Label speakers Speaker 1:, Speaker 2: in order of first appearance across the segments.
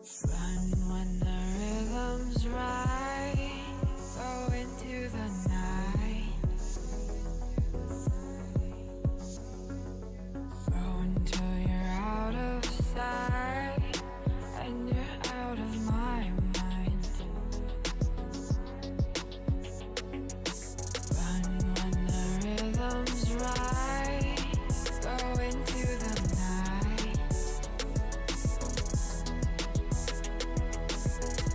Speaker 1: Run when the rhythm's right. Go into the night. Go until you're out of sight and you're out of my mind. Run when the rhythm's right. Go into the night.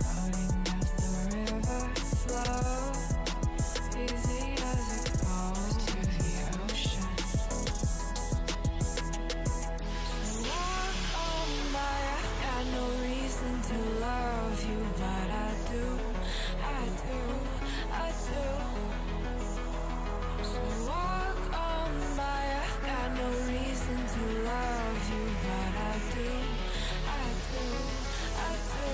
Speaker 1: Floating as the river flows, easy as it goes to the ocean. So walk on by, I've got no reason to love you, but I do, I do, I do. So walk on by, I've got no reason to love you, but I do, I do, I do.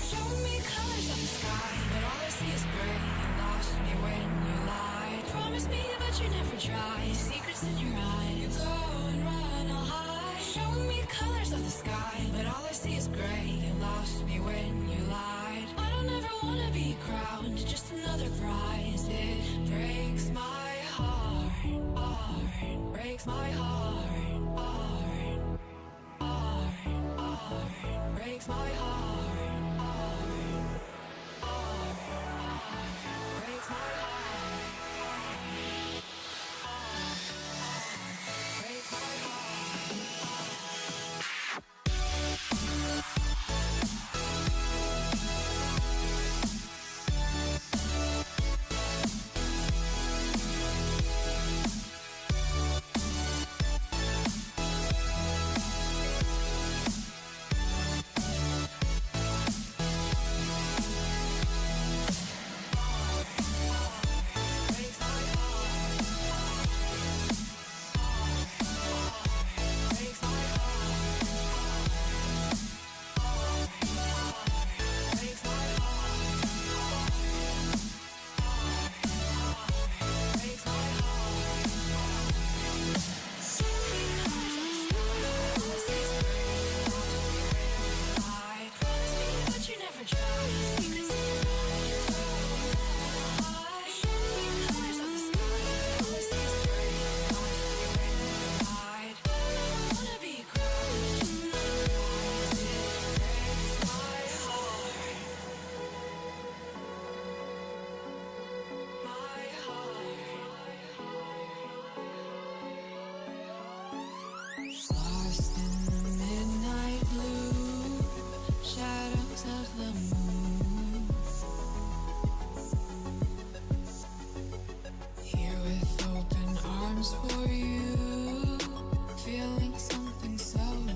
Speaker 1: Show me colors of the sky, but all I see is gray. You lost me when you lied. Promise me, but you never try. Secrets in your eye, you go and run, I'll hide. Show me colors of the sky, but all I see is gray. You lost me when you lied. I don't ever wanna be crowned, just another prize. It breaks my heart, heart, breaks my heart, heart, heart, heart, breaks my heart, heart, heart, heart, breaks my heart, heart, heart, breaks my heart. Lost in the midnight blue, shadows of the moon. Here with open arms for you, feeling something so new.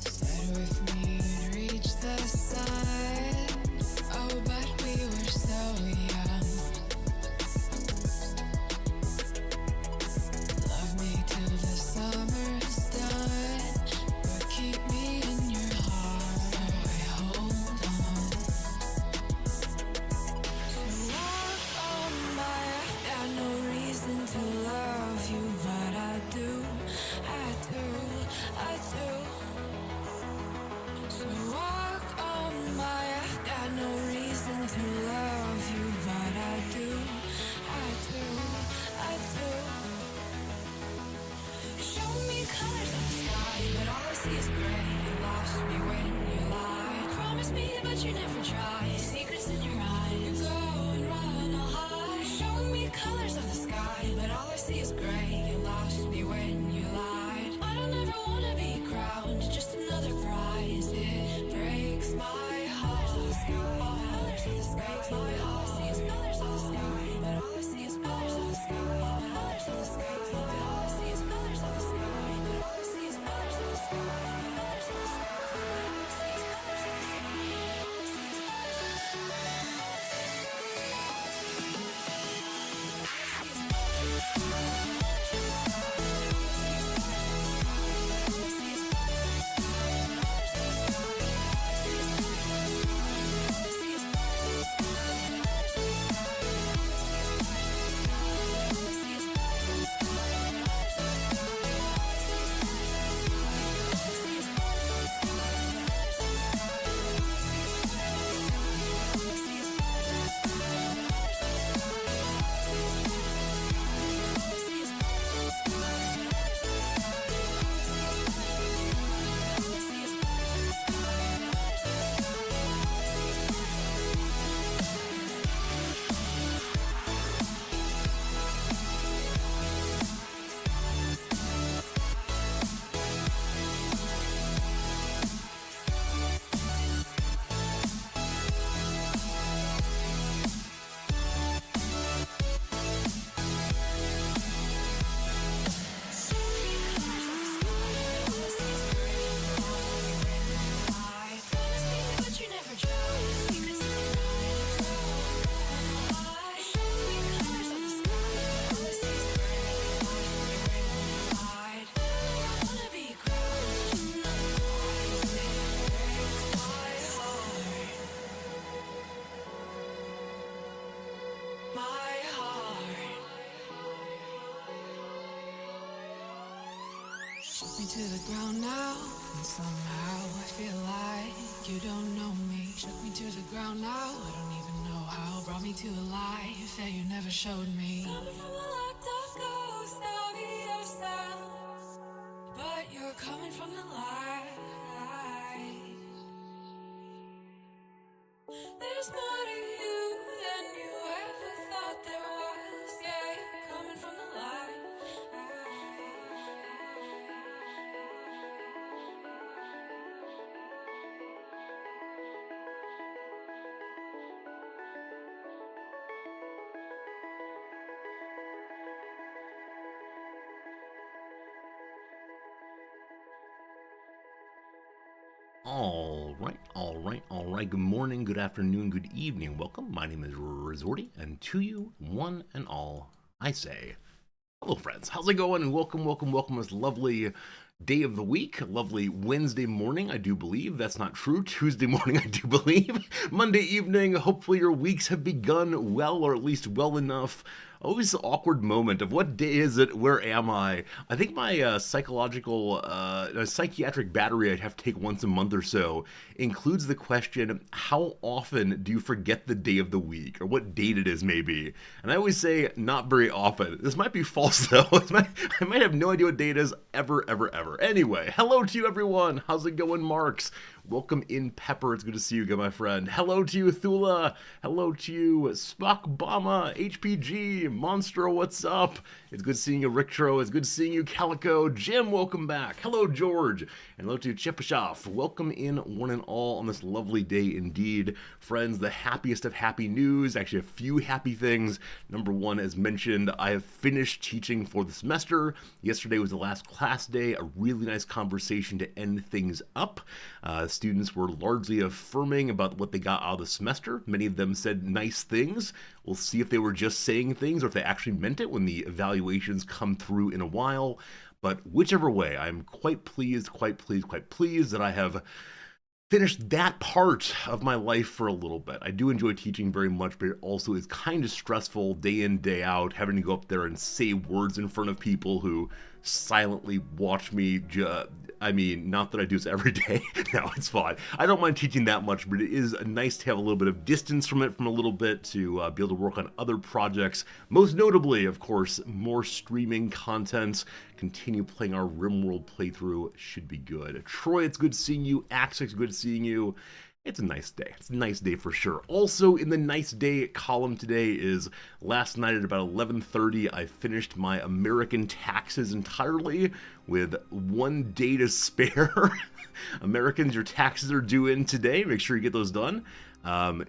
Speaker 1: Said with me you'd reach the sun, oh but we were so young. Love me till the summer's done, but keep me in your heart, so I hold on. So walk on by, I've got no reason to love you, but I do, I do, I do. So walk on by, I've got no reason to love you, but I do, I do, I do. Show me colors of the sky, but all I see is gray. You lost me when you lied. Promise me, but you never try. Secrets in your eye, you go and run, I'll hide. Show me colors of the sky, but all I see is gray. You lost me when you lied. I don't ever wanna be crowned, just another prize. It breaks my heart. Colors of the sky, breaks my heart. All I see is colors of the sky, but all I see is colors of the sky. Colors of the sky, but all I see is colors of the sky. But all I see is colors of the sky. Colors of the sky, but all I see is colors of the sky. All I see is colors of the sky. to the ground now, and somehow I feel like you don't know me. Shook me to the ground now, I don't even know how. Brought me to a life that you never showed me. Coming from the locked up ghost of yourself, but you're coming from the light. There's more to you than you ever thought there was. Yeah, you're coming from the light.
Speaker 2: All right. Good morning, good afternoon, good evening. Welcome. My name is Resorty, and to you, one and all, I say, hello, friends. How's it going? And welcome this lovely day of the week, a lovely Wednesday morning, I do believe. That's not true. Tuesday morning, I do believe. Monday evening, hopefully your weeks have begun well, or at least well enough. Always the awkward moment of what day is it? Where am I? I think my psychiatric battery I'd have to take once a month or so includes the question, how often do you forget the day of the week, or what date it is maybe? And I always say, not very often. This might be false though. I might have no idea what day it is ever. Anyway, hello to you everyone. How's it going, Marks? Welcome in, Pepper. It's good to see you again, my friend. Hello to you, Thula. Hello to you, Spock Bama, HPG, Monstro, what's up? It's good seeing you, Riktro. It's good seeing you, Calico. Jim, welcome back. Hello, George. And hello to Chipashoff. Welcome in, one and all, on this lovely day indeed. Friends, the happiest of happy news. Actually, a few happy things. Number one, as mentioned, I have finished teaching for the semester. Yesterday was the last class day. A really nice conversation to end things up. Students were largely affirming about what they got out of the semester. Many of them said nice things. We'll see if they were just saying things or if they actually meant it when the evaluations come through in a while. But whichever way, I'm quite pleased that I have finished that part of my life for a little bit. I do enjoy teaching very much, but it also is kind of stressful day in, day out, having to go up there and say words in front of people who silently watch me. Not that I do this every day. No, it's fine. I don't mind teaching that much, but it is nice to have a little bit of distance from it, from a little bit, to be able to work on other projects. Most notably, of course, more streaming content. Continue playing our Rimworld playthrough. Should be good. Troy, it's good seeing you. Axe, it's good seeing you. It's a nice day. It's a nice day for sure. Also in the nice day column today is last night at about 11:30, I finished my American taxes entirely with 1 day to spare. Americans, your taxes are due in today. Make sure you get those done. I'm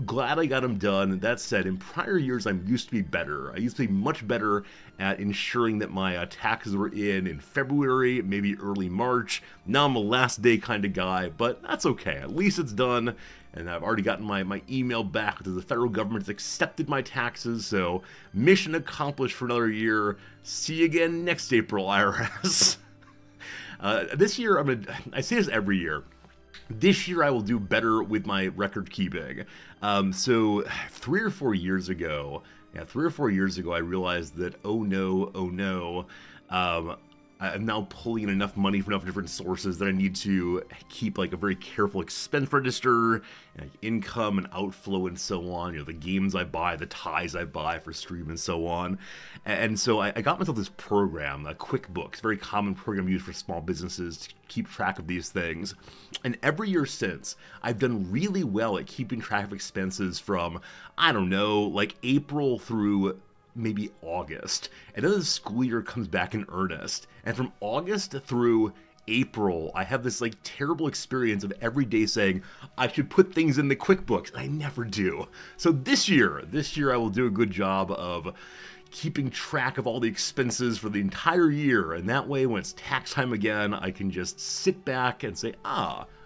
Speaker 2: glad I got them done. That said, in prior years, I used to be better. I used to be much better at ensuring that my taxes were in February, maybe early March. Now I'm a last day kind of guy, but that's okay. At least it's done, and I've already gotten my email back that the federal government's accepted my taxes, so mission accomplished for another year. See you again next April, IRS. This year, I say this every year. This year I will do better with my record keeping. So 3 or 4 years ago, I realized that, oh no, I'm now pulling in enough money from enough different sources that I need to keep like a very careful expense register, and income and outflow and so on. You know, the games I buy, the ties I buy for stream and so on. And so I got myself this program, QuickBooks, very common program used for small businesses to keep track of these things. And every year since, I've done really well at keeping track of expenses from, I don't know, like April through maybe August, and then the school year comes back in earnest, and from August through April I have this like terrible experience of every day saying I should put things in the QuickBooks, and I never do. So this year I will do a good job of keeping track of all the expenses for the entire year, and that way when it's tax time again, I can just sit back and say,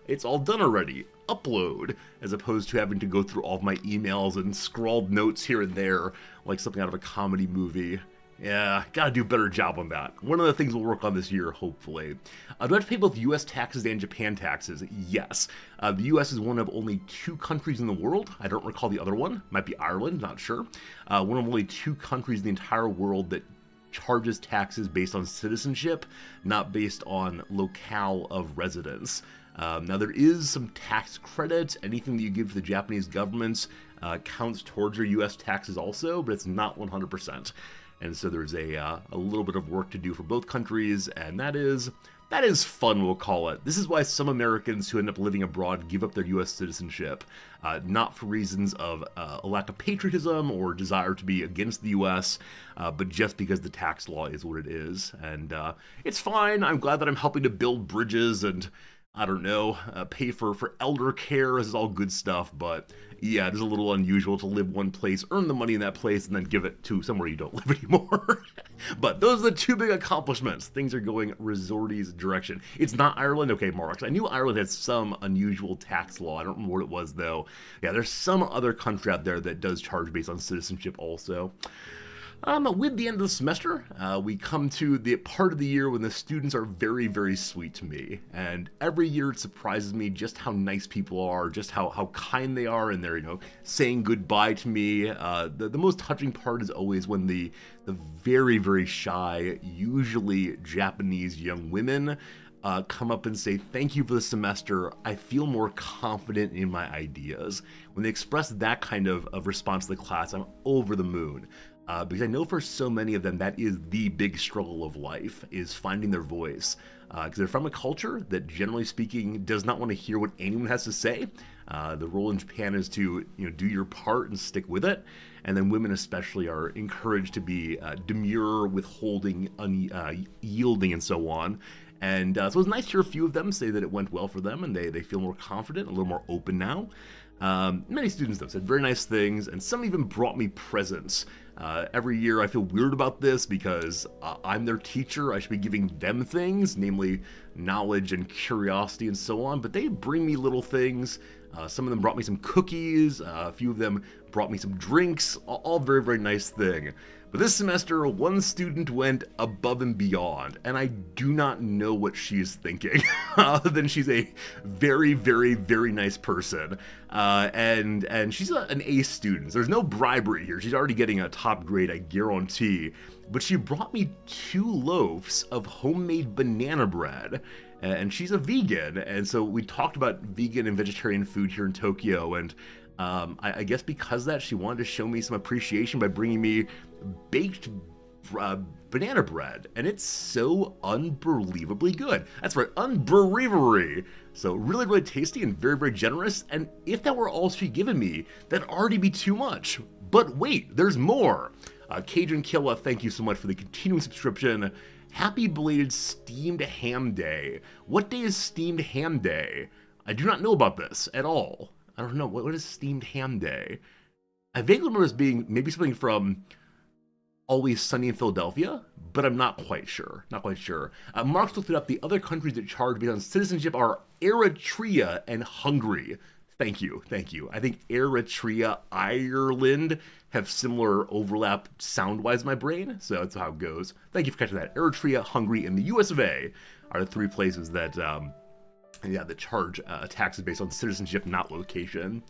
Speaker 2: it's all done already. Upload, as opposed to having to go through all of my emails and scrawled notes here and there like something out of a comedy movie. Yeah, gotta do a better job on that. One of the things we'll work on this year, hopefully. Do I have to pay both US taxes and Japan taxes? Yes. The US is one of only 2 countries in the world. I don't recall the other one. Might be Ireland, not sure. One of only 2 countries in the entire world that charges taxes based on citizenship, not based on locale of residence. Now, there is some tax credit. Anything that you give to the Japanese government counts towards your U.S. taxes also, but it's not 100%. And so there's a little bit of work to do for both countries, and that is fun, we'll call it. This is why some Americans who end up living abroad give up their U.S. citizenship, not for reasons of a lack of patriotism or desire to be against the U.S., but just because the tax law is what it is. And it's fine. I'm glad that I'm helping to build bridges and, I don't know, pay for elder care. This is all good stuff, but yeah, it is a little unusual to live one place, earn the money in that place, and then give it to somewhere you don't live anymore. But those are the two big accomplishments. Things are going Resorty's direction. It's not Ireland. Okay, Marks. I knew Ireland had some unusual tax law. I don't remember what it was, though. Yeah, there's some other country out there that does charge based on citizenship also. With the end of the semester, we come to the part of the year when the students are very, very sweet to me. And every year it surprises me just how nice people are, just how kind they are, and they're, saying goodbye to me. The most touching part is always when the very, very shy, usually Japanese young women come up and say, thank you for the semester. I feel more confident in my ideas. When they express that kind of response to the class, I'm over the moon. Because I know for so many of them, that is the big struggle of life, is finding their voice. Because they're from a culture that, generally speaking, does not want to hear what anyone has to say. The role in Japan is to, do your part and stick with it. And then women especially are encouraged to be demure, withholding, unyielding, and so on. And so it was nice to hear a few of them say that it went well for them, and they feel more confident, a little more open now. Many students, though, said very nice things, and some even brought me presents. Every year I feel weird about this because I'm their teacher. I should be giving them things, namely knowledge and curiosity and so on, but they bring me little things. Some of them brought me some cookies. A few of them brought me some drinks. All very, very nice thing. But this semester, one student went above and beyond, and I do not know what she is thinking, other than she's a very, very, very nice person. And she's an A student. There's no bribery here. She's already getting a top grade, I guarantee. But she brought me 2 loaves of homemade banana bread. And she's a vegan, and so we talked about vegan and vegetarian food here in Tokyo, and I guess because of that, she wanted to show me some appreciation by bringing me baked banana bread, and it's so unbelievably good. That's right, unbelievery. So really, really tasty and very, very generous, and if that were all she'd given me, that'd already be too much. But wait, there's more. Cajun Killa, thank you so much for the continuing subscription. Happy belated Steamed Ham Day. What day is Steamed Ham Day? I do not know about this at all. I don't know. What is Steamed Ham Day? I vaguely remember this being maybe something from Always Sunny in Philadelphia, but I'm not quite sure. Not quite sure. Mark's looked it up. The other countries that charge based on citizenship are Eritrea and Hungary. Thank you. Thank you. I think Eritrea, Ireland have similar overlap sound-wise in my brain, so that's how it goes. Thank you for catching that. Eritrea, Hungary, and the US of A are the 3 places that that charge taxes based on citizenship, not location.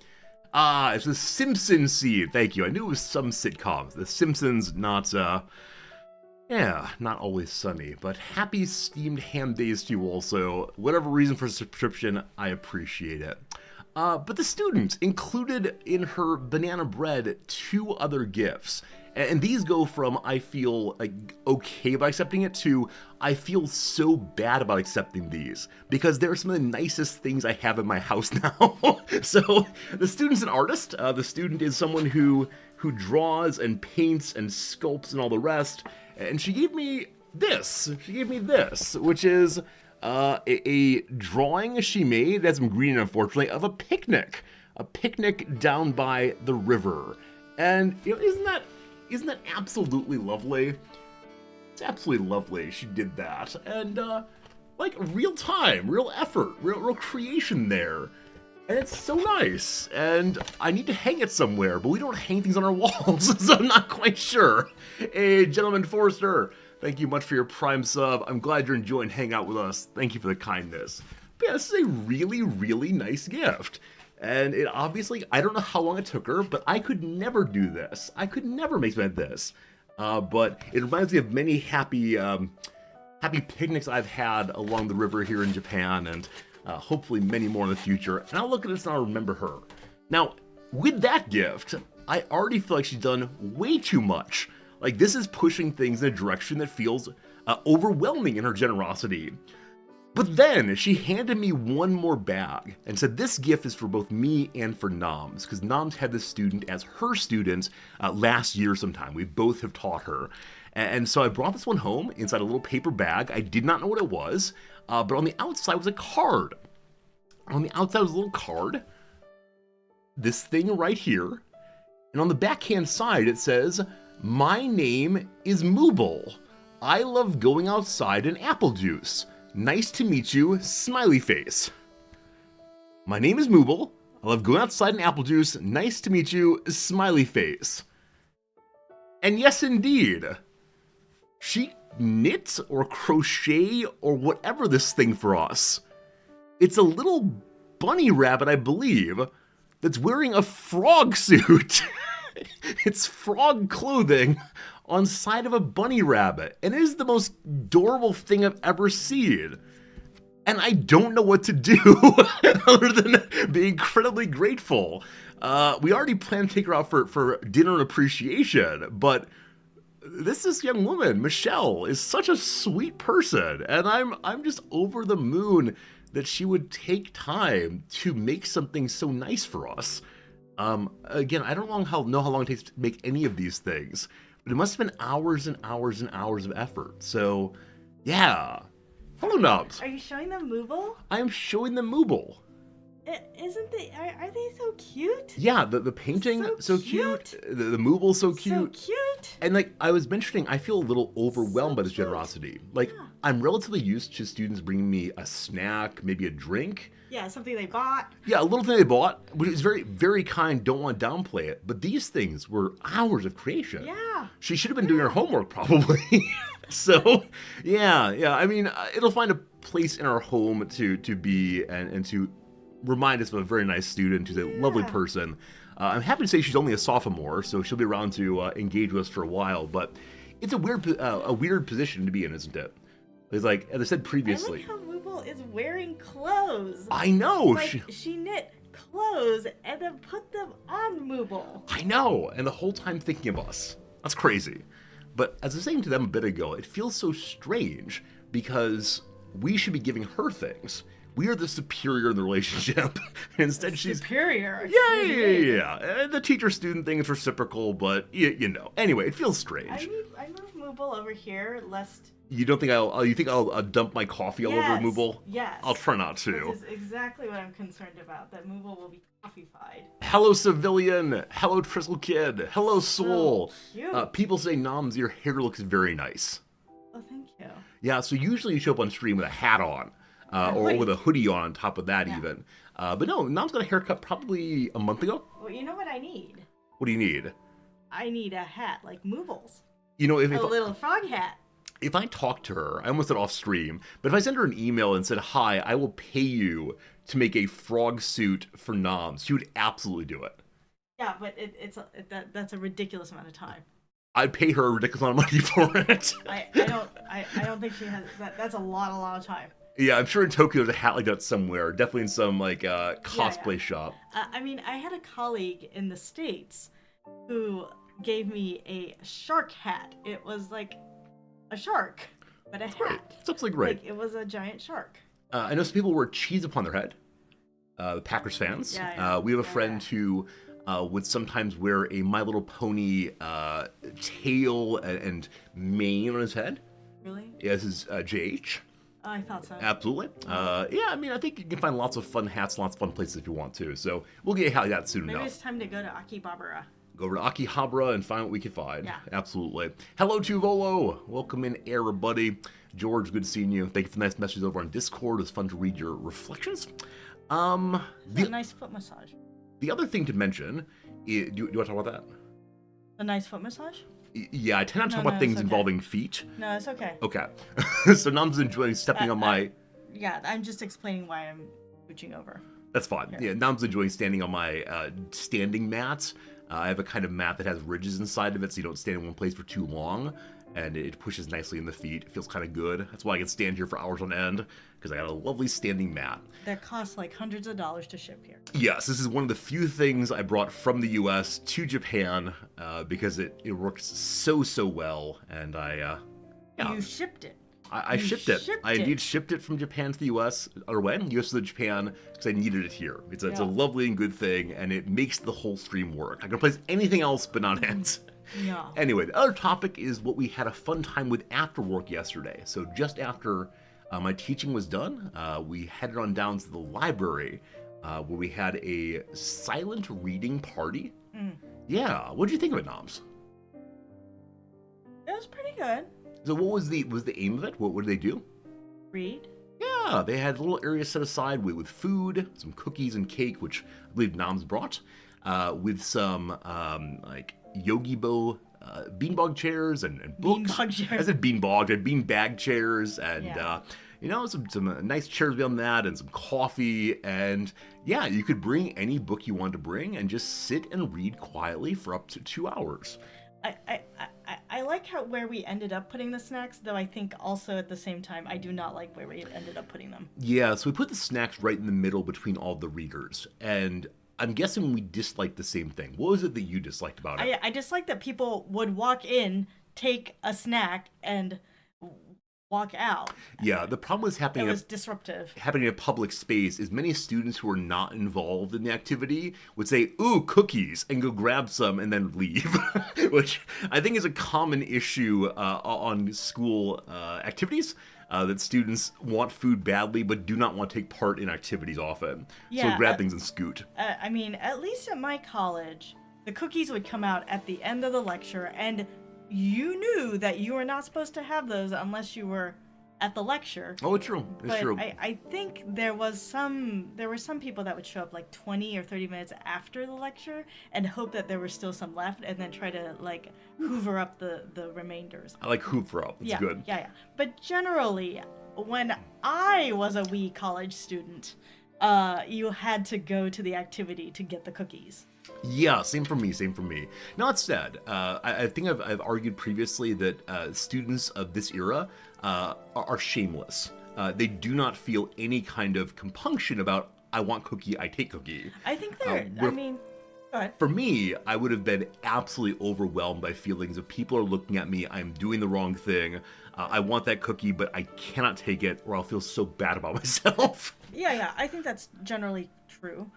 Speaker 2: It's the Simpsons seed. Thank you. I knew it was some sitcoms. The Simpsons, not Always Sunny. But happy Steamed Ham Days to you also. Whatever reason for subscription, I appreciate it. But the student included in her banana bread 2 other gifts. And these go from I feel like okay about accepting it to I feel so bad about accepting these because they're some of the nicest things I have in my house now. So the student's an artist. The student is someone who draws and paints and sculpts and all the rest. And she gave me this. Which is a drawing she made, that's some green unfortunately, of a picnic down by the river. And isn't that absolutely lovely? It's absolutely lovely she did that. And like real time, real effort, real creation there. And it's so nice. And I need to hang it somewhere, but we don't hang things on our walls, so I'm not quite sure. Hey, Gentleman Forrester, thank you much for your Prime sub. I'm glad you're enjoying hanging out with us. Thank you for the kindness. But yeah, this is a really, really nice gift. And it obviously, I don't know how long it took her, but I could never do this. I could never make something like this. But it reminds me of many happy picnics I've had along the river here in Japan, and hopefully many more in the future. And I'll look at this and I'll remember her. Now, with that gift, I already feel like she's done way too much. Like, this is pushing things in a direction that feels overwhelming in her generosity. But then she handed me one more bag and said this gift is for both me and for Noms, because Noms had this student as her student last year sometime. We both have taught her. And so I brought this one home inside a little paper bag. I did not know what it was, but on the outside was a card. On the outside was a little card, this thing right here, and on the backhand side it says, "My name is Mooble. I love going outside in apple juice. Nice to meet you, smiley face." My name is Mooble. I love going outside in apple juice. Nice to meet you, smiley face. And yes, indeed, she knit or crochet or whatever this thing for us. It's a little bunny rabbit, I believe, that's wearing a frog suit. It's frog clothing on side of a bunny rabbit, and it is the most adorable thing I've ever seen. And I don't know what to do other than be incredibly grateful. We already planned to take her out for dinner and appreciation, but this young woman, Michelle, is such a sweet person, and I'm just over the moon that she would take time to make something so nice for us. Again, I don't know how long it takes to make any of these things, but it must have been hours and hours and hours of effort. So, yeah. Hello, Nubs.
Speaker 3: Are you showing them Mooble?
Speaker 2: I am showing them Mooble.
Speaker 3: Are they so cute?
Speaker 2: Yeah, the painting, so cute. The Mooble's so cute.
Speaker 3: So cute.
Speaker 2: And like I was mentioning, I feel a little overwhelmed by this generosity. Like, yeah. I'm relatively used to students bringing me a snack, maybe a drink.
Speaker 3: Yeah, something they bought.
Speaker 2: Yeah, a little thing they bought, which is very, very kind, don't want to downplay it. But these things were hours of creation.
Speaker 3: Yeah.
Speaker 2: She should have been doing her homework, probably. So, yeah. I mean, it'll find a place in our home to be and to remind us of a very nice student who's a lovely person. I'm happy to say she's only a sophomore, so she'll be around to engage with us for a while. But it's a weird position to be in, isn't it? It's like, as I said previously.
Speaker 3: I like how Mooble is wearing clothes.
Speaker 2: I know.
Speaker 3: Like, she knit clothes and then put them on Mooble.
Speaker 2: I know. And the whole time thinking of us. That's crazy. But as I was saying to them a bit ago, it feels so strange because we should be giving her things. We are the superior in the relationship. Instead, she's
Speaker 3: superior.
Speaker 2: Yeah. And the teacher-student thing is reciprocal, but you know. Anyway, it feels strange.
Speaker 3: I move Mooble over here, lest.
Speaker 2: You don't think I'll dump my coffee all over Mooble?
Speaker 3: Yes.
Speaker 2: I'll try not to.
Speaker 3: This is exactly what I'm concerned about. That Mooble will be coffee-fied.
Speaker 2: Hello, Civilian. Hello, Tristle Kid. Hello, Soul.
Speaker 3: So cute.
Speaker 2: People say, Noms, your hair looks very nice.
Speaker 3: Oh, thank you.
Speaker 2: Yeah. So usually you show up on stream with a hat on. Or with a hoodie on top of that, even. But no, Nom's got a haircut probably a month ago.
Speaker 3: Well, you know what I need?
Speaker 2: What do you need?
Speaker 3: I need a hat like Mooble's.
Speaker 2: You know, if
Speaker 3: a little frog hat.
Speaker 2: If I talk to her, I almost said off stream, but if I send her an email and said, "Hi, I will pay you to make a frog suit for Noms," she would absolutely do it.
Speaker 3: Yeah, but that's a ridiculous amount of time.
Speaker 2: I'd pay her a ridiculous amount of money for it.
Speaker 3: I don't think she has that. That's a lot of time.
Speaker 2: Yeah, I'm sure in Tokyo there's a hat like that somewhere. Definitely in some like cosplay shop.
Speaker 3: I mean, I had a colleague in the States who gave me a shark hat. It was like a shark, but a hat.
Speaker 2: Right. It's absolutely great.
Speaker 3: Like, it was a giant shark.
Speaker 2: I know some people wear cheese upon their head. The Packers fans. We have a friend who would sometimes wear a My Little Pony tail and mane on his head.
Speaker 3: Really?
Speaker 2: Yeah, this is JH.
Speaker 3: Oh, I thought so.
Speaker 2: Absolutely. Yeah, I mean, I think you can find lots of fun hats, lots of fun places if you want to. So we'll get a hat like that soon enough.
Speaker 3: Maybe it's time to go to Akihabara.
Speaker 2: Go over to Akihabara and find what we can find.
Speaker 3: Yeah.
Speaker 2: Absolutely. Hello, Tuvolo. Welcome in, everybody. George, good seeing you. Thank you for the nice messages over on Discord. It was fun to read your reflections.
Speaker 3: It's a nice foot massage.
Speaker 2: The other thing to mention, do you want to talk about that?
Speaker 3: A nice foot massage?
Speaker 2: Yeah, I tend not to talk about things involving feet.
Speaker 3: No, it's okay.
Speaker 2: Okay. So Nom's enjoying stepping on my...
Speaker 3: Yeah, I'm just explaining why I'm scooching over.
Speaker 2: That's fine. Yeah, Nom's enjoying standing on my standing mat. I have a kind of mat that has ridges inside of it so you don't stand in one place for too long, and it pushes nicely in the feet. It feels kind of good. That's why I can stand here for hours on end, because I got a lovely standing mat.
Speaker 3: That costs like hundreds of dollars to ship here.
Speaker 2: Yes, this is one of the few things I brought from the US to Japan, because it works so well, and
Speaker 3: You shipped it.
Speaker 2: I
Speaker 3: You
Speaker 2: shipped it.
Speaker 3: shipped
Speaker 2: I
Speaker 3: it.
Speaker 2: indeed shipped it from Japan to the US, or when? US to Japan, because I needed it here. It's a
Speaker 3: Yeah.
Speaker 2: lovely and good thing, and it makes the whole stream work. I can replace anything else but not ants.
Speaker 3: Yeah.
Speaker 2: Anyway, the other topic is what we had a fun time with after work yesterday. So just after my teaching was done, we headed on down to the library, where we had a silent reading party. Yeah, what did you think of it, Noms?
Speaker 3: It was pretty good.
Speaker 2: So what was the aim of it? What did they do?
Speaker 3: Read.
Speaker 2: Yeah, they had a little area set aside with food, some cookies and cake, which I believe Noms brought, with some like Yogi Bo beanbag chairs and books.
Speaker 3: Beanbag chairs.
Speaker 2: I said beanbag, and beanbag chairs, and
Speaker 3: Yeah.
Speaker 2: some nice chairs beyond that, and some coffee, and yeah, you could bring any book you wanted to bring and just sit and read quietly for up to 2 hours.
Speaker 3: I like where we ended up putting the snacks, though I think also at the same time I do not like where we ended up putting them.
Speaker 2: Yeah, so we put the snacks right in the middle between all the readers, and I'm guessing we disliked the same thing. What was it that you disliked about it?
Speaker 3: I just like that people would walk in, take a snack, and walk out.
Speaker 2: Yeah, the problem was
Speaker 3: It
Speaker 2: happening
Speaker 3: was disruptive.
Speaker 2: in a public space is many students who are not involved in the activity would say, "Ooh, cookies," and go grab some and then leave, which I think is a common issue on school activities, that students want food badly but do not want to take part in activities often.
Speaker 3: Yeah,
Speaker 2: so grab things and scoot.
Speaker 3: I mean, at least at my college, the cookies would come out at the end of the lecture, and you knew that you were not supposed to have those unless you were at the lecture.
Speaker 2: Oh, it's true. It's
Speaker 3: But
Speaker 2: true.
Speaker 3: I think there were some people that would show up like 20 or 30 minutes after the lecture and hope that there was still some left, and then try to like hoover up the remainders.
Speaker 2: I like hoover up. It's
Speaker 3: yeah,
Speaker 2: good.
Speaker 3: yeah. But generally, when I was a wee college student, you had to go to the activity to get the cookies.
Speaker 2: Yeah, same for me. Now, that said, I think I've argued previously that students of this era are shameless. They do not feel any kind of compunction about, I want cookie, I take cookie.
Speaker 3: I think they're. I
Speaker 2: we're-
Speaker 3: mean, go ahead.
Speaker 2: For me, I would have been absolutely overwhelmed by feelings of people are looking at me, I'm doing the wrong thing, I want that cookie, but I cannot take it, or I'll feel so bad about myself.
Speaker 3: Yeah, I think that's generally true.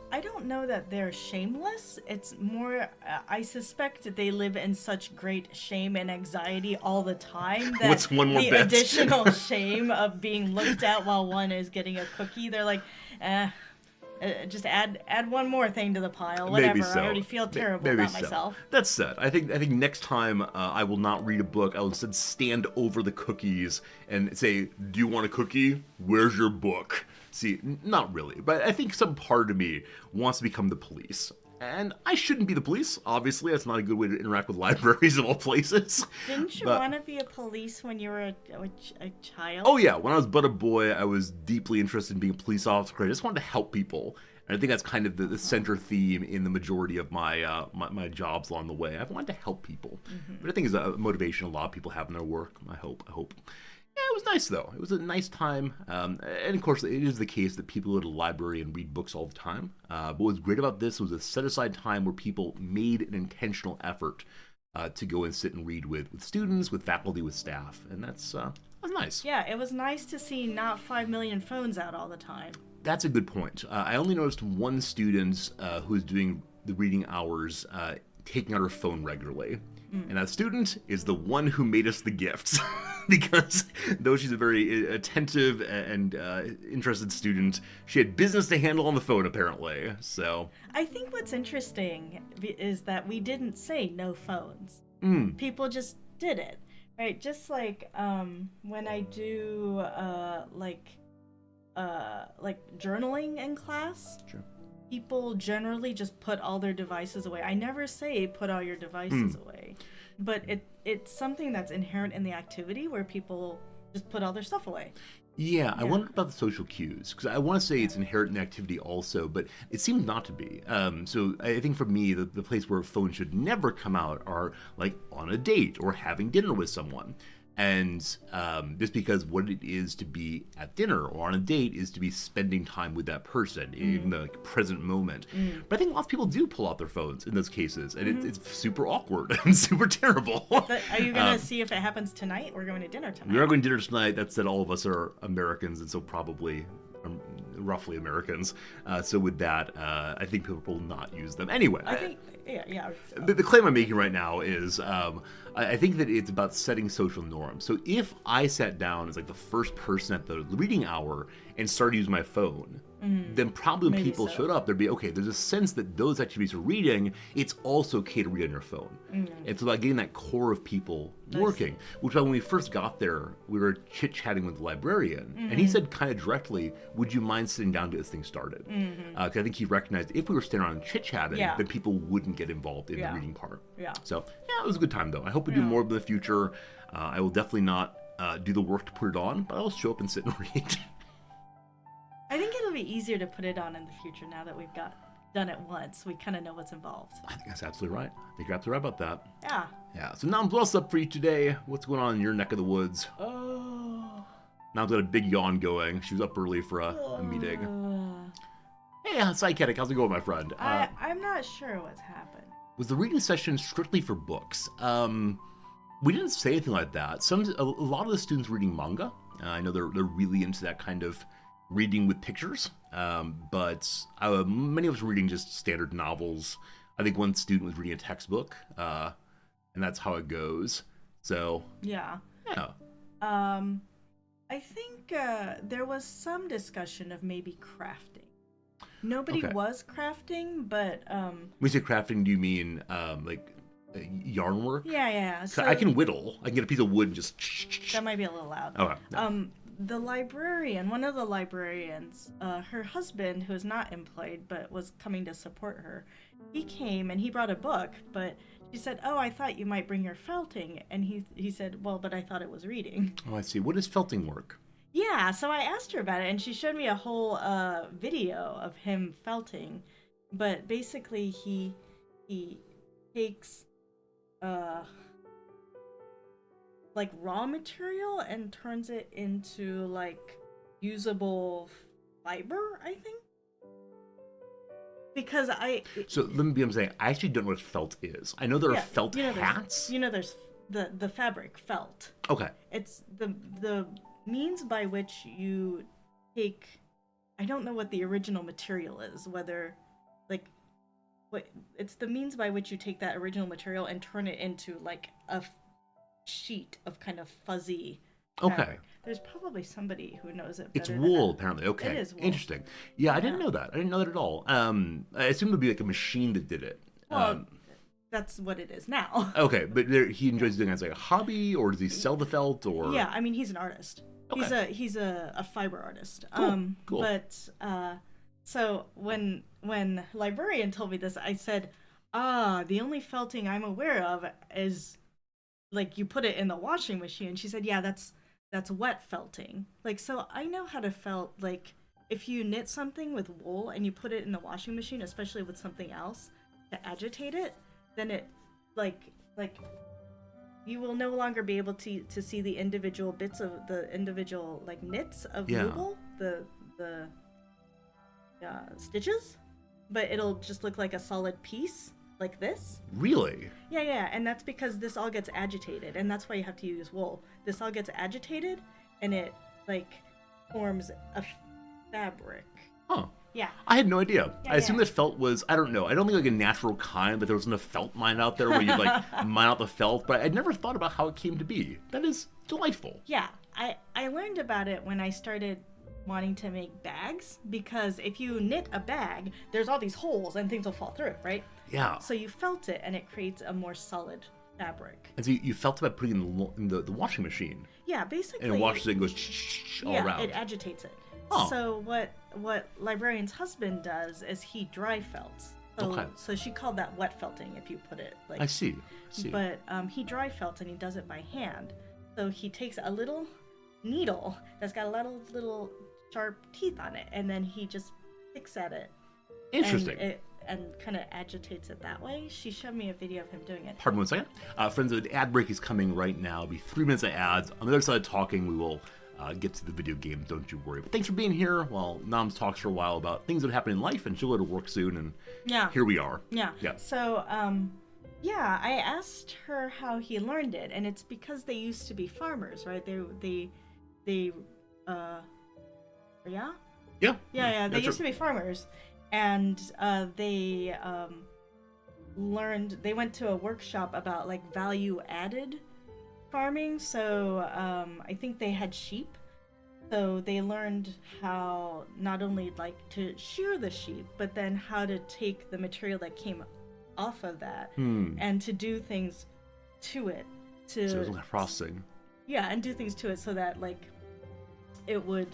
Speaker 3: I don't know that they're shameless. It's more, I suspect that they live in such great shame and anxiety all the time that
Speaker 2: What's one more
Speaker 3: the
Speaker 2: bet?
Speaker 3: additional shame of being looked at while one is getting a cookie, they're like, just add one more thing to the pile. Whatever.
Speaker 2: Maybe so.
Speaker 3: I already feel terrible
Speaker 2: Maybe
Speaker 3: about
Speaker 2: so.
Speaker 3: myself.
Speaker 2: That said, I think next time I will not read a book. I will instead stand over the cookies and say, "Do you want a cookie? Where's your book?" See, not really, but I think some part of me wants to become the police. And I shouldn't be the police. Obviously, that's not a good way to interact with libraries of all places.
Speaker 3: Didn't you
Speaker 2: But-
Speaker 3: want to be a police when you were a child?
Speaker 2: Oh yeah, when I was but a boy, I was deeply interested in being a police officer. I just wanted to help people, and I think that's kind of the center theme in the majority of my my jobs along the way. I've wanted to help people, but I think it's a motivation a lot of people have in their work. I hope. Yeah, it was nice though. It was a nice time, and of course, it is the case that people go to the library and read books all the time. But what was great about this was a set-aside time where people made an intentional effort to go and sit and read with students, with faculty, with staff, and that's nice.
Speaker 3: Yeah, it was nice to see not 5 million phones out all the time.
Speaker 2: That's a good point. I only noticed one student who was doing the reading hours taking out her phone regularly. And that student is the one who made us the gifts. Because though she's a very attentive and interested student, she had business to handle on the phone, apparently. So
Speaker 3: I think what's interesting is that we didn't say no phones. People just did it, right? Just like when I do like journaling in class.
Speaker 2: Sure.
Speaker 3: People generally just put all their devices away. I never say put all your devices away, but it's something that's inherent in the activity where people just put all their stuff away.
Speaker 2: Yeah, I
Speaker 3: Yeah.
Speaker 2: wonder about the social cues because I want to say it's inherent in activity also, but it seems not to be. So I think for me, the place where phones should never come out are like on a date or having dinner with someone. And just because what it is to be at dinner or on a date is to be spending time with that person in the like, present moment. But I think lots of people do pull out their phones in those cases, and it's super awkward and super terrible.
Speaker 3: But are you gonna see if it happens tonight? We're going to dinner tonight.
Speaker 2: We are going to dinner tonight. That said, all of us are Americans, and so probably roughly Americans. So with that, I think people will not use them. Anyway,
Speaker 3: I think, yeah.
Speaker 2: the claim I'm making right now is I think that it's about setting social norms. So if I sat down as like the first person at the reading hour and started using my phone, then probably when
Speaker 3: Maybe
Speaker 2: people
Speaker 3: so.
Speaker 2: showed up, there'd be, okay, there's a sense that those activities are reading, it's also okay to read on your phone. It's about getting that core of people working, which is why when we first got there, we were chit-chatting with the librarian, and he said kind of directly, would you mind sitting down to get this thing started? Because I think he recognized if we were sitting around and chit-chatting,
Speaker 3: Yeah.
Speaker 2: then people wouldn't get involved in
Speaker 3: Yeah.
Speaker 2: the reading part.
Speaker 3: Yeah.
Speaker 2: So, yeah, it was a good time, though. I hope we do more in the future. I will definitely not do the work to put it on, but I'll show up and sit and read.
Speaker 3: I think it'll be easier to put it on in the future now that we've done it once. We kind of know what's involved.
Speaker 2: I think that's absolutely right. I think you're absolutely right about that.
Speaker 3: Yeah.
Speaker 2: Yeah, so Nams, what's up for you today? What's going on in your neck of the woods?
Speaker 3: Oh.
Speaker 2: Nams got a big yawn going. She was up early for a meeting. Hey, Psychiatric, how's it going, my friend?
Speaker 3: I'm not sure what's happened.
Speaker 2: Was the reading session strictly for books? We didn't say anything like that. A lot of the students reading manga. I know they're really into that kind of reading with pictures, but many of us were reading just standard novels. I think one student was reading a textbook, and that's how it goes. So
Speaker 3: Yeah.
Speaker 2: yeah,
Speaker 3: I think there was some discussion of maybe crafting. Nobody
Speaker 2: Okay.
Speaker 3: was crafting, but
Speaker 2: when you say crafting, do you mean like yarn work?
Speaker 3: yeah.
Speaker 2: 'Cause
Speaker 3: So
Speaker 2: I can whittle. I can get a piece of wood and just.
Speaker 3: that might be a little loud.
Speaker 2: Okay. No.
Speaker 3: The librarian, one of the librarians, her husband, who is not employed but was coming to support her, he came and he brought a book, but she said, "Oh, I thought you might bring your felting," and he said, "Well, but I thought it was reading."
Speaker 2: Oh, I see. What is felting work?
Speaker 3: Yeah, so I asked her about it, and she showed me a whole video of him felting, but basically he takes like raw material and turns it into like usable fiber, I think. Because
Speaker 2: So let me be. I'm saying I actually don't know what felt is. I know there are felt hats.
Speaker 3: There's the fabric felt.
Speaker 2: Okay.
Speaker 3: It's the means by which you take, I don't know what the original material is, whether like what it's the means by which you take that original material and turn it into like a sheet of kind of fuzzy
Speaker 2: Okay.
Speaker 3: fabric. There's probably somebody who knows it better
Speaker 2: It's
Speaker 3: than
Speaker 2: wool,
Speaker 3: I.
Speaker 2: apparently. Okay.
Speaker 3: It is wool.
Speaker 2: Interesting. Yeah, I didn't
Speaker 3: Yeah.
Speaker 2: know that. I didn't know that at all. I assumed it'd be like a machine that did it.
Speaker 3: Well, that's what it is now.
Speaker 2: Okay, but he enjoys doing it as like a hobby, or does he sell the felt, or?
Speaker 3: Yeah, I mean he's an artist.
Speaker 2: Okay.
Speaker 3: He's a fiber artist.
Speaker 2: Cool.
Speaker 3: But so when librarian told me this, I said, the only felting I'm aware of is like you put it in the washing machine. She said, yeah, that's wet felting. Like, so I know how to felt. Like if you knit something with wool and you put it in the washing machine, especially with something else to agitate it, then it like you will no longer be able to see the individual bits of the individual like knits of
Speaker 2: Yeah.
Speaker 3: wool, the stitches, but it'll just look like a solid piece like this.
Speaker 2: Really?
Speaker 3: Yeah, and that's because this all gets agitated, and that's why you have to use wool. This all gets agitated, and it like forms a fabric.
Speaker 2: Huh.
Speaker 3: Yeah.
Speaker 2: I had no idea.
Speaker 3: Yeah,
Speaker 2: I assumed
Speaker 3: yeah.
Speaker 2: that felt was, I don't know, I don't think like a natural kind, but there wasn't a felt mine out there where you'd like mine out the felt, but I'd never thought about how it came to be. That is delightful.
Speaker 3: Yeah, I learned about it when I started wanting to make bags, because if you knit a bag, there's all these holes and things will fall through it, right?
Speaker 2: Yeah.
Speaker 3: So you felt it, and it creates a more solid fabric.
Speaker 2: And so you felt it by putting it in the washing machine,
Speaker 3: Yeah, basically.
Speaker 2: and it washes it and goes all
Speaker 3: yeah,
Speaker 2: around.
Speaker 3: it agitates it.
Speaker 2: Oh.
Speaker 3: So what librarian's husband does is he dry felts. So,
Speaker 2: Okay.
Speaker 3: so she called that wet felting if you put it like.
Speaker 2: I see.
Speaker 3: But he dry felts, and he does it by hand. So he takes a little needle that's got a lot of little sharp teeth on it, and then he just picks at it.
Speaker 2: Interesting.
Speaker 3: And kind of agitates it that way. She showed me a video of him doing it.
Speaker 2: Pardon me 1 second. Friends, an ad break is coming right now. It'll be 3 minutes of ads. On the other side of talking, we will get to the video game. Don't you worry. But thanks for being here while Noms talks for a while about things that happen in life, and she'll go to work soon, and here we are.
Speaker 3: Yeah. So, I asked her how he learned it, and it's because they used to be farmers, right? They used to be farmers, and they learned. They went to a workshop about like value added farming. So I think they had sheep, so they learned how not only like to shear the sheep, but then how to take the material that came off of that and to do things to it. So
Speaker 2: it was like processing.
Speaker 3: Yeah, and do things to it so that like it would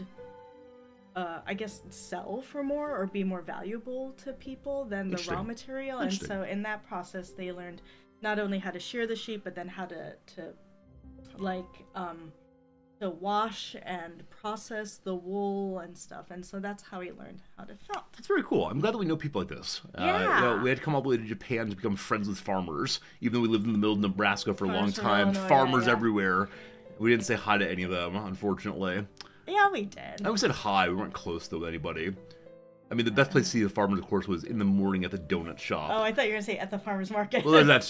Speaker 3: I guess sell for more or be more valuable to people than the raw material. And so in that process they learned not only how to shear the sheep, but then how to wash and process the wool and stuff. And so that's how he learned how to felt.
Speaker 2: That's very cool. I'm glad that we know people like this. We had to come all the way to Japan to become friends with farmers, even though we lived in the middle of Nebraska for a long time. Farmers everywhere. We didn't say hi to any of them, unfortunately.
Speaker 3: Yeah, we did.
Speaker 2: We said hi. We weren't close, though, with anybody. I mean, the best place to see the farmers, of course, was in the morning at the donut shop.
Speaker 3: Oh, I thought you were going to say at the farmer's market.
Speaker 2: Well, there's that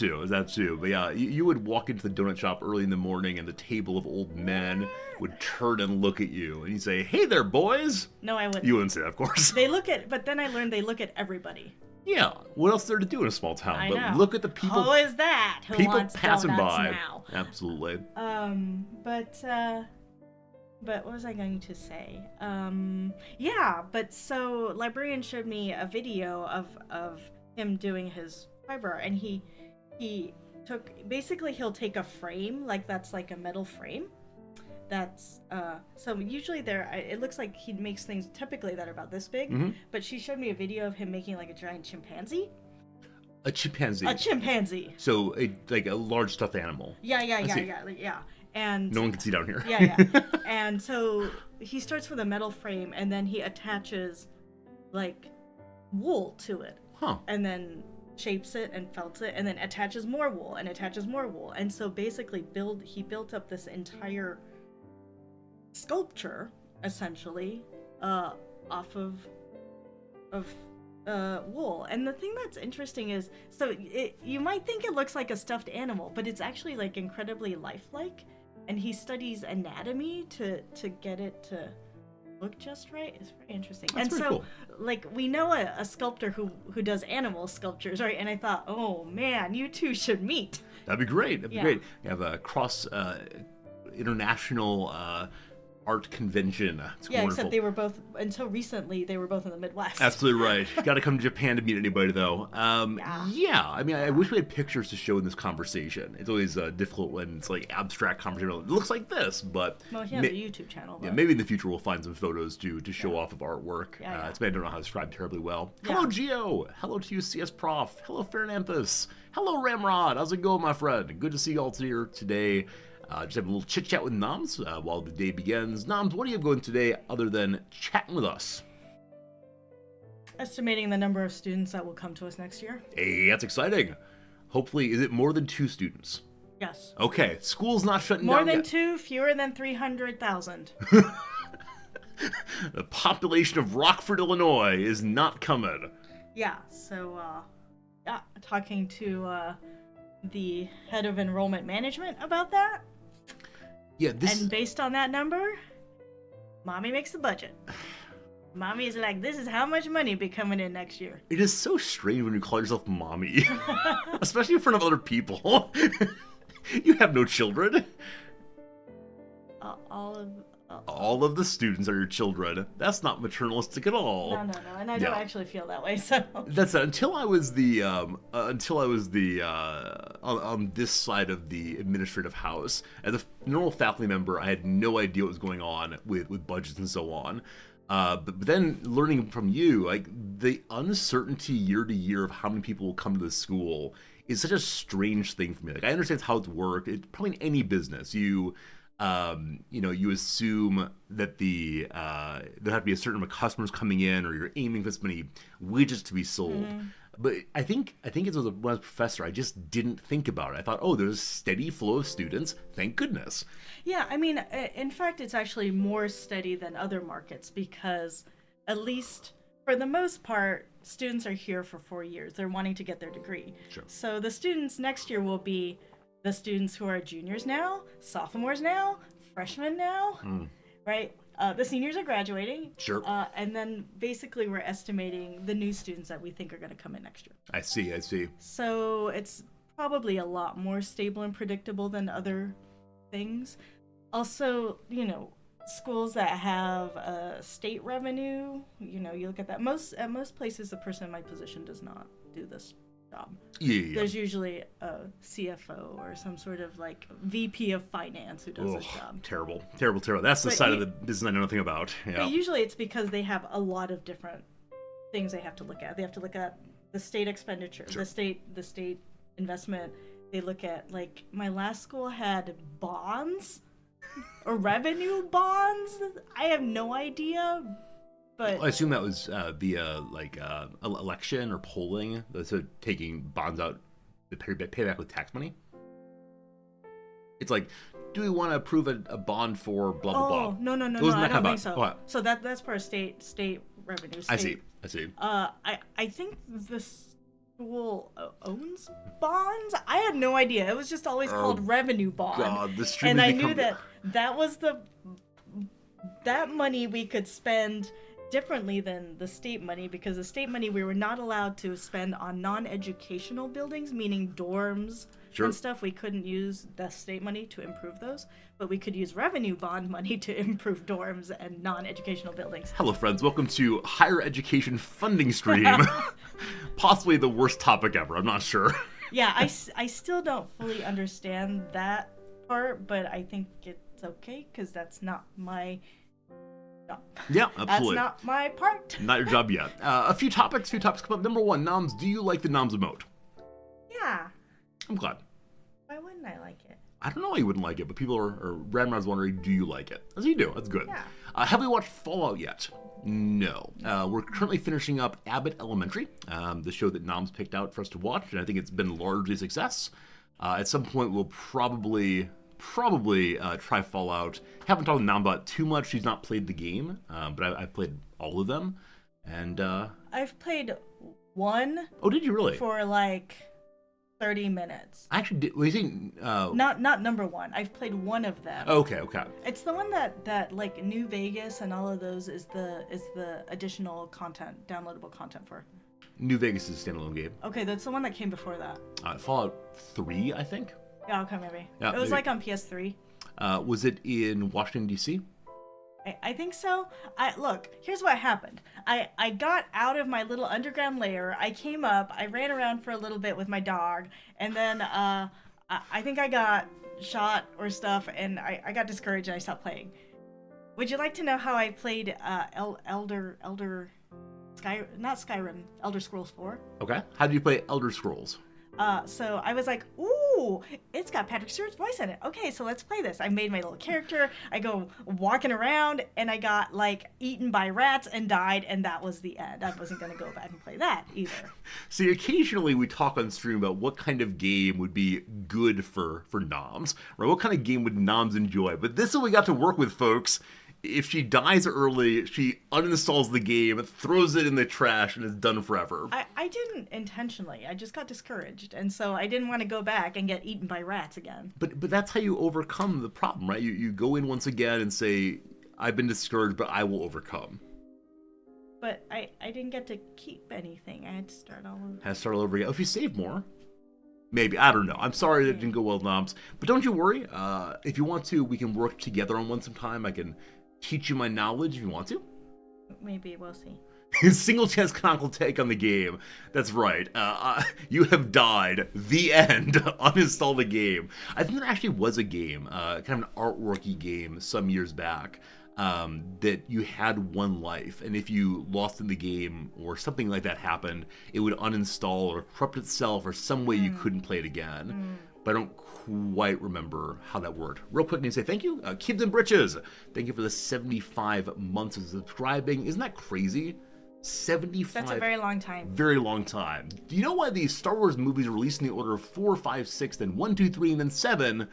Speaker 2: too. But yeah, you would walk into the donut shop early in the morning, and the table of old men would turn and look at you. And you'd say, "Hey there, boys."
Speaker 3: No, I wouldn't.
Speaker 2: You wouldn't say that, of course.
Speaker 3: But then I learned they look at everybody.
Speaker 2: Yeah, what else is there to do in a small town?
Speaker 3: I
Speaker 2: but
Speaker 3: know.
Speaker 2: Look at the people.
Speaker 3: Who is that? Who
Speaker 2: people
Speaker 3: wants
Speaker 2: passing
Speaker 3: donuts
Speaker 2: by.
Speaker 3: now?
Speaker 2: Absolutely.
Speaker 3: But what was I going to say? But so Librarian showed me a video of him doing his fiber, and he took, basically he'll take a frame, like that's like a metal frame. That's, so usually it looks like he makes things typically that are about this big, but she showed me a video of him making like a giant chimpanzee.
Speaker 2: A chimpanzee?
Speaker 3: A chimpanzee.
Speaker 2: So, like a large stuffed animal.
Speaker 3: Yeah. And
Speaker 2: no one can see down here.
Speaker 3: Yeah. And so he starts with a metal frame, and then he attaches like wool to it. And then shapes it and felts it, and then attaches more wool and attaches more wool. And so basically he built up this entire sculpture essentially off of wool. And the thing that's interesting is, so you might think it looks like a stuffed animal, but it's actually like incredibly lifelike. And he studies anatomy to get it to look just right. It's very interesting.
Speaker 2: That's
Speaker 3: and so
Speaker 2: cool.
Speaker 3: Like we know a sculptor who does animal sculptures, right? And I thought, oh man, you two should meet.
Speaker 2: That'd be great. You have a cross international art convention. It's wonderful.
Speaker 3: Except they were both, until recently, they were both in the Midwest.
Speaker 2: Absolutely right. Got to come to Japan to meet anybody, though. I mean, I wish we had pictures to show in this conversation. It's always difficult when it's like abstract conversation. It looks like this, but...
Speaker 3: Well, he has a YouTube channel.
Speaker 2: Yeah, maybe in the future we'll find some photos to show off of artwork. It's I don't know how to describe terribly well. Hello, Gio. Hello to you, CS Prof. Hello, Fernanthus. Hello, Ramrod. How's it going, my friend? Good to see you all here today. Just have a little chit-chat with Noms while the day begins. Noms, what are you going today other than chatting with us?
Speaker 3: Estimating the number of students that will come to us next year.
Speaker 2: Hey, that's exciting. Hopefully, is it more than 2 students?
Speaker 3: Yes.
Speaker 2: Okay, school's not shutting
Speaker 3: down
Speaker 2: yet.
Speaker 3: More than 2, fewer than 300,000.
Speaker 2: The population of Rockford, Illinois is not coming.
Speaker 3: Yeah, so, talking to the head of enrollment management about that.
Speaker 2: Yeah,
Speaker 3: and based on that number, Mommy makes the budget. Mommy is like, this is how much money be coming in next year.
Speaker 2: It is so strange when you call yourself Mommy. Especially in front of other people. You have no children. All of the students are your children. That's not maternalistic at all.
Speaker 3: No, and I don't actually feel that way. So
Speaker 2: that's until I was on this side of the administrative house. As a normal faculty member, I had no idea what was going on with budgets and so on. But then learning from you, like the uncertainty year to year of how many people will come to the school is such a strange thing for me. Like I understand how it's worked. It's probably in any business. You you assume that there have to be a certain number of customers coming in, or you're aiming for this many widgets to be sold. But I think it was when I was a professor, I just didn't think about it. I thought, oh, there's a steady flow of students. Thank goodness.
Speaker 3: Yeah, I mean, in fact, it's actually more steady than other markets because, at least for the most part, students are here for 4 years. They're wanting to get their degree.
Speaker 2: Sure.
Speaker 3: So the students next year will be the students who are juniors now, sophomores now, freshmen now, right? The seniors are graduating.
Speaker 2: Sure.
Speaker 3: And then basically we're estimating the new students that we think are going to come in next year.
Speaker 2: I see.
Speaker 3: So it's probably a lot more stable and predictable than other things. Also, schools that have state revenue, you look at that. At most places, the person in my position does not do this job.
Speaker 2: Yeah.
Speaker 3: There's usually a CFO or some sort of like VP of finance who does this job.
Speaker 2: Terrible. That's the side of the business I know nothing about. Yeah.
Speaker 3: But usually it's because they have a lot of different things they have to look at. They have to look at the state expenditure,
Speaker 2: Sure.
Speaker 3: the state investment. They look at, like, my last school had bonds or revenue bonds. I have no idea. But
Speaker 2: I assume that was via election or polling. So taking bonds out to pay back with tax money. It's like, do we want to approve a bond for blah blah blah?
Speaker 3: No,
Speaker 2: Wasn't
Speaker 3: I
Speaker 2: that
Speaker 3: don't
Speaker 2: kind of
Speaker 3: think so.
Speaker 2: what?
Speaker 3: So that's part of state revenue.
Speaker 2: I see.
Speaker 3: I think the school owns bonds. I had no idea. It was just always called revenue bond.
Speaker 2: God, this
Speaker 3: and I knew that was that money we could spend differently than the state money, because the state money we were not allowed to spend on non-educational buildings, meaning dorms and stuff. We couldn't use the state money to improve those, but we could use revenue bond money to improve dorms and non-educational buildings.
Speaker 2: Hello, friends. Welcome to Higher Education Funding Stream. Possibly the worst topic ever. I'm not sure.
Speaker 3: Yeah, I still don't fully understand that part, but I think it's okay because that's not my job.
Speaker 2: Yeah, absolutely.
Speaker 3: That's not my part.
Speaker 2: Not your job yet. A few topics come up. Number one, Noms, do you like the Noms emote?
Speaker 3: Yeah.
Speaker 2: I'm glad.
Speaker 3: Why wouldn't I like it?
Speaker 2: I don't know why you wouldn't like it, but people are Radmar's wondering, do you like it? As you do, that's good.
Speaker 3: Yeah.
Speaker 2: Have we watched Fallout yet? No. We're currently finishing up Abbott Elementary, the show that Noms picked out for us to watch, and I think it's been largely a success. At some point, we'll probably try Fallout. Haven't talked to Nom about too much. She's not played the game, but I've played all of them, and
Speaker 3: I've played one.
Speaker 2: Oh, did you really?
Speaker 3: For like 30 minutes.
Speaker 2: I actually did. What do you think?
Speaker 3: Not number one. I've played one of them.
Speaker 2: Okay.
Speaker 3: It's the one that like New Vegas and all of those is the additional content, downloadable content for.
Speaker 2: New Vegas is a standalone game.
Speaker 3: Okay, that's the one that came before that.
Speaker 2: Fallout 3, I think.
Speaker 3: Yeah, okay, maybe.
Speaker 2: Yeah,
Speaker 3: it was
Speaker 2: maybe.
Speaker 3: like on PS3.
Speaker 2: Was it in Washington, D.C.?
Speaker 3: I think so. Look, here's what happened. I got out of my little underground lair. I came up. I ran around for a little bit with my dog, and then I think I got shot or stuff, and I got discouraged and I stopped playing. Would you like to know how I played Elder Scrolls 4?
Speaker 2: Okay. How did you play Elder Scrolls?
Speaker 3: So I was like, ooh, it's got Patrick Stewart's voice in it. Okay, so let's play this. I made my little character. I go walking around, and I got, like, eaten by rats and died, and that was the end. I wasn't going to go back and play that either.
Speaker 2: See, occasionally we talk on stream about what kind of game would be good for Noms, right? What kind of game would Noms enjoy? But this is what we got to work with, folks. If she dies early, she uninstalls the game, throws it in the trash, and is done forever.
Speaker 3: I didn't intentionally. I just got discouraged, and so I didn't want to go back and get eaten by rats again.
Speaker 2: But that's how you overcome the problem, right? You go in once again and say, I've been discouraged, but I will overcome.
Speaker 3: But I didn't get to keep anything. I had to start all over.
Speaker 2: Has to start all over again. Oh, if you save more. Maybe. I don't know. I'm sorry that didn't go well, Noms. But don't you worry. If you want to, we can work together on one sometime. I can teach you my knowledge if you want to.
Speaker 3: Maybe. We'll see.
Speaker 2: Single chance canonical take on the game. That's right. You have died. The end. Uninstall the game. I think there actually was a game, kind of an artworky game some years back, that you had one life, and if you lost in the game or something like that happened, it would uninstall or corrupt itself or some way you couldn't play it again. but I don't quite remember how that worked. Real quick, need to say thank you. Kids and Britches, thank you for the 75 months of subscribing. Isn't that crazy? 75.
Speaker 3: That's a very long time.
Speaker 2: Very long time. Do you know why these Star Wars movies are released in the order of 4, 5, 6, then 1, 2, 3, and then 7?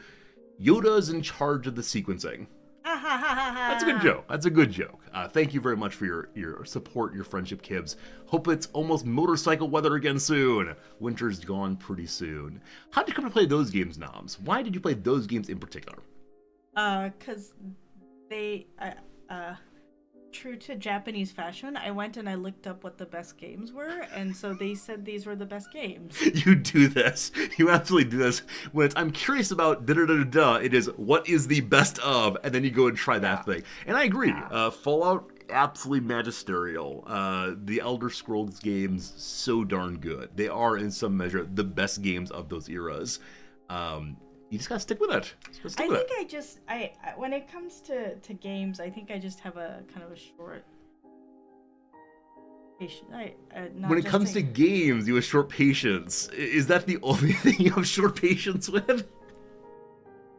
Speaker 2: Yoda's in charge of the sequencing. That's a good joke. That's a good joke. Thank you very much for your support, your friendship, Kibbs. Hope it's almost motorcycle weather again soon. Winter's gone pretty soon. How did you come to play those games, Noms? Why did you play those games in particular?
Speaker 3: Cause they, true to Japanese fashion, I went and I looked up what the best games were, and so they said these were the best games.
Speaker 2: You do this. You absolutely do this. When it's, I'm curious about da-da-da-da-da, it is, what is the best of, and then you go and try that thing. And I agree. Fallout, absolutely magisterial. The Elder Scrolls games, so darn good. They are, in some measure, the best games of those eras. You just gotta stick with it.
Speaker 3: When it comes to games, I think I just have a kind of a short patience.
Speaker 2: When it comes to games, you have short patience. Is that the only thing you have short patience with?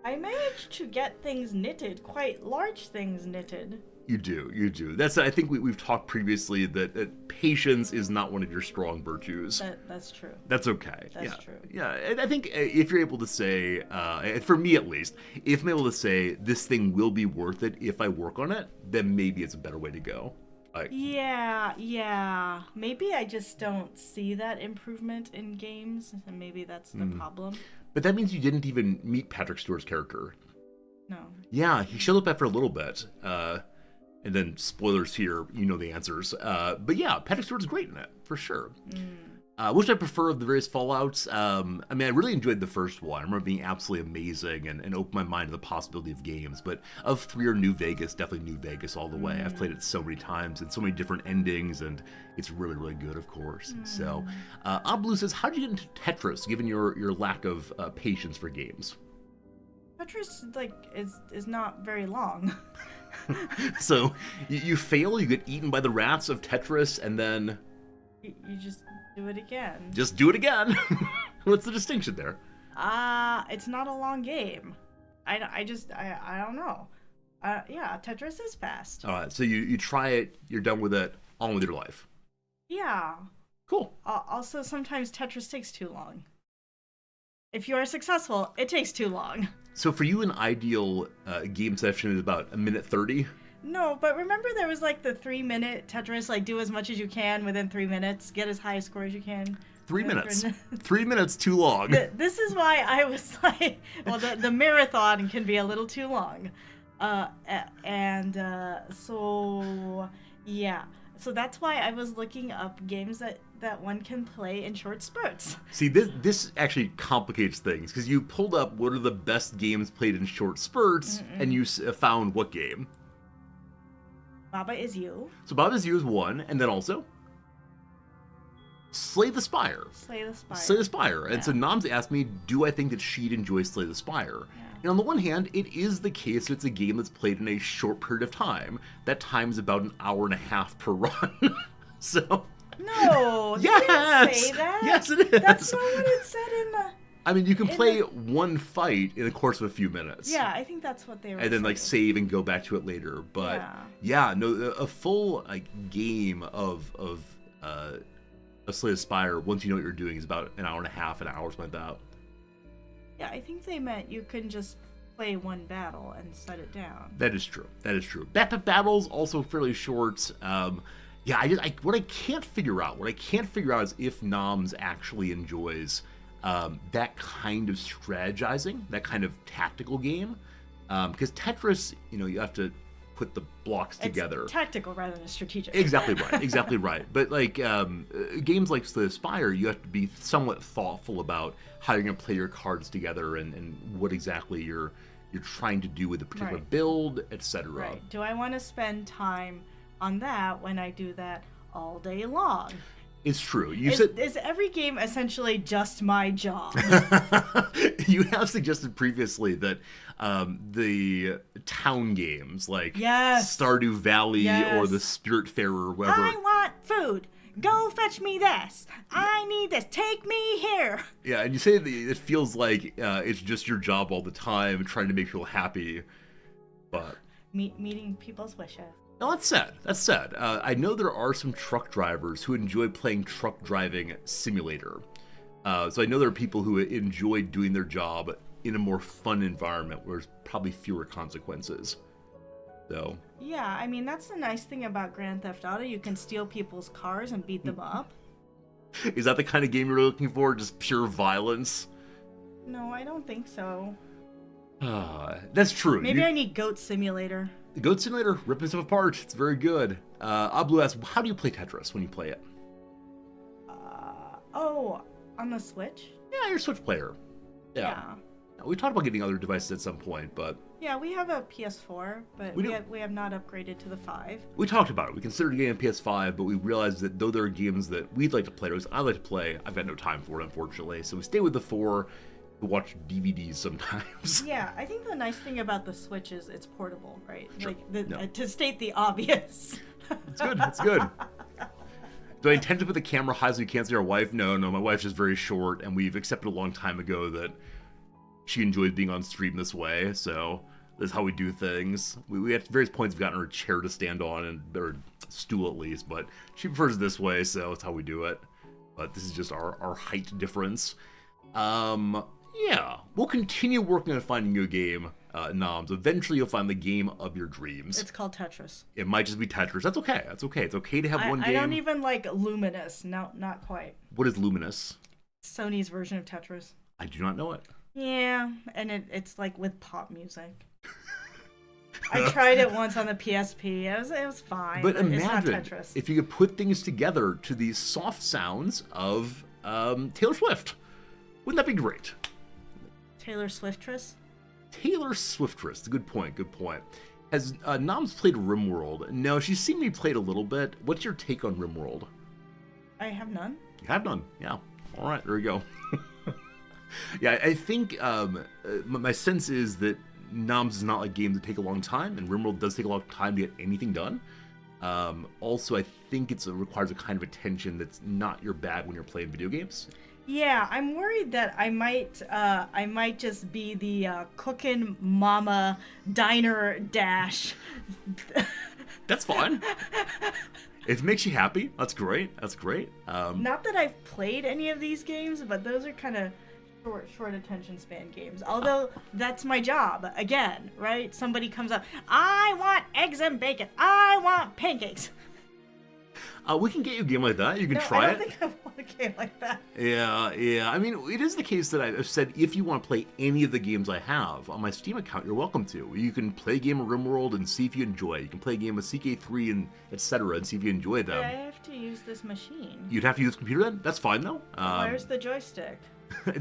Speaker 3: I managed to get things knitted, quite large things knitted.
Speaker 2: You do. That's, I think we've talked previously that patience is not one of your strong virtues.
Speaker 3: That's true.
Speaker 2: That's okay.
Speaker 3: That's true.
Speaker 2: Yeah, and I think if you're able to say, for me at least, if I'm able to say this thing will be worth it if I work on it, then maybe it's a better way to go.
Speaker 3: Yeah. Maybe I just don't see that improvement in games, and maybe that's the problem.
Speaker 2: But that means you didn't even meet Patrick Stewart's character.
Speaker 3: No.
Speaker 2: Yeah, he showed up after a little bit. And then, spoilers here, you know the answers. But yeah, Patrick Stewart's great in it, for sure. Which I prefer of the various Fallouts. I mean, I really enjoyed the first one. I remember being absolutely amazing and opened my mind to the possibility of games. But of 3 or New Vegas, definitely New Vegas all the way. I've played it so many times and so many different endings, and it's really, really good, of course. So, Oblu says, how did you get into Tetris, given your lack of patience for games?
Speaker 3: Tetris, is not very long.
Speaker 2: So you fail, you get eaten by the rats of Tetris, and then
Speaker 3: you just do it again.
Speaker 2: Just do it again. What's the distinction there?
Speaker 3: It's not a long game. I don't know. Yeah, Tetris is fast.
Speaker 2: All right, so you try it, you're done with it, on with your life.
Speaker 3: Yeah.
Speaker 2: Cool.
Speaker 3: Also, sometimes Tetris takes too long. If you are successful, it takes too long.
Speaker 2: So for you, an ideal game session is about 1:30?
Speaker 3: No, but remember there was the 3-minute Tetris, do as much as you can within 3 minutes, get as high a score as you can.
Speaker 2: 3 minutes. 3 minutes too long.
Speaker 3: This is why I was the marathon can be a little too long. So, yeah. So that's why I was looking up games that one can play in short spurts.
Speaker 2: See, this actually complicates things, because you pulled up what are the best games played in short spurts, and you found what game?
Speaker 3: Baba Is You.
Speaker 2: So Baba Is You is one, and then also? Slay the Spire.
Speaker 3: Slay the Spire.
Speaker 2: Slay the Spire. And
Speaker 3: Yeah.
Speaker 2: so Noms asked me, do I think that she'd enjoy Slay the Spire?
Speaker 3: Yeah.
Speaker 2: And on the one hand, it is the case that it's a game that's played in a short period of time. That time is about an hour and a half per run. So...
Speaker 3: No, they
Speaker 2: yes!
Speaker 3: didn't say that.
Speaker 2: Yes, it is.
Speaker 3: That's not what it said in the...
Speaker 2: I mean, you can play one fight in the course of a few minutes.
Speaker 3: Yeah, I think that's what they were
Speaker 2: and then
Speaker 3: saying.
Speaker 2: save and go back to it later. But a full game of Slay the Spire, once you know what you're doing, is about an hour and a half, an hour, something like that.
Speaker 3: Yeah, I think they meant you can just play one battle and set it down.
Speaker 2: That is true. Battles also fairly short. What I can't figure out is if Noms actually enjoys that kind of strategizing, that kind of tactical game. Because Tetris, you have to put the blocks together.
Speaker 3: It's tactical rather than strategic.
Speaker 2: Exactly right. But games like Slay the Spire, you have to be somewhat thoughtful about how you're going to play your cards together and what exactly you're trying to do with a particular build, etc.
Speaker 3: Right. Do I want to spend time on that when I do that all day long?
Speaker 2: It's true.
Speaker 3: Is every game essentially just my job?
Speaker 2: You have suggested previously that the town games like Stardew Valley or the Spiritfarer or whatever.
Speaker 3: I want food. Go fetch me this. I need this. Take me here.
Speaker 2: Yeah, and you say that it feels like it's just your job all the time, trying to make people happy, but...
Speaker 3: Meeting people's wishes.
Speaker 2: No, that's sad. That's sad. I know there are some truck drivers who enjoy playing Truck Driving Simulator. So I know there are people who enjoy doing their job in a more fun environment where there's probably fewer consequences. So...
Speaker 3: Yeah, I mean, that's the nice thing about Grand Theft Auto. You can steal people's cars and beat them up.
Speaker 2: Is that the kind of game you're looking for? Just pure violence?
Speaker 3: No, I don't think so.
Speaker 2: That's true.
Speaker 3: Maybe I need Goat Simulator.
Speaker 2: The Goat Simulator, ripping stuff apart. It's very good. Ablu asks, how do you play Tetris when you play it?
Speaker 3: On the Switch?
Speaker 2: Yeah, you're a Switch player. Yeah. We talked about getting other devices at some point, but...
Speaker 3: Yeah, we have a PS4, but we have not upgraded to the 5.
Speaker 2: We talked about it. We considered getting a PS5, but we realized that though there are games that we'd like to play, or I like to play, I've got no time for it, unfortunately. So we stay with the 4 to watch DVDs sometimes.
Speaker 3: Yeah, I think the nice thing about the Switch is it's portable, right?
Speaker 2: Sure.
Speaker 3: Like, to state the obvious.
Speaker 2: It's good. It's good. Do I intend to put the camera high so you can't see our wife? No. My wife's just very short, and we've accepted a long time ago that she enjoys being on stream this way, so that's how we do things. We at various points have gotten her a chair to stand on, or stool at least, but she prefers this way, so that's how we do it. But this is just our height difference. Yeah, we'll continue working on finding you a game, Noms. Eventually you'll find the game of your dreams.
Speaker 3: It's called Tetris.
Speaker 2: It might just be Tetris. That's okay. That's okay. It's okay to have one game.
Speaker 3: I don't even like Luminous. No, not quite.
Speaker 2: What is Luminous?
Speaker 3: Sony's version of Tetris.
Speaker 2: I do not know it.
Speaker 3: Yeah, and it's like with pop music. I tried it once on the PSP. It was fine.
Speaker 2: But
Speaker 3: imagine
Speaker 2: it's not
Speaker 3: Tetris.
Speaker 2: If you could put things together to the soft sounds of Taylor Swift. Wouldn't that be great?
Speaker 3: Taylor Swiftress?
Speaker 2: Taylor Swiftress. Good point. Good point. Has Noms played Rimworld? No, she's seen me play it a little bit. What's your take on Rimworld?
Speaker 3: I have none.
Speaker 2: You have none. Yeah. All right. There we go. Yeah, I think my sense is that Noms is not like games that take a long time, and Rimworld does take a long time to get anything done. Also, I think it requires a kind of attention that's not your bag when you're playing video games.
Speaker 3: Yeah, I'm worried that I might just be the cooking mama diner dash.
Speaker 2: That's fine. If it makes you happy, that's great. That's great.
Speaker 3: Not that I've played any of these games, but those are kind of short attention span games. Although that's my job again, right? Somebody comes up, I want eggs and bacon. I want pancakes.
Speaker 2: We can get you a game like that. You can try it.
Speaker 3: I don't think I want a game like that.
Speaker 2: Yeah. I mean, it is the case that I've said if you want to play any of the games I have on my Steam account, you're welcome to. You can play a game of Rimworld and see if you enjoy it. You can play a game of CK3 and etc. and see if you enjoy them.
Speaker 3: But I have to use this machine.
Speaker 2: You'd have to use a computer then? That's fine though.
Speaker 3: Where's the joystick?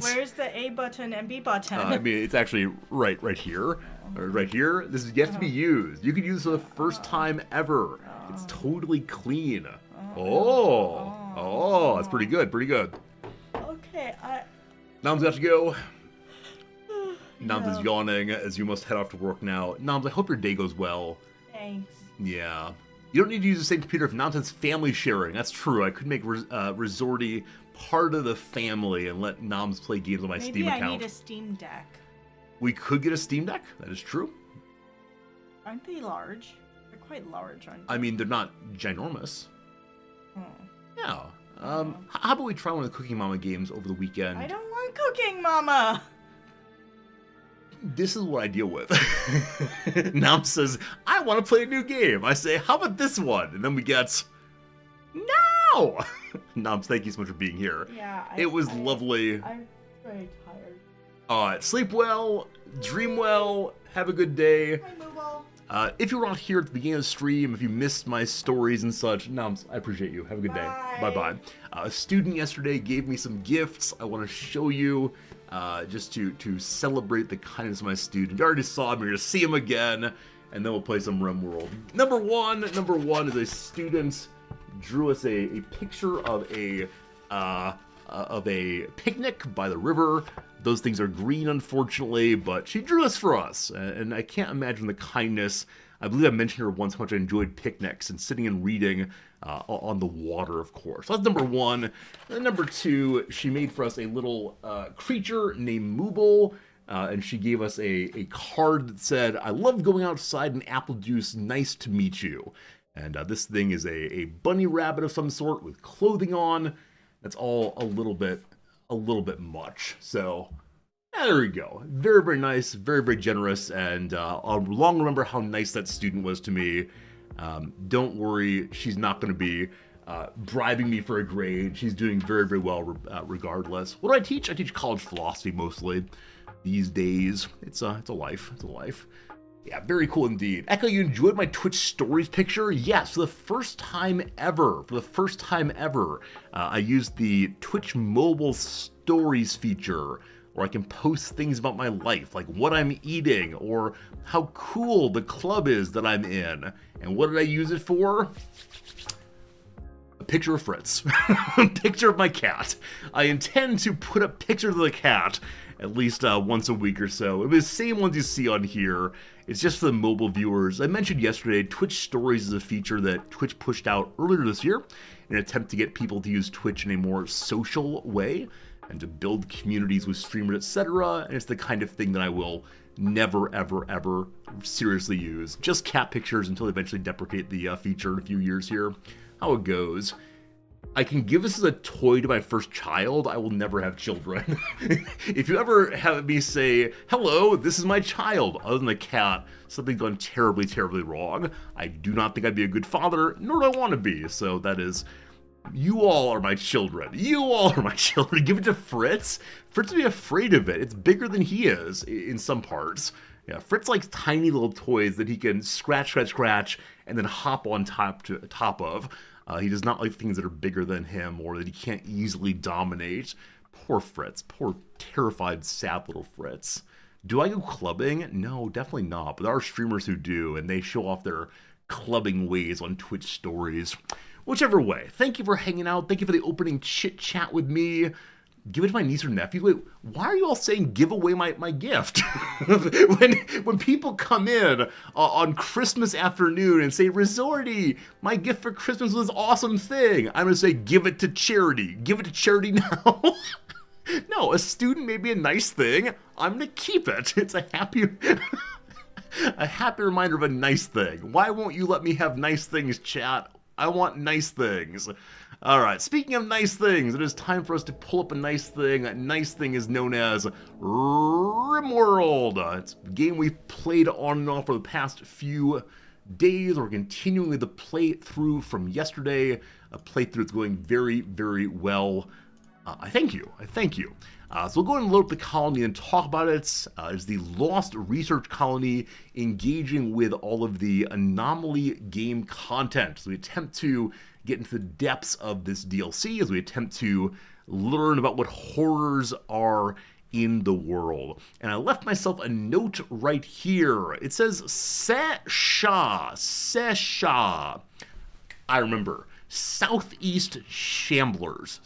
Speaker 3: Where's the A button and B button?
Speaker 2: I mean, it's actually right here. Right here. This is yet to be used. You can use it for the first time ever. It's totally clean. Oh, that's pretty good. Pretty good.
Speaker 3: Okay,
Speaker 2: Noms have to go. Noms is yawning as you must head off to work now. Noms, I hope your day goes well.
Speaker 3: Thanks.
Speaker 2: Yeah. You don't need to use the same computer if Noms has family sharing. That's true. I could make Resorty part of the family and let Noms play games on my Steam account.
Speaker 3: Maybe I need a Steam Deck.
Speaker 2: We could get a Steam Deck. That is true.
Speaker 3: Aren't they large? They're quite large, aren't they?
Speaker 2: I mean, they're not ginormous.
Speaker 3: Oh.
Speaker 2: Yeah. How about we try one of the Cooking Mama games over the weekend?
Speaker 3: I don't want Cooking Mama!
Speaker 2: This is what I deal with. Nam says, I want to play a new game. I say, how about this one? And then we get, no! Nams, thank you so much for being here.
Speaker 3: Yeah.
Speaker 2: It was lovely.
Speaker 3: I'm very tired.
Speaker 2: Alright, sleep well, dream well, have a good day.
Speaker 3: Hi, Mooble.
Speaker 2: If you were not here at the beginning of the stream, if you missed my stories and such, Nams, I appreciate you. Have a good day. Bye-bye. A student yesterday gave me some gifts I want to show you. Just to celebrate the kindness of my student. You already saw him, you're going to see him again, and then we'll play some Rimworld. Number one is a student drew us a picture of a picnic by the river. Those things are green, unfortunately, but she drew this for us, and I can't imagine the kindness I believe I mentioned her once how much I enjoyed picnics and sitting and reading on the water, of course. So that's number one. And then number two, she made for us a little creature named Mooble. And she gave us a card that said, "I love going outside in apple juice. Nice to meet you." And this thing is a bunny rabbit of some sort with clothing on. That's all a little bit much. So yeah, there we go. Very, very nice, very, very generous, and I'll long remember how nice that student was to me. Don't worry, she's not going to be bribing me for a grade. She's doing very, very well regardless. What do I teach? I teach college philosophy mostly these days. It's a life. It's a life. Yeah, very cool indeed. Echo, you enjoyed my Twitch stories picture? Yes, for the first time ever, I used the Twitch mobile stories feature, where I can post things about my life, like what I'm eating, or how cool the club is that I'm in. And what did I use it for? A picture of Fritz. A picture of my cat. I intend to put up pictures of the cat at least once a week or so. It was the same ones you see on here. It's just for the mobile viewers. I mentioned yesterday, Twitch Stories is a feature that Twitch pushed out earlier this year in an attempt to get people to use Twitch in a more social way and to build communities with streamers, etc. And it's the kind of thing that I will never, ever, ever seriously use. Just cat pictures until they eventually deprecate the feature in a few years here. How it goes. I can give this as a toy to my first child. I will never have children. If you ever have me say, "Hello, this is my child," other than a cat, something's gone terribly, terribly wrong. I do not think I'd be a good father, nor do I want to be. So that is, you all are my children. You all are my children. Give it to Fritz. Fritz would be afraid of it. It's bigger than he is in some parts. Yeah, Fritz likes tiny little toys that he can scratch, and then hop on top of. He does not like things that are bigger than him or that he can't easily dominate. Poor Fritz. Poor, terrified, sad little Fritz. Do I go clubbing? No, definitely not. But there are streamers who do, and they show off their clubbing ways on Twitch stories. Whichever way, thank you for hanging out. Thank you for the opening chit-chat with me. Give it to my niece or nephew. Wait, why are you all saying give away my gift? when people come in on Christmas afternoon and say, "Resorty, my gift for Christmas was this awesome thing," I'm going to say, give it to charity. Give it to charity now. No, a student may be a nice thing. I'm going to keep it. It's a happy reminder of a nice thing. Why won't you let me have nice things, chat? I want nice things. All right, speaking of nice things, it is time for us to pull up a nice thing. That nice thing is known as Rimworld. It's a game we've played on and off for the past few days. We're continuing the playthrough from yesterday. A playthrough that's going very, very well. I thank you. So we'll go ahead and load up the colony and talk about it. It's the Lost Research Colony engaging with all of the Anomaly game content. So we attempt to get into the depths of this DLC as we attempt to learn about what horrors are in the world. And I left myself a note right here. It says Sesha. I remember. Southeast Shamblers.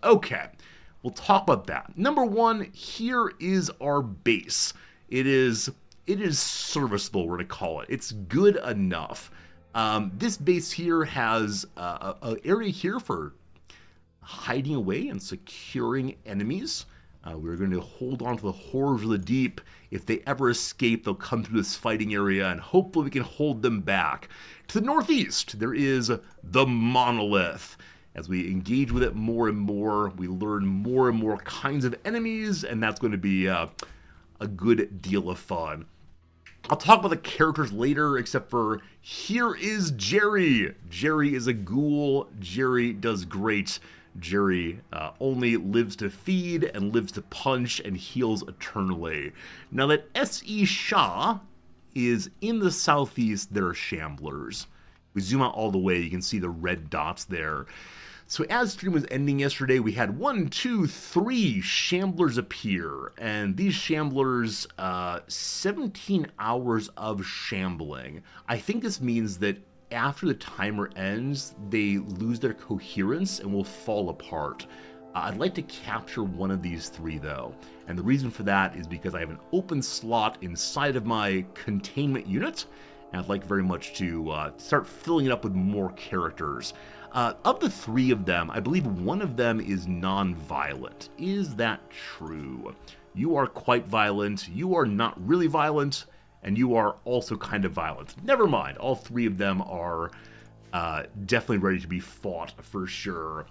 Speaker 2: Okay. We'll talk about that. Number one, here is our base. It is serviceable, we're going to call it. It's good enough. This base here has an area here for hiding away and securing enemies. We're going to hold on to the horrors of the deep. If they ever escape, they'll come through this fighting area, and hopefully we can hold them back. To the northeast, there is the Monolith. As we engage with it more and more, we learn more and more kinds of enemies, and that's going to be a good deal of fun. I'll talk about the characters later, except for here is Jerry. Jerry is a ghoul. Jerry does great. Jerry only lives to feed and lives to punch and heals eternally. Now that S.E. Shah is in the southeast, there are Shamblers. We zoom out all the way, you can see the red dots there. So as stream was ending yesterday, we had 1, 2, 3 Shamblers appear, and these Shamblers, 17 hours of shambling. I think this means that after the timer ends, they lose their coherence and will fall apart. I'd like to capture one of these 3 though, and the reason for that is because I have an open slot inside of my containment unit, and I'd like very much to start filling it up with more characters. Of the 3 of them, I believe one of them is non-violent. Is that true? You are quite violent, you are not really violent, and you are also kind of violent. Never mind, all 3 of them are definitely ready to be fought for sure.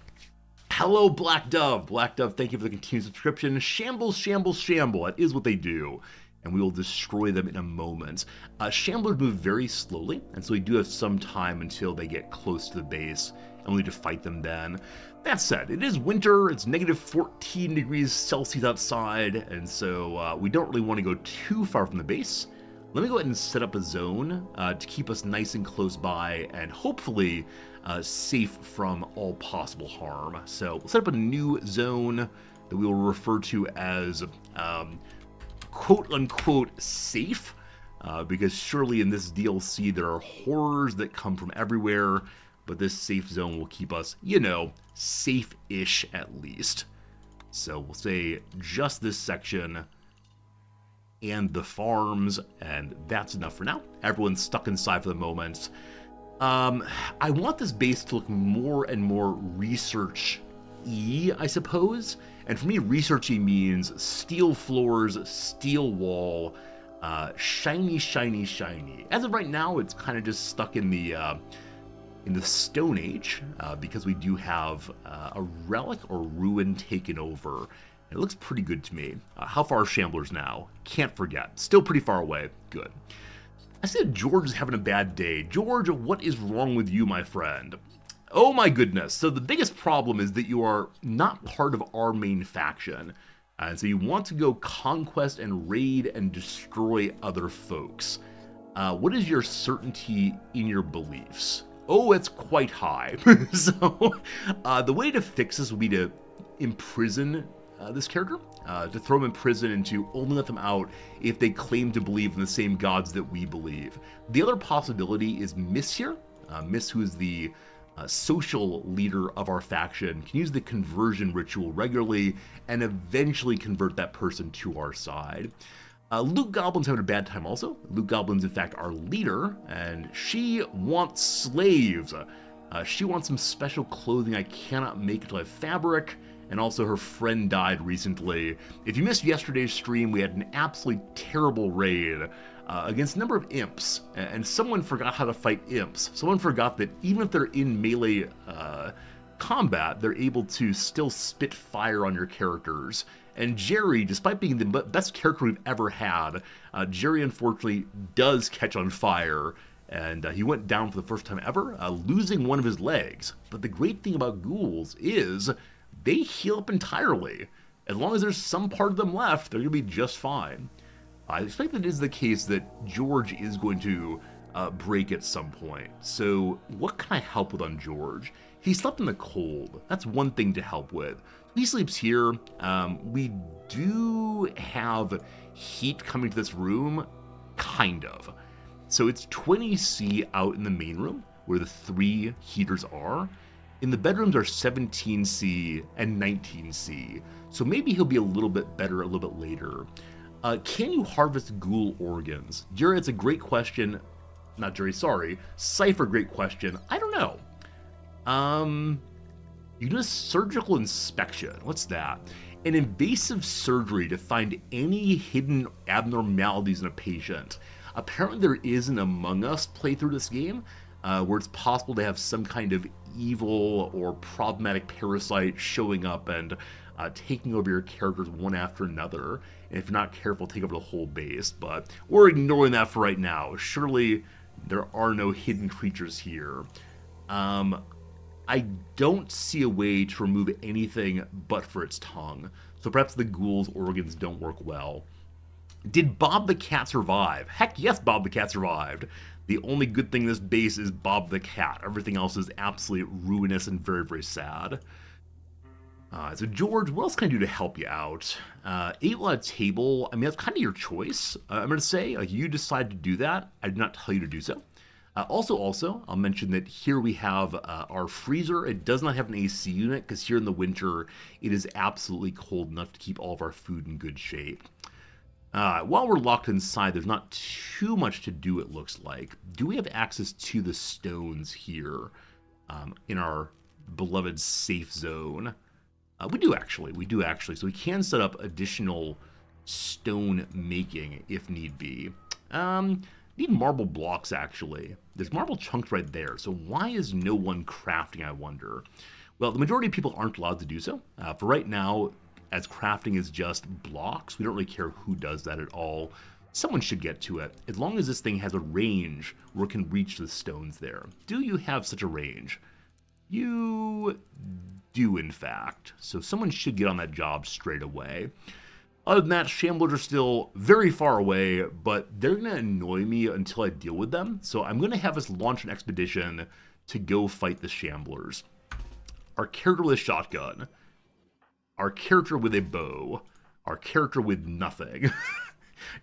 Speaker 2: Hello, Black Dove. Black Dove, thank you for the continued subscription. Shambles, shambles, shamble. That is what they do, and we will destroy them in a moment. Shamblers move very slowly, and so we do have some time until they get close to the base, and we need to fight them then. That said, it is winter, it's negative 14 degrees Celsius outside, and so we don't really want to go too far from the base. Let me go ahead and set up a zone to keep us nice and close by, and hopefully safe from all possible harm. So we'll set up a new zone that we will refer to as quote-unquote safe, because surely in this DLC there are horrors that come from everywhere, but this safe zone will keep us, you know, safe-ish at least. So we'll say just this section and the farms, and that's enough for now. Everyone's stuck inside for the moment. I want this base to look more and more research-y, I suppose. And for me, research-y means steel floors, steel wall, shiny, shiny, shiny. As of right now, it's kind of just stuck in the Stone Age, because we do have a relic or ruin taken over. It looks pretty good to me. How far are Shamblers now? Can't forget. Still pretty far away. Good. I said George is having a bad day. George, what is wrong with you, my friend? Oh my goodness. So the biggest problem is that you are not part of our main faction. And so you want to go conquest and raid and destroy other folks. What is your certainty in your beliefs? Oh, it's quite high. So the way to fix this would be to imprison this character, to throw them in prison and to only let them out if they claim to believe in the same gods that we believe. The other possibility is Miss here. Miss, who is the social leader of our faction, can use the conversion ritual regularly and eventually convert that person to our side. Loot Goblin's having a bad time also. Loot Goblin's in fact our leader, and she wants slaves. She wants some special clothing I cannot make until I have fabric, and also her friend died recently. If you missed yesterday's stream, we had an absolutely terrible raid against a number of imps, and someone forgot how to fight imps. Someone forgot that even if they're in melee combat, they're able to still spit fire on your characters. And Jerry, despite being the best character we've ever had, Jerry unfortunately does catch on fire, and he went down for the first time ever, losing one of his legs. But the great thing about ghouls is they heal up entirely. As long as there's some part of them left, they're going to be just fine. I expect that it is the case that George is going to break at some point. So what can I help with on George? He slept in the cold. That's one thing to help with. He sleeps here. We do have heat coming to this room, kind of. So it's 20°C out in the main room, where the 3 heaters are. In the bedrooms are 17°C and 19°C. So maybe he'll be a little bit better a little bit later. Can you harvest ghoul organs? Jerry, it's a great question. Not Jerry, sorry. Cypher, great question. I don't know. You do a surgical inspection. What's that? An invasive surgery to find any hidden abnormalities in a patient. Apparently there is an Among Us playthrough this game, where it's possible to have some kind of evil or problematic parasite showing up and taking over your characters one after another. And if you're not careful, take over the whole base. But we're ignoring that for right now. Surely there are no hidden creatures here. I don't see a way to remove anything but for its tongue. So perhaps the ghoul's organs don't work well. Did Bob the Cat survive? Heck yes, Bob the Cat survived. The only good thing in this base is Bob the Cat. Everything else is absolutely ruinous and very, very sad. So George, what else can I do to help you out? 8 on a table, I mean, that's kind of your choice. I'm going to say, like, you decide to do that. I did not tell you to do so. Also, I'll mention that here we have our freezer. It does not have an AC unit because here in the winter, it is absolutely cold enough to keep all of our food in good shape. While we're locked inside, there's not too much to do, it looks like. Do we have access to the stones here in our beloved safe zone? We do actually. So we can set up additional stone making if need be. Need marble blocks, actually. There's marble chunks right there, so why is no one crafting, I wonder? Well, the majority of people aren't allowed to do so. For right now, as crafting is just blocks, we don't really care who does that at all. Someone should get to it, as long as this thing has a range where it can reach the stones there. Do you have such a range? You do, in fact. So someone should get on that job straight away. Other than that, Shamblers are still very far away, but they're going to annoy me until I deal with them. So I'm going to have us launch an expedition to go fight the Shamblers. Our character with a shotgun. Our character with a bow. Our character with nothing.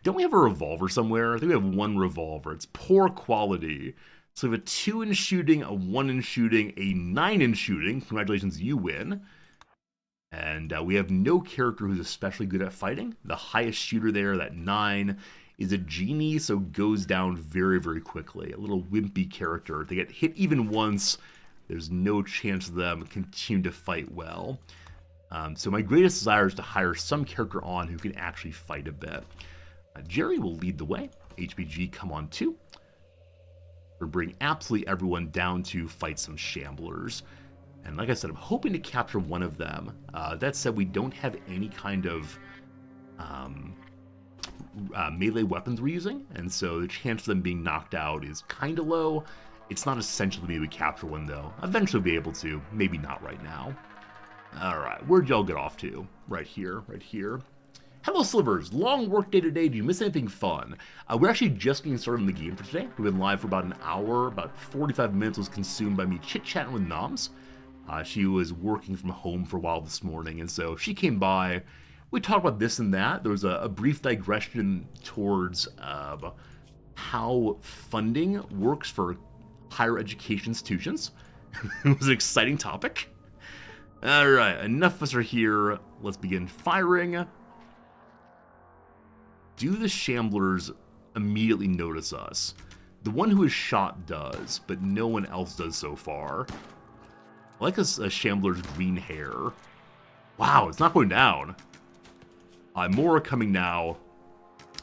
Speaker 2: Don't we have a revolver somewhere? I think we have one revolver. It's poor quality. So we have a 2 in shooting, a 1 in shooting, a 9 in shooting. Congratulations, you win. And we have no character who's especially good at fighting. The highest shooter there, that 9, is a genie, so goes down very, very quickly. A little wimpy character. If they get hit even once, there's no chance of them continue to fight well. So my greatest desire is to hire some character on who can actually fight a bit. Jerry will lead the way. HBG, come on too. We'll bring absolutely everyone down to fight some Shamblers. And like I said, I'm hoping to capture one of them. That said, we don't have any kind of melee weapons we're using, and so the chance of them being knocked out is kind of low. It's not essential to me we capture one, though. Eventually be able to, maybe not right now. Alright, where'd y'all get off to? Right here, right here. Hello, Slivers. Long work day today. Did you miss anything fun? We're actually just getting started in the game for today. We've been live for about an hour. About 45 minutes was consumed by me chit-chatting with Noms. She was working from home for a while this morning, and so she came by. We talked about this and that. There was a brief digression towards how funding works for higher education institutions. It was an exciting topic. Alright, enough of us are here. Let's begin firing. Do the Shamblers immediately notice us? The one who is shot does, but no one else does so far. I like this Shambler's green hair. Wow, it's not going down. More are coming now.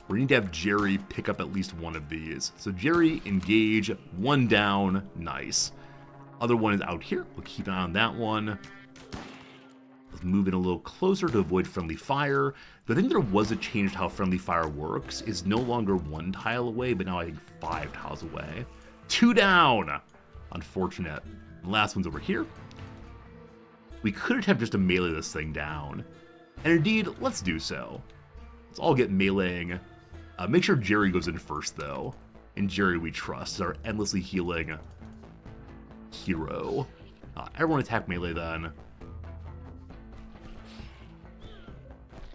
Speaker 2: We need to have Jerry pick up at least one of these. So Jerry, engage, 1 down, nice. Other one is out here. We'll keep an eye on that one. Let's move in a little closer to avoid friendly fire. But I think there was a change to how friendly fire works. It's no longer 1 tile away, but now I think 5 tiles away. 2 down! Unfortunate. The last one's over here. We could have just to melee this thing down. And indeed, let's do so. Let's all get meleeing. Make sure Jerry goes in first, though. And Jerry we trust is our endlessly healing hero. Everyone attack melee then.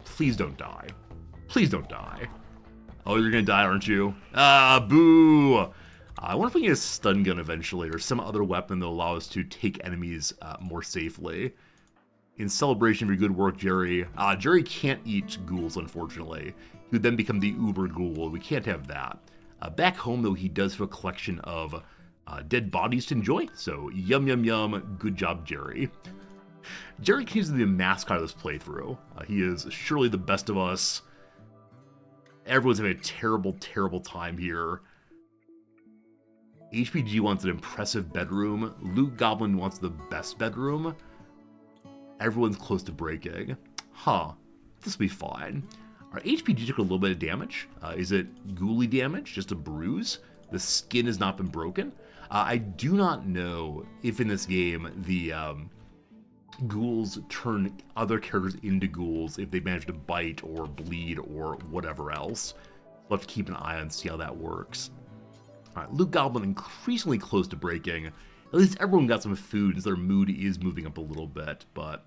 Speaker 2: Please don't die. Please don't die. Oh, you're gonna die, aren't you? Ah, boo! I wonder if we can get a stun gun eventually, or some other weapon that will allow us to take enemies more safely. In celebration of your good work, Jerry. Jerry can't eat ghouls, unfortunately. He would then become the uber ghoul. We can't have that. Back home, though, he does have a collection of dead bodies to enjoy. So, yum, yum, yum. Good job, Jerry. Jerry continues to be the mascot of this playthrough. He is surely the best of us. Everyone's having a terrible, terrible time here. HPG wants an impressive bedroom. Luke Goblin wants the best bedroom. Everyone's close to breaking. Huh. This will be fine. Our HPG took a little bit of damage. Is it ghouly damage? Just a bruise? The skin has not been broken? I do not know if in this game the ghouls turn other characters into ghouls if they manage to bite or bleed or whatever else. We'll have to keep an eye on and see how that works. Alright, Luke Goblin increasingly close to breaking. At least everyone got some food as their mood is moving up a little bit, but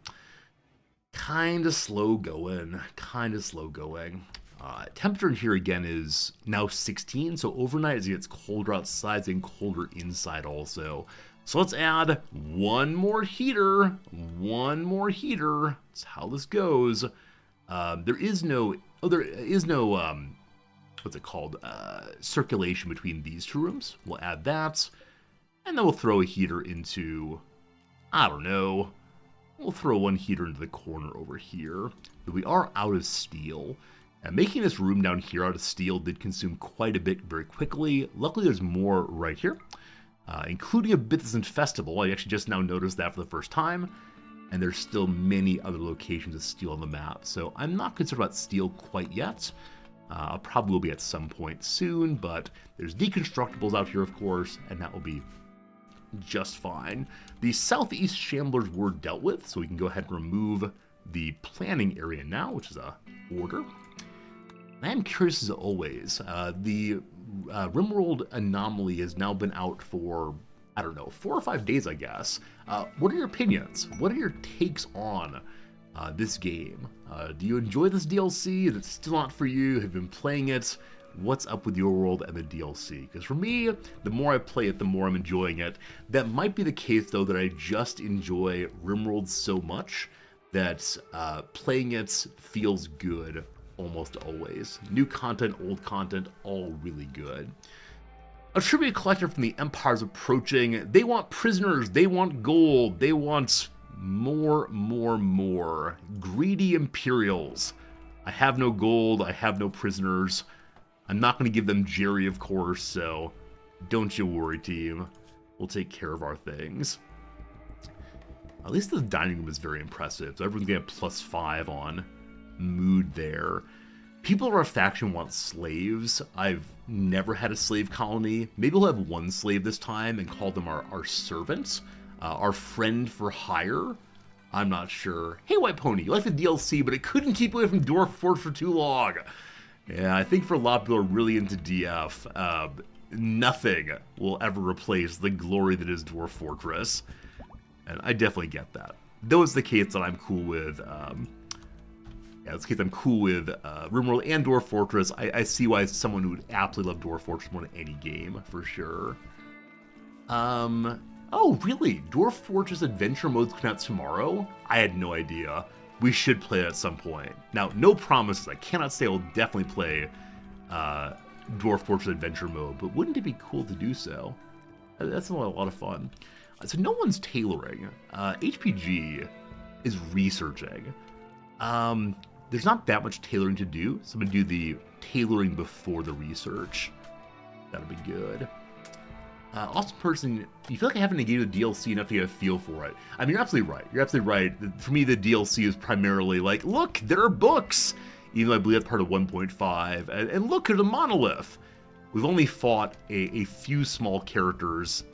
Speaker 2: kinda slow going. Temperature in here again is now 16, so overnight as it gets colder outside, it's getting colder inside also. So let's add one more heater. One more heater. That's how this goes. There is no what's it called? Circulation between these two rooms. We'll add that. And then we'll throw a heater into, I don't know. We'll throw one heater into the corner over here. But we are out of steel. And making this room down here out of steel did consume quite a bit very quickly. Luckily, there's more right here, including a bit that's infestable. I actually just now noticed that for the first time. And there's still many other locations of steel on the map. So I'm not concerned about steel quite yet. I'll probably will be at some point soon, but there's deconstructibles out here, of course, and that will be just fine. The southeast shamblers were dealt with, so we can go ahead and remove the planning area now, which is a order. I am curious as always. The Rimworld Anomaly has now been out for, I don't know, 4 or 5 days, I guess. What are your opinions? What are your takes on this game? Do you enjoy this DLC? Is it still not for you? Have you been playing it? What's up with your world and the DLC? Because for me, the more I play it, the more I'm enjoying it. That might be the case, though, that I just enjoy Rimworld so much that playing it feels good almost always. New content, old content, all really good. A tribute collector from the Empire's approaching. They want prisoners, they want gold, they want more. Greedy Imperials. I have no gold, I have no prisoners. I'm not going to give them Jerry, of course, so don't you worry, team. We'll take care of our things. At least the dining room is very impressive, so everyone's getting a +5 on mood there. People of our faction want slaves. I've never had a slave colony. Maybe we'll have one slave this time and call them our servants, our friend for hire. I'm not sure. Hey, White Pony, you like the DLC, but it couldn't keep away from Dwarf Forge for too long. Yeah, I think for a lot of people who are really into DF, nothing will ever replace the glory that is Dwarf Fortress. And I definitely get that. Though it's the case that I'm cool with, Rimworld and Dwarf Fortress. I see why someone who would absolutely love Dwarf Fortress more than any game, for sure. Oh, really? Dwarf Fortress Adventure Mode's coming out tomorrow? I had no idea. We should play it at some point. Now, no promises. I cannot say I'll definitely play Dwarf Fortress Adventure Mode, but wouldn't it be cool to do so? That's a lot of fun. So no one's tailoring. HPG is researching. There's not that much tailoring to do, so I'm going to do the tailoring before the research. That'll be good. Awesome person, you feel like I haven't engaged the DLC enough to get a feel for it. I mean, you're absolutely right. You're absolutely right. For me, the DLC is primarily like, look, there are books! Even though I believe that's part of 1.5. And look, there's a monolith! We've only fought a few small characters,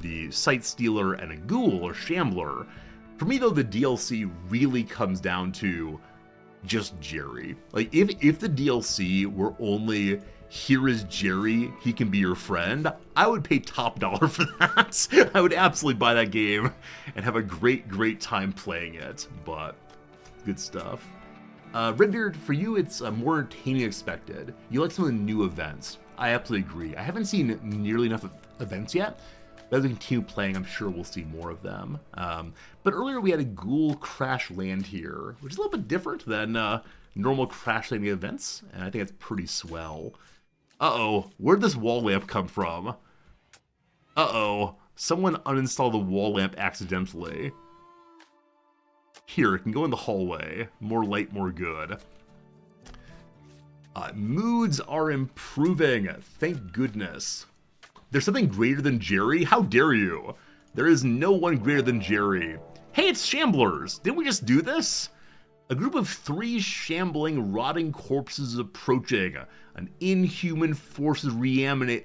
Speaker 2: the Sight Stealer and a Ghoul, or Shambler. For me, though, the DLC really comes down to just Jerry. Like, if the DLC were only, here is Jerry, he can be your friend, I would pay top dollar for that. I would absolutely buy that game and have a great time playing it, but good stuff. Redbeard, for you, it's more entertaining than expected. You like some of the new events. I absolutely agree. I haven't seen nearly enough events yet. But as we continue playing, I'm sure we'll see more of them. But earlier we had a ghoul crash land here, which is a little bit different than normal crash landing events, and I think it's pretty swell. Uh-oh, where'd this wall lamp come from? Uh-oh, someone uninstalled the wall lamp accidentally. Here, it can go in the hallway. More light, more good. Moods are improving, thank goodness. There's something greater than Jerry? How dare you? There is no one greater than Jerry. Hey, it's Shamblers! Didn't we just do this? A group of 3 shambling, rotting corpses is approaching. An inhuman force has reanimated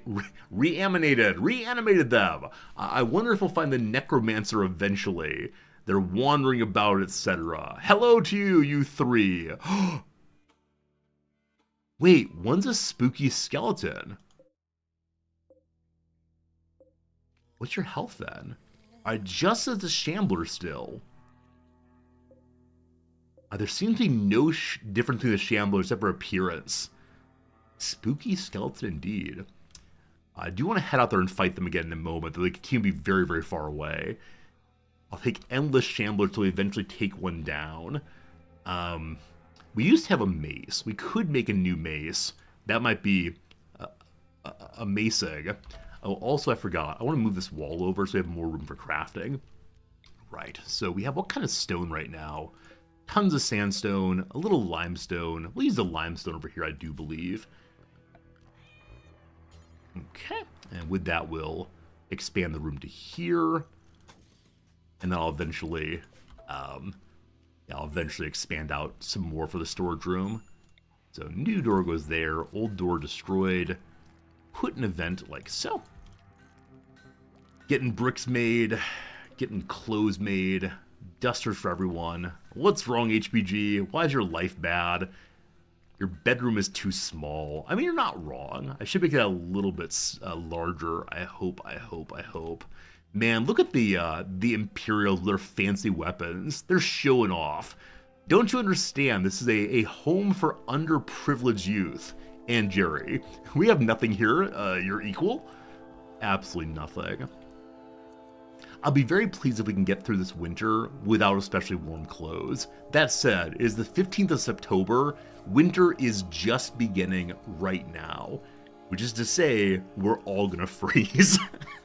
Speaker 2: them. I wonder if we'll find the necromancer eventually. They're wandering about, etc. Hello to you, you 3. Wait, one's a spooky skeleton. What's your health then? Just as the Shambler still. There seems to be no difference between the Shambler except for appearance. Spooky skeleton indeed. I do want to head out there and fight them again in a moment, though they can be very, very far away. I'll take Endless Shambler till we eventually take one down. We used to have a mace. We could make a new mace. That might be a mace egg. Oh, also I forgot. I want to move this wall over so we have more room for crafting. Right, so we have what kind of stone right now? Tons of sandstone, a little limestone. We'll use the limestone over here, I do believe. Okay, and with that we'll expand the room to here. And then I'll eventually expand out some more for the storage room. So new door goes there, old door destroyed. Put an event like so. Getting bricks made, getting clothes made, dusters for everyone. What's wrong, HPG? Why is your life bad? Your bedroom is too small. I mean, you're not wrong. I should make that a little bit larger. I hope. Man, look at the Imperials with their fancy weapons. They're showing off. Don't you understand? This is a home for underprivileged youth. And Jerry, we have nothing here. You're equal? Absolutely nothing. I'll be very pleased if we can get through this winter without especially warm clothes. That said, it is the 15th of September. Winter is just beginning right now, which is to say we're all gonna freeze.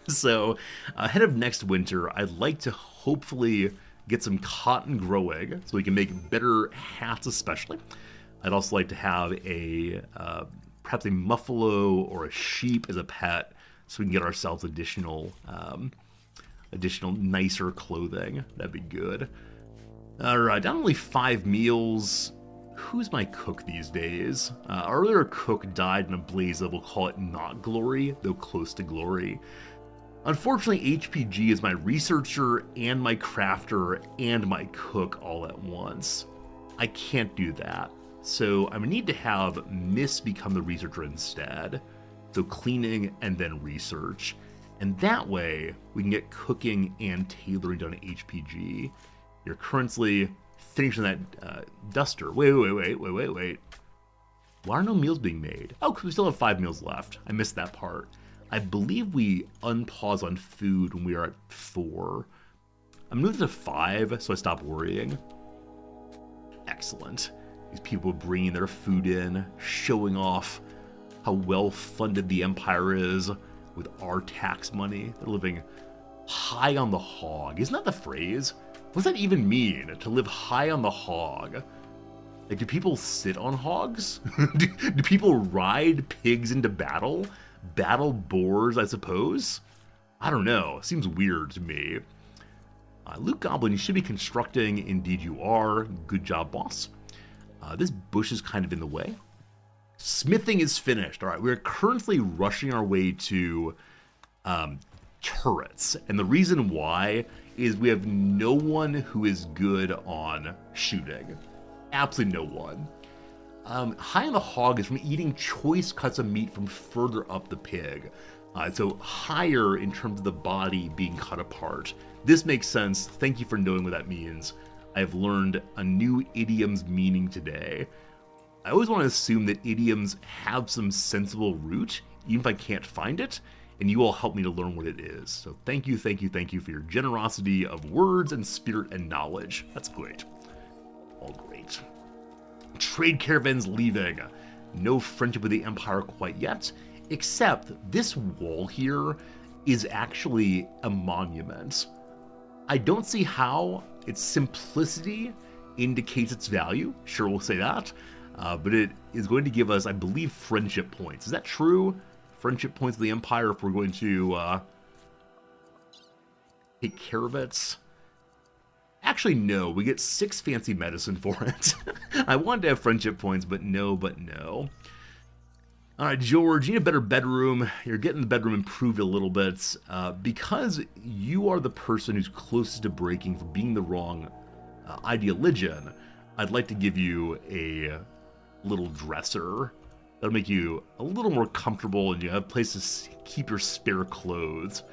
Speaker 2: So ahead of next winter, I'd like to hopefully get some cotton growing so we can make better hats especially. I'd also like to have a perhaps a buffalo or a sheep as a pet so we can get ourselves additional nicer clothing. That'd be good. All right, not only 5 meals. Who's my cook these days? Our earlier cook died in a blaze that we'll call it not glory, though close to glory. Unfortunately, HPG is my researcher and my crafter and my cook all at once. I can't do that. So I'm gonna need to have Miss become the researcher instead. So cleaning and then research. And that way we can get cooking and tailoring done at HPG. You're currently finishing that duster. Wait. Why are no meals being made? Oh, because we still have 5 meals left. I missed that part. I believe we unpause on food when we are at 4. I'm moving to 5 so I stop worrying. Excellent. These people bringing their food in, showing off how well funded the Empire is with our tax money. They're living high on the hog. Isn't that the phrase? What does that even mean, to live high on the hog? Like, do people sit on hogs? do people ride pigs into battle? Battle boars, I suppose? I don't know. Seems weird to me. Luke Goblin, you should be constructing. Indeed you are. Good job, boss. This bush is kind of in the way. Smithing is finished. All right, we're currently rushing our way to turrets. And the reason why is we have no one who is good on shooting. Absolutely no one. High on the hog is from eating choice cuts of meat from further up the pig. So higher in terms of the body being cut apart. This makes sense. Thank you for knowing what that means. I have learned a new idiom's meaning today. I always want to assume that idioms have some sensible root, even if I can't find it, and you all help me to learn what it is. So thank you for your generosity of words and spirit and knowledge. That's great. All great. Trade caravans leaving. No friendship with the Empire quite yet, except this wall here is actually a monument. I don't see how its simplicity indicates its value. Sure, we'll say that. But it is going to give us, I believe, friendship points. Is that true? Friendship points of the Empire if we're going to take care of it? Actually, no. We get 6 fancy medicine for it. I wanted to have friendship points, but no. All right, George, you need a better bedroom. You're getting the bedroom improved a little bit. Because you are the person who's closest to breaking for being the wrong ideologian, I'd like to give you a little dresser. That'll make you a little more comfortable and you have places to keep your spare clothes.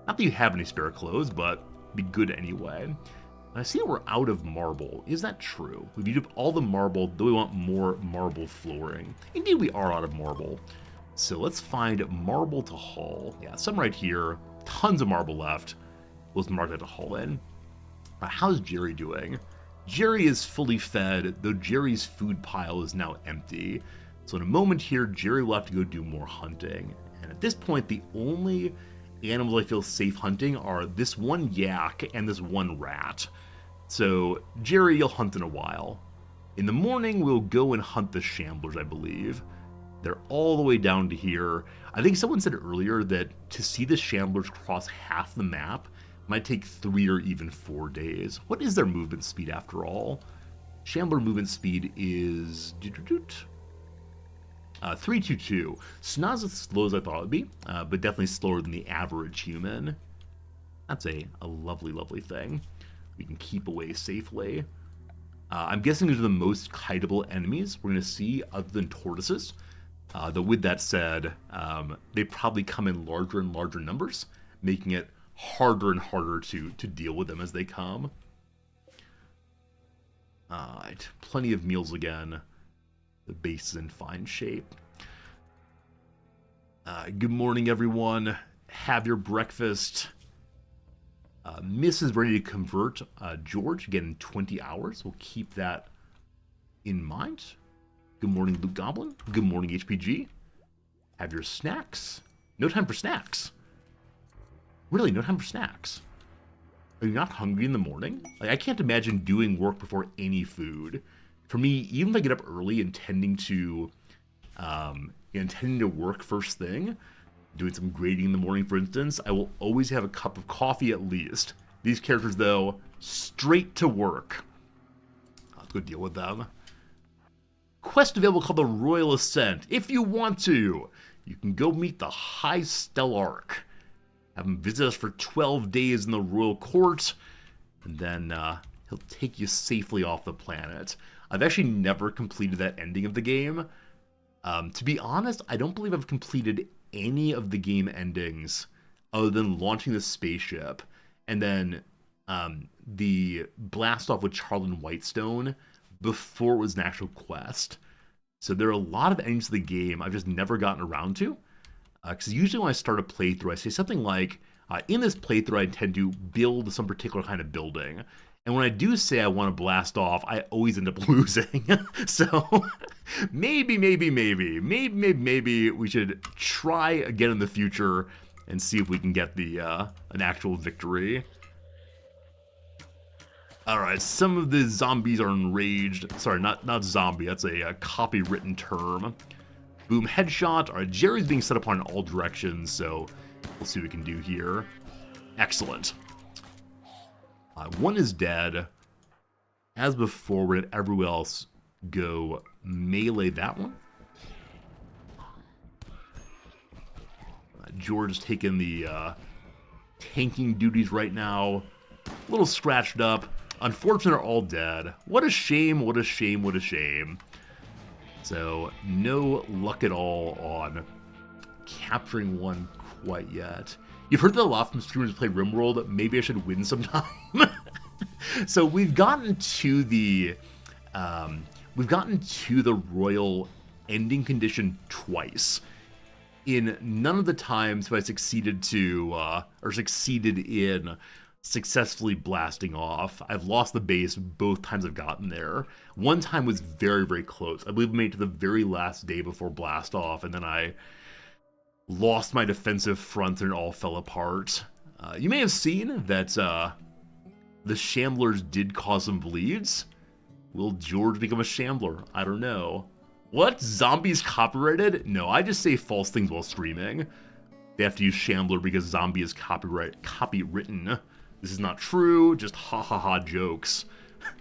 Speaker 2: Not that you have any spare clothes, but be good anyway. I see we're out of marble. Is that true? We've used up all the marble, though we want more marble flooring. Indeed, we are out of marble. So let's find marble to haul. Yeah, some right here. Tons of marble left. Let's mark that to haul in. How's Jerry doing? Jerry is fully fed, though Jerry's food pile is now empty. So in a moment here, Jerry will have to go do more hunting. And at this point, the only animals I feel safe hunting are this one yak and this one rat. So Jerry, you'll hunt in a while. In the morning, we'll go and hunt the shamblers, I believe. They're all the way down to here. I think someone said earlier that to see the shamblers cross half the map might take 3 or even 4 days. What is their movement speed after all? Shambler movement speed is 322. So not as slow as I thought it would be, but definitely slower than the average human. That's a lovely, lovely thing. We can keep away safely. I'm guessing these are the most kiteable enemies we're going to see other than tortoises. Though with that said, they probably come in larger and larger numbers, making it harder and harder to deal with them as they come. Alright, plenty of meals again. The base is in fine shape. Good morning, everyone. Have your breakfast. Miss is ready to convert George again in 20 hours. We'll keep that in mind. Good morning, Luke Goblin. Good morning, HPG. Have your snacks. No time for snacks. Really, no time for snacks. Are you not hungry in the morning? Like, I can't imagine doing work before any food. For me, even if I get up early intending to work first thing, doing some grading in the morning, for instance, I will always have a cup of coffee at least. These characters, though, straight to work. Let's go deal with them. Quest available called the Royal Ascent. If you want to, you can go meet the High Stellarch. Have him visit us for 12 days in the Royal Court, and then he'll take you safely off the planet. I've actually never completed that ending of the game. To be honest, I don't believe I've completed any of the game endings other than launching the spaceship and then the blast off with Charlton Whitestone before it was an actual quest. So there are a lot of endings of the game I've just never gotten around to. Because usually when I start a playthrough, I say something like, in this playthrough I intend to build some particular kind of building. And when I do say I want to blast off, I always end up losing. So maybe we should try again in the future and see if we can get the an actual victory. Alright, some of the zombies are enraged. Sorry, not zombie, that's a copywritten term. Boom, headshot. Alright, Jerry's being set upon in all directions, so we'll see what we can do here. Excellent. One is dead. As before, we're gonna everyone else go melee that one. George is taking the tanking duties right now. A little scratched up. Unfortunately, they're all dead. What a shame, what a shame, what a shame. So, no luck at all on capturing one quite yet. You've heard that a lot from streamers who play Rimworld. Maybe I should win sometime. So we've gotten to the royal ending condition twice. In none of the times have I succeeded in successfully blasting off. I've lost the base both times I've gotten there. One time was very, very close. I believe I made it to the very last day before blast off, and then I lost my defensive front and it all fell apart. You may have seen that the Shamblers did cause some bleeds. Will George become a Shambler? I don't know. What? Zombies copyrighted? No, I just say false things while streaming. They have to use Shambler because zombie is copywritten. This is not true, just ha jokes.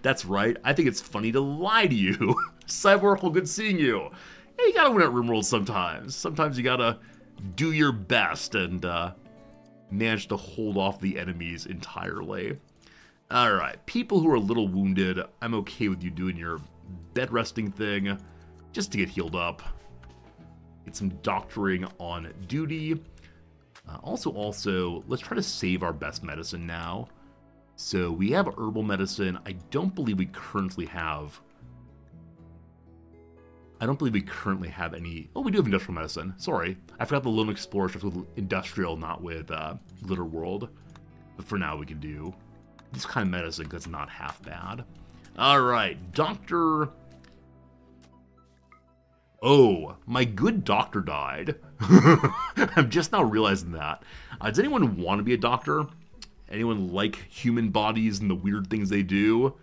Speaker 2: That's right, I think it's funny to lie to you. Cyborkle, good seeing you. Hey, you gotta win at Rimworld sometimes. Sometimes you gotta do your best and manage to hold off the enemies entirely. Alright, people who are a little wounded, I'm okay with you doing your bed resting thing, just to get healed up. Get some doctoring on duty. Also, let's try to save our best medicine now. So we have herbal medicine. I don't believe we currently have any. Oh, we do have industrial medicine. Sorry. I forgot the Lone Explorer starts with industrial, not with Glitter World. But for now, we can do this kind of medicine because it's not half bad. Alright, Doctor. Oh, my good doctor died. I'm just now realizing that. Does anyone want to be a doctor? Anyone like human bodies and the weird things they do?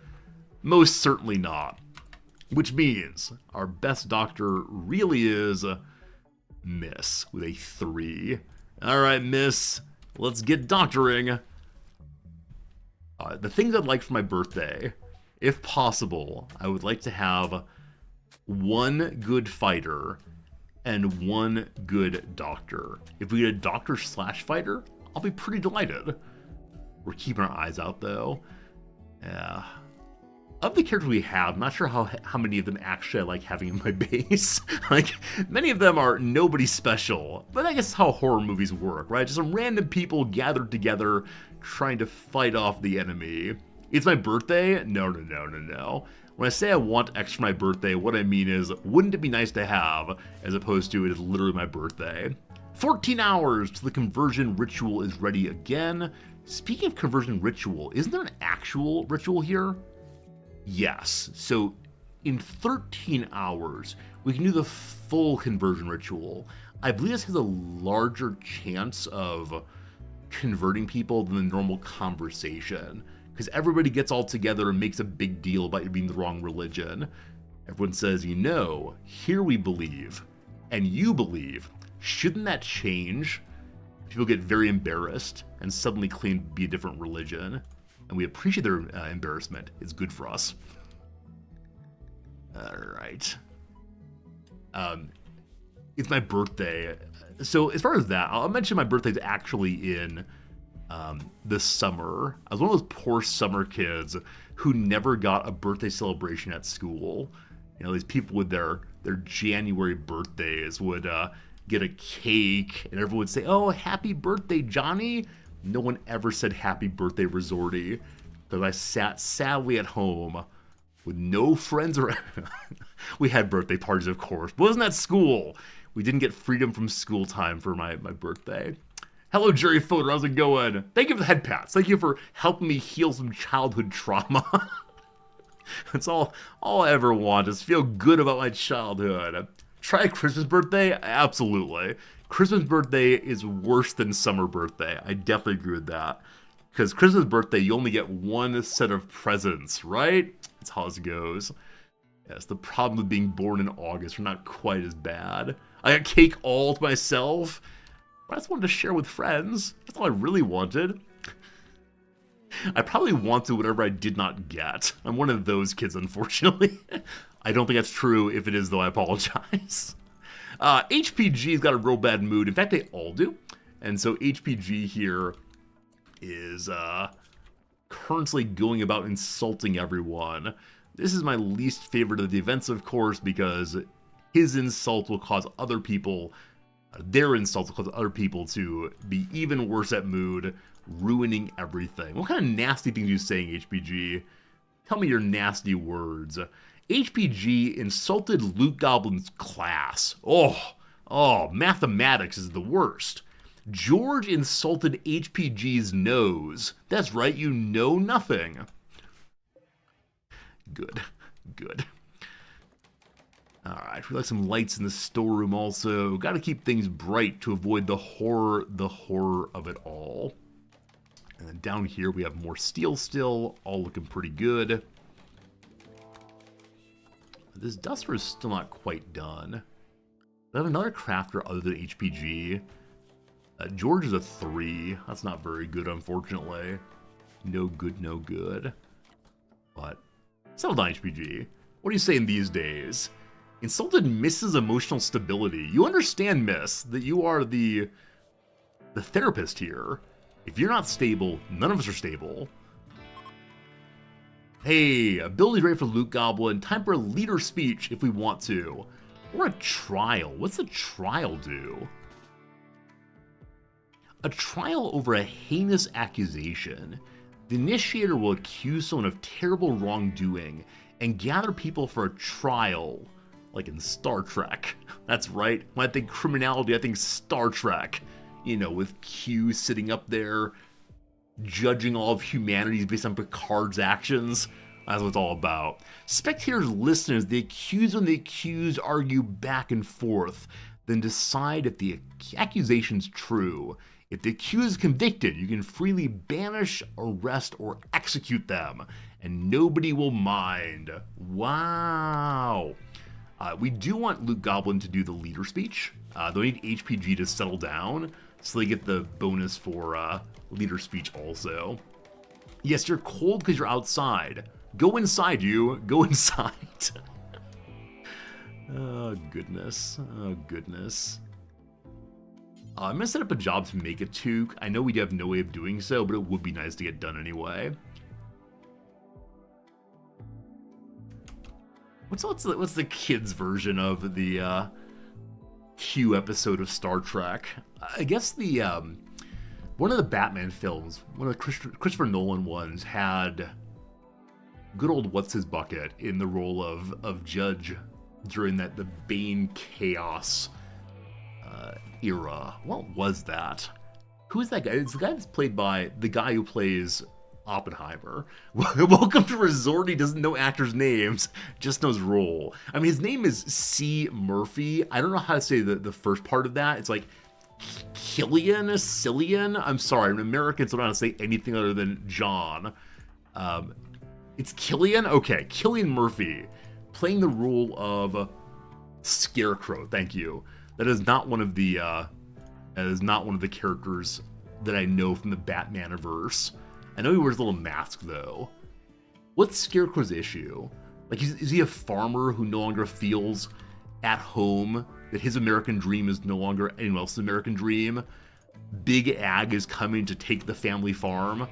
Speaker 2: Most certainly not. Which means our best doctor really is Miss with a 3. Alright, Miss, let's get doctoring. The things I'd like for my birthday, if possible, I would like to have 1 good fighter and 1 good doctor. If we get a doctor/fighter, I'll be pretty delighted. We're keeping our eyes out, though. Yeah. Of the characters we have, I'm not sure how many of them actually I like having in my base. Like, many of them are nobody special. But I guess how horror movies work, right? Just some random people gathered together trying to fight off the enemy. It's my birthday? No. When I say I want X for my birthday, what I mean is, wouldn't it be nice to have, as opposed to it is literally my birthday. 14 hours till the conversion ritual is ready again. Speaking of conversion ritual, isn't there an actual ritual here? Yes. So in 13 hours, we can do the full conversion ritual. I believe this has a larger chance of converting people than the normal conversation, because everybody gets all together and makes a big deal about you being the wrong religion. Everyone says, you know, here we believe, and you believe. Shouldn't that change? People get very embarrassed and suddenly claim to be a different religion. And we appreciate their embarrassment. It's good for us. Alright. It's my birthday. So as far as that, I'll mention my birthday's actually in the summer. I was one of those poor summer kids who never got a birthday celebration at school. You know, these people with their January birthdays would get a cake, and everyone would say, "Oh, happy birthday, Johnny." No one ever said happy birthday, Resorty, because I sat sadly at home with no friends around. We had birthday parties, of course, but wasn't at school. We didn't get freedom from school time for my birthday. Hello, Jerry Foder. How's it going? Thank you for the head pats. Thank you for helping me heal some childhood trauma. That's all I ever want is feel good about my childhood. Try a Christmas birthday? Absolutely. Christmas birthday is worse than summer birthday. I definitely agree with that. Because Christmas birthday, you only get one set of presents, right? That's how it goes. Yes, the problem with being born in August are not quite as bad. I got cake all to myself. I just wanted to share with friends. That's all I really wanted. I probably wanted whatever I did not get. I'm one of those kids, unfortunately. I don't think that's true. If it is, though, I apologize. HPG's got a real bad mood. In fact, they all do. And so HPG here is currently going about insulting everyone. This is my least favorite of the events, of course, because his insult will cause other people, their insults will cause other people to be even worse at mood, ruining everything. What kind of nasty things are you saying, HPG? Tell me your nasty words. HPG insulted Loot Goblin's class. Oh, mathematics is the worst. George insulted HPG's nose. That's right, you know nothing. Good. Alright, we like some lights in the storeroom also. Gotta keep things bright to avoid the horror of it all. And then down here we have more steel still, all looking pretty good. This duster is still not quite done. I have another crafter other than HPG. George is a 3. That's not very good, unfortunately. No good. But, settle down, HPG. What are you saying these days? Insulted Miss's emotional stability. You understand, Miss, that you are the therapist here. If you're not stable, none of us are stable. Hey, ability ready for Loot Goblin. Time for a leader speech if we want to. Or a trial. What's a trial do? A trial over a heinous accusation. The initiator will accuse someone of terrible wrongdoing and gather people for a trial, like in Star Trek. That's right. When I think criminality, I think Star Trek. You know, with Q sitting up there, judging all of humanity based on Picard's actions. That's what it's all about. Spectators listen as the accused and the accused argue back and forth, then decide if the accusation's true. If the accused is convicted, you can freely banish, arrest, or execute them, and nobody will mind. Wow. We do want Luke Goblin to do the leader speech. They'll need HPG to settle down, so they get the bonus for leader speech also. Yes, you're cold because you're outside. Go inside, you. Go inside. Oh, goodness. Oh, goodness. I'm going to set up a job to make a toque. I know we have no way of doing so, but it would be nice to get done anyway. What's the kids' version of the Q episode of Star Trek? I guess the one of the Batman films, one of the Christopher Nolan ones, had good old What's-His-Bucket in the role of Judge during the Bane Chaos era. What was that? Who is that guy? It's the guy that's played by the guy who plays Oppenheimer. Welcome to Resort. He doesn't know actors' names, just knows role. I mean, his name is C. Murphy. I don't know how to say the first part of that. It's like Cillian. I'm sorry, Americans don't know how to say anything other than John. It's Killian? Okay, Cillian Murphy, playing the role of Scarecrow. Thank you. That is not one of the characters that I know from the Batmaniverse. I know he wears a little mask though. What's Scarecrow's issue? Like, is he a farmer who no longer feels at home? That his American dream is no longer anyone else's American dream? Big Ag is coming to take the family farm.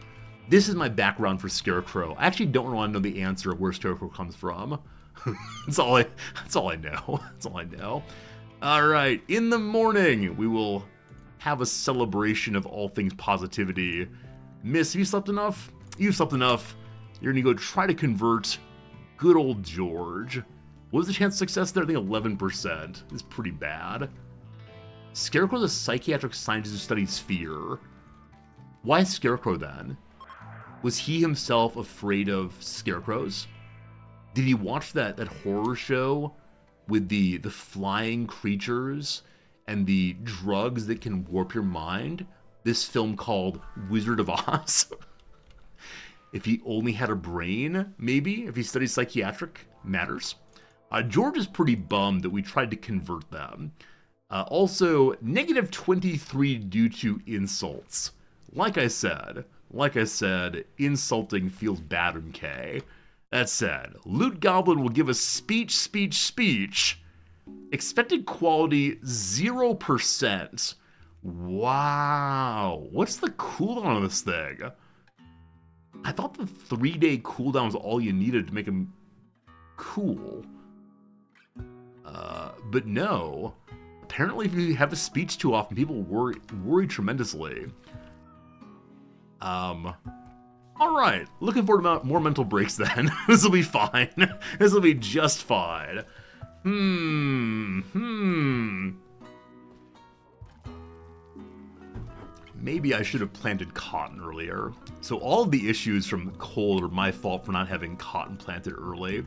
Speaker 2: This is my background for Scarecrow. I actually don't want to know the answer of where Scarecrow comes from. That's all I know. That's all I know. All right, in the morning, we will have a celebration of all things positivity. Miss, have you slept enough? You've slept enough. You're gonna go try to convert good old George. What was the chance of success there? I think 11%. It's pretty bad. Scarecrow's a psychiatric scientist who studies fear. Why Scarecrow then? Was he himself afraid of scarecrows? Did he watch that horror show with the flying creatures and the drugs that can warp your mind? This film called Wizard of Oz? If he only had a brain, maybe? If he studied psychiatric matters? George is pretty bummed that we tried to convert them. Also, negative 23 due to insults. Like I said, insulting feels bad in K. That said, Loot Goblin will give a speech. Expected quality 0%. Wow. What's the cooldown on this thing? I thought the 3-day cooldown was all you needed to make him cool. But no. Apparently if you have a speech too often, people worry tremendously. Alright, looking forward to more mental breaks then. This will be fine. This will be just fine. Maybe I should have planted cotton earlier. So all of the issues from cold are my fault for not having cotton planted early.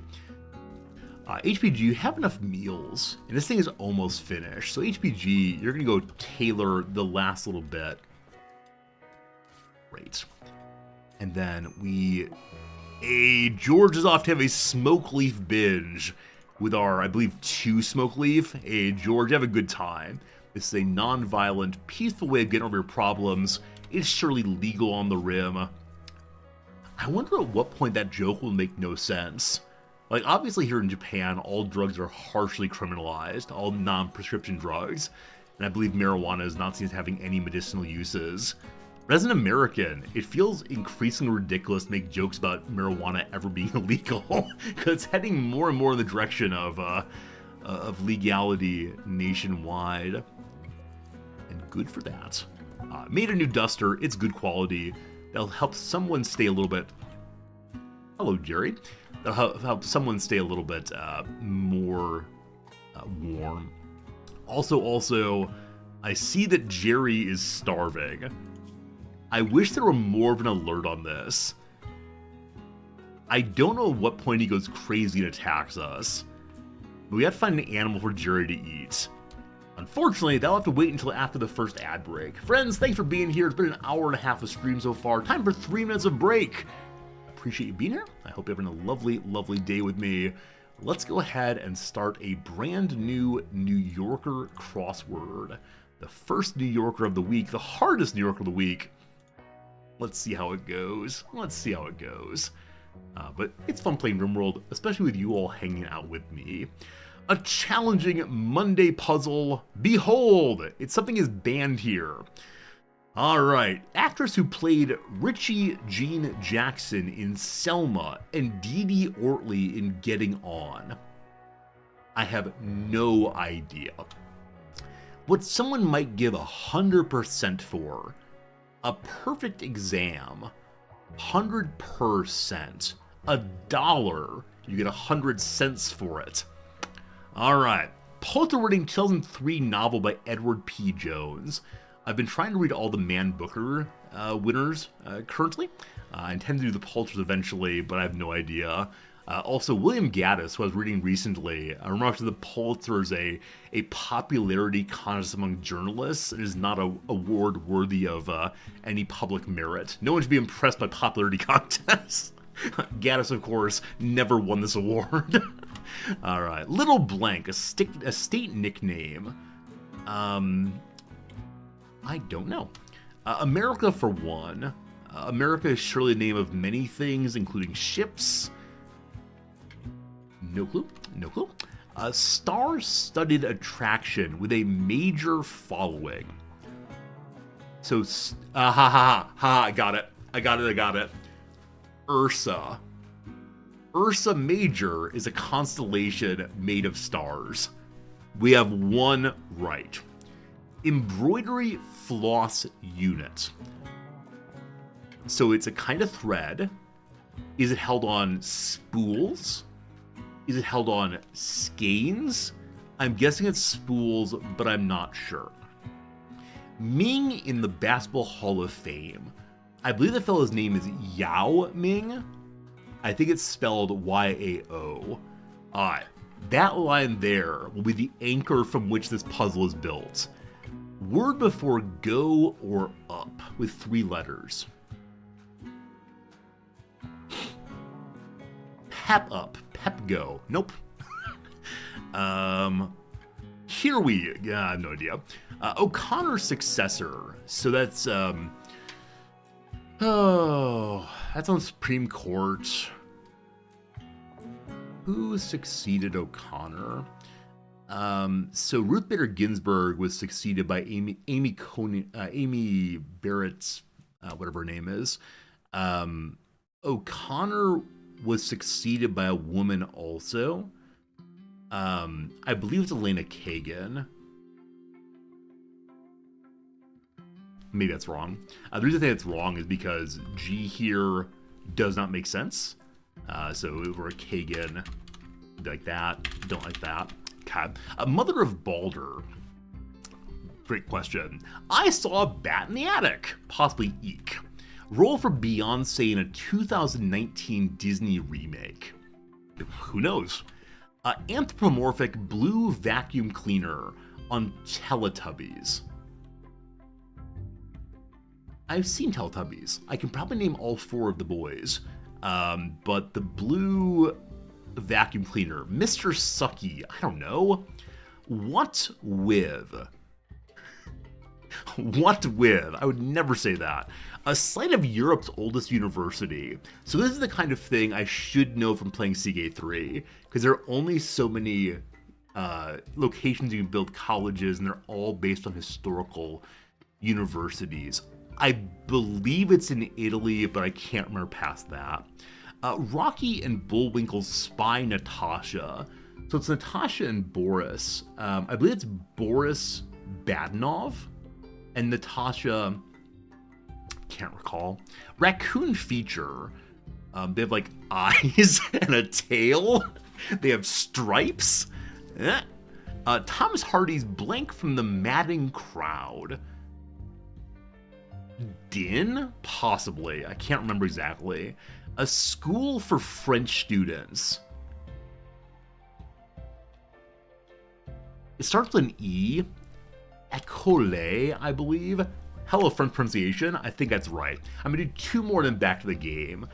Speaker 2: HPG, you have enough meals, and this thing is almost finished. So HPG, you're gonna go tailor the last little bit. Great. And then George is off to have a smoke leaf binge with our, I believe, 2 smoke leaf. Hey, George, have a good time. This is a non-violent, peaceful way of getting over your problems. It's surely legal on the rim. I wonder at what point that joke will make no sense. Like, obviously here in Japan, all drugs are harshly criminalized, all non-prescription drugs. And I believe marijuana is not seen as having any medicinal uses. But as an American, it feels increasingly ridiculous to make jokes about marijuana ever being illegal, because it's heading more and more in the direction of legality nationwide. And good for that. Made a new duster, it's good quality. that'll help someone stay a little bit... Hello, Jerry. That'll help someone stay a little bit more warm. Also, I see that Jerry is starving. I wish there were more of an alert on this. I don't know at what point he goes crazy and attacks us, but we have to find an animal for Jerry to eat. Unfortunately, that'll have to wait until after the first ad break. Friends, thanks for being here. It's been an hour and a half of stream so far. Time for 3 minutes of break. Appreciate you being here. I hope you're having a lovely, lovely day with me. Let's go ahead and start a brand new New Yorker crossword. The first New Yorker of the week, the hardest New Yorker of the week. Let's see how it goes. But it's fun playing Rimworld, especially with you all hanging out with me. A challenging Monday puzzle. Behold, it's something is banned here. Alright, actress who played Richie Jean Jackson in Selma and Dee Dee Ortley in Getting On. I have no idea. What someone might give 100% for. A perfect exam. 100%. $1. You get 100 cents for it. Alright. Polterwarding 2003 novel by Edward P. Jones. I've been trying to read all the Man Booker winners currently. I intend to do the Pulitzer eventually, but I have no idea. Also, William Gaddis, who I was reading recently, remarks that the Pulitzer is a popularity contest among journalists. It is not an award worthy of any public merit. No one should be impressed by popularity contests. Gaddis, of course, never won this award. All right, Little Blank, a state nickname. I don't know. America for one. America is surely the name of many things, including ships. No clue. A star-studded attraction with a major following. So, I got it. Ursa. Ursa Major is a constellation made of stars. We have one right. Embroidery floss unit. So it's a kind of thread. Is it held on spools? Is it held on skeins? I'm guessing it's spools, but I'm not sure. Ming in the Basketball Hall of Fame. I believe the fellow's name is Yao Ming. I think it's spelled Y-A-O. Alright, that line there will be the anchor from which this puzzle is built. Word before go or up with 3 letters. Pep up, pep go. Nope. Here we, I have no idea. O'Connor's successor. So that's, that's on Supreme Court. Who succeeded O'Connor? So Ruth Bader Ginsburg was succeeded by Amy Barrett's, whatever her name is. O'Connor was succeeded by a woman also. I believe it's Elena Kagan. Maybe that's wrong. The reason I think it's wrong is because G here does not make sense. So if it were a Kagan, it'd be like that. Don't like that. Okay. Mother of Balder. Great question. I saw a bat in the attic. Possibly Eek. Role for Beyonce in a 2019 Disney remake. Who knows? Anthropomorphic blue vacuum cleaner on Teletubbies. I've seen Teletubbies. I can probably name all 4 of the boys. But the blue vacuum cleaner, Mr. Sucky, I don't know. What with? What with? I would never say that. A site of Europe's oldest university. So this is the kind of thing I should know from playing Seagate 3, because there are only so many locations you can build colleges, and they're all based on historical universities. I believe it's in Italy, but I can't remember past that. Rocky and Bullwinkle's spy Natasha. So it's Natasha and Boris. I believe it's Boris Badenov and Natasha can't recall. Raccoon feature. They have like eyes and a tail. They have stripes. Thomas Hardy's blank from the madding crowd. Din? Possibly. I can't remember exactly. A school for French students. It starts with an E. École, I believe. Hello, French pronunciation. I think that's right. I'm gonna do 2 more and then back to the game.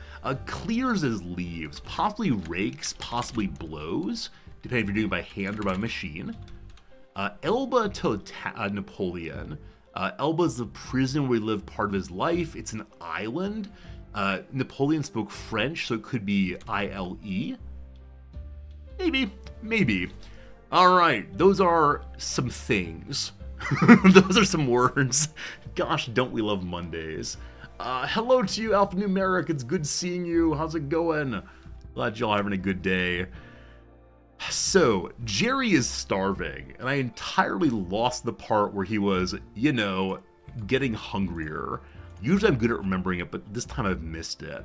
Speaker 2: Clears his leaves. Possibly rakes, possibly blows. Depending if you're doing it by hand or by machine. Elba to Napoleon. Elba's the prison where he lived part of his life. It's an island. Napoleon spoke French, so it could be I-L-E. Maybe. All right, those are some things. Those are some words. Gosh, don't we love Mondays. Hello to you, Alphanumeric. It's good seeing you. How's it going? Glad y'all having a good day. So, Jerry is starving, and I entirely lost the part where he was, getting hungrier. Usually I'm good at remembering it, but this time I've missed it.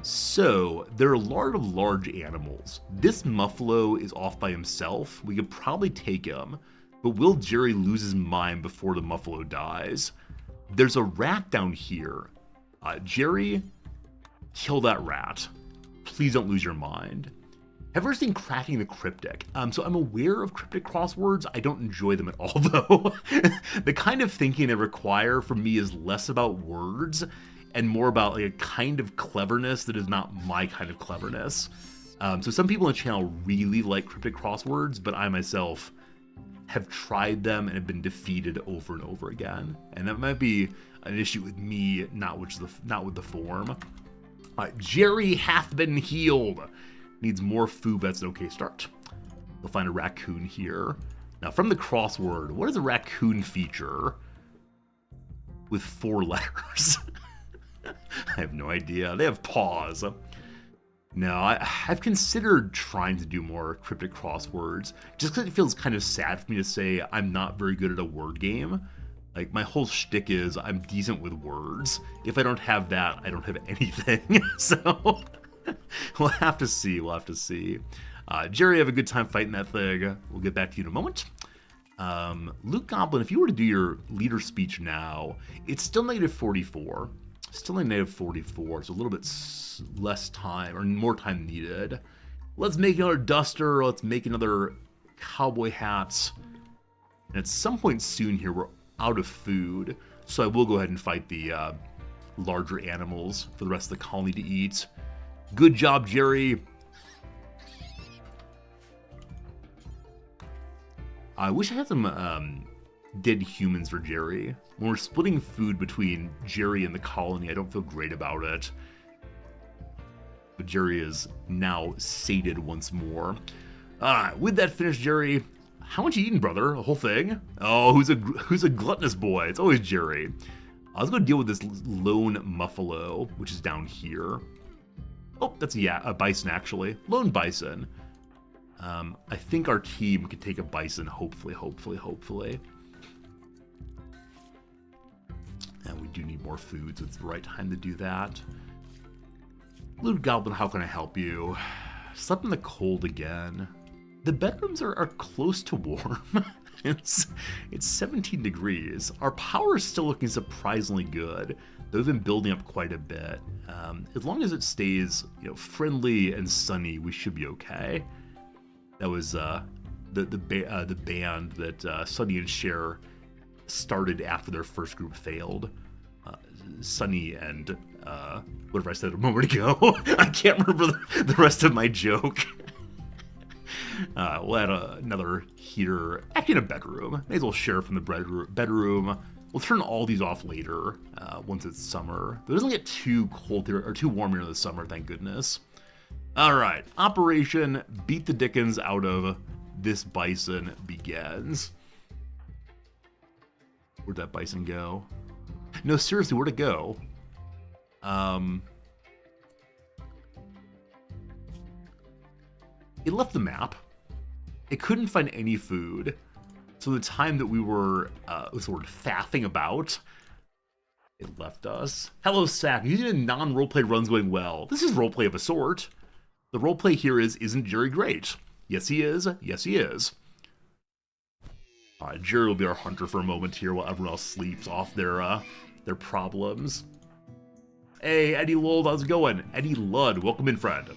Speaker 2: So, there are a lot of large animals. This Muffalo is off by himself. We could probably take him, but will Jerry lose his mind before the Muffalo dies? There's a rat down here. Jerry, kill that rat. Please don't lose your mind. Have you ever seen Cracking the Cryptic? So I'm aware of cryptic crosswords. I don't enjoy them at all, though. The kind of thinking they require from me is less about words and more about like a kind of cleverness that is not my kind of cleverness. So some people on the channel really like cryptic crosswords, but I myself have tried them and have been defeated over and over again. And that might be an issue with me, not with the form. Jerry hath been healed. Needs more food, but that's an okay start. We'll find a raccoon here. Now, from the crossword, what is a raccoon feature with 4 letters? I have no idea. They have paws. Now, I've considered trying to do more cryptic crosswords, just because it feels kind of sad for me to say I'm not very good at a word game. Like, my whole shtick is I'm decent with words. If I don't have that, I don't have anything. So... We'll have to see. Jerry, have a good time fighting that thing. We'll get back to you in a moment. Luke Goblin, if you were to do your leader speech now, it's still -44. Still a -44, so a little bit less time, or more time needed. Let's make another duster. Let's make another cowboy hats. And at some point soon here, we're out of food. So I will go ahead and fight the larger animals for the rest of the colony to eat. Good job, Jerry. I wish I had some dead humans for Jerry. When we're splitting food between Jerry and the colony, I don't feel great about it. But Jerry is now sated once more. With that finished, Jerry, how much you eating, brother? A whole thing? Oh, who's a gluttonous boy? It's always Jerry. Let's go deal with this lone Muffalo, which is down here. Oh, that's a bison, actually. Lone bison. I think our team could take a bison, hopefully. And we do need more food, so it's the right time to do that. Blue Goblin, how can I help you? Slept in the cold again. The bedrooms are close to warm. It's 17 degrees. Our power is still looking surprisingly good. They've been building up quite a bit. As long as it stays, friendly and sunny, we should be okay. That was the band that Sunny and Cher started after their first group failed. Sunny and whatever I said a moment ago. I can't remember the rest of my joke. We'll add another heater, actually in a bedroom. May as well share from the bedroom. We'll turn all these off later once it's summer. It doesn't get too cold here, or too warm here in the summer, thank goodness. All right, Operation Beat the Dickens Out of This Bison begins. Where'd that bison go? No, seriously, where'd it go? It left the map. It couldn't find any food. So the time that we were, faffing about, It left us. Hello, Sack. Using a non-roleplay runs going well. This is roleplay of a sort. The roleplay here isn't Jerry great? Yes, he is. Yes, he is. Jerry will be our hunter for a moment here while everyone else sleeps off their problems. Hey, Eddie Ludd, how's it going? Eddie Ludd, welcome in, friend.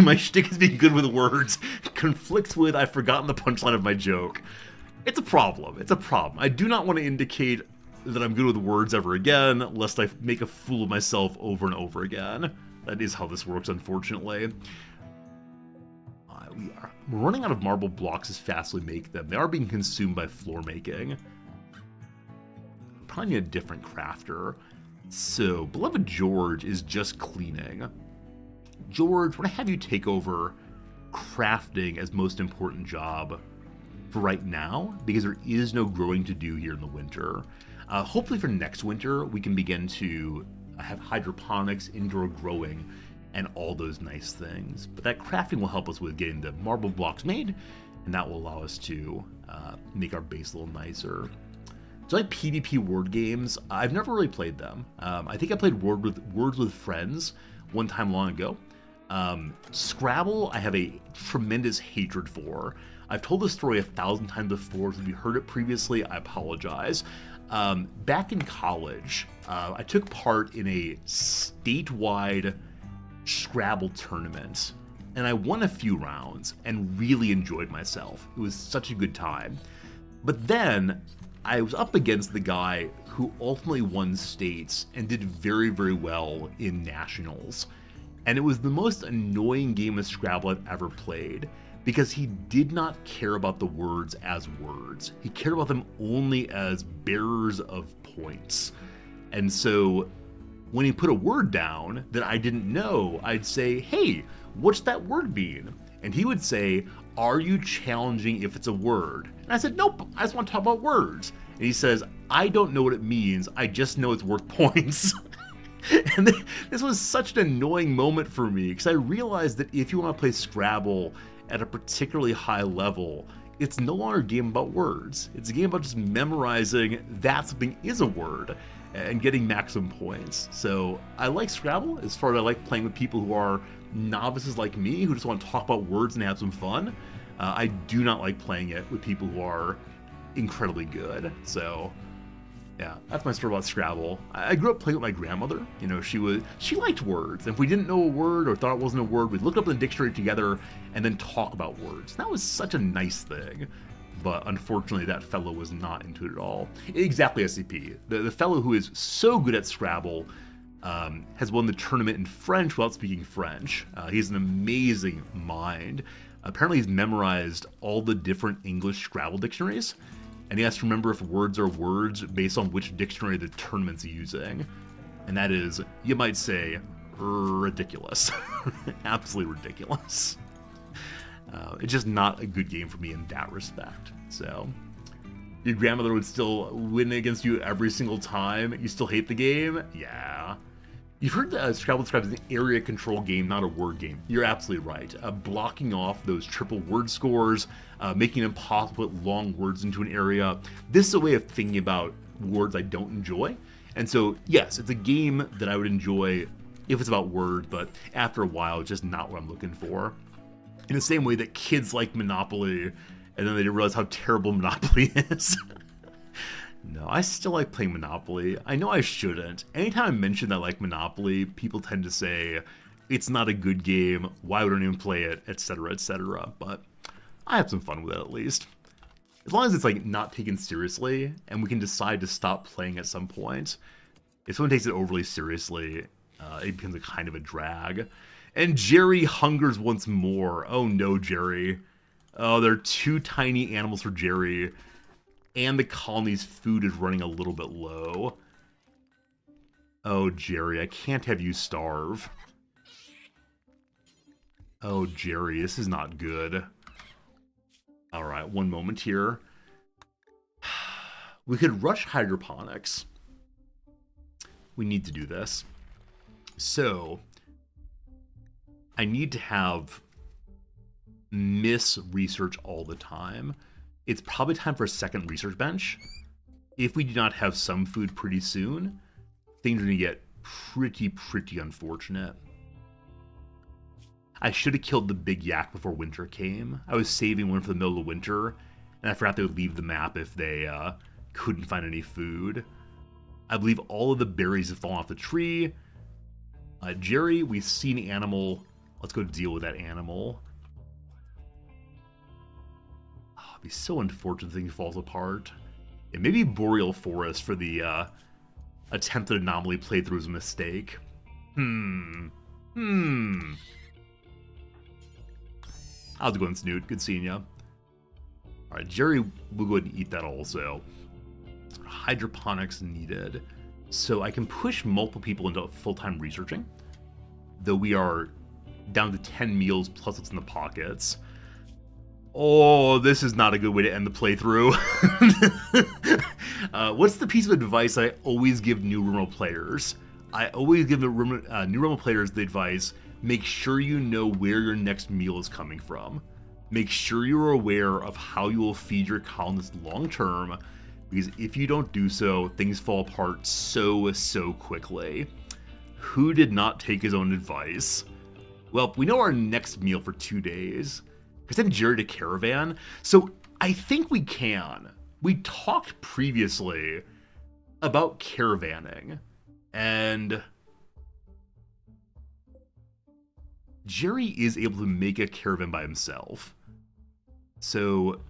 Speaker 2: My shtick is being good with words. Conflicts with I've forgotten the punchline of my joke. It's a problem. It's a problem. I do not want to indicate that I'm good with words ever again, lest I make a fool of myself over and over again. That is how this works, unfortunately. We're running out of marble blocks as fast as we make them. They are being consumed by floor making. Probably need a different crafter. So, beloved George is just cleaning. George, I want to have you take over crafting as most important job for right now, because there is no growing to do here in the winter. Hopefully for next winter, we can begin to have hydroponics, indoor growing, and all those nice things. But that crafting will help us with getting the marble blocks made, and that will allow us to make our base a little nicer. So like PvP word games, I've never really played them. I think I played Words with Friends one time long ago. Scrabble, I have a tremendous hatred for. I've told this story 1,000 times before, so if you heard it previously, I apologize. Back in college, I took part in a statewide Scrabble tournament, and I won a few rounds and really enjoyed myself. It was such a good time. But then I was up against the guy who ultimately won states and did very, very well in nationals. And it was the most annoying game of Scrabble I've ever played, because he did not care about the words as words. He cared about them only as bearers of points. And so when he put a word down that I didn't know, I'd say, hey, what's that word mean? And he would say, are you challenging if it's a word? And I said, nope, I just want to talk about words. And he says, I don't know what it means, I just know it's worth points. And this was such an annoying moment for me, because I realized that if you want to play Scrabble at a particularly high level, it's no longer a game about words. It's a game about just memorizing that something is a word and getting maximum points. So I like Scrabble as far as I like playing with people who are novices like me, who just want to talk about words and have some fun. I do not like playing it with people who are incredibly good. So yeah, that's my story about Scrabble. I grew up playing with my grandmother. You know, she liked words. And if we didn't know a word or thought it wasn't a word, we'd look up in the dictionary together and then talk about words. And that was such a nice thing. But unfortunately, that fellow was not into it at all. Exactly, SCP. The fellow who is so good at Scrabble has won the tournament in French without speaking French. He's an amazing mind. Apparently, he's memorized all the different English Scrabble dictionaries. And he has to remember if words are words based on which dictionary the tournament's using. And that is, you might say, ridiculous. Absolutely ridiculous. It's just not a good game for me in that respect. So, your grandmother would still win against you every single time. You still hate the game? Yeah. You've heard Scrabble described as an area control game, not a word game. You're absolutely right. Blocking off those triple word scores, making it impossible to put long words into an area. This is a way of thinking about words I don't enjoy. And so, yes, it's a game that I would enjoy if it's about words, but after a while, it's just not what I'm looking for. In the same way that kids like Monopoly, and then they realize how terrible Monopoly is. No, I still like playing Monopoly. I know I shouldn't. Anytime I mention that I like Monopoly, people tend to say, it's not a good game, why would I even play it, etc., etc. But I have some fun with it at least. As long as it's like not taken seriously, and we can decide to stop playing at some point. If someone takes it overly seriously, it becomes a kind of a drag. And Jerry hungers once more. Oh no, Jerry. Oh, there are two tiny animals for Jerry. And the colony's food is running a little bit low. Oh, Jerry, I can't have you starve. Oh, Jerry, this is not good. Alright, one moment here. We could rush hydroponics. We need to do this. So, I need to have Miss research all the time. It's probably time for a second research bench. if we do not have some food pretty soon, things are going to get pretty unfortunate. I should have killed the big yak before winter came. I was saving one for the middle of winter, and I forgot they would leave the map if they couldn't find any food. I believe all of the berries have fallen off the tree. Jerry, we've seen an animal. Let's go deal with that animal. Oh, it'd be so unfortunate if things falls apart. Yeah, maybe Boreal Forest for the attempted Anomaly playthrough was a mistake. How's it going, Snoot? Good seeing ya. Alright, Jerry will go ahead and eat that also. Hydroponics needed. So I can push multiple people into full-time researching. Though we are down to 10 meals plus what's in the pockets. Oh, this is not a good way to end the playthrough. What's the piece of advice I always give new Rimworld players? I always give new Rimworld players the advice, make sure you know where your next meal is coming from. Make sure you're aware of how you will feed your colonists long term, because if you don't do so, things fall apart so quickly. Who did not take his own advice? Well, we know our next meal for 2 days. I sent Jerry to Caravan, so I think we can. We talked previously about caravanning, and Jerry is able to make a caravan by himself. So,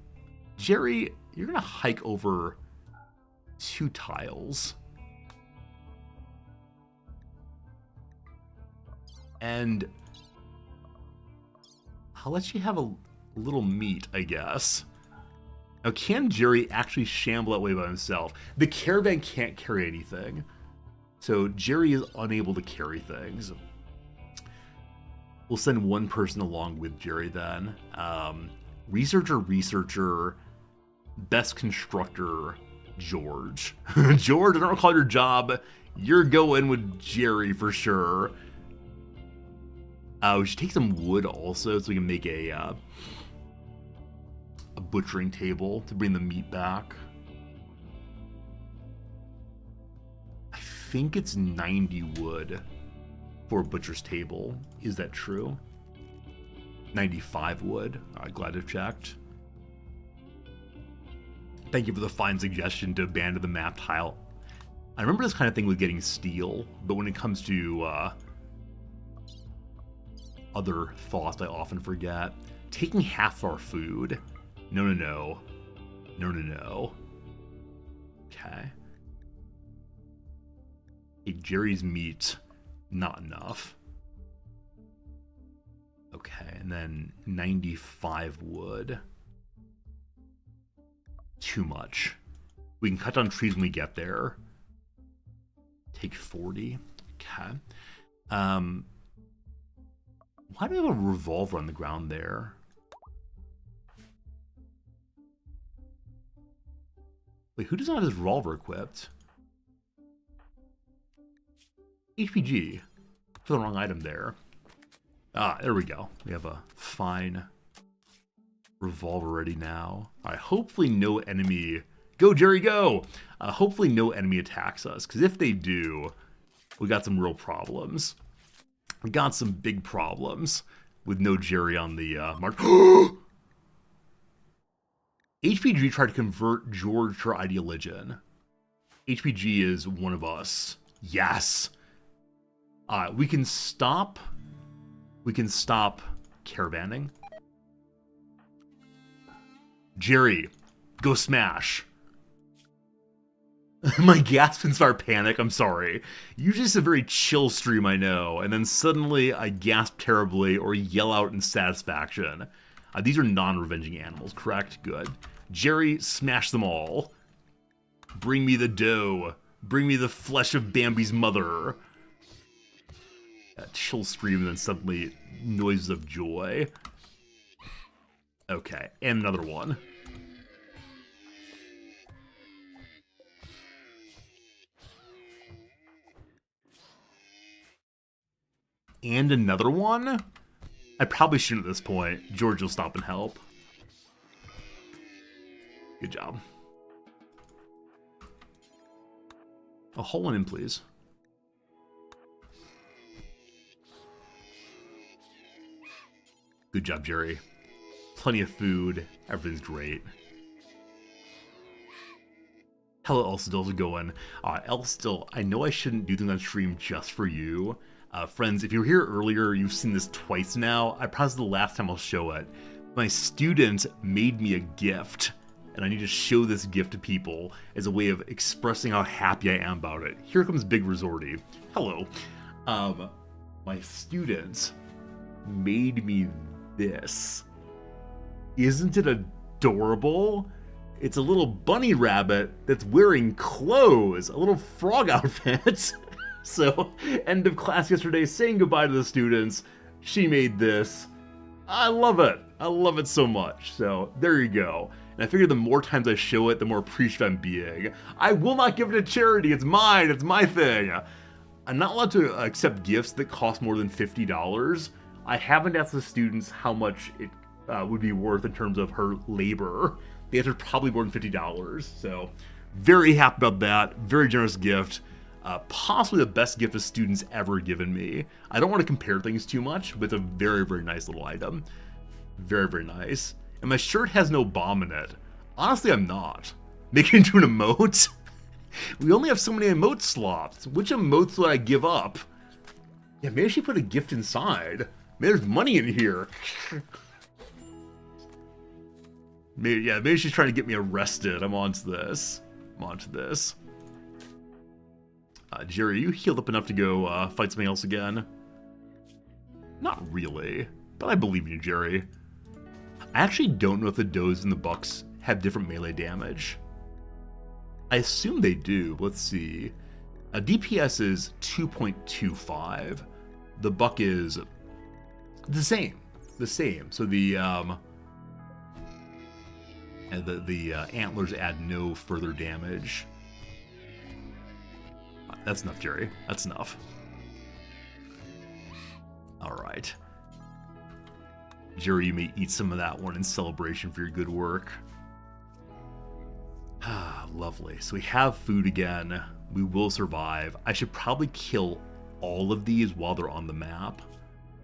Speaker 2: Jerry, you're gonna hike over 2 tiles. And I'll let you have a little meat, I guess. Now, can Jerry actually shamble that way by himself? The caravan can't carry anything. So Jerry is unable to carry things. We'll send one person along with Jerry then. Researcher, best constructor, George. George, I don't recall your job. You're going with Jerry for sure. We should take some wood also so we can make a butchering table to bring the meat back. I think it's 90 wood for a butcher's table. Is that true? 95 wood. Alright, glad to have checked. Thank you for the fine suggestion to abandon the map tile. I remember this kind of thing with getting steel, but when it comes to other thoughts I often forget. Taking half our food. No. Okay. Hey, Jerry's meat. Not enough. Okay, and then 95 wood. Too much. We can cut down trees when we get there. Take 40. Okay. Why do we have a revolver on the ground there? Wait, who doesn't have his revolver equipped? HPG. For the wrong item there. Ah, there we go. We have a fine revolver ready now. Alright, hopefully no enemy... Go, Jerry, go! Hopefully no enemy attacks us, because if they do, we got some real problems. We got some big problems with no Jerry on the march. HPG tried to convert George to our ideologian. HPG is one of us. Yes! We can stop caravanning. Jerry, go smash. My gasp inspired panic, I'm sorry. Usually it's a very chill stream, I know, and then suddenly I gasp terribly or yell out in satisfaction. These are non-revenging animals, correct? Good. Jerry, smash them all. Bring me the dough. Bring me the flesh of Bambi's mother. Chill stream and then suddenly noises of joy. Okay, and another one. And another one? I probably shouldn't at this point. George will stop and help. Good job. A whole one in, please. Good job, Jerry. Plenty of food. Everything's great. Hello, Elstill. How's it going? Elstill, I know I shouldn't do things on stream just for you. Friends, if you were here earlier, you've seen this twice now. I promise the last time I'll show it. My student made me a gift, and I need to show this gift to people as a way of expressing how happy I am about it. Here comes Big Resorty. Hello. My student made me this. Isn't it adorable? It's a little bunny rabbit that's wearing clothes, a little frog outfit. So, end of class yesterday, saying goodbye to the students. She made this. I love it. I love it so much. So, there you go. And I figure the more times I show it, the more appreciative I'm being. I will not give it to charity. It's mine. It's my thing. I'm not allowed to accept gifts that cost more than $50. I haven't asked the students how much it would be worth in terms of her labor. The answer is probably more than $50. So, very happy about that. Very generous gift. Possibly the best gift a student's ever given me. I don't want to compare things too much, but it's a very, very nice little item. Very, very nice. And my shirt has no bomb in it. Honestly, I'm not. Make it into an emote? We only have so many emote slots. Which emotes would I give up? Yeah, maybe she put a gift inside. Maybe there's money in here. Maybe she's trying to get me arrested. I'm onto this. Jerry, are you healed up enough to go fight something else again? Not really, but I believe in you, Jerry. I actually don't know if the does and the bucks have different melee damage. I assume they do. Let's see. DPS is 2.25. The buck is the same. So the antlers add no further damage. That's enough, Jerry. That's enough. Alright. Jerry, you may eat some of that one in celebration for your good work. Ah, lovely. So we have food again. We will survive. I should probably kill all of these while they're on the map.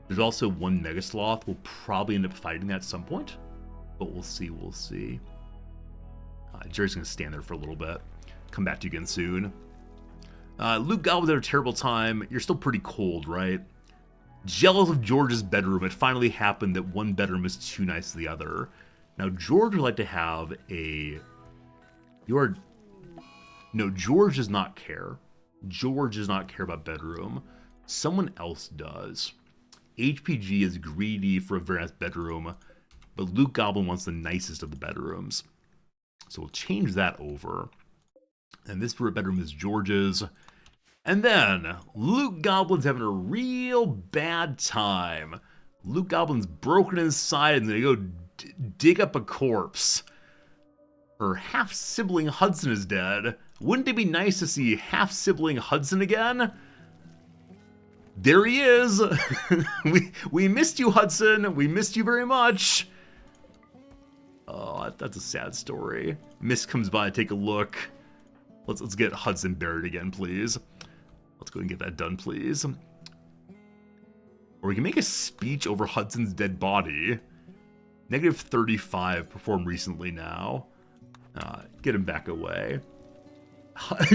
Speaker 2: There's also one Mega Sloth. We'll probably end up fighting that at some point. But we'll see, Jerry's going to stand there for a little bit. Come back to you again soon. Luke Goblins had a terrible time. You're still pretty cold, right? Jealous of George's bedroom. It finally happened that one bedroom is too nice to the other. Now, George would like to have a... No, George does not care. George does not care about bedroom. Someone else does. HPG is greedy for a very nice bedroom, but Luke Goblin wants the nicest of the bedrooms. So we'll change that over. And this bedroom is George's. And then, Luke Goblin's having a real bad time. Luke Goblin's broken inside and they go dig up a corpse. Her half-sibling Hudson is dead. Wouldn't it be nice to see half-sibling Hudson again? There he is! we missed you, Hudson. We missed you very much. Oh, that's a sad story. Mist comes by, take a look. Let's get Hudson buried again, please. Let's go and get that done, please. Or we can make a speech over Hudson's dead body. Negative 35 performed recently now. Get him back away.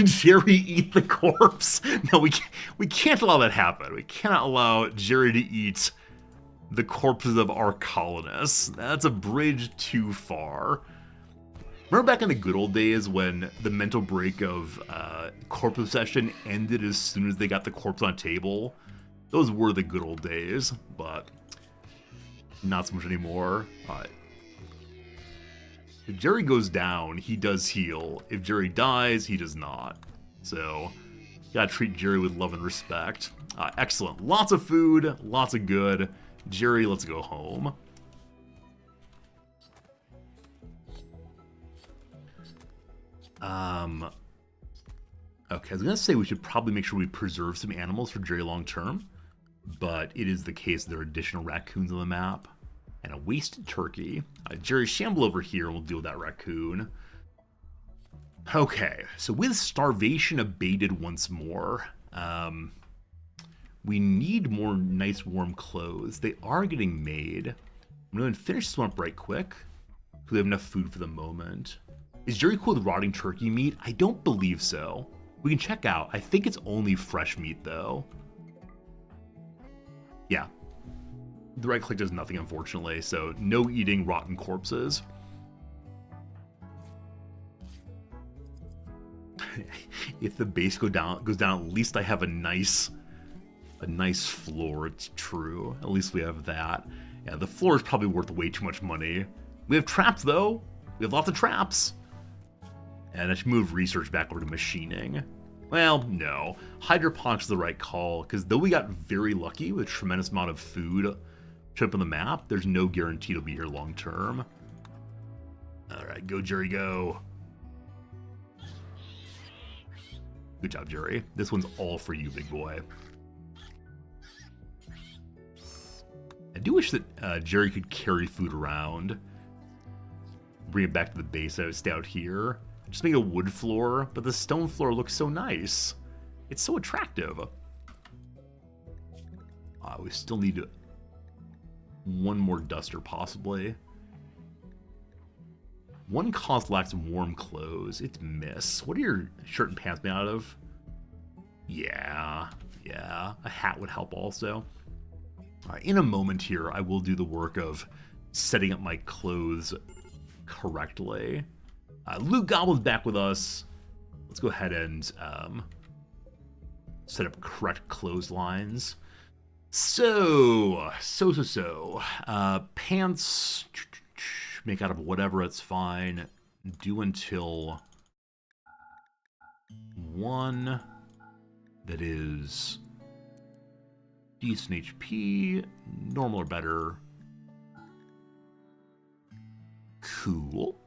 Speaker 2: Jerry eat the corpse. No, we can't allow that happen. We cannot allow Jerry to eat the corpses of our colonists. That's a bridge too far. Remember back in the good old days when the mental break of corpse obsession ended as soon as they got the corpse on a table? Those were the good old days, but not so much anymore. If Jerry goes down, he does heal. If Jerry dies, he does not. So, gotta treat Jerry with love and respect. Excellent. Lots of food, lots of good. Jerry, let's go home. Okay, I was gonna say we should probably make sure we preserve some animals for Jerry long term, but it is the case there are additional raccoons on the map and a wasted turkey. Jerry, shamble over here and we'll deal with that raccoon. Okay, so with starvation abated once more, we need more nice warm clothes. They are getting made. I'm going to finish this one up right quick. We have enough food for the moment. Is Jerry cool with rotting turkey meat? I don't believe so. We can check out. I think it's only fresh meat, though. Yeah. The right click does nothing, unfortunately, so no eating rotten corpses. If the base goes down, at least I have a nice floor. It's true. At least we have that. Yeah, the floor is probably worth way too much money. We have traps, though. We have lots of traps. And I should move research back over to machining. Well, no. Hydroponics is the right call, because though we got very lucky with a tremendous amount of food showing up on the map, there's no guarantee it'll be here long term. Alright, go Jerry, go. Good job, Jerry. This one's all for you, big boy. I do wish that Jerry could carry food around. Bring it back to the base. I would stay out here. Just make a wood floor, but the stone floor looks so nice. It's so attractive. We still need one more duster, possibly. One cost lacks warm clothes. It's Miss. What are your shirt and pants made out of? Yeah. A hat would help also. All right, in a moment here, I will do the work of setting up my clothes correctly. Luke Goblin's back with us. Let's go ahead and set up correct clotheslines. So. Pants, make out of whatever, it's fine. Do until one that is decent HP, normal or better. Cool.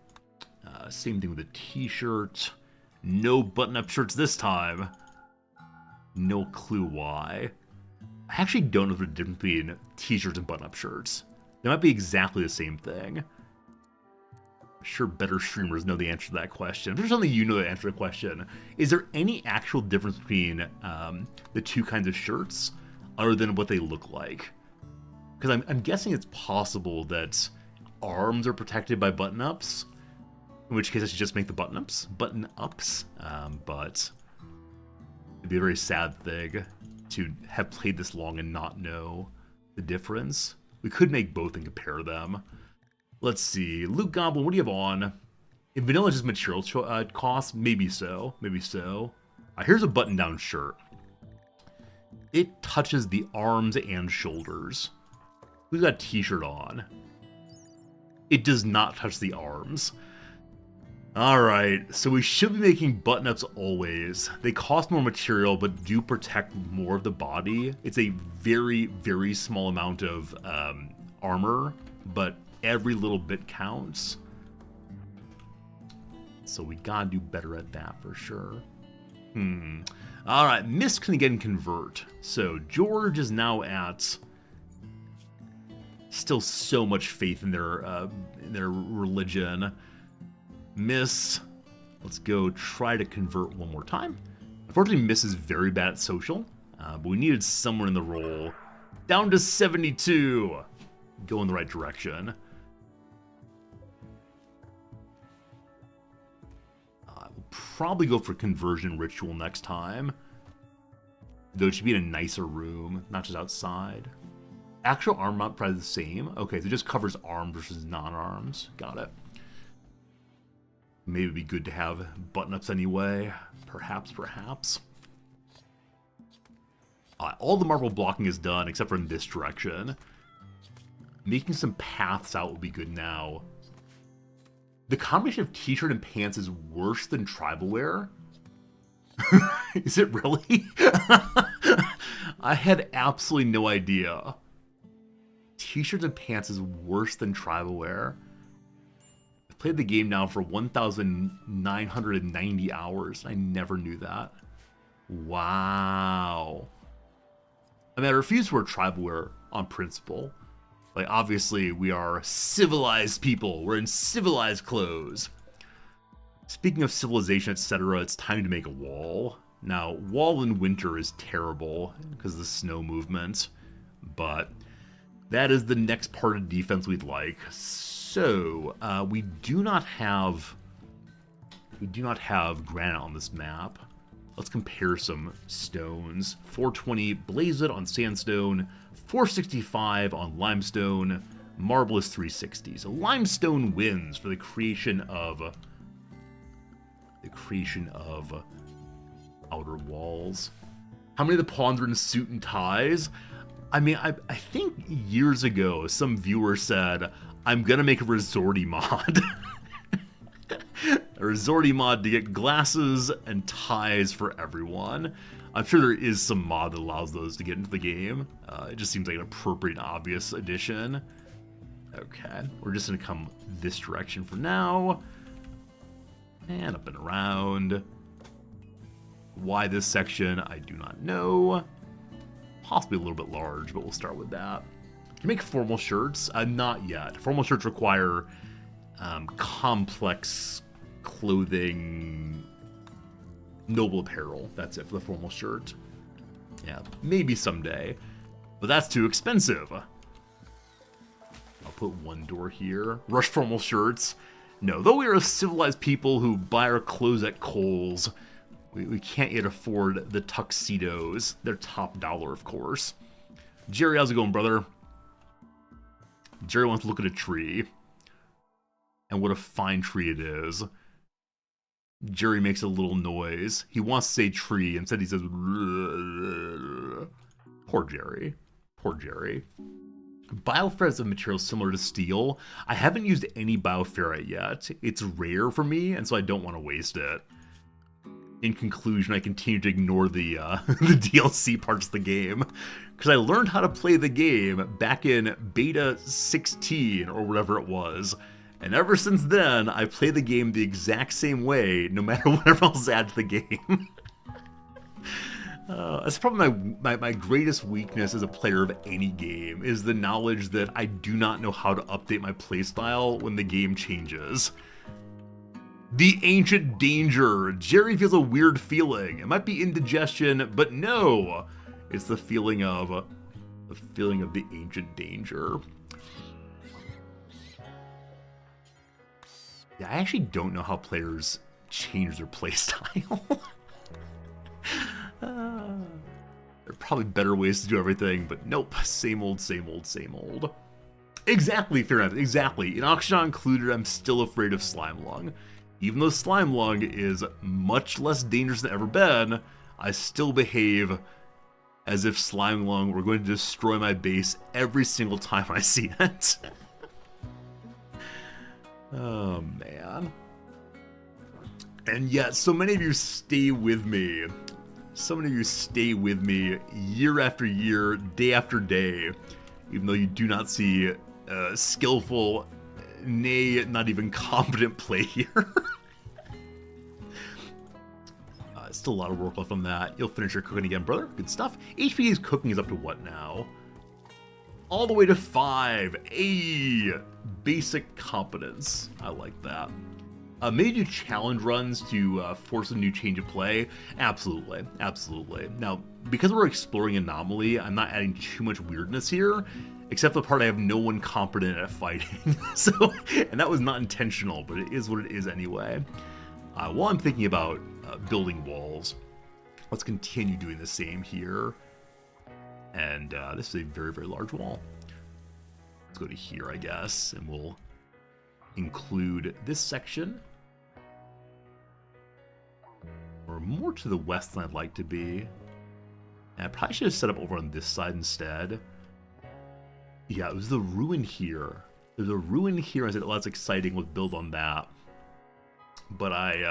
Speaker 2: Same thing with a t-shirt. No button-up shirts this time. No clue why. I actually don't know the difference between t-shirts and button-up shirts. They might be exactly the same thing. I'm sure better streamers know the answer to that question. If there's something you know the answer to the question, is there any actual difference between the two kinds of shirts other than what they look like? Because I'm guessing it's possible that arms are protected by button-ups, in which case I should just make the button-ups. But it'd be a very sad thing to have played this long and not know the difference. We could make both and compare them. Let's see. Luke Goblin, what do you have on? In vanilla, just material costs? Maybe so. Here's a button-down shirt. It touches the arms and shoulders. Who's got a t-shirt on? It does not touch the arms. Alright, so we should be making button-ups always. They cost more material, but do protect more of the body. It's a very, very small amount of armor, but every little bit counts. So we gotta do better at that for sure. Alright, Miss can again convert. So George is now at... Still so much faith in their religion. Miss, let's go try to convert one more time. Unfortunately, Miss is very bad at social, but we needed someone in the role. Down to 72. Go in the right direction. We'll probably go for conversion ritual next time. Though it should be in a nicer room, not just outside. Actual arm mount probably the same. Okay, so it just covers arms versus non-arms. Got it. Maybe it'd be good to have button-ups anyway. Perhaps. All the marble blocking is done, except for in this direction. Making some paths out would be good now. The combination of t-shirt and pants is worse than tribal wear? Is it really? I had absolutely no idea. T-shirts and pants is worse than tribal wear. I've played the game now for 1,990 hours. I never knew that. Wow. I mean, I refuse to wear tribal wear on principle. Like, obviously, we are civilized people. We're in civilized clothes. Speaking of civilization, etc., it's time to make a wall. Now, wall in winter is terrible because of the snow movement, but that is the next part of defense we'd like. So, we do not have granite on this map. Let's compare some stones. 420 blazed on sandstone, 465 on limestone, marble is 360. So limestone wins for the creation of outer walls. How many of the pawns are in suit and ties? I mean, I think years ago some viewer said, I'm gonna make a resorty mod. A resorty mod to get glasses and ties for everyone. I'm sure there is some mod that allows those to get into the game. It just seems like an appropriate, obvious addition. Okay, we're just gonna come this direction for now. And up and around. Why this section, I do not know. Possibly a little bit large, but we'll start with that. Can you make formal shirts? Not yet. Formal shirts require complex clothing, noble apparel. That's it for the formal shirt. Yeah, maybe someday. But that's too expensive. I'll put one door here. Rush formal shirts. No, though we are a civilized people who buy our clothes at Kohl's, we can't yet afford the tuxedos. They're top dollar, of course. Jerry, how's it going, brother? Jerry wants to look at a tree. And what a fine tree it is. Jerry makes a little noise. He wants to say tree. Instead he says... Poor Jerry. Poor Jerry. Bioferrite is a material similar to steel. I haven't used any bioferrite yet. It's rare for me, and so I don't want to waste it. In conclusion, I continue to ignore the the DLC parts of the game, because I learned how to play the game back in Beta 16, or whatever it was. And ever since then, I play the game the exact same way, no matter whatever else adds to the game. That's probably my greatest weakness as a player of any game, is the knowledge that I do not know how to update my playstyle when the game changes. The ancient danger. Jerry feels a weird feeling. It might be indigestion, but no, it's the feeling of the ancient danger. Yeah, I actually don't know how players change their playstyle. There are probably better ways to do everything, but nope. Same old, same old, same old. Exactly, fair enough. Exactly. In Oxygen Included, I'm still afraid of Slime Lung. Even though Slime Lung is much less dangerous than ever been, I still behave as if Slime Lung were going to destroy my base every single time I see it. Oh, man. And yet, so many of you stay with me. So many of you stay with me year after year, day after day, even though you do not see skillful, nay, not even competent play here. Still a lot of work left on that. You'll finish your cooking again, brother. Good stuff. HP's cooking is up to what now? All the way to 5. Basic competence. I like that. May do challenge runs to force a new change of play. Absolutely, absolutely. Now, because we're exploring Anomaly, I'm not adding too much weirdness here, except the part I have no one competent at fighting. And that was not intentional, but it is what it is anyway. While I'm thinking about building walls, let's continue doing the same here. And this is a very, very large wall. Let's go to here, I guess, and we'll include this section. Or more to the west than I'd like to be. And I probably should have set up over on this side instead. Yeah, it was the ruin here. There's a ruin here. I said, oh, that's exciting. Let's build on that. But it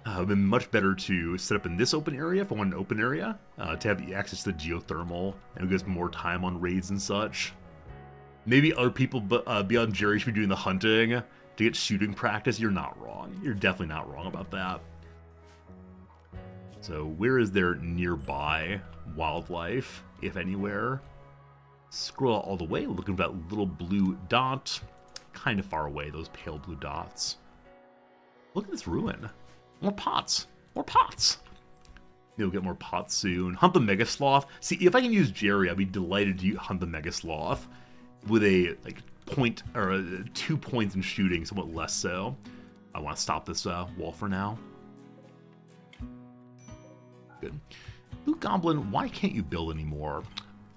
Speaker 2: would have been much better to set up in this open area, if I want an open area, to have access to the geothermal, and it gives more time on raids and such. Maybe other people beyond Jerry should be doing the hunting to get shooting practice. You're not wrong. You're definitely not wrong about that. So where is there nearby wildlife, if anywhere? Scroll all the way, looking for that little blue dot. Kind of far away, those pale blue dots. Look at this ruin. More pots. More pots. You'll get more pots soon. Hunt the Mega Sloth. See, if I can use Jerry, I'd be delighted to hunt the Mega Sloth with a like point or 2 points in shooting, somewhat less so. I want to stop this wall for now. Good. Blue Goblin, why can't you build anymore?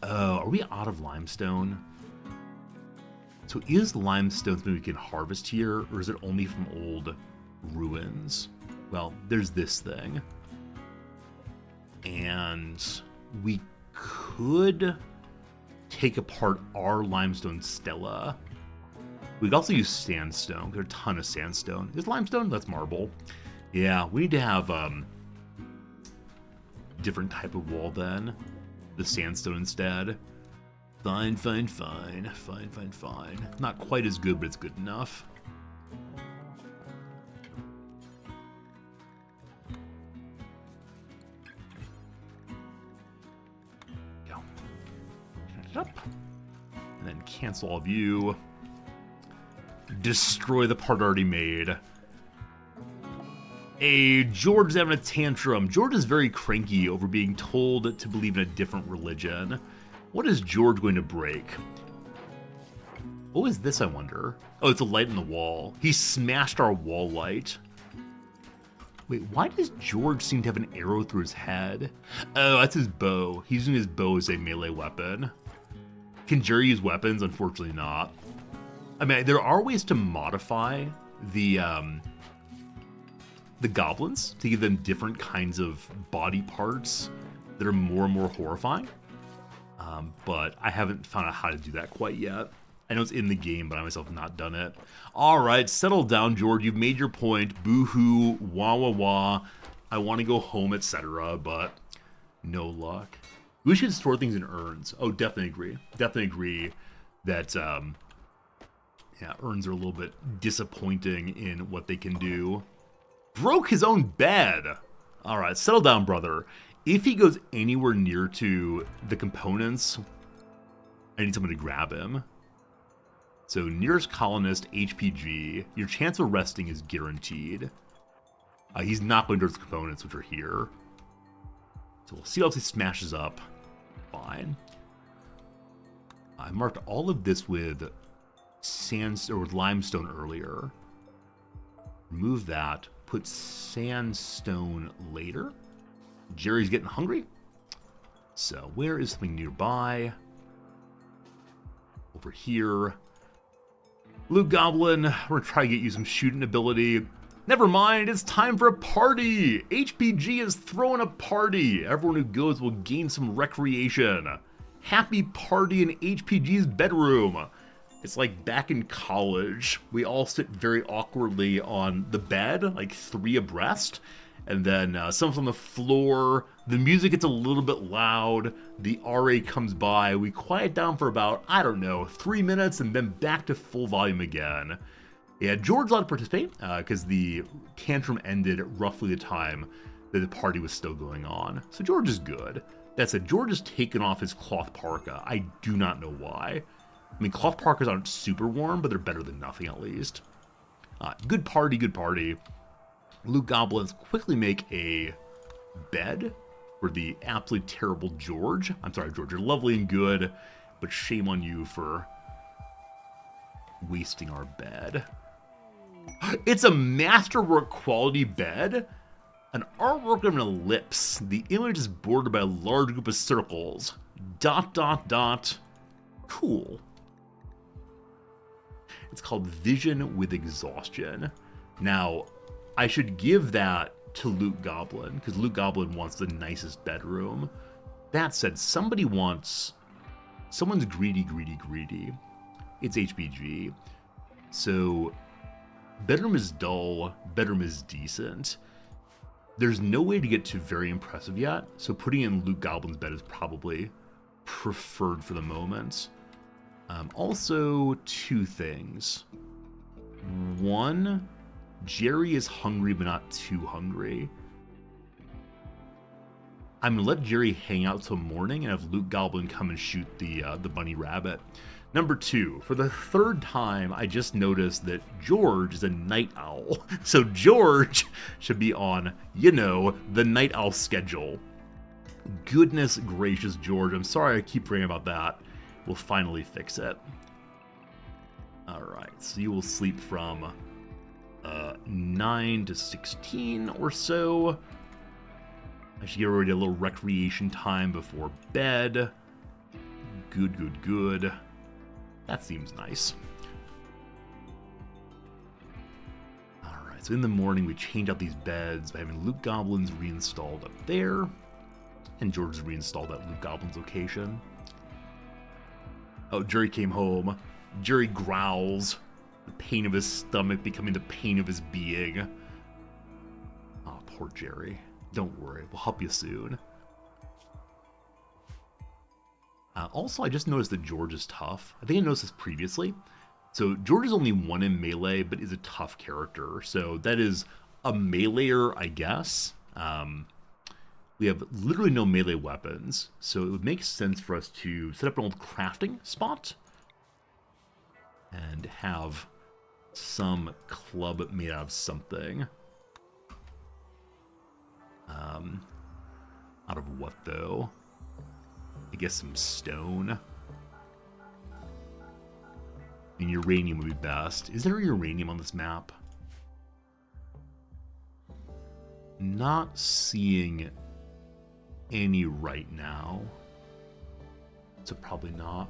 Speaker 2: Are we out of limestone? So is limestone something we can harvest here, or is it only from old ruins? Well, there's this thing. And we could take apart our limestone stela. We could also use sandstone. There's a ton of sandstone. Is limestone? That's marble. Yeah, we need to have different type of wall then. The sandstone instead. Fine, fine, fine. Fine, fine, fine. Not quite as good, but it's good enough. Go. Turn it up. And then cancel all of you. Destroy the part already made. Hey, George is having a tantrum. George is very cranky over being told to believe in a different religion. What is George going to break? What is this, I wonder? Oh, it's a light in the wall. He smashed our wall light. Wait, why does George seem to have an arrow through his head? Oh, that's his bow. He's using his bow as a melee weapon. Can Jerry use weapons? Unfortunately not. I mean, there are ways to modify the goblins to give them different kinds of body parts that are more and more horrifying. But I haven't found out how to do that quite yet. I know it's in the game, but I myself have not done it. All right, settle down, George. You've made your point. Boo-hoo, wah-wah-wah. I want to go home, etc., but no luck. We should store things in urns. Oh, definitely agree. Definitely agree that, yeah, urns are a little bit disappointing in what they can do. Broke his own bed. All right, settle down, brother. If he goes anywhere near to the components, I need someone to grab him. So nearest colonist, HPG. Your chance of resting is guaranteed. He's not going towards the components, which are here. So we'll see how he smashes up. Fine. I marked all of this with sand or with limestone earlier. Remove that. Put sandstone later. Jerry's getting hungry. So where is something nearby? Over here. Blue Goblin, we're gonna try to get you some shooting ability. Never mind, it's time for a party! HPG is throwing a party! Everyone who goes will gain some recreation. Happy party in HPG's bedroom. It's like back in college. We all sit very awkwardly on the bed, like 3 abreast. And then someone's on the floor. The music gets a little bit loud. The RA comes by. We quiet down for about, I don't know, 3 minutes and then back to full volume again. Yeah, George allowed to participate because the tantrum ended at roughly the time that the party was still going on. So George is good. That said, George has taken off his cloth parka. I do not know why. I mean, cloth parkas aren't super warm, but they're better than nothing at least. Good party, good party. Blue Goblins quickly make a bed for the absolutely terrible George. I'm sorry, George, you're lovely and good, but shame on you for wasting our bed. It's a masterwork quality bed. An artwork of an ellipse. The image is bordered by a large group of circles. ... Cool. It's called Vision with Exhaustion. Now, I should give that to Luke Goblin, because Luke Goblin wants the nicest bedroom. That said, someone's greedy, greedy, greedy. It's HBG. So, bedroom is dull, bedroom is decent. There's no way to get to very impressive yet, so putting in Luke Goblin's bed is probably preferred for the moment. Also, 2 things. 1, Jerry is hungry, but not too hungry. I'm gonna let Jerry hang out till morning and have Luke Goblin come and shoot the bunny rabbit. Number 2, for the third time, I just noticed that George is a night owl. So George should be on, you know, the night owl schedule. Goodness gracious, George. I'm sorry I keep praying about that. We'll finally fix it. Alright, so you will sleep from 9 to 16 or so. I should get ready a little recreation time before bed. Good, good, good. That seems nice. Alright, so in the morning we change out these beds by having Loot Goblins reinstalled up there. And George's reinstalled at Loot Goblin's location. Oh, Jerry came home. Jerry growls. The pain of his stomach becoming the pain of his being. Oh, poor Jerry. Don't worry, we'll help you soon. Also, I just noticed that George is tough. I think I noticed this previously. So George is only 1 in melee, but is a tough character. So that is a meleeer, I guess. We have literally no melee weapons, so it would make sense for us to set up an old crafting spot and have some club made out of something. Out of what, though? I guess some stone. And uranium would be best. Is there uranium on this map? Not seeing any right now. So probably not.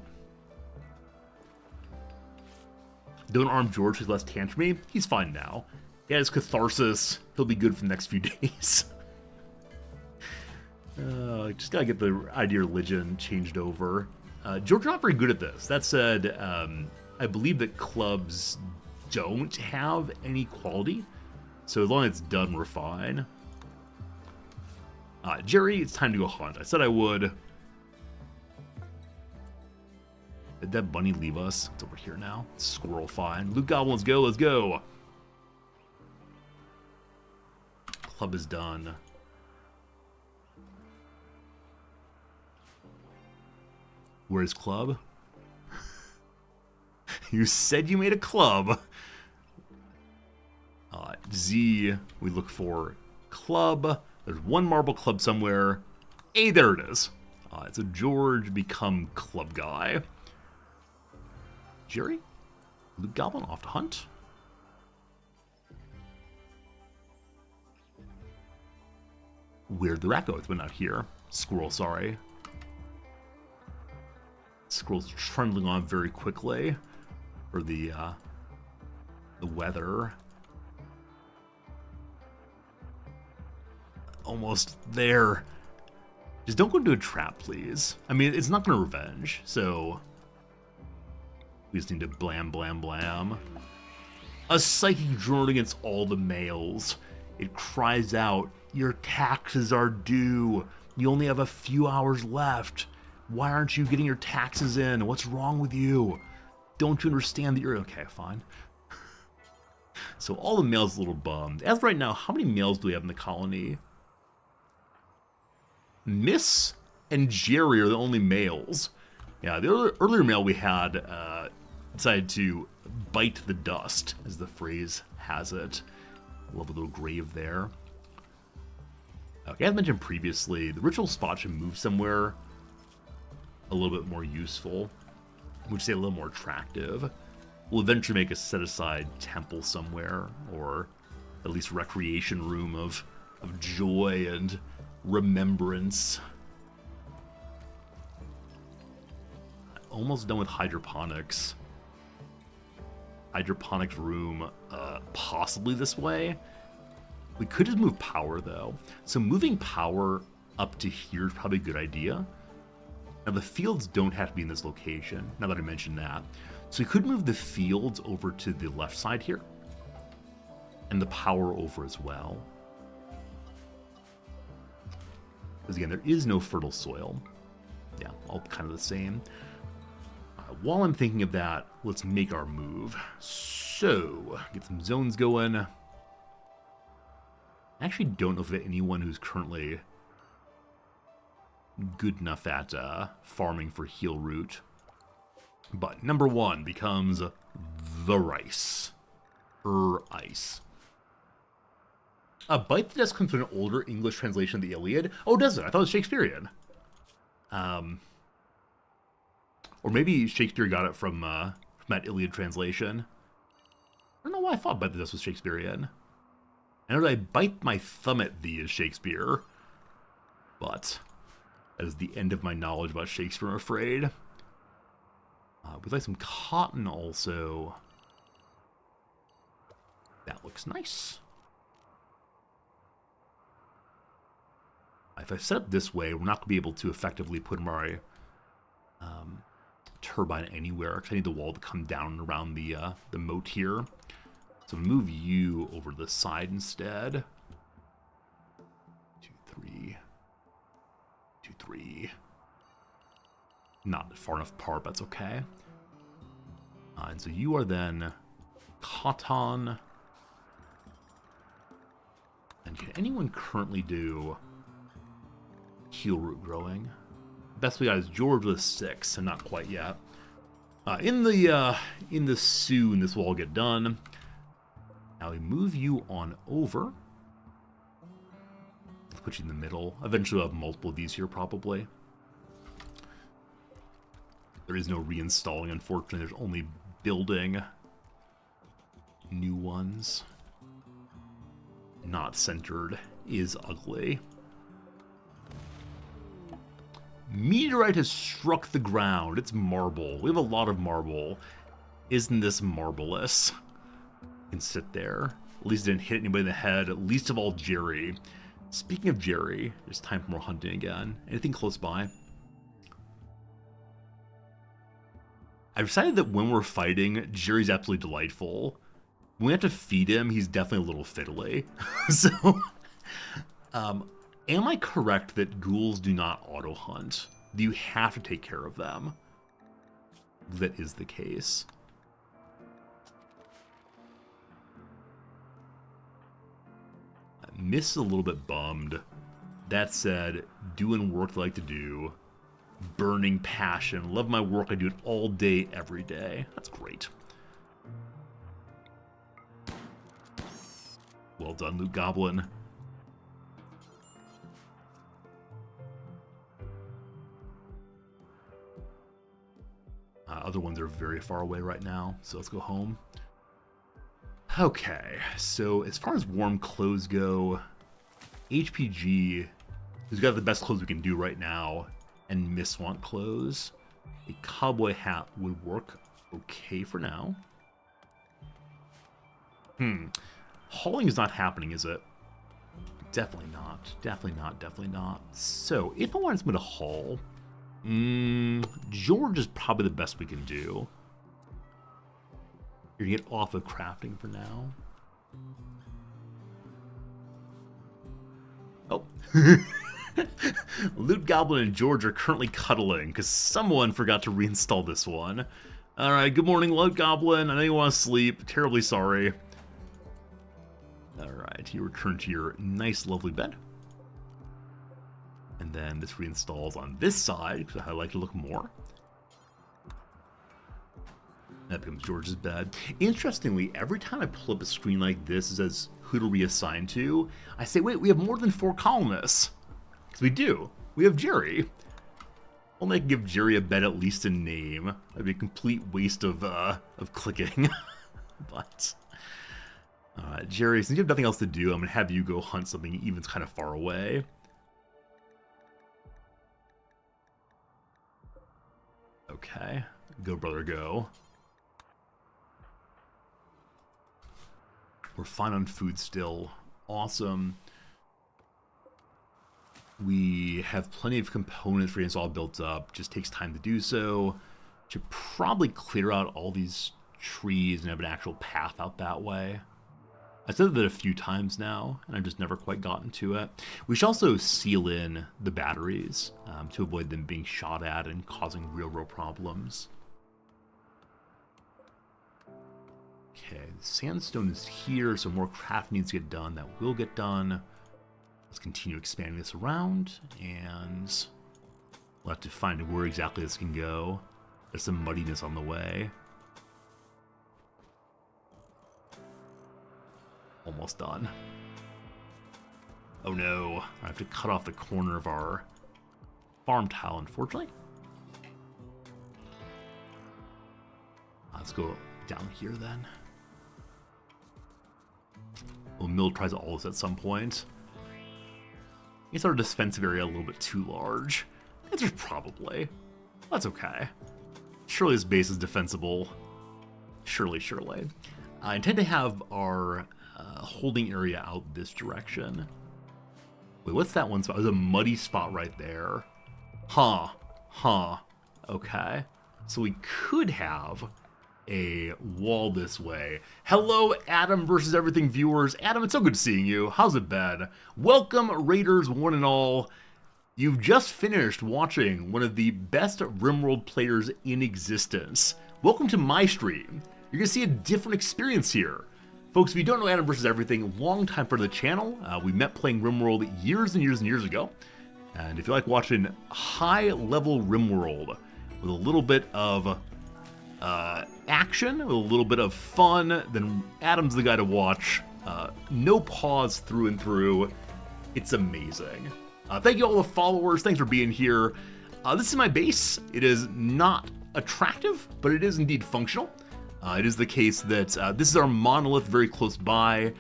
Speaker 2: Don't arm George who's less tantrumy. He's fine now. He has catharsis. He'll be good for the next few days. Just gotta get the idea of religion changed over. George not very good at this. That said, I believe that clubs don't have any quality. So as long as it's done, we're fine. Jerry, it's time to go hunt. I said I would. Did that bunny leave us? It's over here now. Squirrel, fine. Loot Goblin, let's go, let's go. Club is done. Where's club? You said you made a club. Z, we look for club. There's one marble club somewhere. Hey, there it is. So George become club guy. Jerry? Loot Goblin off to hunt. Where'd the rat go? It's been out here. Squirrel, sorry. Squirrel's trundling on very quickly for the weather. Almost there. Just don't go into a trap, please. I mean, it's not going to revenge, so we just need to blam, blam, blam. A psychic drone against all the males. It cries out, your taxes are due. You only have a few hours left. Why aren't you getting your taxes in? What's wrong with you? Don't you understand that you're... Okay, fine. So all the males are a little bummed. As of right now, how many males do we have in the colony? Miss and Jerry are the only males. Yeah, the earlier male we had decided to bite the dust, as the phrase has it. Love a little grave there. Okay, as mentioned previously, the ritual spot should move somewhere a little bit more useful. We'd say a little more attractive. We'll eventually make a set-aside temple somewhere, or at least recreation room of joy and remembrance. Almost done with hydroponics. Hydroponics room, possibly this way. We could just move power, though. So moving power up to here is probably a good idea. Now, the fields don't have to be in this location, now that I mentioned that. So we could move the fields over to the left side here. And the power over as well. Because again, there is no fertile soil. Yeah, all kind of the same. While I'm thinking of that, let's make our move. So, get some zones going. I actually don't know if there's anyone who's currently good enough at farming for heal root. But number 1 becomes the rice. Ice. Bite the Dust comes from an older English translation of the Iliad. Oh, does it? I thought it was Shakespearean. Or maybe Shakespeare got it from that Iliad translation. I don't know why I thought Bite the Dust was Shakespearean. I know that I bite my thumb at thee is Shakespeare. But that is the end of my knowledge about Shakespeare, I'm afraid. We'd like some cotton also. That looks nice. If I set up this way, we're not going to be able to effectively put my turbine anywhere, because I need the wall to come down around the moat here. So move you over to the side instead. 2, 3. 2, 3. Not far enough apart, but that's okay. And so you are then cotton. And can anyone currently do heel root growing? Best we got is George with 6, and not quite yet. In the soon this will all get done. Now we move you on over. Let's put you in the middle. Eventually we'll have multiple of these here probably. There is no reinstalling, unfortunately. There's only building new ones. Not centered is ugly. Meteorite has struck the ground. It's marble. We have a lot of marble. Isn't this marvelous? You can sit there. At least it didn't hit anybody in the head. Least of all, Jerry. Speaking of Jerry, it's time for more hunting again. Anything close by? I've decided that when we're fighting, Jerry's absolutely delightful. When we have to feed him, he's definitely a little fiddly. So, am I correct that ghouls do not auto-hunt? Do you have to take care of them? That is the case. Miss is a little bit bummed. That said, doing work I like to do. Burning passion. Love my work. I do it all day, every day. That's great. Well done, Loot Goblin. Other ones are very far away right now, so let's go home. Okay, so as far as warm clothes go, HPG has got the best clothes we can do right now, and Miss want clothes. A cowboy hat would work okay for now. Hauling is not happening, is it? Definitely not. Definitely not. Definitely not. So, if I wanted someone to haul, George is probably the best we can do. You're gonna get off of crafting for now. Oh. Loot Goblin and George are currently cuddling because someone forgot to reinstall this one. Alright, good morning, Loot Goblin. I know you want to sleep. Terribly sorry. Alright, you return to your nice, lovely bed. And then this reinstalls on this side, because I like to look more. That becomes George's bed. Interestingly, every time I pull up a screen like this, it says, who to reassign to? I say, wait, we have more than 4 columnists. Because we do. We have Jerry. Only I can give Jerry a bed, at least a name. That'd be a complete waste of clicking. But, Jerry, since you have nothing else to do, I'm going to have you go hunt something even kind of far away. Okay. Go, brother, go. We're fine on food still. Awesome. We have plenty of components for it's all built up. Just takes time to do so. Should probably clear out all these trees and have an actual path out that way. I said that a few times now, and I've just never quite gotten to it. We should also seal in the batteries to avoid them being shot at and causing real problems. Okay, sandstone is here, so more craft needs to get done. That will get done. Let's continue expanding this around, and we'll have to find where exactly this can go. There's some muddiness on the way. Almost done. Oh no, I have to cut off the corner of our farm tile, unfortunately. Let's go down here then. We'll militarize all this at some point. Is our defensive area a little bit too large? It's probably. That's okay. Surely this base is defensible. Surely. I intend to have our holding area out this direction. Wait, what's that one spot? There's a muddy spot right there. Huh. Okay. So we could have a wall this way. Hello, Adam versus Everything viewers. Adam, it's so good seeing you. How's it been? Welcome, Raiders, one and all. You've just finished watching one of the best Rimworld players in existence. Welcome to my stream. You're going to see a different experience here. Folks, if you don't know Adam versus Everything, long time for the channel. We met playing Rimworld years and years ago. And if you like watching high-level Rimworld with a little bit of action, with a little bit of fun, then Adam's the guy to watch. No pause through and through. It's amazing. Thank you all the followers. Thanks for being here. This is my base. It is not attractive, but it is indeed functional. It is the case that this is our monolith very close by.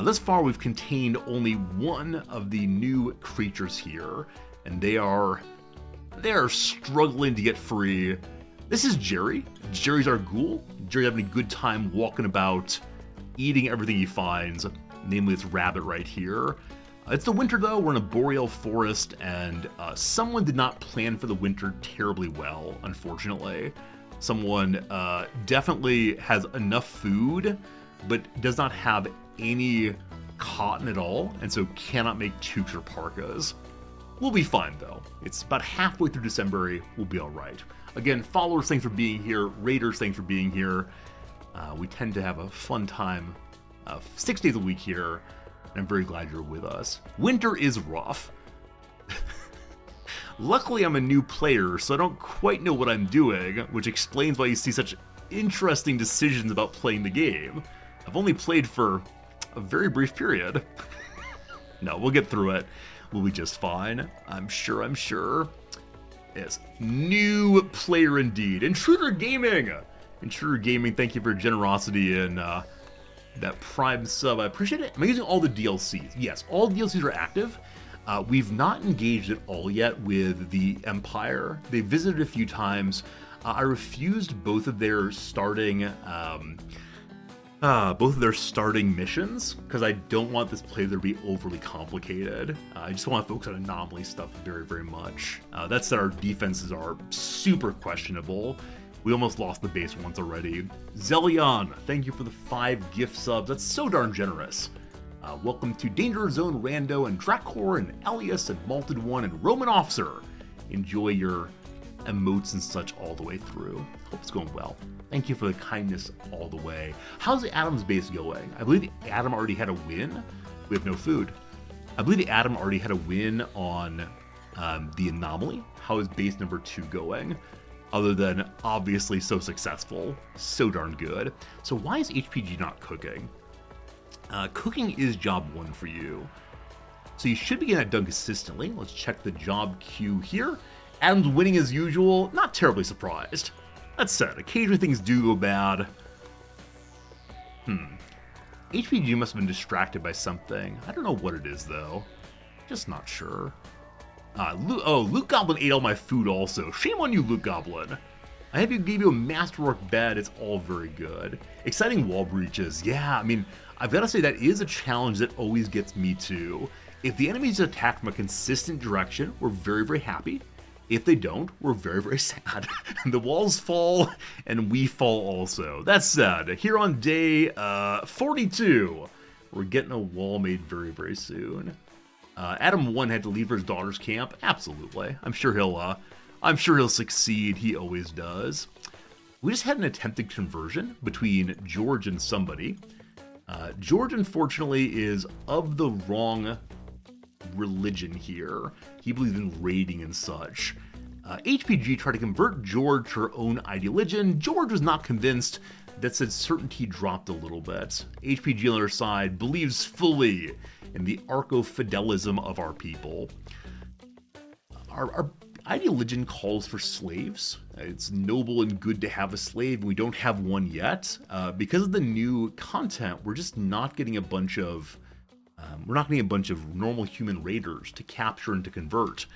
Speaker 2: Thus far, we've contained only one of the new creatures here, and they are struggling to get free. This is Jerry. Jerry's our ghoul. Jerry's having a good time walking about, eating everything he finds, namely this rabbit right here. It's the winter though, we're in a boreal forest, and someone did not plan for the winter terribly well, unfortunately. Someone definitely has enough food, but does not have any cotton at all, and so cannot make toques or parkas. We'll be fine though. It's about halfway through December, we'll be alright. Again, followers, thanks for being here. Raiders, thanks for being here. We tend to have a fun time 6 days a week here, and I'm very glad you're with us. Winter is rough. Luckily, I'm a new player, so I don't quite know what I'm doing, which explains why you see such interesting decisions about playing the game. I've only played for a very brief period. No, we'll get through it. We'll be just fine. I'm sure. Yes, new player indeed. Intruder Gaming! Intruder Gaming, thank you for your generosity in that Prime sub. I appreciate it. Am I using all the DLCs? Yes, all the DLCs are active. We've not engaged at all yet with the Empire. They visited a few times. I refused both of their starting missions because I don't want this playthrough to be overly complicated. I just want to focus on Anomaly stuff very much. That's that our defenses are super questionable. We almost lost the base once already. Zelion, thank you for the 5 gift subs. That's so darn generous. Welcome to Danger Zone Rando and Drakor and Elias and Malted One and Roman Officer. Enjoy your emotes and such all the way through. Hope it's going well. Thank you for the kindness all the way. How's the Adam's base going? I believe Adam already had a win. We have no food. I believe Adam already had a win on the Anomaly. How is base number 2 going? Other than obviously so successful. So darn good. So why is HPG not cooking? Cooking is job 1 for you. So you should be getting that done consistently. Let's check the job queue here. Adam's winning as usual. Not terribly surprised. That said, occasionally things do go bad. HPG must have been distracted by something. I don't know what it is though. Just not sure. Luke Goblin ate all my food also. Shame on you, Luke Goblin. I have gave you a masterwork bed. It's all very good. Exciting wall breaches. Yeah, I mean, I've got to say that is a challenge that always gets me too. If the enemies attack from a consistent direction, we're very happy. If they don't, we're very sad. The walls fall, and we fall also. That's sad. Here on day 42, we're getting a wall made very soon. Adam 1 had to leave for his daughter's camp. Absolutely. I'm sure he'll succeed. He always does. We just had an attempted conversion between George and somebody. George, unfortunately, is of the wrong religion here. He believes in raiding and such. HPG tried to convert George to her own ideology. George was not convinced. That said, certainty dropped a little bit. HPG on their side believes fully in the archo-fidelism of our people. Our ideology calls for slaves. It's noble and good to have a slave. We don't have one yet. Because of the new content, we're just not getting a bunch of normal human raiders to capture and to convert.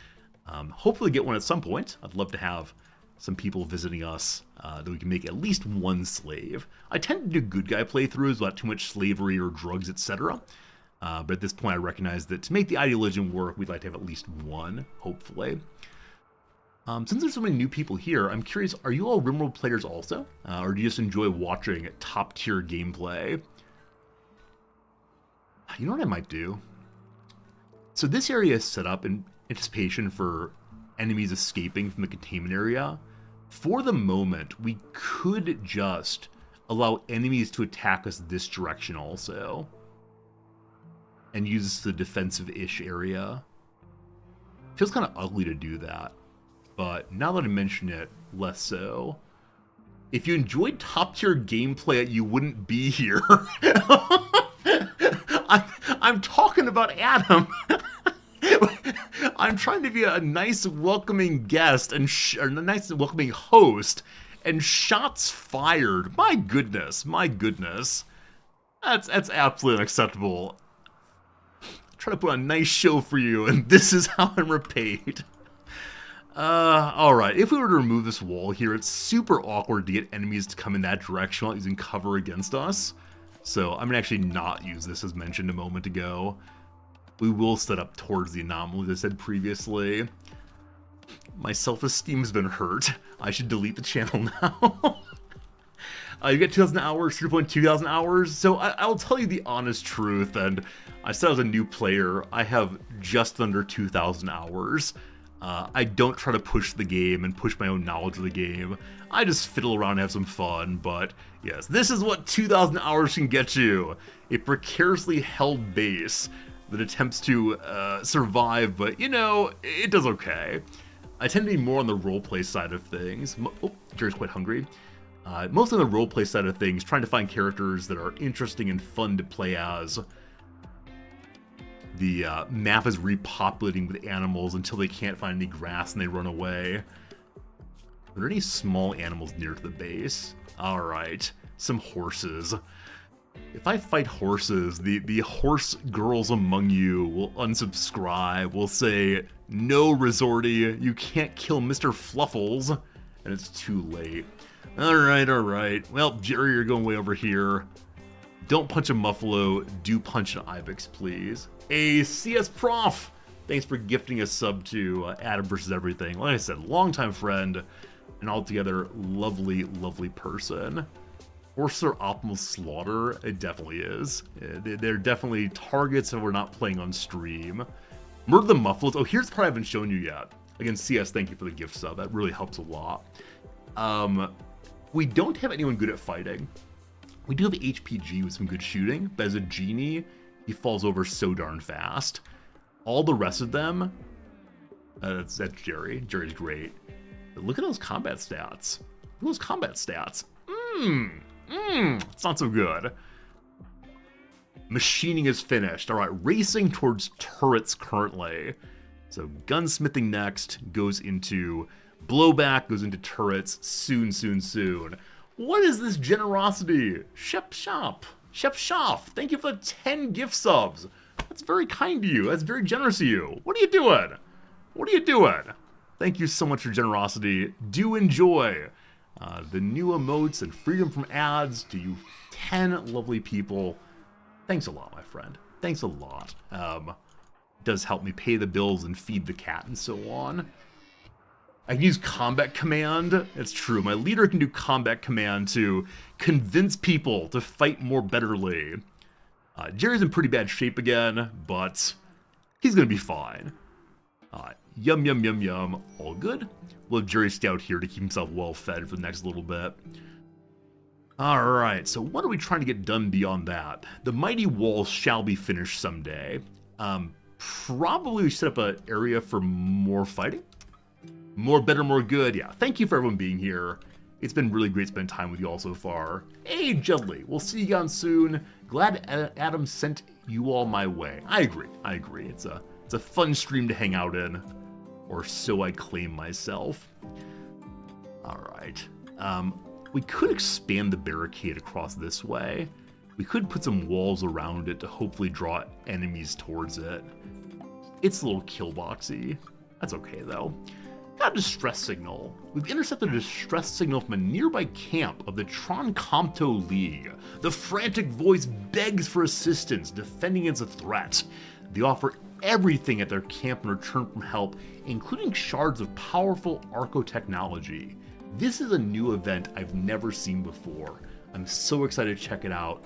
Speaker 2: Hopefully get one at some point. I'd love to have some people visiting us that we can make at least one slave. I tend to do good guy playthroughs without too much slavery or drugs, etc. But at this point I recognize that to make the ideology work, we'd like to have at least one, hopefully. Since there's so many new people here, I'm curious, are you all Rimworld players also? Or do you just enjoy watching top tier gameplay? You know what I might do? So this area is set up in anticipation for enemies escaping from the containment area. For the moment, we could just allow enemies to attack us this direction also. And use this as a defensive-ish area. Feels kind of ugly to do that. But now that I mention it, less so. If you enjoyed top-tier gameplay, you wouldn't be here. I'm talking about Adam. I'm trying to be a nice, welcoming guest and or a nice, welcoming host, and shots fired. My goodness, my goodness. That's absolutely unacceptable. I'm trying to put on a nice show for you, and this is how I'm repaid. Alright, if we were to remove this wall here, it's super awkward to get enemies to come in that direction while using cover against us. So I'm going to actually not use this as mentioned a moment ago. We will set up towards the anomaly, as I said previously. My self-esteem's been hurt. I should delete the channel now. You get 2,000 hours, 3.2 hours. So I will tell you the honest truth, and I said I was a new player. I have just under 2,000 hours. I don't try to push the game and push my own knowledge of the game. I just fiddle around and have some fun, but yes, this is what 2,000 hours can get you. A precariously held base that attempts to survive, but, you know, it does okay. I tend to be more on the roleplay side of things. Oh, Jerry's quite hungry. Mostly on the roleplay side of things, trying to find characters that are interesting and fun to play as. The map is repopulating with animals until they can't find any grass and they run away. Are there any small animals near to the base? Alright, some horses. If I fight horses, the horse girls among you will unsubscribe, will say, "No, Resorty, you can't kill Mr. Fluffles," and it's too late. Alright. Well, Jerry, you're going way over here. Don't punch a Muffalo, do punch an Ibex, please. A CS Prof! Thanks for gifting a sub to Adam vs. Everything. Like I said, longtime friend, and altogether lovely, lovely person. Horses are optimal slaughter. It definitely is. They're definitely targets that we're not playing on stream. Murder the Mufflers. Oh, here's the part I haven't shown you yet. Again, CS, thank you for the gift sub. That really helps a lot. We don't have anyone good at fighting. We do have HPG with some good shooting, but as a genie, he falls over so darn fast. All the rest of them, that's Jerry. Jerry's great. But look at those combat stats. Look at those combat stats. It's not so good. Machining is finished. All right, racing towards turrets currently. So gunsmithing next, goes into blowback, goes into turrets soon. What is this generosity? Shep Shop, thank you for the 10 gift subs. That's very kind of you. That's very generous of you. What are you doing? Thank you so much for generosity. Do enjoy the new emotes and freedom from ads to you 10 lovely people. Thanks a lot, my friend. Thanks a lot. It does help me pay the bills and feed the cat and so on. I can use combat command. It's true. My leader can do combat command to convince people to fight more betterly. Jerry's in pretty bad shape again, but he's going to be fine. Yum. All good. We'll have Jerry stay out here to keep himself well fed for the next little bit. Alright, so what are we trying to get done beyond that? The mighty wall shall be finished someday. Probably we set up an area for more fighting. More better, more good. Yeah, thank you for everyone being here. It's been really great spending time with you all so far. Hey, Judley, we'll see you again soon. Glad Adam sent you all my way. I agree. It's a fun stream to hang out in, or so I claim myself. All right. We could expand the barricade across this way. We could put some walls around it to hopefully draw enemies towards it. It's a little killboxy. That's okay, though. Got a distress signal. We've intercepted a distress signal from a nearby camp of the Troncompto League. The frantic voice begs for assistance, defending against a threat. They offer everything at their camp in return for help, including shards of powerful Arco technology. This is a new event I've never seen before. I'm so excited to check it out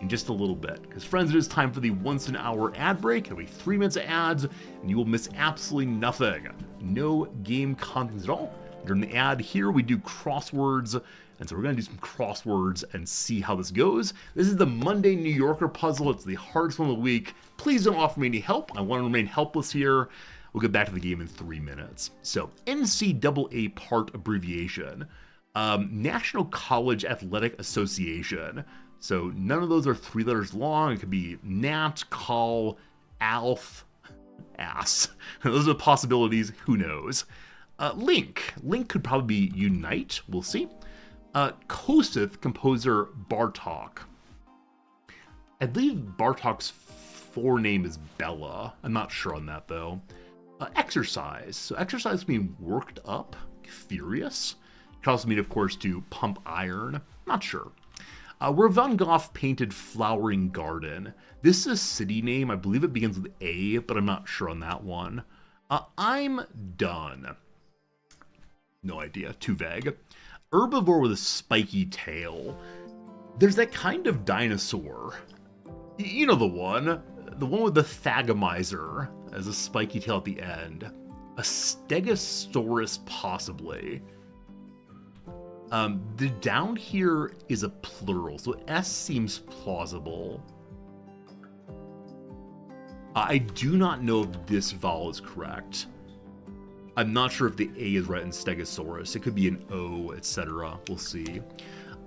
Speaker 2: in just a little bit, because friends, it is time for the once-an-hour ad break. It'll be 3 minutes of ads, and you will miss absolutely nothing. No game content at all. During the ad here, we do crosswords, and so we're going to do some crosswords and see how this goes. This is the Monday New Yorker puzzle. It's the hardest one of the week. Please don't offer me any help. I want to remain helpless here. We'll get back to the game in 3 minutes. So, NCAA part abbreviation. National College Athletic Association. So none of those are 3 letters long. It could be Nat, Call, Alf, Ass. Those are possibilities. Who knows? Link. Link could probably be Unite. We'll see. Koseth, composer Bartok. I believe Bartok's forename is Bella. I'm not sure on that, though. Exercise. So exercise means worked up, furious. It could also mean, of course, to pump iron. Not sure. Where Van Gogh painted Flowering Garden. This is a city name. I believe it begins with A, but I'm not sure on that one. I'm done. No idea. Too vague. Herbivore with a spiky tail. There's that kind of dinosaur. You know the one. The one with the Thagomizer as a spiky tail at the end. A Stegosaurus, possibly. The down here is a plural, so S seems plausible. I do not know if this vowel is correct. I'm not sure if the A is right in Stegosaurus. It could be an O, etc. We'll see.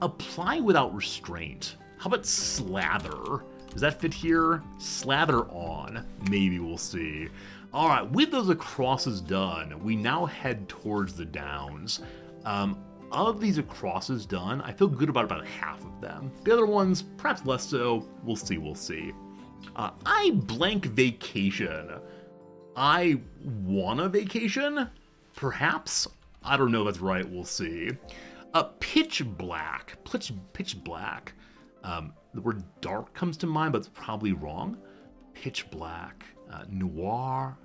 Speaker 2: Apply without restraint. How about slather? Does that fit here? Slather on. Maybe, we'll see. All right, with those acrosses done, we now head towards the downs. Of these acrosses done, I feel good about half of them. The other ones, perhaps less so. We'll see. I blank vacation. I want a vacation? Perhaps? I don't know if that's right. We'll see. Pitch black. Pitch black. The word dark comes to mind, but it's probably wrong. Pitch black. Noir.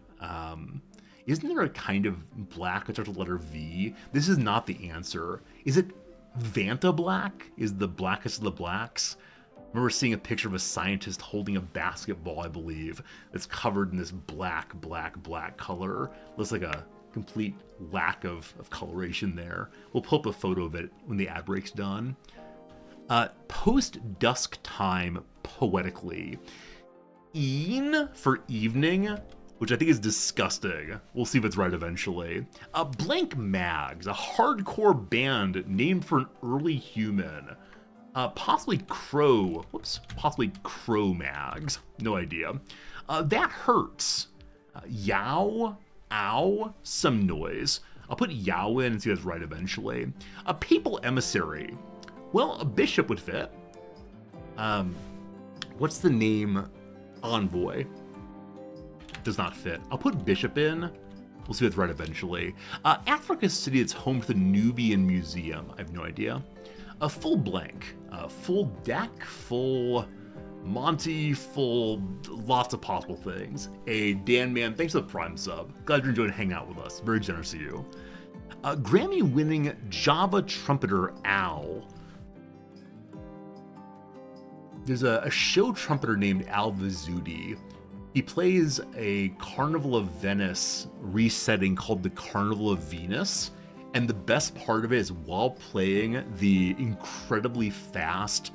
Speaker 2: Isn't there a kind of black that starts with the letter V? This is not the answer. Is it Vanta black? Is the blackest of the blacks? I remember seeing a picture of a scientist holding a basketball, I believe, that's covered in this black color. Looks like a complete lack of coloration there. We'll pull up a photo of it when the ad break's done. Post-dusk time poetically. Een for evening, which I think is disgusting. We'll see if it's right eventually. Blank Mags, a hardcore band named for an early human. Possibly Crow Mags. No idea. That hurts. Yow, ow, some noise. I'll put yow in and see if that's right eventually. A papal emissary. Well, a bishop would fit. What's the name? Envoy. Does not fit. I'll put bishop in. We'll see if it's right eventually. Africa City, it's home to the Nubian Museum. I have no idea. A full blank. Full deck, full Monty, full lots of possible things. A Dan Man, thanks for the Prime sub. Glad you're enjoying hanging out with us. Very generous of you. Grammy-winning Java trumpeter Al. There's a show trumpeter named Al Vizzuti. He plays a Carnival of Venice resetting called the Carnival of Venus. And the best part of it is while playing the incredibly fast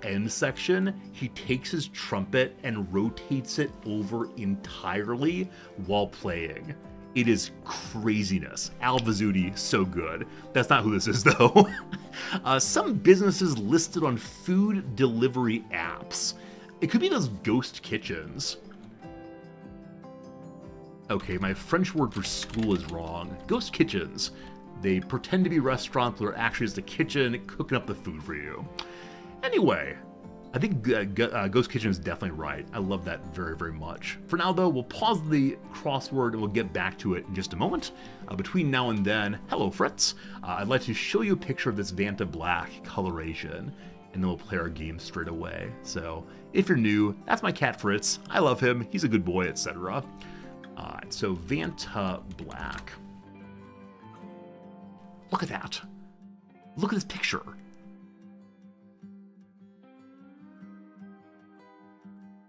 Speaker 2: end section, he takes his trumpet and rotates it over entirely while playing. It is craziness. Al Vizzuti, so good. That's not who this is, though. Some businesses listed on food delivery apps. It could be those ghost kitchens. Okay, my French word for school is wrong. Ghost kitchens. They pretend to be restaurants, but are actually just a kitchen cooking up the food for you. Anyway, I think Ghost Kitchen is definitely right. I love that very, very much. For now, though, we'll pause the crossword and we'll get back to it in just a moment. Between now and then, hello, Fritz. I'd like to show you a picture of this Vanta Black coloration, and then we'll play our game straight away. So, if you're new, that's my cat Fritz. I love him. He's a good boy, etc. So Vanta Black. Look at that. Look at this picture.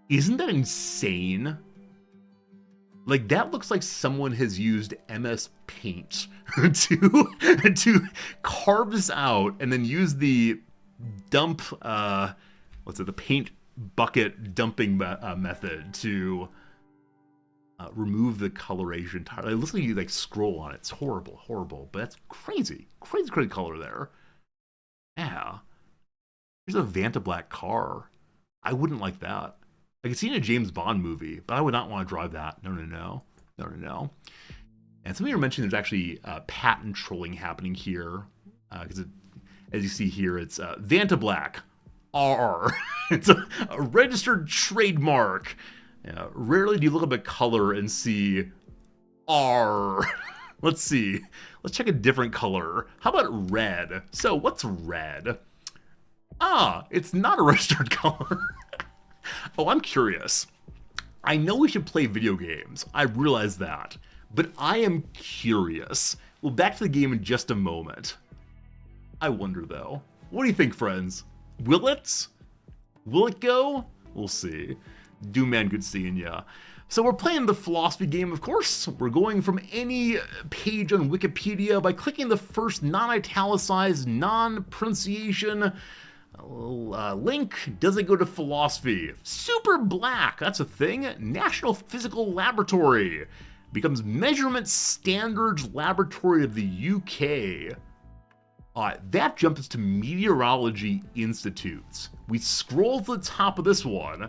Speaker 2: Isn't that insane? Like, that looks like someone has used MS Paint to carve this out and then use the dump, the paint bucket dumping method to remove the coloration entirely. It looks like you like scroll on it. It's horrible, horrible, but that's crazy. Crazy color there. Yeah. Here's a Vanta Black car. I wouldn't like that. I could see it in a James Bond movie, but I would not want to drive that. No. And some of you are mentioning there's actually patent trolling happening here. Because as you see here, it's Vanta Black R. It's a registered trademark. Rarely do you look up at color and see R. Let's see. Let's check a different color. How about red? So what's red? It's not a registered color. Oh, I'm curious. I know we should play video games. I realize that. But I am curious. We'll back to the game in just a moment. I wonder, though. What do you think, friends? Will it? Will it go? We'll see. Doom Man, good seeing ya. So we're playing the philosophy game, of course. We're going from any page on Wikipedia by clicking the first non-italicized, non-pronunciation link. Does it go to philosophy? Super Black, that's a thing. National Physical Laboratory becomes Measurement Standards Laboratory of the UK. That jumps us to Meteorology Institutes. We scroll to the top of this one.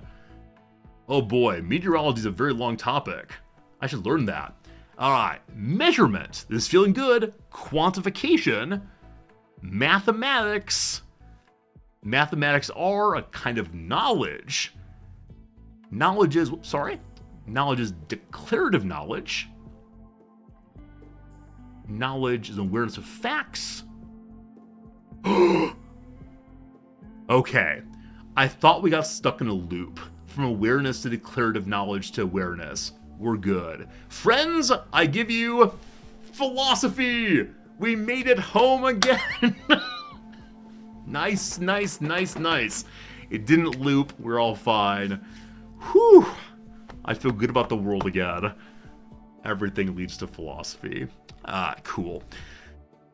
Speaker 2: Oh boy, meteorology is a very long topic. I should learn that. Alright, measurement. This is feeling good. Quantification. Mathematics. Mathematics are a kind of knowledge. Knowledge is declarative knowledge. Knowledge is awareness of facts. Okay, I thought we got stuck in a loop. From awareness to declarative knowledge to awareness. We're good. Friends, I give you philosophy! We made it home again! Nice. It didn't loop. We're all fine. Whew! I feel good about the world again. Everything leads to philosophy. Cool.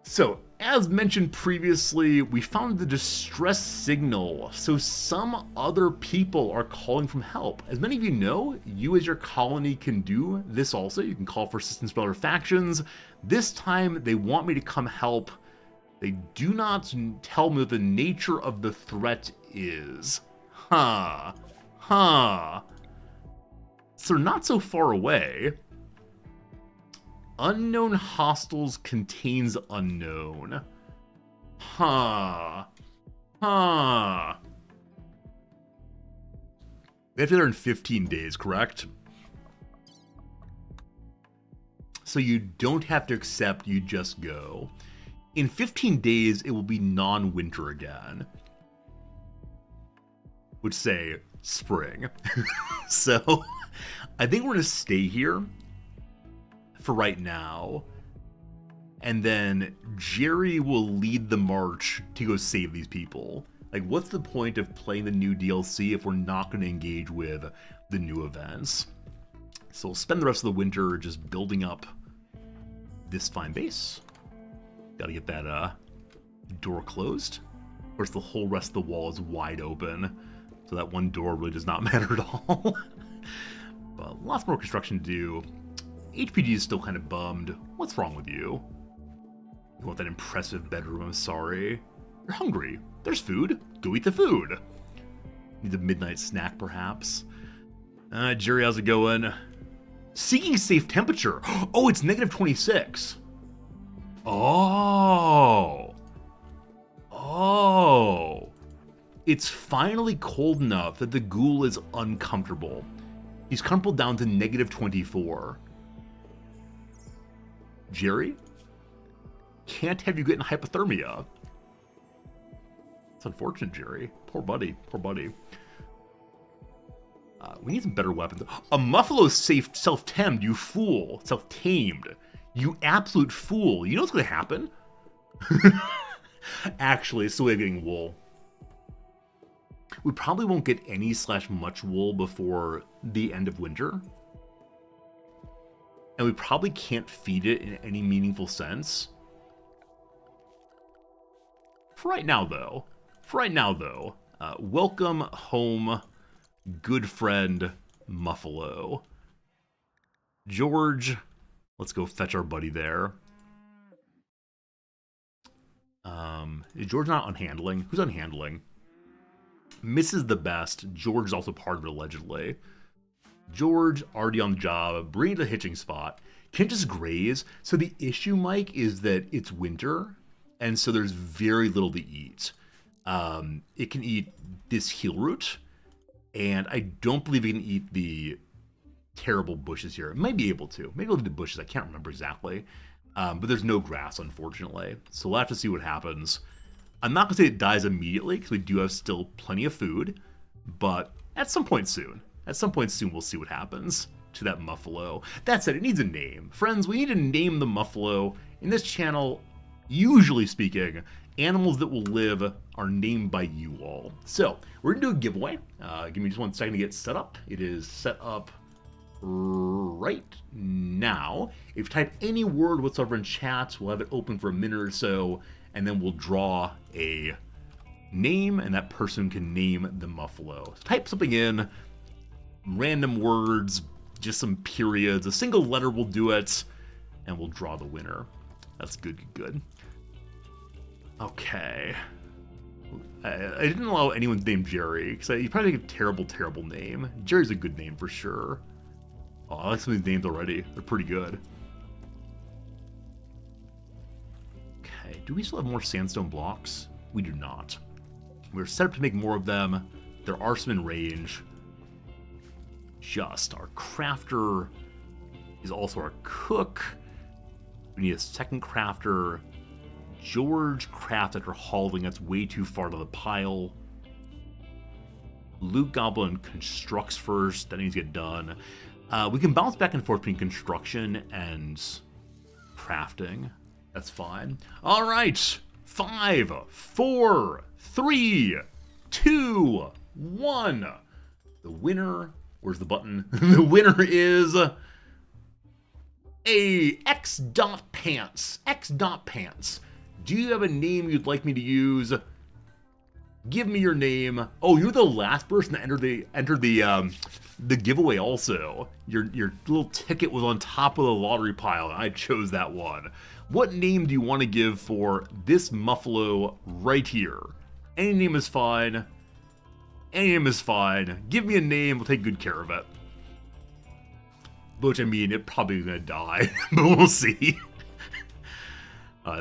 Speaker 2: So, as mentioned previously, we found the distress signal, so some other people are calling for help. As many of you know, you as your colony can do this also. You can call for assistance from other factions. This time, they want me to come help. They do not tell me what the nature of the threat is. So they're not so far away. Unknown hostiles contains unknown. They have to be there in 15 days, correct? So you don't have to accept, you just go. In 15 days, it will be non-winter again. Would say spring. So I think we're going to stay here for right now, and then Jerry will lead the march to go save these people. Like, what's the point of playing the new DLC if we're not going to engage with the new events? So we'll spend the rest of the winter just building up this fine base. Gotta get that door closed. Of course, the whole rest of the wall is wide open, so that one door really does not matter at all. But lots more construction to do. HPG is still kind of bummed. What's wrong with you? You want that impressive bedroom, I'm sorry. You're hungry. There's food. Go eat the food. Need a midnight snack, perhaps. Jerry, how's it going? Seeking safe temperature. Oh, it's negative 26. Oh. Oh. It's finally cold enough that the ghoul is uncomfortable. He's crumpled down to negative 24. Jerry? Can't have you getting hypothermia. It's unfortunate, Jerry. Poor buddy. Poor buddy. We need some better weapons. A Muffalo's safe self-tamed, you fool. Self-tamed. You absolute fool. You know what's going to happen? Actually, it's the way of getting wool. We probably won't get any / much wool before the end of winter. And we probably can't feed it in any meaningful sense. For right now, though, welcome home, good friend Muffalo. George, let's go fetch our buddy there. Is George not unhandling? Who's unhandling? Mrs. the best. George is also part of it, allegedly. George, already on the job, bring it to the hitching spot. Can't just graze. So the issue, Mike, is that it's winter, and so there's very little to eat. It can eat this heel root, and I don't believe it can eat the terrible bushes here. It might be able to. Maybe it'll eat the bushes. I can't remember exactly. But there's no grass, unfortunately. So we'll have to see what happens. I'm not going to say it dies immediately, because we do have still plenty of food. But at some point soon, we'll see what happens to that Muffalo. That said, it needs a name. Friends, we need to name the Muffalo. In this channel, usually speaking, animals that will live are named by you all. So, we're going to do a giveaway. Give me just 1 second to get set up. It is set up right now. If you type any word whatsoever in chat, we'll have it open for a minute or so, and then we'll draw a name, and that person can name the Muffalo. So type something in, random words, just some periods, a single letter will do it, and we'll draw the winner. That's good. Okay. I didn't allow anyone named Jerry, because you probably think a terrible name. Jerry's a good name for sure. Oh, I like some of these names already. They're pretty good. Okay, do we still have more sandstone blocks? We do not. We're set up to make more of them. There are some in range. Just, our crafter is also our cook. We need a second crafter. George crafts after hauling. That's way too far to the pile. Luke Goblin constructs first. That needs to get done. We can bounce back and forth between construction and crafting. That's fine. All right. 5, 4, 3, 2, 1. The winner. Where's the button? The winner is a X.Pants. X.Pants. Do you have a name you'd like me to use? Give me your name. Oh, you're the last person to enter the giveaway also. Your little ticket was on top of the lottery pile, and I chose that one. What name do you want to give for this Muffalo right here? Any name is fine. Any name is fine. Give me a name, we'll take good care of it. Which, I mean, it probably is going to die, but we'll see.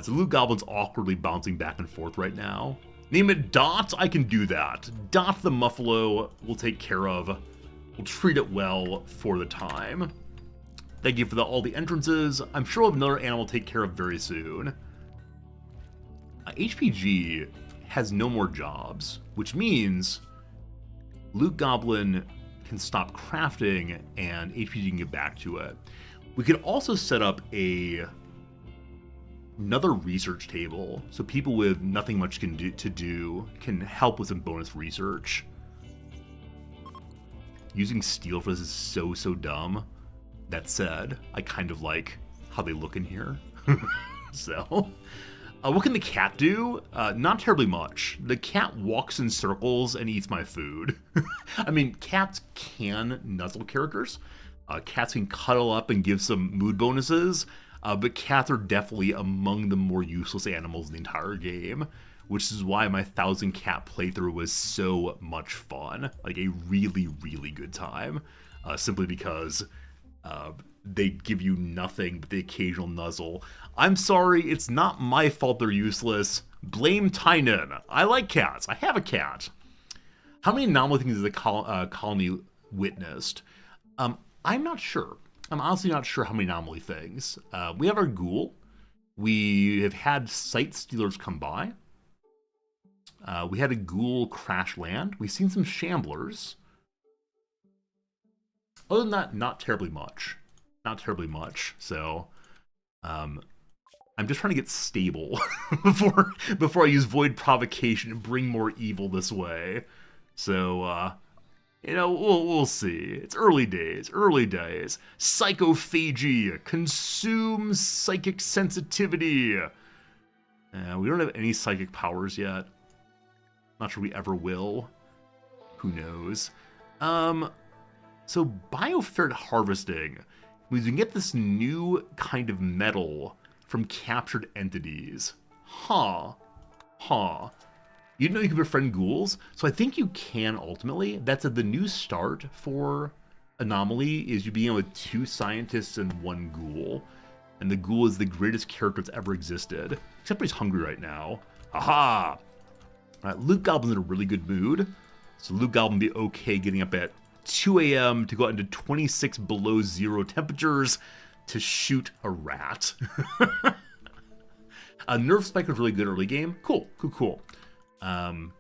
Speaker 2: So Luke Goblin's awkwardly bouncing back and forth right now. Name it Dot, I can do that. Dot the Muffalo we'll take care of. We'll treat it well for the time. Thank you for all the entrances. I'm sure we'll have another animal to take care of very soon. HPG has no more jobs, which means Luke Goblin can stop crafting and HPG can get back to it. We could also set up another research table, so people with nothing much to do can help with some bonus research. Using steel for this is so dumb. That said, I kind of like how they look in here. So, what can the cat do? Not terribly much. The cat walks in circles and eats my food. I mean, cats can nuzzle characters. Cats can cuddle up and give some mood bonuses, but cats are definitely among the more useless animals in the entire game, which is why my 1,000 cat playthrough was so much fun. Like a really, really good time. Simply because they give you nothing but the occasional nuzzle. I'm sorry, it's not my fault they're useless. Blame Tynan. I like cats. I have a cat. How many anomaly things has the colony witnessed? I'm not sure. I'm honestly not sure how many anomaly things. We have our ghoul. We have had sight stealers come by. We had a ghoul crash land. We've seen some shamblers. Other than that, not terribly much. Not terribly much. So, I'm just trying to get stable before I use Void Provocation and bring more evil this way. So, we'll see. It's early days. Early days. Psychophagy consumes psychic sensitivity. We don't have any psychic powers yet. Not sure we ever will. Who knows? So bioferret harvesting means you can get this new kind of metal from captured entities. Huh. You didn't know you could befriend ghouls? So I think you can ultimately. That's the new start for Anomaly, is you being with 2 scientists and 1 ghoul. And the ghoul is the greatest character that's ever existed. Except for he's hungry right now. Aha! Alright, Luke Goblin's in a really good mood. So Luke Goblin be okay getting up at 2 a.m. to go out into 26 below zero temperatures to shoot a rat. Nerf Spike was really good early game. Cool. And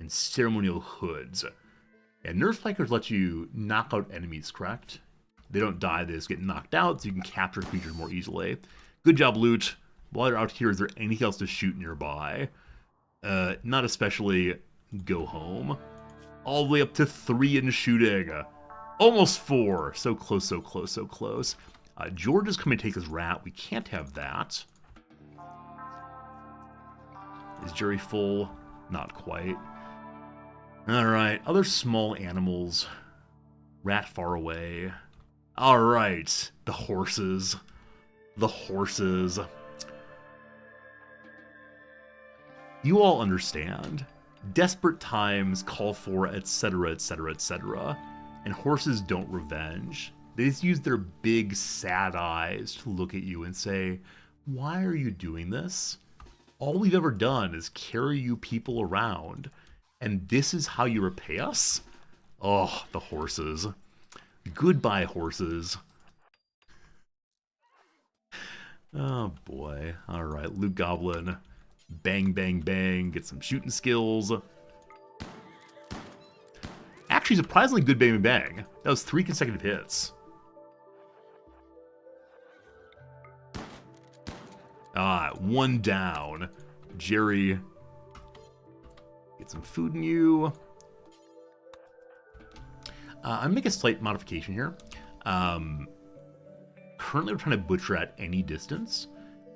Speaker 2: ceremonial hoods. Yeah, Nerf Spikers let you knock out enemies, correct? They don't die, they just get knocked out, so you can capture creatures more easily. Good job, Loot. While you're out here, is there anything else to shoot nearby? Not especially. Go home. All the way up to 3 in shooting. Almost 4. So close. George is coming to take his rat. We can't have that. Is Jerry full? Not quite. Alright, other small animals. Rat far away. Alright, the horses. You all understand. Desperate times call for etc. And horses don't revenge. They just use their big sad eyes to look at you and say, why are you doing this? All we've ever done is carry you people around, and this is how you repay us? Oh, the horses. Goodbye, horses. Oh boy. Alright, Luke Goblin. Bang, bang, bang. Get some shooting skills. Actually, surprisingly good bang, bang, bang. That was 3 consecutive hits. Ah, 1 down. Jerry. Get some food in you. I'm gonna make a slight modification here. Currently, we're trying to butcher at any distance.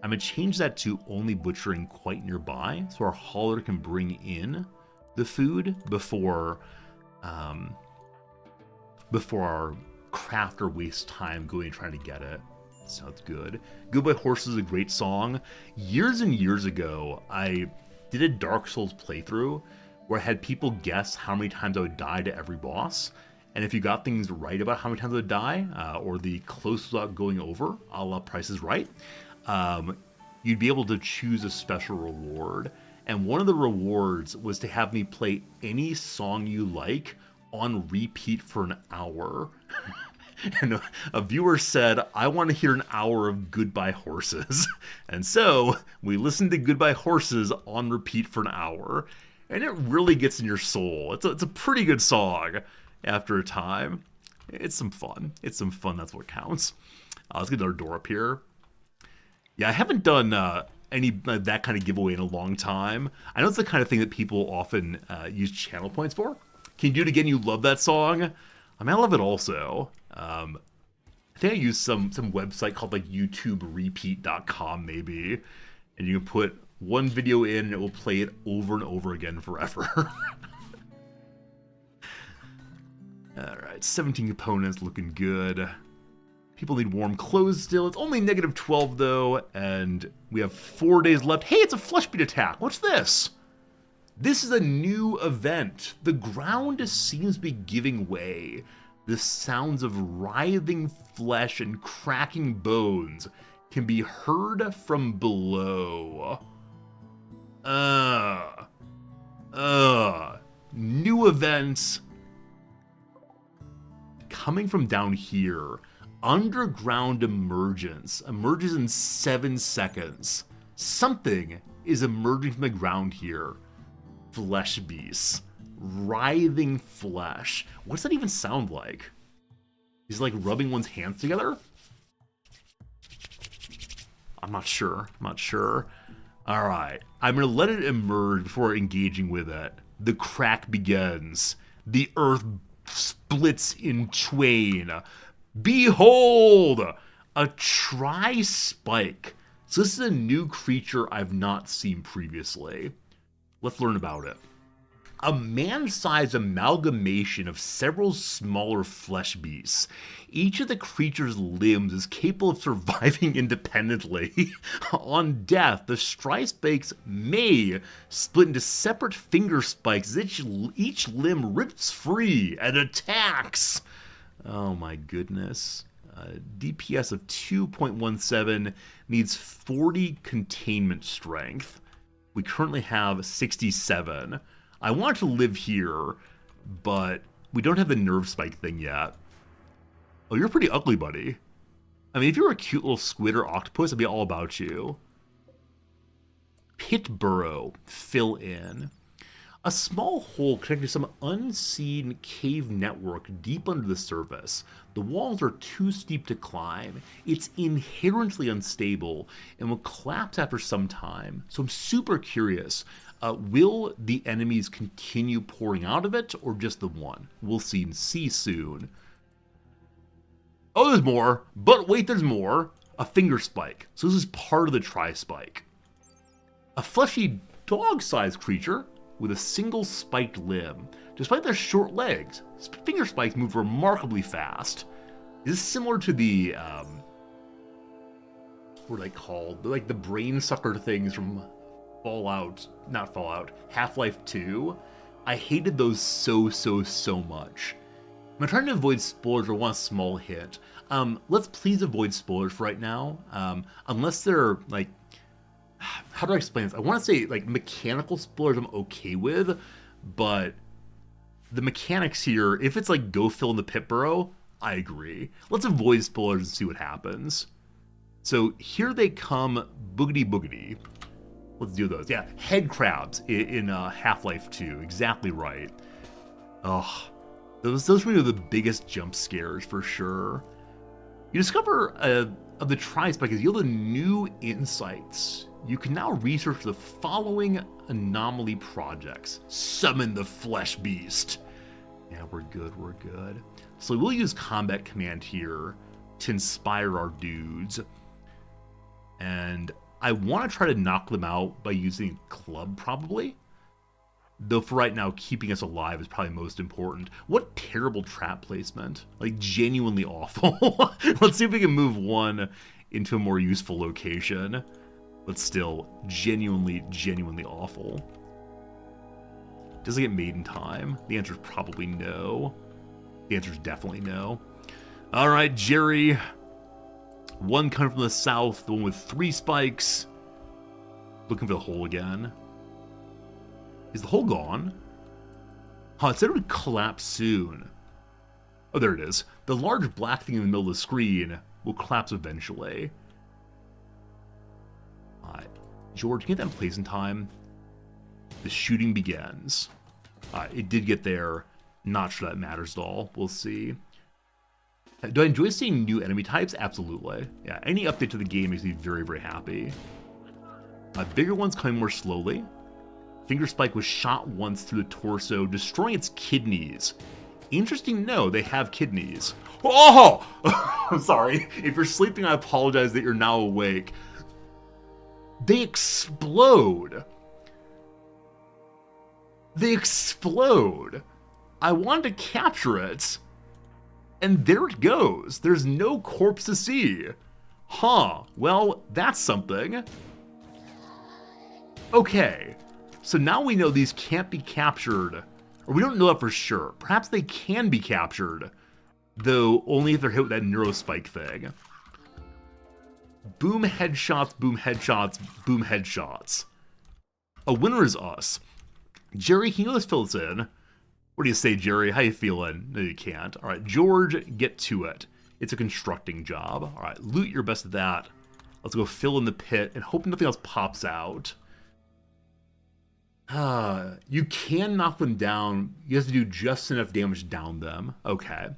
Speaker 2: I'm going to change that to only butchering quite nearby, so our hauler can bring in the food before our crafter wastes time going and trying to get it. Sounds good. Goodbye Horses is a great song. Years and years ago, I did a Dark Souls playthrough where I had people guess how many times I would die to every boss. And if you got things right about how many times I would die, or the close without going over, a la Price is Right, you'd be able to choose a special reward. And one of the rewards was to have me play any song you like on repeat for an hour. And a viewer said, I want to hear an hour of Goodbye Horses. And so we listened to Goodbye Horses on repeat for an hour. And it really gets in your soul. It's a pretty good song after a time. It's some fun. That's what counts. Let's get another door up here. Yeah, I haven't done any that kind of giveaway in a long time. I know it's the kind of thing that people often use channel points for. Can you do it again? You love that song? I mean, I love it also. I think I use some website called like YouTubeRepeat.com maybe, and you can put one video in and it will play it over and over again forever. Alright, 17 components, looking good. People need warm clothes still. It's only -12 though, and we have 4 days left. Hey, it's a flesh beat attack. What's this? This is a new event. The ground seems to be giving way. The sounds of writhing flesh and cracking bones can be heard from below. New events coming from down here. Underground emergence. Emerges in 7 seconds. Something is emerging from the ground here. Flesh beasts. Writhing flesh. What's that even sound like? Is it like rubbing one's hands together? I'm not sure. Alright. I'm gonna let it emerge before engaging with it. The crack begins. The earth splits in twain. Behold! A tri-spike. So this is a new creature I've not seen previously. Let's learn about it. A man-sized amalgamation of several smaller flesh beasts. Each of the creature's limbs is capable of surviving independently. On death, the tri-spikes may split into separate finger spikes as each limb rips free and attacks. Oh my goodness. DPS of 2.17 needs 40 containment strength. We currently have 67. I want to live here, but we don't have the nerve spike thing yet. Oh, you're pretty ugly, buddy. I mean, if you were a cute little squid or octopus, I'd be all about you. Pit burrow, fill in. A small hole connected to some unseen cave network deep under the surface. The walls are too steep to climb. It's inherently unstable and will collapse after some time. So I'm super curious. Will the enemies continue pouring out of it or just the one? We'll see soon. Oh, there's more. But wait, there's more. A finger spike. So this is part of the tri-spike. A fleshy dog-sized creature with a single spiked limb. Despite their short legs, finger spikes move remarkably fast. Is this similar to the, what are they called? Like the brain sucker things from Half-Life 2. I hated those so much. I'm trying to avoid spoilers or want a small hint. Let's please avoid spoilers for right now. Unless they're like, how do I explain this? I want to say like mechanical spoilers I'm okay with, but the mechanics here, if it's like go fill in the pit burrow, I agree. Let's avoid spoilers and see what happens. So here they come, boogity boogity. Let's do those. Yeah, head crabs in Half-Life 2. Exactly right. Oh, those were the biggest jump scares for sure. You discover of the tri-spike has yielded new insights. You can now research the following Anomaly projects. Summon the flesh beast. Yeah, we're good. So we'll use combat command here to inspire our dudes. And I want to try to knock them out by using club, probably. Though for right now, keeping us alive is probably most important. What terrible trap placement. Like, genuinely awful. Let's see if we can move one into a more useful location. But still, genuinely awful. Does it get made in time? The answer is probably no. The answer is definitely no. Alright, Jerry. One coming from the south, the one with 3 spikes. Looking for the hole again. Is the hole gone? Huh, it said it would collapse soon. Oh, there it is. The large black thing in the middle of the screen will collapse eventually. Alright. George, get that in place in time. The shooting begins. It did get there. Not sure that matters at all. We'll see. Do I enjoy seeing new enemy types? Absolutely. Yeah, any update to the game makes me very happy. Bigger ones coming more slowly. Finger Spike was shot once through the torso, destroying its kidneys. Interesting to know they have kidneys. Oh! I'm sorry. If you're sleeping, I apologize that you're now awake. They explode. They explode. I wanted to capture it. And there it goes. There's no corpse to see. Huh, well, that's something. Okay, so now we know these can't be captured. Or we don't know that for sure. Perhaps they can be captured, though only if they're hit with that neurospike thing. Boom headshots, boom headshots, boom headshots. A winner is us. Jerry, can you let's fill this in? What do you say, Jerry? How you feeling? No, you can't. All right, George, get to it. It's a constructing job. All right, loot your best at that. Let's go fill in the pit and hope nothing else pops out. You can knock them down. You have to do just enough damage down them. Okay.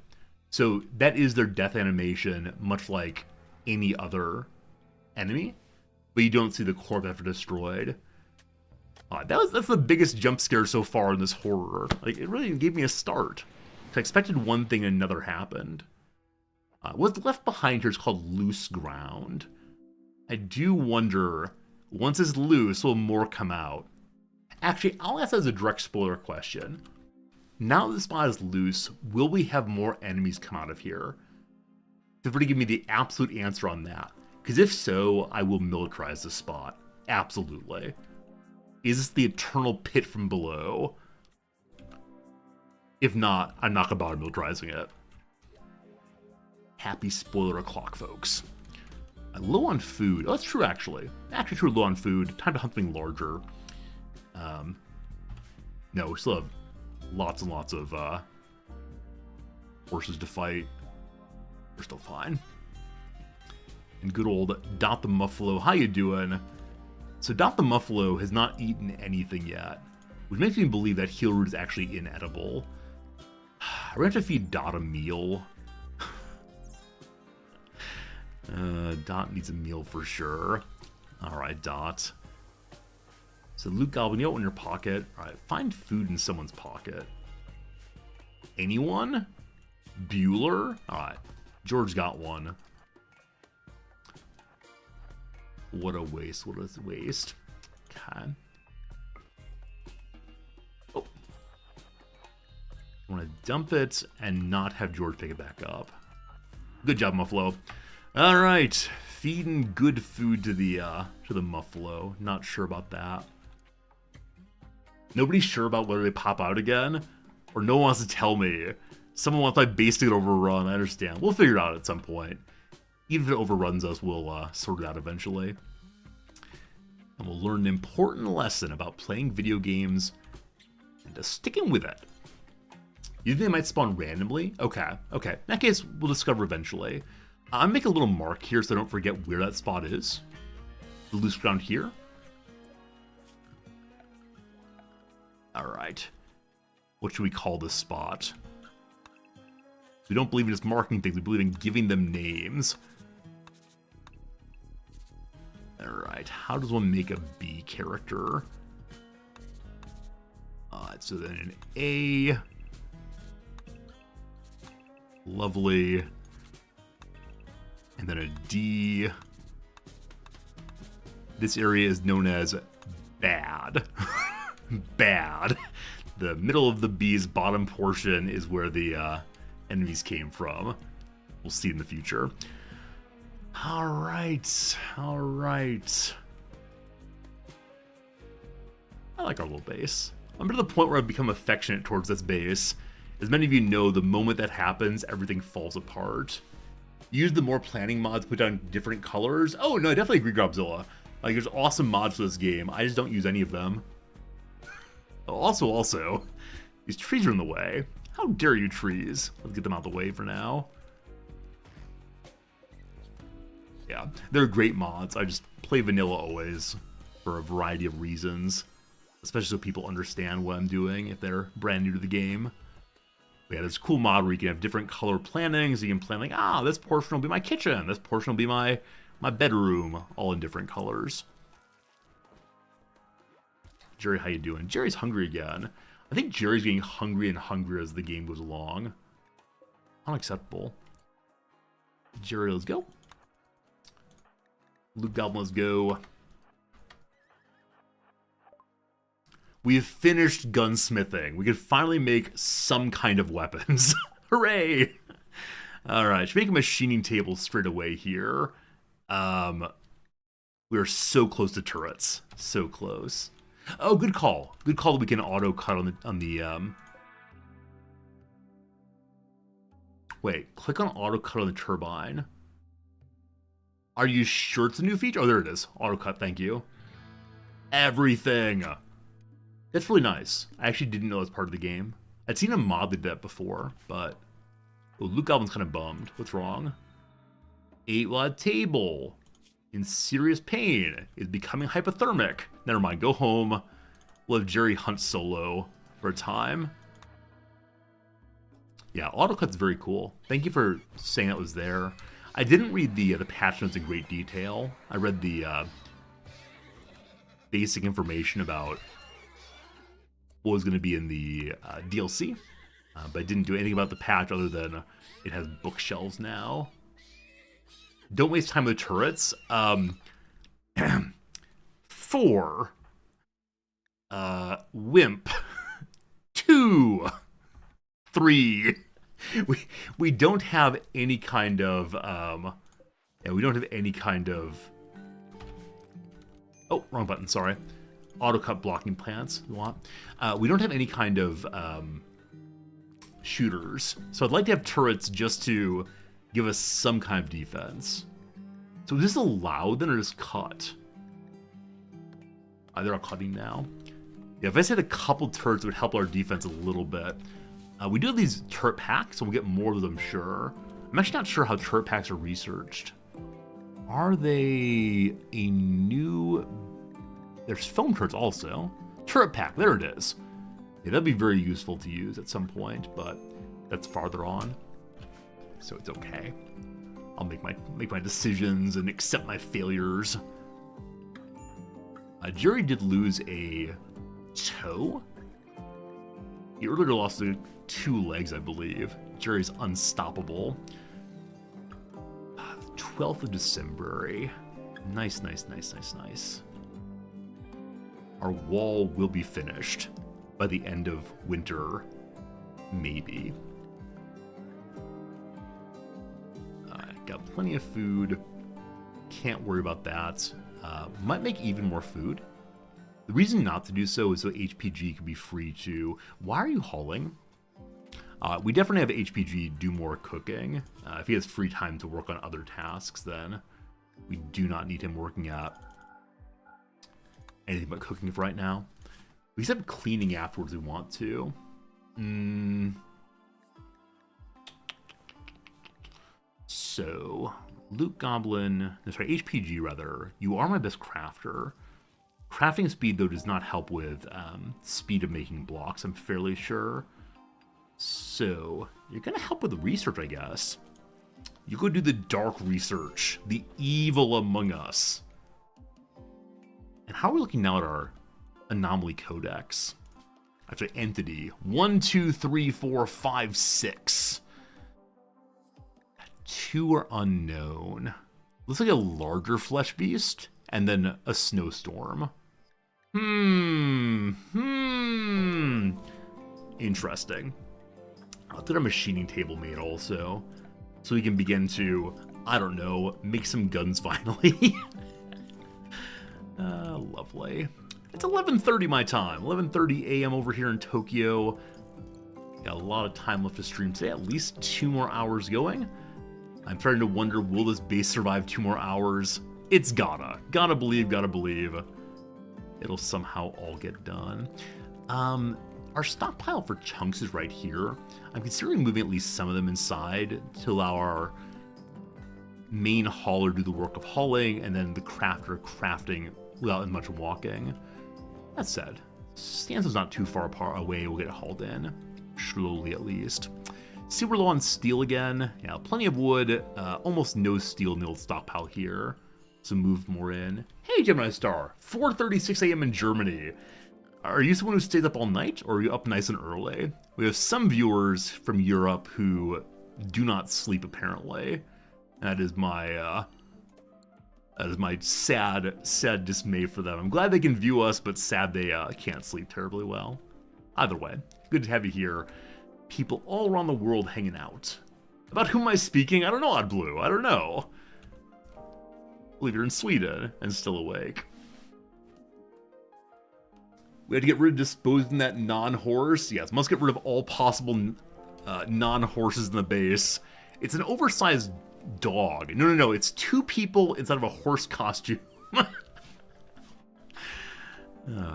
Speaker 2: So that is their death animation, much like any other enemy. But you don't see the corpse after destroyed. That's the biggest jump scare so far in this horror. Like, it really gave me a start. I expected one thing and another happened. What's left behind here is called loose ground. I do wonder, once it's loose, will more come out? Actually, I'll ask that as a direct spoiler question. Now that the spot is loose, will we have more enemies come out of here? Feel free to give me the absolute answer on that. Because if so, I will militarize this spot. Absolutely. Is this the eternal pit from below? If not, I'm not going to bother militarizing it. Happy spoiler o'clock, folks. Low on food. Oh, that's true, actually. Actually true, low on food. Time to hunt something larger. No, we still have lots and lots of horses to fight. We're still fine. And good old Dot the Muffalo, how you doing? So Dot the Muffalo has not eaten anything yet, which makes me believe that heal root is actually inedible. We're gonna have to feed Dot a meal. Dot needs a meal for sure. Alright, Dot. So Luke Goblin, you got one in your pocket. Alright, find food in someone's pocket. Anyone? Bueller? Alright, George got one. What a waste, what a waste. Okay. Oh. I want to dump it and not have George pick it back up. Good job, Muffalo. Alright, feeding good food to the Muffalo. Not sure about that. Nobody's sure about whether they pop out again, or no one wants to tell me. Someone wants my base to get overrun, I understand. We'll figure it out at some point. Even if it overruns us, we'll sort it out eventually. And we'll learn an important lesson about playing video games and sticking with it. You think they might spawn randomly? Okay. In that case, we'll discover eventually. I'll make a little mark here so I don't forget where that spot is. The loose ground here. Alright. What should we call this spot? We don't believe in just marking things, we believe in giving them names. Alright, how does one make a B character? So then an A. Lovely. And then a D. This area is known as bad. Bad. The middle of the B's bottom portion is where the enemies came from. We'll see in the future. Alright. I like our little base. I'm to the point where I've become affectionate towards this base. As many of you know, the moment that happens, everything falls apart. Use the more planning mods, put down different colors. Oh, no, I definitely agree, Grobzilla. Like, there's awesome mods for this game. I just don't use any of them. Also, these trees are in the way. How dare you, trees? Let's get them out of the way for now. Yeah, they're great mods. I just play vanilla always for a variety of reasons. Especially so people understand what I'm doing if they're brand new to the game. But yeah, there's a cool mod where you can have different color planning. So you can plan like, this portion will be my kitchen. This portion will be my bedroom. All in different colors. Jerry, how you doing? Jerry's hungry again. I think Jerry's getting hungry and hungrier as the game goes along. Unacceptable. Jerry, let's go. Luke Goblin, let's go. We have finished gunsmithing. We can finally make some kind of weapons. Hooray! Alright, should make a machining table straight away here. We're so close to turrets. So close. Oh, good call. Good call that we can auto cut on the Wait, click on auto cut on the turbine. Are you sure it's a new feature? Oh, there it is. Auto cut, thank you. Everything. That's really nice. I actually didn't know it was part of the game. I'd seen a mod that did that before, but... Oh, Luke Goblin's kind of bummed. What's wrong? 8-watt table. In serious pain. Is becoming hypothermic. Never mind, go home. We'll have Jerry hunt solo for a time. Yeah, AutoCut's very cool. Thank you for saying that was there. I didn't read the patch notes in great detail. I read the basic information about what was going to be in the DLC. But I didn't do anything about the patch other than it has bookshelves now. Don't waste time with turrets. 4. Wimp. 2. 3. We don't have any kind of we don't have any kind of oh, wrong button, sorry. Auto cut blocking plants. We don't have any kind of shooters. So I'd like to have turrets just to give us some kind of defense. So is this allowed then or just cut? They're all cutting now. Yeah, if I said a couple turrets, it would help our defense a little bit. We do have these turret packs, so we'll get more of them, sure. I'm actually not sure how turret packs are researched. Are they a new... There's foam turrets also. Turret pack, there it is. Yeah, that'd be very useful to use at some point, but that's farther on. So it's okay. I'll make my decisions and accept my failures. Jerry did lose a toe. He earlier lost 2 legs, I believe. Jerry's unstoppable. 12th of December. Nice, nice, nice, nice, nice. Our wall will be finished by the end of winter, maybe. Got plenty of food. Can't worry about that. Might make even more food. The reason not to do so is so HPG can be free to... Why are you hauling? We definitely have HPG do more cooking. If he has free time to work on other tasks, then we do not need him working at anything but cooking for right now. We can have cleaning afterwards if we want to. So, Luke Goblin, sorry, HPG rather, you are my best crafter. Crafting speed, though, does not help with speed of making blocks, I'm fairly sure. So, you're going to help with the research, I guess. You go do the dark research, the evil among us. And how are we looking now at our Anomaly Codex? Actually, Entity. 1, 2, 3, 4, 5, 6. 2 are unknown. Looks like a larger flesh beast, and then a snowstorm. Interesting. I'll get a machining table made also, so we can begin to, I don't know, make some guns finally. Lovely. It's 11:30 my time. 11:30 a.m. over here in Tokyo. Got a lot of time left to stream today. At least 2 more hours going. I'm starting to wonder, will this base survive 2 more hours? It's gotta. Gotta believe, gotta believe. It'll somehow all get done. Our stockpile for chunks is right here. I'm considering moving at least some of them inside to allow our main hauler do the work of hauling, and then the crafter crafting without as much walking. That said, Stanza's not too far away. We'll get it hauled in. Slowly, at least. See, we're low on steel again. Yeah, plenty of wood. Almost no steel in the old stockpile here. So move more in. Hey, Gemini Star. 4:36 a.m. in Germany. Are you someone who stays up all night, or are you up nice and early? We have some viewers from Europe who do not sleep, apparently. That is my sad dismay for them. I'm glad they can view us, but sad they can't sleep terribly well. Either way, good to have you here. People all around the world hanging out. About whom am I speaking? I don't know, Odd Blue. I don't know. I believe you're in Sweden and still awake. We had to get rid of disposing that non-horse. Yes, must get rid of all possible non-horses in the base. It's an oversized dog. No. It's two people inside of a horse costume.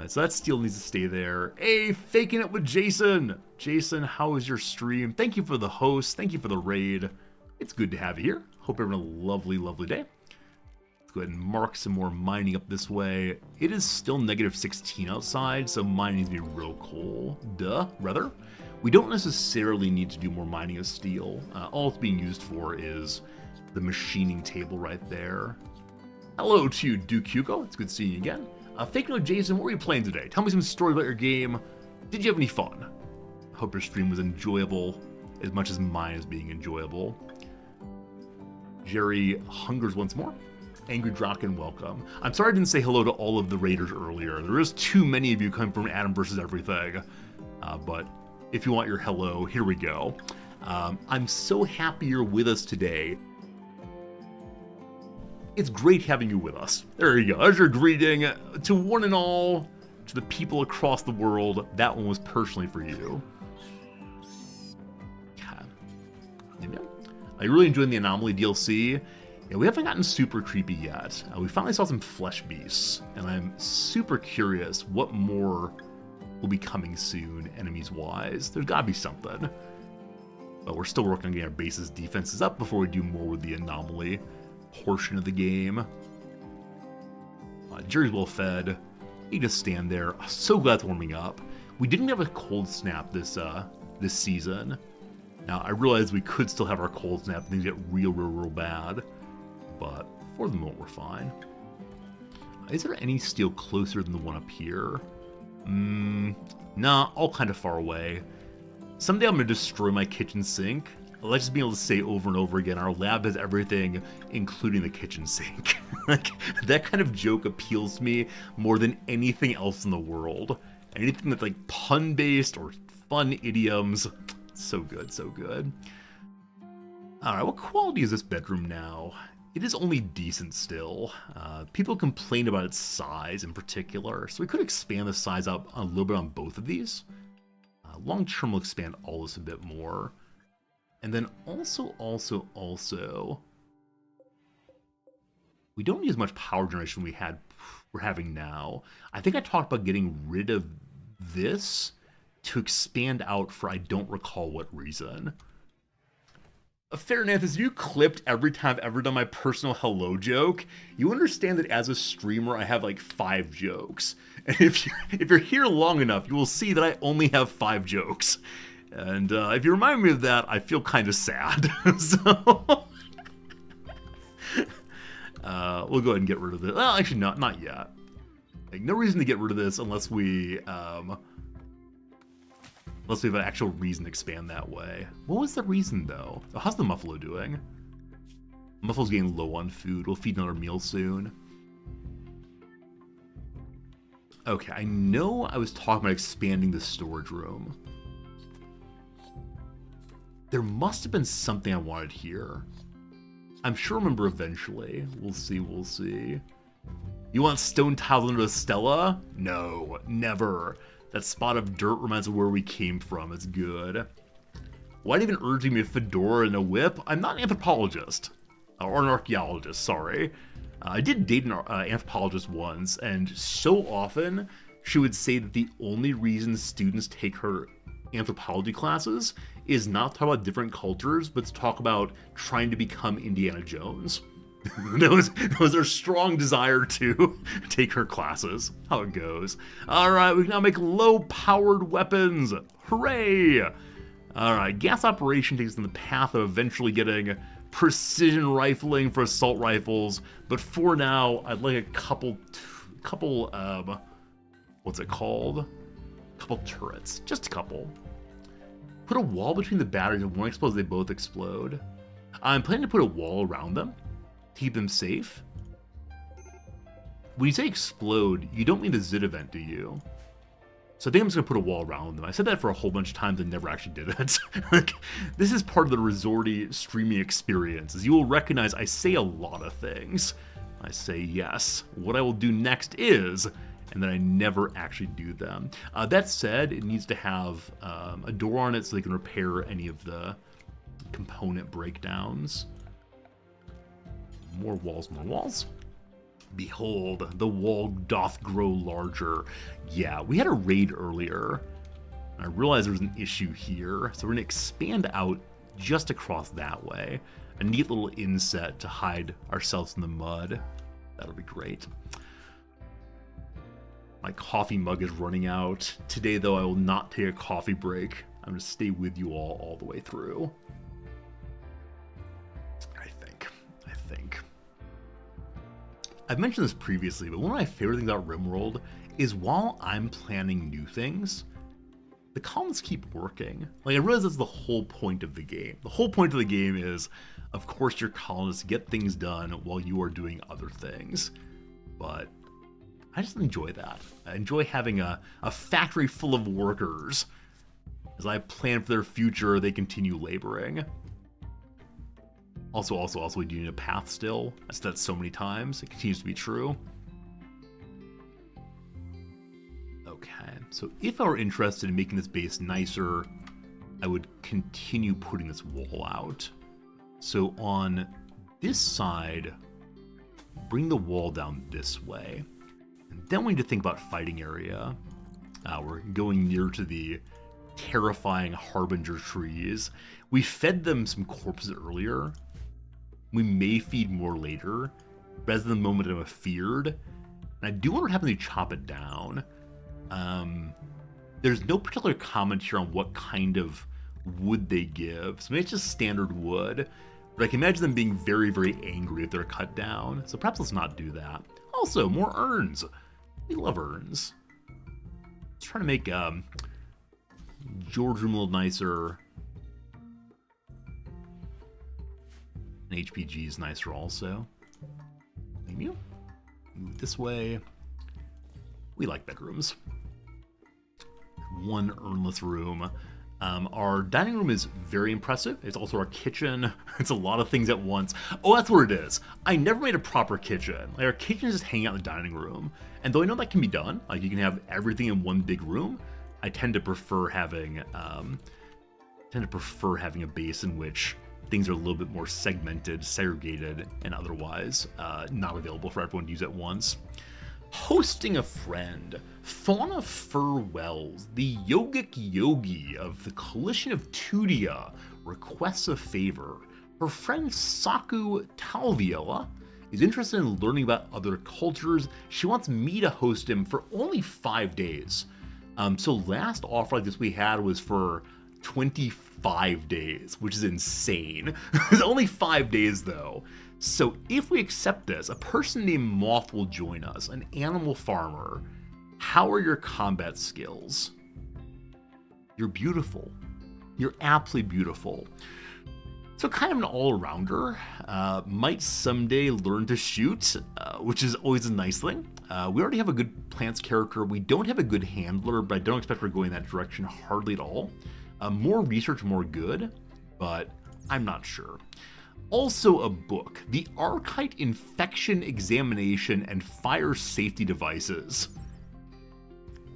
Speaker 2: So that steel needs to stay there. Hey, faking it with Jason. Jason, how is your stream? Thank you for the host. Thank you for the raid. It's good to have you here. Hope you're having a lovely, lovely day. Let's go ahead and mark some more mining up this way. It is still negative 16 outside, so mining needs to be real cold. Rather. We don't necessarily need to do more mining of steel. All it's being used for is the machining table right there. Hello to you, Duke Hugo. It's good seeing you again. Faking with Jason, what were you playing today? Tell me some story about your game. Did you have any fun? Hope your stream was enjoyable as much as mine is being enjoyable. Jerry hungers once more. Angry Draken, welcome. I'm sorry I didn't say hello to all of the raiders earlier. There is too many of you coming from Adam versus everything. But if you want your hello, here we go. I'm so happy you're with us today. It's great having you with us. There you go. As your greeting to one and all, to the people across the world, that one was personally for you. I really enjoyed the Anomaly DLC. Yeah, we haven't gotten super creepy yet. We finally saw some flesh beasts, and I'm super curious what more will be coming soon, enemies-wise. There's gotta be something. But we're still working on getting our base's defenses up before we do more with the Anomaly portion of the game. Jerry's well fed. He can just stand there. So glad it's warming up. We didn't have a cold snap this season. Now I realize we could still have our cold snap and things get real bad, but for the moment we're fine. Is there any steel closer than the one up here? Nah, all kind of far away. Someday I'm gonna destroy my kitchen sink. I like just being able to say over and over again, our lab has everything, including the kitchen sink. Like, that kind of joke appeals to me more than anything else in the world. Anything that's like pun-based or fun idioms. So good, so good. Alright, what quality is this bedroom now? It is only decent still. People complain about its size in particular, so we could expand the size up a little bit on both of these. Long term, we'll expand all this a bit more. And then also, we don't need as much power generation we're having now. I think I talked about getting rid of this to expand out for I don't recall what reason. Fairness, if you clipped every time I've ever done my personal hello joke, you understand that as a streamer I have like 5 jokes. And if you're here long enough, you will see that I only have 5 jokes. And if you remind me of that, I feel kind of sad. So we'll go ahead and get rid of it. Well, actually, not yet. Like, no reason to get rid of this unless we have an actual reason to expand that way. What was the reason, though? Oh, how's the Muffalo doing? Muffalo's getting low on food. We'll feed another meal soon. Okay, I know I was talking about expanding the storage room. There must have been something I wanted here. I'm sure I'll remember eventually. We'll see. You want stone tiled under a Stella? No, never. That spot of dirt reminds me of where we came from. It's good. Why even urging me a fedora and a whip? I'm not an anthropologist. Or an archaeologist, sorry. I did date an anthropologist once, and so often she would say that the only reason students take her anthropology classes is not to talk about different cultures, but to talk about trying to become Indiana Jones. that was her strong desire to take her classes. How it goes. Alright, we can now make low-powered weapons. Hooray! Alright, gas operation takes us in the path of eventually getting precision rifling for assault rifles, but for now, I'd like a couple, what's it called? Couple turrets. Just a couple. Put a wall between the batteries, and one explodes, they both explode. I'm planning to put a wall around them to keep them safe. When you say explode, you don't mean the zit event, do you? So I think I'm just going to put a wall around them. I said that for a whole bunch of times and never actually did it. Like, this is part of the Resorty streaming experience, as you will recognize I say a lot of things. I say yes. What I will do next is, and then I never actually do them. That said, it needs to have a door on it so they can repair any of the component breakdowns. More walls, more walls. Behold, the wall doth grow larger. Yeah, we had a raid earlier. I realized there was an issue here, so we're going to expand out just across that way. A neat little inset to hide ourselves in the mud. That'll be great. My coffee mug is running out. Today, though, I will not take a coffee break. I'm going to stay with you all the way through. I think. I've mentioned this previously, but one of my favorite things about Rimworld is while I'm planning new things, the columns keep working. Like, I realize that's the whole point of the game. The whole point of the game is, of course, your colonists get things done while you are doing other things. But I just enjoy that. I enjoy having a factory full of workers. As I plan for their future, they continue laboring. Also, we do need a path still. I said that so many times. It continues to be true. Okay, so if I were interested in making this base nicer, I would continue putting this wall out. So on this side, bring the wall down this way. And then we need to think about fighting area. We're going near to the terrifying Harbinger trees. We fed them some corpses earlier. We may feed more later, but as of the moment I'm feared. And I do wonder what happens if you chop it down. There's no particular comment here on what kind of wood they give. So maybe it's just standard wood. But I can imagine them being very, very angry if they're cut down. So perhaps let's not do that. Also, more urns. We love urns. Let's try to make George room a little nicer. And HPG is nicer also. Maybe move this way. We like bedrooms. One urnless room. Our dining room is very impressive. It's also our kitchen. It's a lot of things at once. Oh, that's what it is. I never made a proper kitchen. Like, our kitchen is just hanging out in the dining room. And though I know that can be done, like you can have everything in one big room, I tend to prefer having a base in which things are a little bit more segmented, segregated, and otherwise not available for everyone to use at once. Hosting a friend, Fauna Furwells, the yogic yogi of the Coalition of Tudia, requests a favor. Her friend Saku Talviola is interested in learning about other cultures. She wants me to host him for only 5 days. So last offer like this we had was for 25 days, which is insane. It's only 5 days though. So if we accept this, a person named Moth will join us, an animal farmer. How are your combat skills? You're beautiful. You're absolutely beautiful. So kind of an all-arounder. Might someday learn to shoot, which is always a nice thing. We already have a good plants character. We don't have a good handler, but I don't expect her going that direction hardly at all. More research, more good, but I'm not sure. Also a book, The Archite Infection Examination and Fire Safety Devices.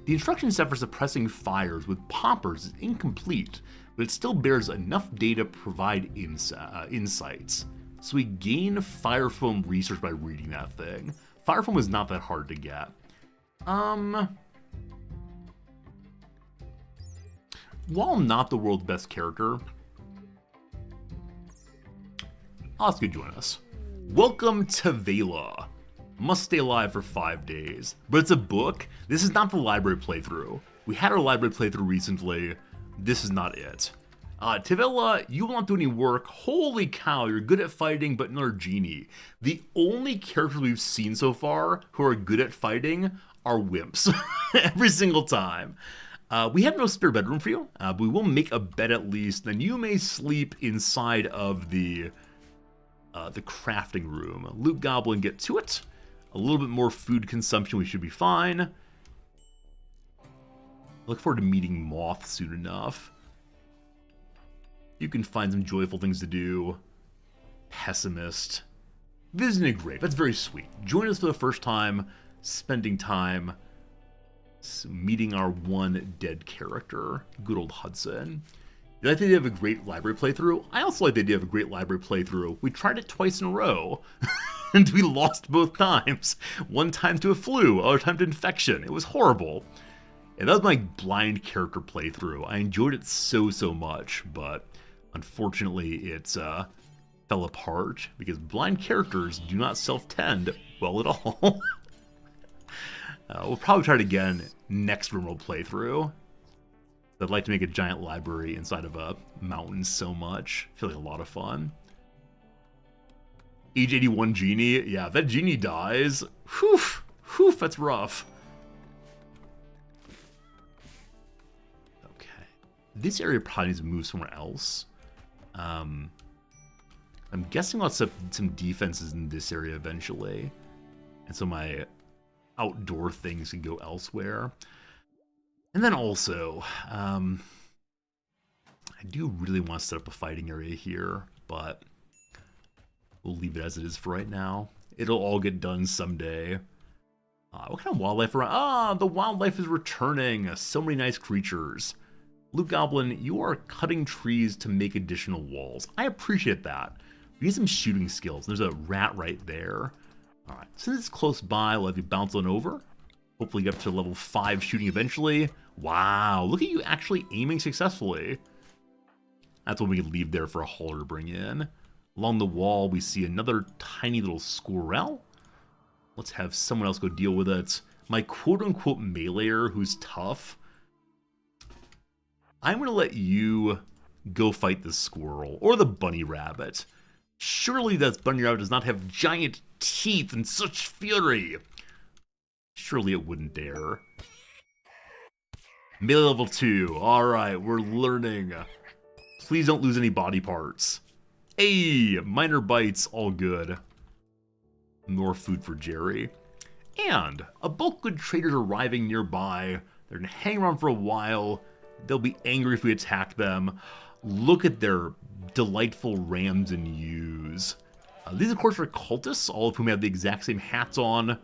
Speaker 2: The instruction set for suppressing fires with poppers is incomplete, but it still bears enough data to provide insights. So we gain fire foam research by reading that thing. Fire foam is not that hard to get. While not the world's best character, I'll ask you to join us. Welcome to Vela. Must stay alive for 5 days. But it's a book. This is not the library playthrough. We had our library playthrough recently. This is not it. Tavella, you won't do any work. Holy cow, you're good at fighting, but another genie. The only characters we've seen so far who are good at fighting are wimps. Every single time. We have no spare bedroom for you, but we will make a bed at least, and you may sleep inside of the crafting room. Loot Goblin, get to it. A little bit more food consumption, we should be fine. Look forward to meeting Moth soon enough. You can find some joyful things to do. Pessimist. Visiting a grave. That's very sweet. Join us for the first time. Spending time meeting our one dead character. Good old Hudson. I think they have a great library playthrough. I also like the idea of a great library playthrough. We tried it twice in a row. And we lost both times. One time to a flu, other time to infection. It was horrible. And that was my blind character playthrough. I enjoyed it so much, but unfortunately it fell apart because blind characters do not self-tend well at all. We'll probably try it again next Rimworld playthrough. I'd like to make a giant library inside of a mountain so much. I feel like a lot of fun. Age 81 genie. Yeah, if that genie dies, whew, that's rough. Okay. This area probably needs to move somewhere else. I'm guessing I'll set some defenses in this area eventually. And so my outdoor things can go elsewhere. And then also, I do really want to set up a fighting area here, but we'll leave it as it is for right now. It'll all get done someday. What kind of wildlife around? The wildlife is returning. So many nice creatures. Luke Goblin, you are cutting trees to make additional walls. I appreciate that. We need some shooting skills. There's a rat right there. All right, since it's close by, we'll have you bounce on over. Hopefully get up to level 5 shooting eventually. Wow, look at you actually aiming successfully. That's what we can leave there for a hauler to bring in. Along the wall, we see another tiny little squirrel. Let's have someone else go deal with it. My quote-unquote meleeer who's tough. I'm going to let you go fight the squirrel or the bunny rabbit. Surely that bunny rabbit does not have giant teeth and such fury. Surely it wouldn't dare. Melee level 2. Alright, we're learning. Please don't lose any body parts. Hey, minor bites, all good. More food for Jerry. And a bulk good trader's arriving nearby. They're gonna hang around for a while. They'll be angry if we attack them. Look at their delightful rams and ewes. These, of course, are cultists, all of whom have the exact same hats on.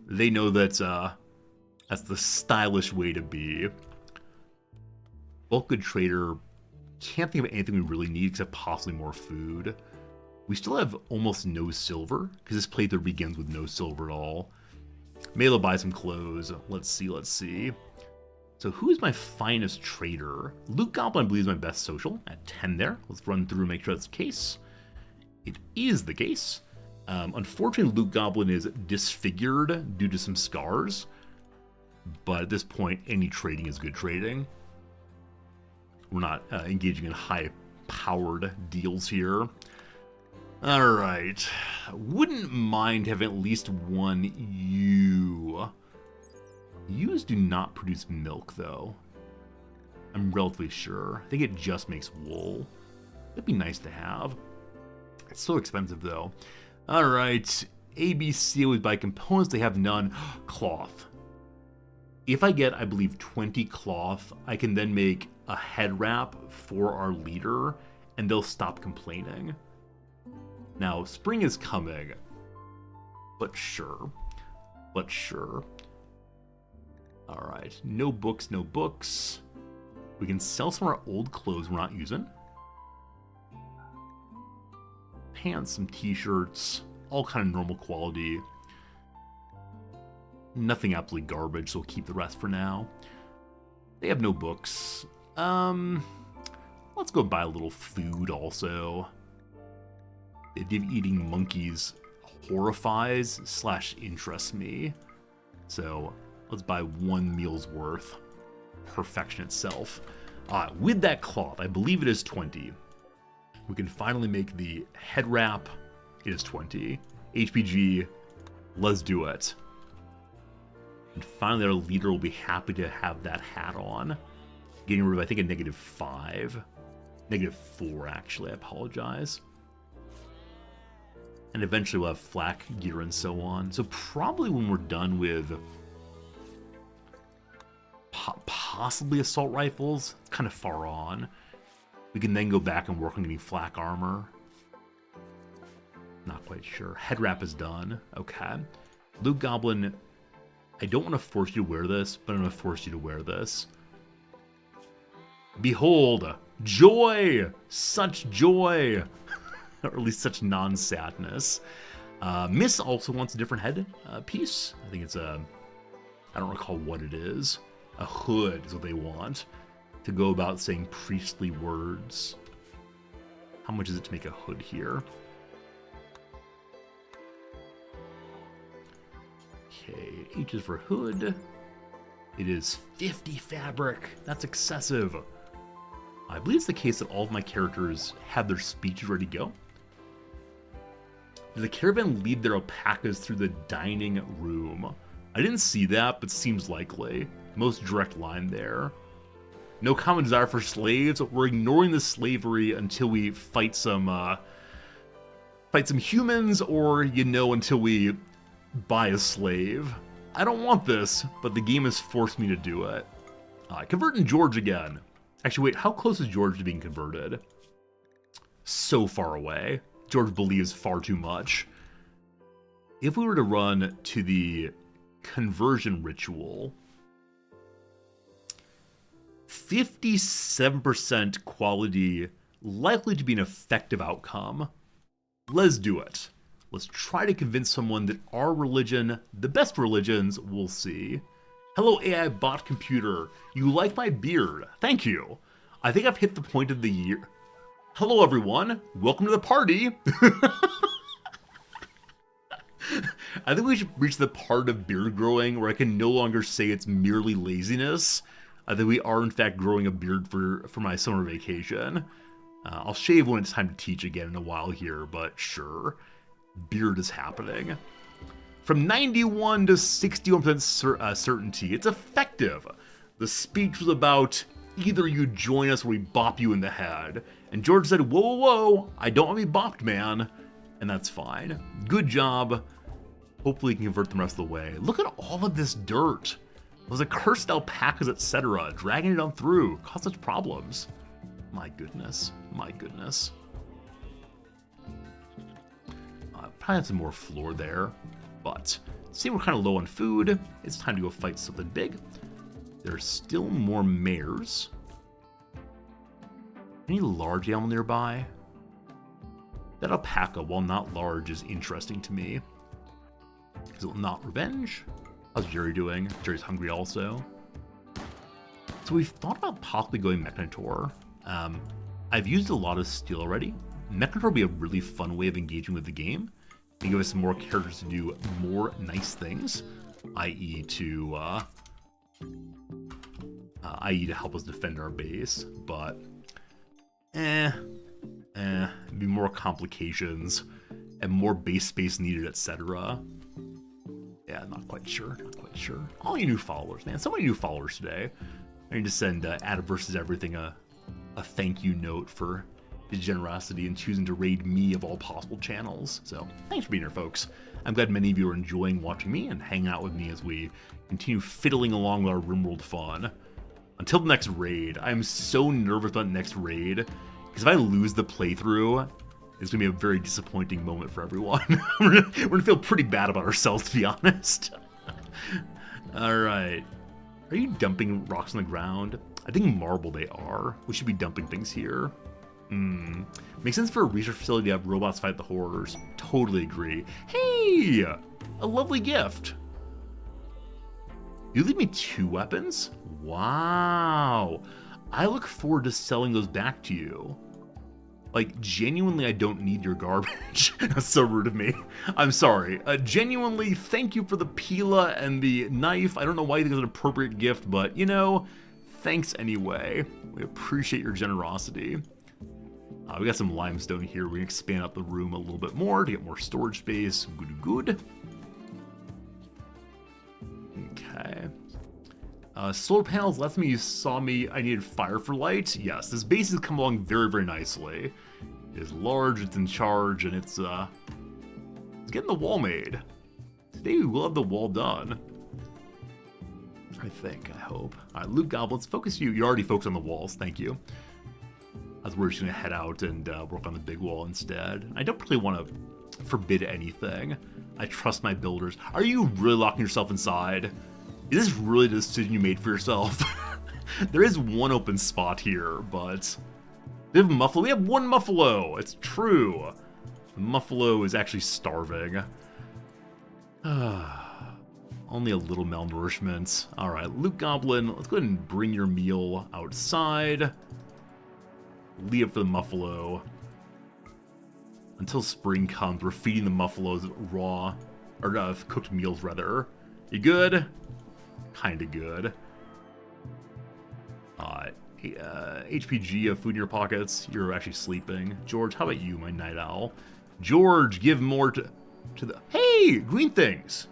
Speaker 2: They know that that's the stylish way to be. Bulk good trader. Can't think of anything we really need except possibly more food. We still have almost no silver, because this playthrough begins with no silver at all. Maybe I'll buy some clothes. Let's see. So who's my finest trader? Luke Goblin, I believe, is my best social, at 10 there. Let's run through and make sure that's the case. It is the case. Unfortunately, Luke Goblin is disfigured due to some scars. But at this point, any trading is good trading. We're not engaging in high-powered deals here. Alright. Wouldn't mind having at least one ewe. Ewes do not produce milk, though. I'm relatively sure. I think it just makes wool. That'd be nice to have. It's so expensive, though. Alright. ABC would buy components. They have none. Cloth. If I get, I believe, 20 cloth, I can then make a head wrap for our leader, and they'll stop complaining. Now, spring is coming, but sure. Alright, no books. We can sell some of our old clothes we're not using. Pants, some t-shirts, all kind of normal quality. Nothing absolutely garbage, so we'll keep the rest for now. They have no books. Let's go buy a little food also. The idea of eating monkeys horrifies / interests me. So let's buy one meal's worth. Perfection itself. With that cloth, I believe it is 20. We can finally make the head wrap. It is 20. HPG, let's do it. And finally our leader will be happy to have that hat on. Getting rid of, I think, a -5. -4, actually, I apologize. And eventually we'll have flak gear and so on. So probably when we're done with possibly assault rifles. It's kind of far on. We can then go back and work on getting flak armor. Not quite sure. Head wrap is done. Okay. Loot Goblin, I don't want to force you to wear this, but I'm going to force you to wear this. Behold, joy! Such joy! Or at least such non-sadness. Miss also wants a different head piece. I think it's a... I don't recall what it is. A hood is what they want. To go about saying priestly words. How much is it to make a hood here? Okay, H is for hood. It is 50 fabric. That's excessive. I believe it's the case that all of my characters have their speeches ready to go. Does the caravan lead their alpacas through the dining room? I didn't see that, but seems likely. Most direct line there. No common desire for slaves. We're ignoring the slavery until we fight some humans, or, you know, until we buy a slave. I don't want this, but the game has forced me to do it. Converting George again. Actually, wait, how close is George to being converted? So far away. George believes far too much. If we were to run to the conversion ritual, 57% quality, likely to be an effective outcome. Let's do it. Let's try to convince someone that our religion, the best religions, we'll see. Hello AI bot computer, you like my beard? Thank you. I think I've hit the point of the year. Hello everyone, welcome to the party. I think we should reach the part of beard growing where I can no longer say it's merely laziness. I think we are in fact growing a beard for my summer vacation. I'll shave when it's time to teach again in a while here, but sure. Beard is happening. From 91 to 61% certainty, it's effective. The speech was about, either you join us or we bop you in the head. And George said, whoa, whoa, whoa, I don't want to be bopped, man. And that's fine. Good job. Hopefully you can convert the rest of the way. Look at all of this dirt. Those accursed alpacas, etc. Dragging it on through. Cause such problems. My goodness. My goodness. Probably have some more floor there. But seeing we're kind of low on food, it's time to go fight something big. There's still more mares. Any large animal nearby? That alpaca, while not large, is interesting to me. Is it not revenge? How's Jerry doing? Jerry's hungry also. So we've thought about possibly going Mechanitor. I've used a lot of steel already. Mechanitor would be a really fun way of engaging with the game. And give us some more characters to do more nice things, i.e. to help us defend our base, but be more complications and more base space needed, etc. Yeah, not quite sure. All you new followers, man. So many new followers today. I need to send Adam versus Everything a thank you note for his generosity in choosing to raid me of all possible channels. So thanks for being here, folks. I'm glad many of you are enjoying watching me and hanging out with me as we continue fiddling along with our Rimworld fun. Until the next raid, I'm so nervous about the next raid, because if I lose the playthrough, it's going to be a very disappointing moment for everyone. We're going to feel pretty bad about ourselves, to be honest. Alright. Are you dumping rocks on the ground? I think marble they are. We should be dumping things here. Makes sense for a research facility to have robots fight the horrors. Totally agree. Hey! A lovely gift. You leave me 2 weapons? Wow. I look forward to selling those back to you. Like, genuinely, I don't need your garbage. That's so rude of me. I'm sorry. Genuinely, thank you for the Pila and the knife. I don't know why you think it's an appropriate gift, but, you know, thanks anyway. We appreciate your generosity. We got some limestone here. We can expand out the room a little bit more to get more storage space. Good. Okay. Solar panels left me, you saw me, I needed fire for light. Yes, this base has come along very, very nicely. It is large, it's in charge, and it's getting the wall made. Today we will have the wall done. I hope. All right, Luke Goblins, focus you. You're already focused on the walls. Thank you. As we're just going to head out and work on the big wall instead. I don't really want to forbid anything. I trust my builders. Are you really locking yourself inside? Is this really the decision you made for yourself? There is one open spot here, but... We have Muffalo. We have one Muffalo. It's true. The Muffalo is actually starving. Only a little malnourishment. Alright, Luke Goblin, let's go ahead and bring your meal outside. Leave it for the Muffalo. Until spring comes, we're feeding the Muffalos raw, or cooked meals, rather. You good? Kinda good. HPG of food in your pockets. You're actually sleeping. George, how about you, my night owl? George, give more to the... Hey, green things!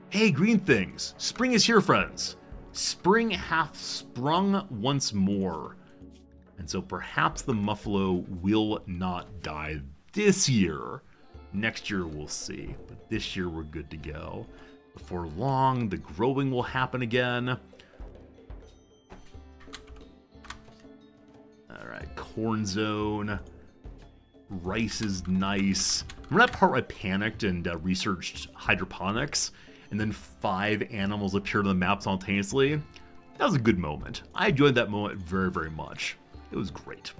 Speaker 2: Hey, green things! Spring is here, friends! Spring hath sprung once more. And so perhaps the Muffalo will not die this year. Next year we'll see. But this year we're good to go. Before long, the growing will happen again. Alright, corn zone. Rice is nice. Remember that part where I panicked and researched hydroponics? And then 5 animals appeared on the map simultaneously? That was a good moment. I enjoyed that moment very, very much. It was great.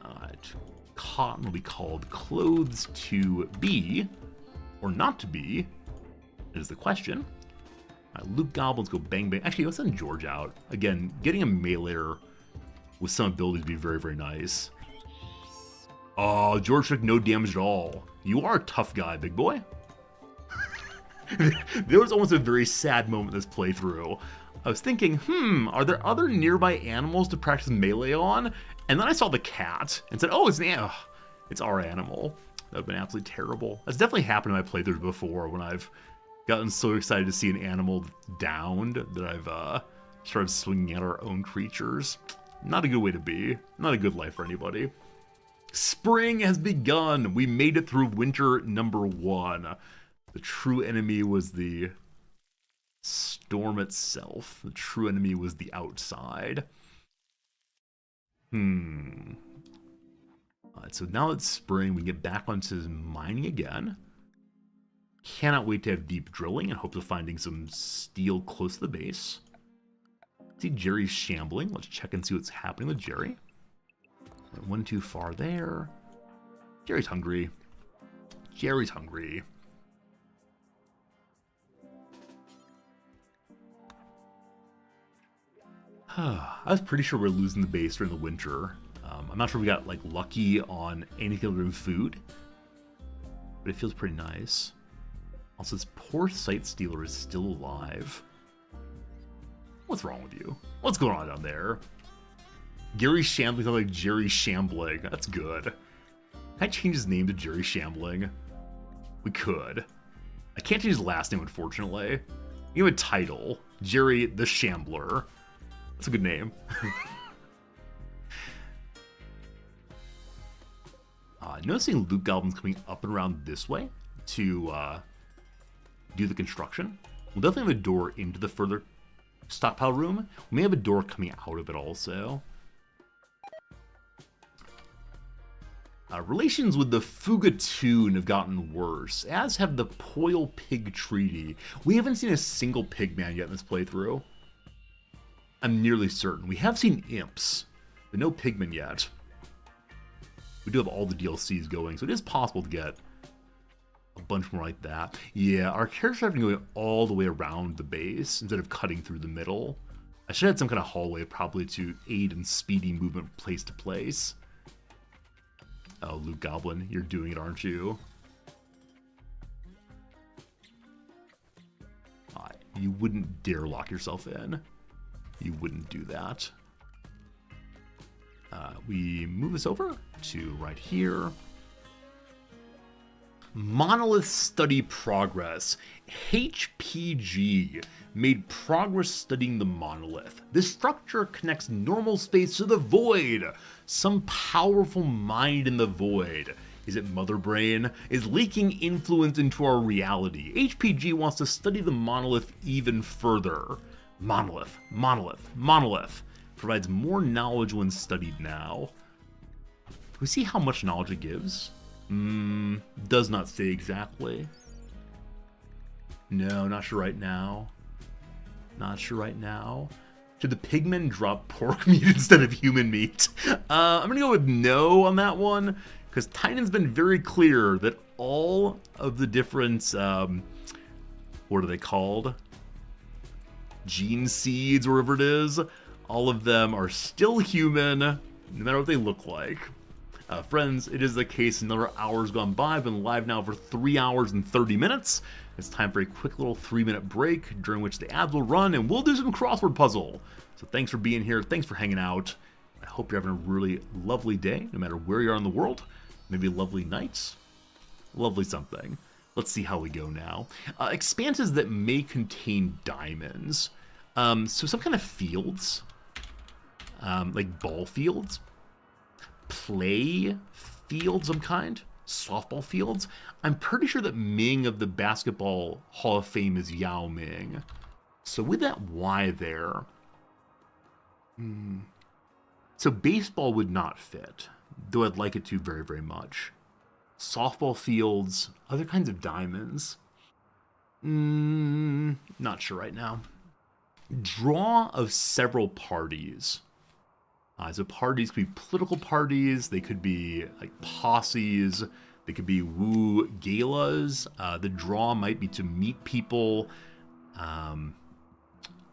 Speaker 2: Alright. Cotton will be called clothes to be, or not to be, is the question. Alright, Luke Goblins go bang bang. Actually, let's send George out. Again, getting a meleeer with some ability to be very, very nice. Oh, George took no damage at all. You are a tough guy, big boy. There was almost a very sad moment in this playthrough. I was thinking, are there other nearby animals to practice melee on? And then I saw the cat and said, oh, it's our animal. That would have been absolutely terrible. That's definitely happened in my playthroughs before when I've gotten so excited to see an animal downed that I've started swinging at our own creatures. Not a good way to be. Not a good life for anybody. Spring has begun. We made it through winter number 1. The true enemy was the storm itself. The true enemy was the outside. Alright, so now it's spring, we get back onto mining again. Cannot wait to have deep drilling and hope of finding some steel close to the base. See Jerry's shambling. Let's check and see what's happening with Jerry. Went one too far there. Jerry's hungry. Jerry's hungry. I was pretty sure we're losing the base during the winter. I'm not sure we got like lucky on anything other than food, but it feels pretty nice. Also, this poor Sight Stealer is still alive. What's wrong with you? What's going on down there? Gary Shambling sounds like Jerry Shambling. That's good. Can I change his name to Jerry Shambling? We could. I can't change his last name, unfortunately. You have a title. Jerry the Shambler. That's a good name. Noticing Luke Goblins coming up and around this way to do the construction. We'll definitely have a door into the further stockpile room. We may have a door coming out of it also. Relations with the Fugatoon have gotten worse, as have the Poil Pig Treaty. We haven't seen a single pigman yet in this playthrough. I'm nearly certain. We have seen imps, but no pigmen yet. We do have all the DLCs going, so it is possible to get a bunch more like that. Yeah, our characters have been going all the way around the base instead of cutting through the middle. I should have had some kind of hallway probably to aid in speedy movement place to place. Oh, Luke Goblin, you're doing it, aren't you? You wouldn't dare lock yourself in. You wouldn't do that. We move this over to right here. Monolith study progress. HPG made progress studying the monolith. This structure connects normal space to the void. Some powerful mind in the void Is it Mother Brain? Is leaking influence into our reality? HPG wants to study the monolith even further. Monolith, monolith, monolith. Provides more knowledge when studied now. Do we see how much knowledge it gives? Does not say exactly. No, not sure right now. Not sure right now. Should the pigmen drop pork meat instead of human meat? I'm gonna go with no on that one, because Titan's been very clear that all of the different, what are they called? Gene seeds, or whatever it is. All of them are still human, no matter what they look like. Friends, it is the case another hour's gone by. I've been live now for 3 hours and 30 minutes. It's time for a quick little 3-minute break, during which the ads will run and we'll do some crossword puzzle. So thanks for being here. Thanks for hanging out. I hope you're having a really lovely day, no matter where you are in the world. Maybe lovely nights. Lovely something. Let's see how we go now. Expanses that may contain diamonds. So some kind of fields. Like ball fields. Play fields of some kind. Softball fields. I'm pretty sure that Ming of the Basketball Hall of Fame is Yao Ming. So with that Y there. So baseball would not fit, though I'd like it to very, very much. Softball fields, other kinds of diamonds. Not sure right now. Draw of several parties. So parties could be political parties, they could be like posses, they could be woo galas. The draw might be to meet people.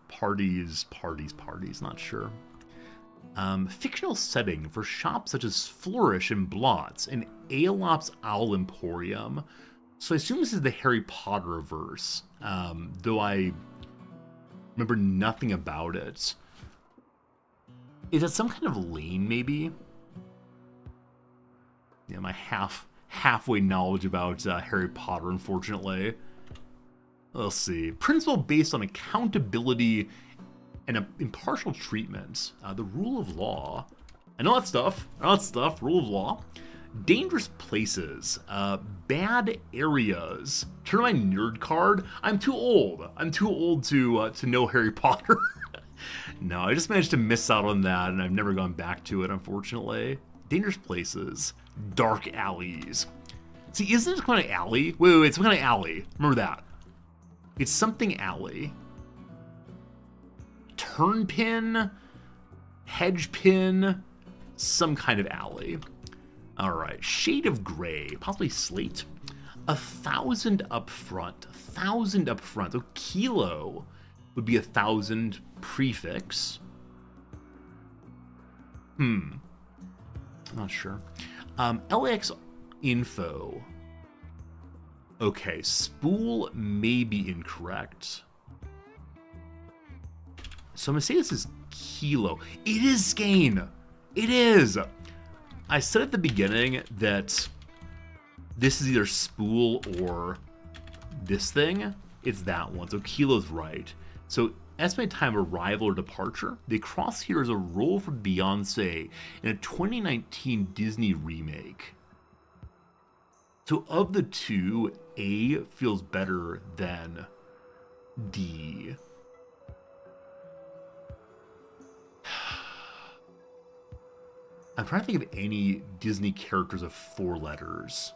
Speaker 2: Parties, not sure. Fictional setting for shops such as Flourish and Blots and Aelop's Owl Emporium. So I assume this is the Harry Potter verse, though I remember nothing about it. Is it some kind of lane, maybe? Yeah, my halfway knowledge about Harry Potter, unfortunately. Let's see. Principle based on accountability and impartial treatment. The rule of law. I know that stuff. Rule of law. Dangerous places. Bad areas. Turn my nerd card. I'm too old. I'm too old to know Harry Potter. No, I just managed to miss out on that, and I've never gone back to it, unfortunately. Dangerous places. Dark alleys. See, isn't it some kind of alley? Wait, some kind of alley. Remember that. It's something alley. Turn pin, hedge pin, some kind of alley. All right, shade of gray, possibly slate. 1,000 up front. 1,000 up front. So kilo would be 1,000 prefix. Not sure. LAX info. Okay, spool may be incorrect. So I'm gonna say this is kilo. It is skein. It is. I said at the beginning that this is either spool or this thing. It's that one. So kilo's right. So estimated time of arrival or departure. The crosshair is a role for Beyonce in a 2019 Disney remake. So of the two, A feels better than D. I'm trying to think of any Disney characters of 4 letters.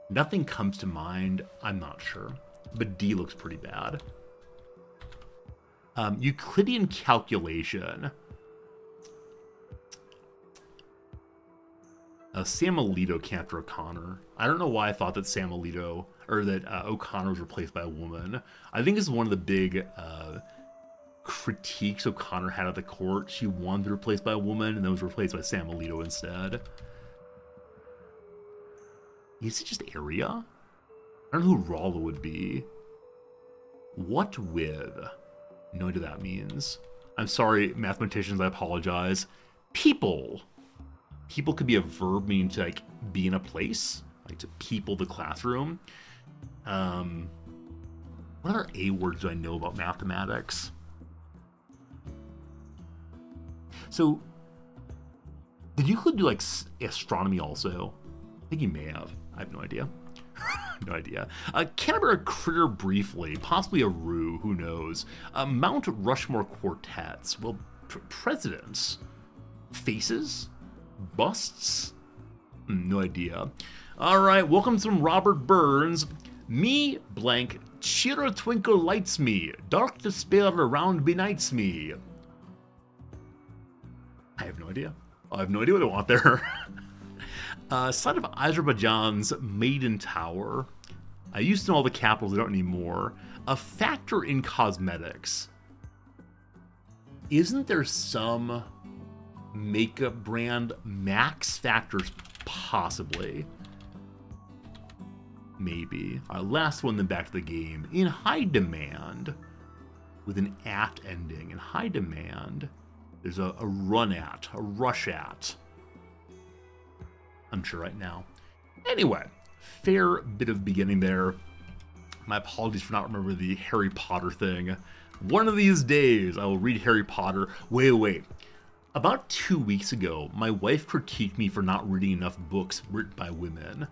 Speaker 2: Nothing comes to mind. I'm not sure. But D looks pretty bad. Euclidean calculation. Sam Alito can't for O'Connor. I don't know why I thought that Sam Alito, or that O'Connor was replaced by a woman. I think this is one of the big critiques O'Connor had at the court. She wanted to be replaced by a woman, and then was replaced by Sam Alito instead. Is it just area? I don't know who Rollo would be. What with? No idea what that means. I'm sorry, mathematicians, I apologize. People. People could be a verb meaning to like be in a place, like to people the classroom. What other A words do I know about mathematics? So, did Euclid do like astronomy also? I think he may have. I have no idea. No idea. Canterbury Critter briefly, possibly a Rue, who knows. Mount Rushmore quartets. Well, presidents? Faces? Busts? No idea. Alright, welcome from Robert Burns. Me, blank, cheer a twinkle lights me, dark despair around benights me. I have no idea. I have no idea what I want there. Site of Azerbaijan's Maiden Tower. I used to know all the capitals, I don't anymore. A factor in cosmetics. Isn't there some makeup brand? Max Factors, possibly. Maybe. Last one, then back to the game. In high demand, with an at ending. In high demand, there's a run at, a rush at. I'm sure right now. Anyway, fair bit of beginning there. My apologies for not remembering the Harry Potter thing. One of these days, I will read Harry Potter. Wait. About 2 weeks ago, my wife critiqued me for not reading enough books written by women.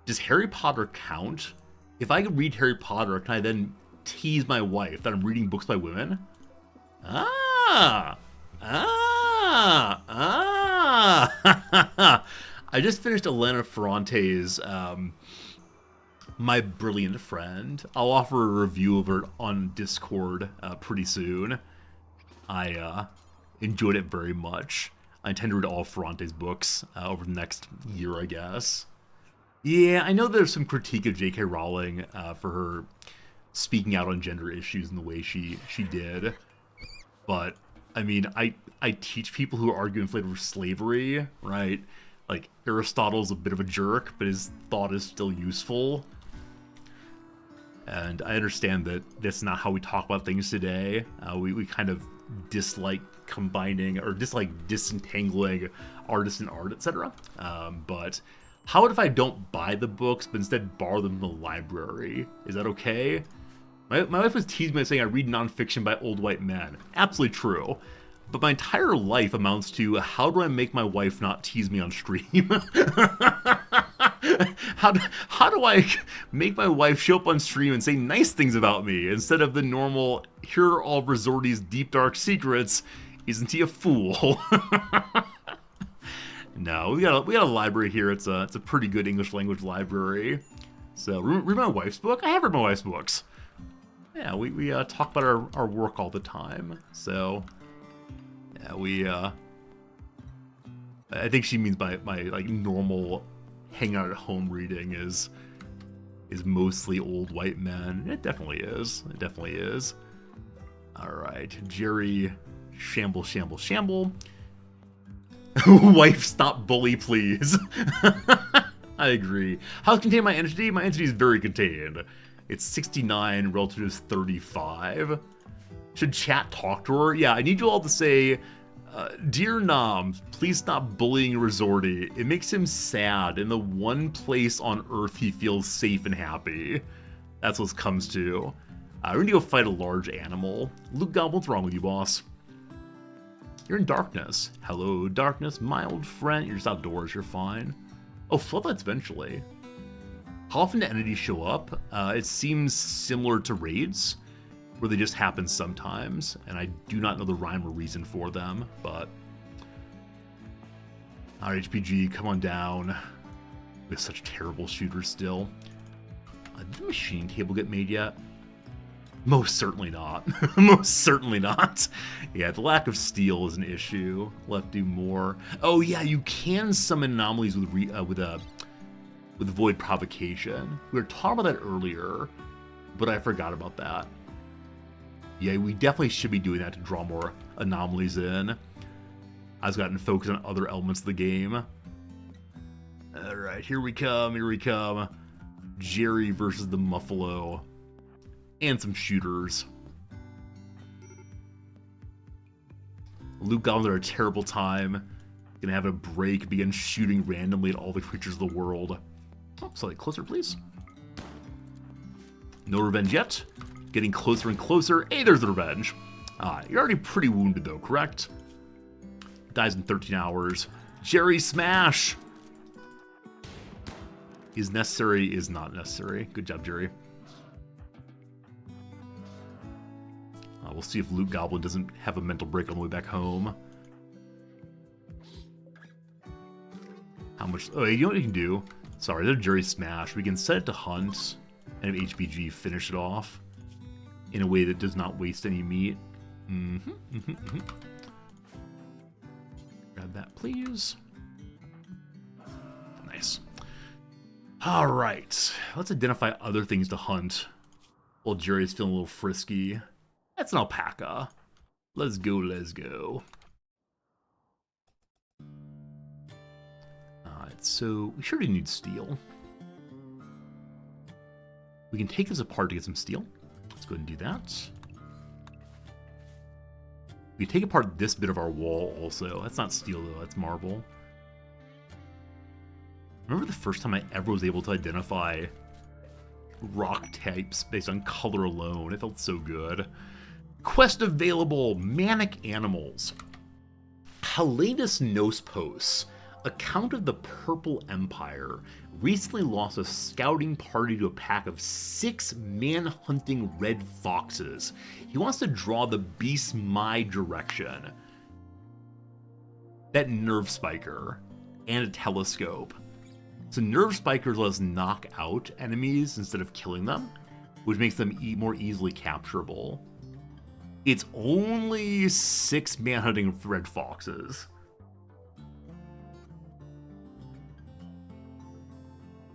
Speaker 2: Does Harry Potter count? If I could read Harry Potter, can I then tease my wife that I'm reading books by women? I just finished Elena Ferrante's My Brilliant Friend. I'll offer a review of it on Discord pretty soon. I enjoyed it very much. I intend to read all Ferrante's books over the next year, I guess. Yeah, I know there's some critique of J.K. Rowling for her speaking out on gender issues in the way she did. But, I mean, I teach people who argue in favor of slavery, right? Like, Aristotle's a bit of a jerk, but his thought is still useful. And I understand that that's not how we talk about things today. We kind of dislike combining, or dislike disentangling artist and art, etc. But how about if I don't buy the books, but instead borrow them from the library? Is that okay? My wife was teasing me saying I read nonfiction by old white men. Absolutely true. But my entire life amounts to, how do I make my wife not tease me on stream? How do I make my wife show up on stream and say nice things about me instead of the normal, here are all Resorty's deep dark secrets, isn't he a fool? No, we got a library here. It's a pretty good English language library. So read my wife's book. I have read my wife's books. Yeah, we talk about our work all the time. So yeah, I think she means by like normal hang out at home reading is mostly old white men. It definitely is. It definitely is. All right, Jerry, shamble. Wife, stop bully, please. I agree. How contained my entity? My entity is very contained. It's 69 relative to 35. Should chat talk to her? Yeah, I need you all to say, Dear Nom, please stop bullying Resorty. It makes him sad in the one place on Earth he feels safe and happy. That's what it comes to. We're gonna go fight a large animal. Luke Goblin, what's wrong with you, boss? You're in darkness. Hello, darkness, my old friend. You're just outdoors, you're fine. Oh, floodlights eventually. How often do entities show up? It seems similar to raids, where they just happen sometimes, and I do not know the rhyme or reason for them, but... Alright, HPG, come on down. We have such terrible shooters still. Did the machine table get made yet? Most certainly not. Most certainly not. Yeah, the lack of steel is an issue. We'll have to do more. Oh yeah, you can summon anomalies with void provocation. We were talking about that earlier, but I forgot about that. Yeah, we definitely should be doing that to draw more anomalies in. I've gotten focused on other elements of the game. Alright, here we come. Jerry versus the Muffalo. And some shooters. Luke Goblins are a terrible time. Gonna have a break, begin shooting randomly at all the creatures of the world. Oh, slightly closer, please. No revenge yet. Getting closer and closer. Hey, there's the revenge. You're already pretty wounded though, correct? Dies in 13 hours. Jerry smash! Is necessary, is not necessary. Good job, Jerry. We'll see if Luke Goblin doesn't have a mental break on the way back home. How much... Oh, you know what we can do? Sorry, there's Jerry Smash. We can set it to hunt and have HBG finish it off in a way that does not waste any meat. Grab that, please. Nice. All right. Let's identify other things to hunt while Jerry's feeling a little frisky. That's an alpaca. Let's go, let's go. Alright, so we sure do need steel. We can take this apart to get some steel. Let's go ahead and do that. We can take apart this bit of our wall also. That's not steel though, that's marble. Remember the first time I ever was able to identify rock types based on color alone? It felt so good. Quest available, Manic Animals. Heletus Nospos, a Count of the Purple Empire, recently lost a scouting party to a pack of 6 man-hunting red foxes. He wants to draw the beasts my direction. That nerve spiker and a telescope. So nerve spikers let us knock out enemies instead of killing them, which makes them more easily capturable. It's only 6 man-hunting red foxes.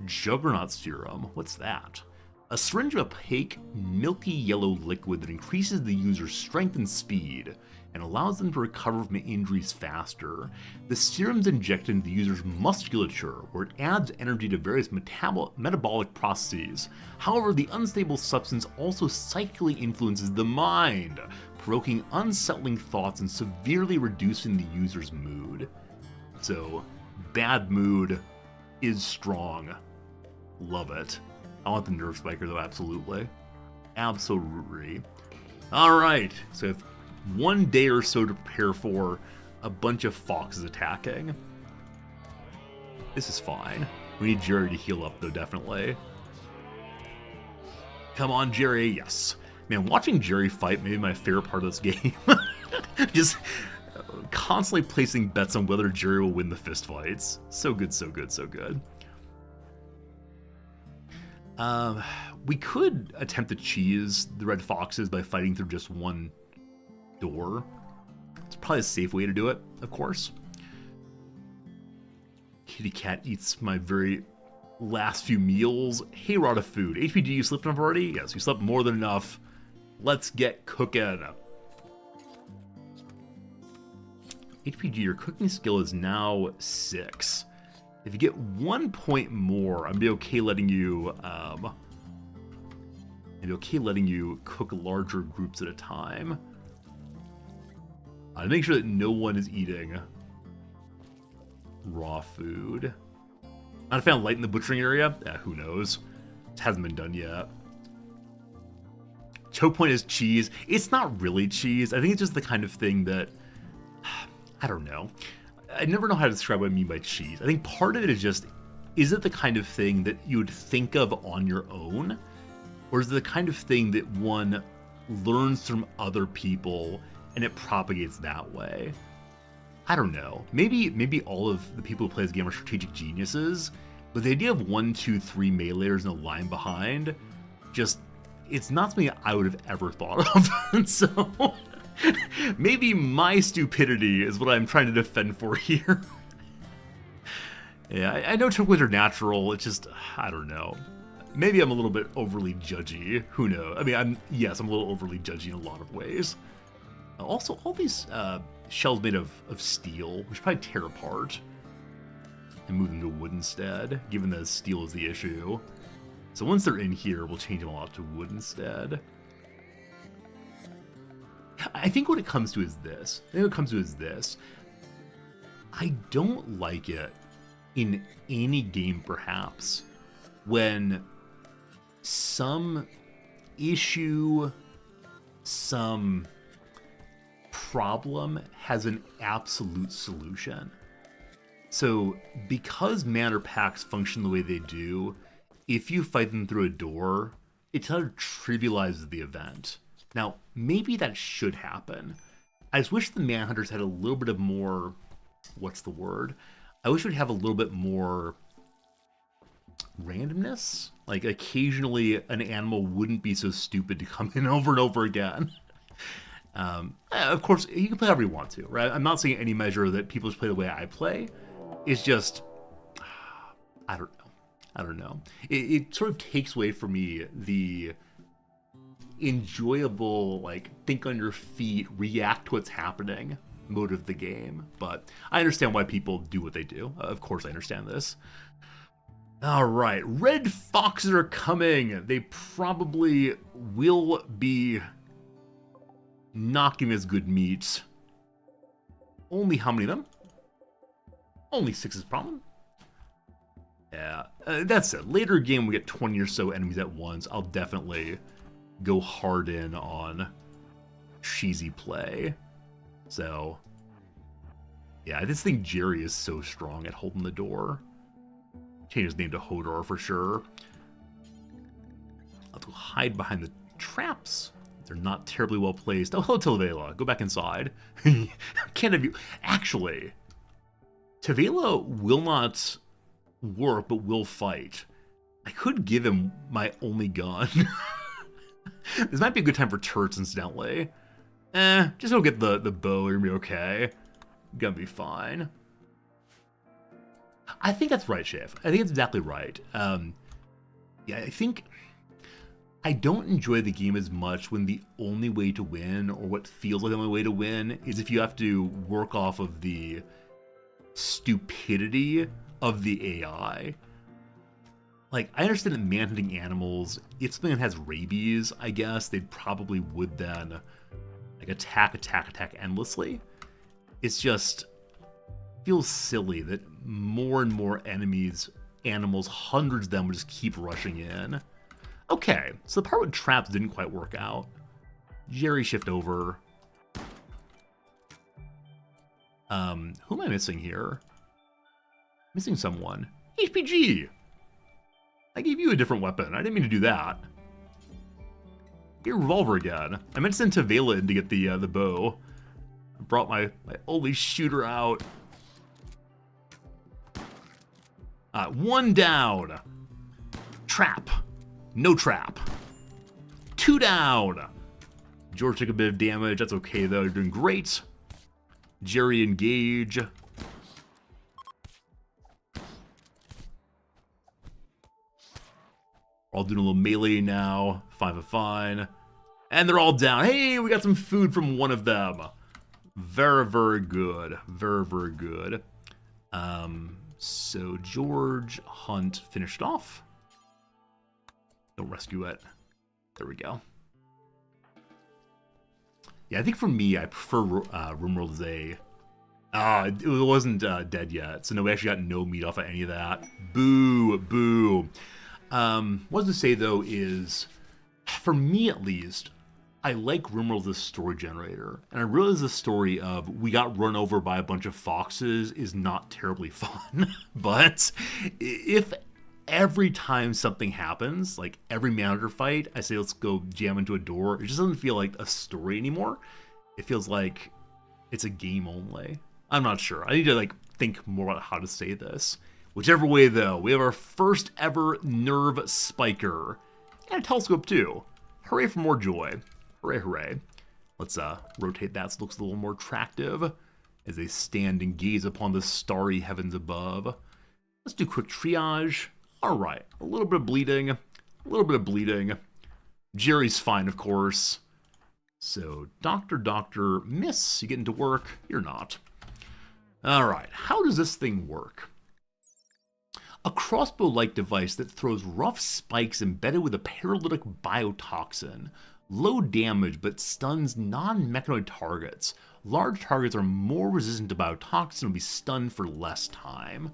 Speaker 2: Juggernaut Serum, what's that? A syringe of opaque, milky yellow liquid that increases the user's strength and speed and allows them to recover from injuries faster. The serum's injected into the user's musculature, where it adds energy to various metabolic processes. However, the unstable substance also psychically influences the mind, provoking unsettling thoughts and severely reducing the user's mood. So, bad mood is strong. Love it. I want the nerve spiker though, absolutely. Absolutely. Alright, so if 1 day or so to prepare for a bunch of foxes attacking. This is fine. We need Jerry to heal up though, definitely. Come on, Jerry. Yes. Man, watching Jerry fight may be my favorite part of this game. Just constantly placing bets on whether Jerry will win the fist fights. So good, so good, so good. We could attempt to cheese the red foxes by fighting through just one door. It's probably a safe way to do it, of course. Kitty cat eats my very last few meals. Hey, we're out of food. HPG, you slept enough already? Yes, you slept more than enough. Let's get cooking. HPG, your cooking skill is now 6. If you get 1 point more, I'd be okay letting you cook larger groups at a time. To make sure that no one is eating raw food. Not found light in the butchering area? Who knows? It hasn't been done yet. Choke point is cheese. It's not really cheese. I think it's just the kind of thing that... I don't know. I never know how to describe what I mean by cheese. I think part of it is just, is it the kind of thing that you would think of on your own? Or is it the kind of thing that one learns from other people and it propagates that way? I don't know. Maybe all of the people who play this game are strategic geniuses, but the idea of 1, 2, 3 meleeers and a line behind, just, it's not something I would have ever thought of. And so... maybe my stupidity is what I'm trying to defend for here. Yeah, I know turquoise are natural. It's just, I don't know. Maybe I'm a little bit overly judgy. Who knows? I mean, I'm a little overly judgy in a lot of ways. Also, all these shells made of steel, we should probably tear apart and move them to wood instead, given that steel is the issue. So once they're in here, we'll change them all out to wood instead. I think what it comes to is this. I don't like it in any game, perhaps, when some issue, some problem has an absolute solution. So, because mana packs function the way they do, if you fight them through a door, it kind of trivializes the event. Now, maybe that should happen. I just wish the Manhunters had a little bit of more... What's the word? I wish we'd have a little bit more randomness. Like, occasionally an animal wouldn't be so stupid to come in over and over again. Of course, you can play however you want to, right? I'm not saying any measure that people just play the way I play. It's just... I don't know. It sort of takes away from me the enjoyable, like, think on your feet, react to what's happening mode of the game. But I understand why people do what they do. Of course I understand this. All right, red foxes are coming. They probably will be not giving us good meat. Only how many of them? Only 6 is problem. Yeah, that's it. Later game, we get 20 or so enemies at once. I'll definitely go hard in on cheesy play. So, yeah, I just think Jerry is so strong at holding the door. Change his name to Hodor for sure. I'll go hide behind the traps. They're not terribly well placed. Oh, hello, Televela. Go back inside. Can't have you... Actually, Tevela will not work, but will fight. I could give him my only gun. This might be a good time for turrets, incidentally. Just go get the bow, you're gonna be okay. Gonna be fine. I think that's right, Chef. I think it's exactly right. Yeah, I think... I don't enjoy the game as much when the only way to win, or what feels like the only way to win, is if you have to work off of the stupidity of the AI. Like, I understand that manhunting animals, if something has rabies, I guess, they probably would then, like, attack endlessly. It's just, feels silly that more and more animals, hundreds of them would just keep rushing in. Okay, so the part with traps didn't quite work out. Jerry shift over. Who am I missing here? Missing someone. HPG! I gave you a different weapon. I didn't mean to do that. Get your revolver again. I meant to send Tevela in to get the bow. I brought my only shooter out. One down. Trap. No trap. 2 down. George took a bit of damage. That's okay, though. You're doing great. Jerry, engage. We're all doing a little melee now. Fine. And they're all down. Hey, we got some food from one of them. Very, very good. Very good. So George Hunt finished off. Don't rescue it. There we go. Yeah, I think for me, I prefer Rimworld as a... it wasn't dead yet, so no, we actually got no meat off of any of that. Boo. What to say, though, is, for me at least, I like Rimworld as a story generator. And I realize the story of we got run over by a bunch of foxes is not terribly fun. But if every time something happens, like every manager fight, I say let's go jam into a door, it just doesn't feel like a story anymore. It feels like it's a game only. I'm not sure. I need to like think more about how to say this. Whichever way, though, we have our first ever nerve spiker. And a telescope, too. Hooray for more joy. Hooray. Let's rotate that so it looks a little more attractive as they stand and gaze upon the starry heavens above. Let's do quick triage. All right, a little bit of bleeding. Jerry's fine, of course. So, Doctor, miss, you getting to work? You're not. All right, how does this thing work? A crossbow-like device that throws rough spikes embedded with a paralytic biotoxin. Low damage, but stuns non-mechanoid targets. Large targets are more resistant to biotoxin and will be stunned for less time.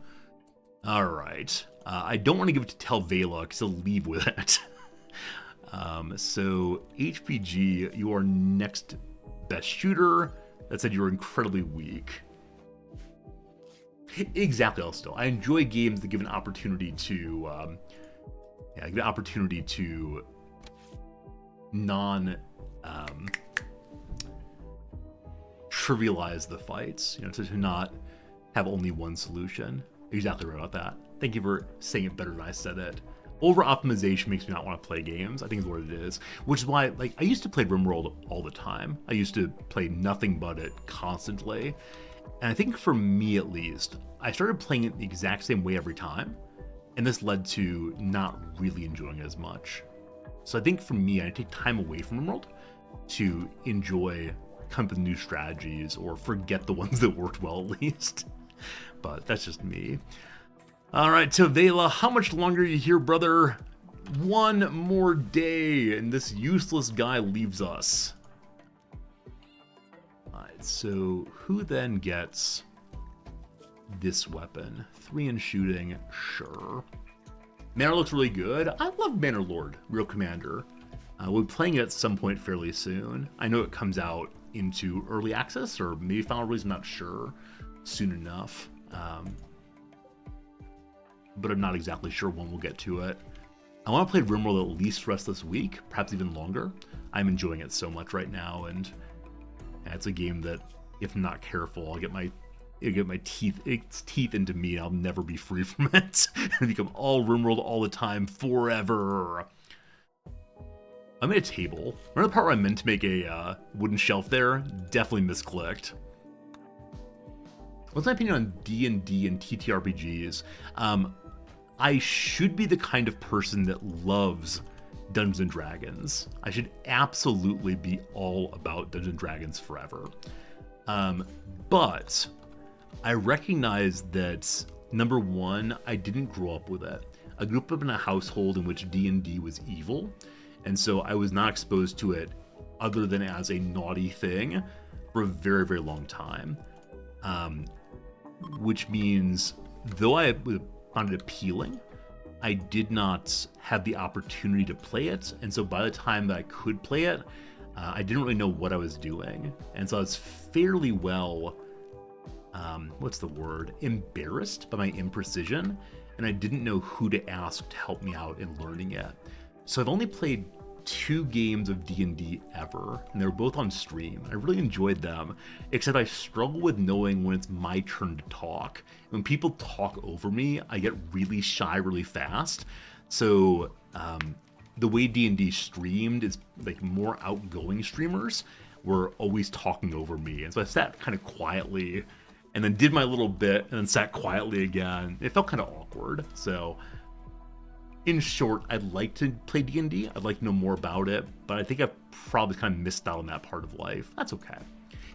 Speaker 2: All right. I don't want to give it to Telvela because he'll leave with it. So, HPG, you are next best shooter. That said, you're incredibly weak. Exactly, also. I enjoy games that give an opportunity to, give an opportunity to trivialize the fights, to not have only one solution. Exactly right about that. Thank you for saying it better than I said it. Over-optimization makes me not want to play games, I think is what it is. Which is why, I used to play Rimworld all the time. I used to play nothing but it constantly. And I think for me at least, I started playing it the exact same way every time. And this led to not really enjoying it as much. So I think for me, I take time away from Rimworld to enjoy come up with new strategies or forget the ones that worked well at least. But that's just me. All right, Tavela, how much longer are you here, brother? One more day, and this useless guy leaves us. All right, so who then gets this weapon? 3 in shooting, sure. Manor looks really good. I love Manor Lord, Real Commander. We'll be playing it at some point fairly soon. I know it comes out into early access, or maybe final release, I'm not sure, soon enough. But I'm not exactly sure when we'll get to it. I want to play Rimworld at least the rest of this week, perhaps even longer. I'm enjoying it so much right now, and it's a game that, if I'm not careful, it'll get my teeth into me, and I'll never be free from it. And become all Rimworld all the time, forever. I made a table. Remember the part where I meant to make a wooden shelf there? Definitely misclicked. What's my opinion on D&D and TTRPGs? I should be the kind of person that loves Dungeons and Dragons. I should absolutely be all about Dungeons and Dragons forever. But I recognize that, number one, I didn't grow up with it. I grew up in a household in which D&D was evil, and so I was not exposed to it other than as a naughty thing for a very, very long time. Which means, though I found it appealing, I did not have the opportunity to play it, and so by the time that I could play it, I didn't really know what I was doing, and so I was fairly well, embarrassed by my imprecision, and I didn't know who to ask to help me out in learning it. So I've only played 2 games of D&D ever, and they were both on stream. I really enjoyed them, except I struggle with knowing when it's my turn to talk. When people talk over me, I get really shy really fast. So the way D&D streamed is more outgoing streamers were always talking over me, and so I sat kind of quietly and then did my little bit and then sat quietly again. It felt kind of awkward. So in short, I'd like to play D&D. I'd like to know more about it, but I think I've probably kind of missed out on that part of life. That's okay.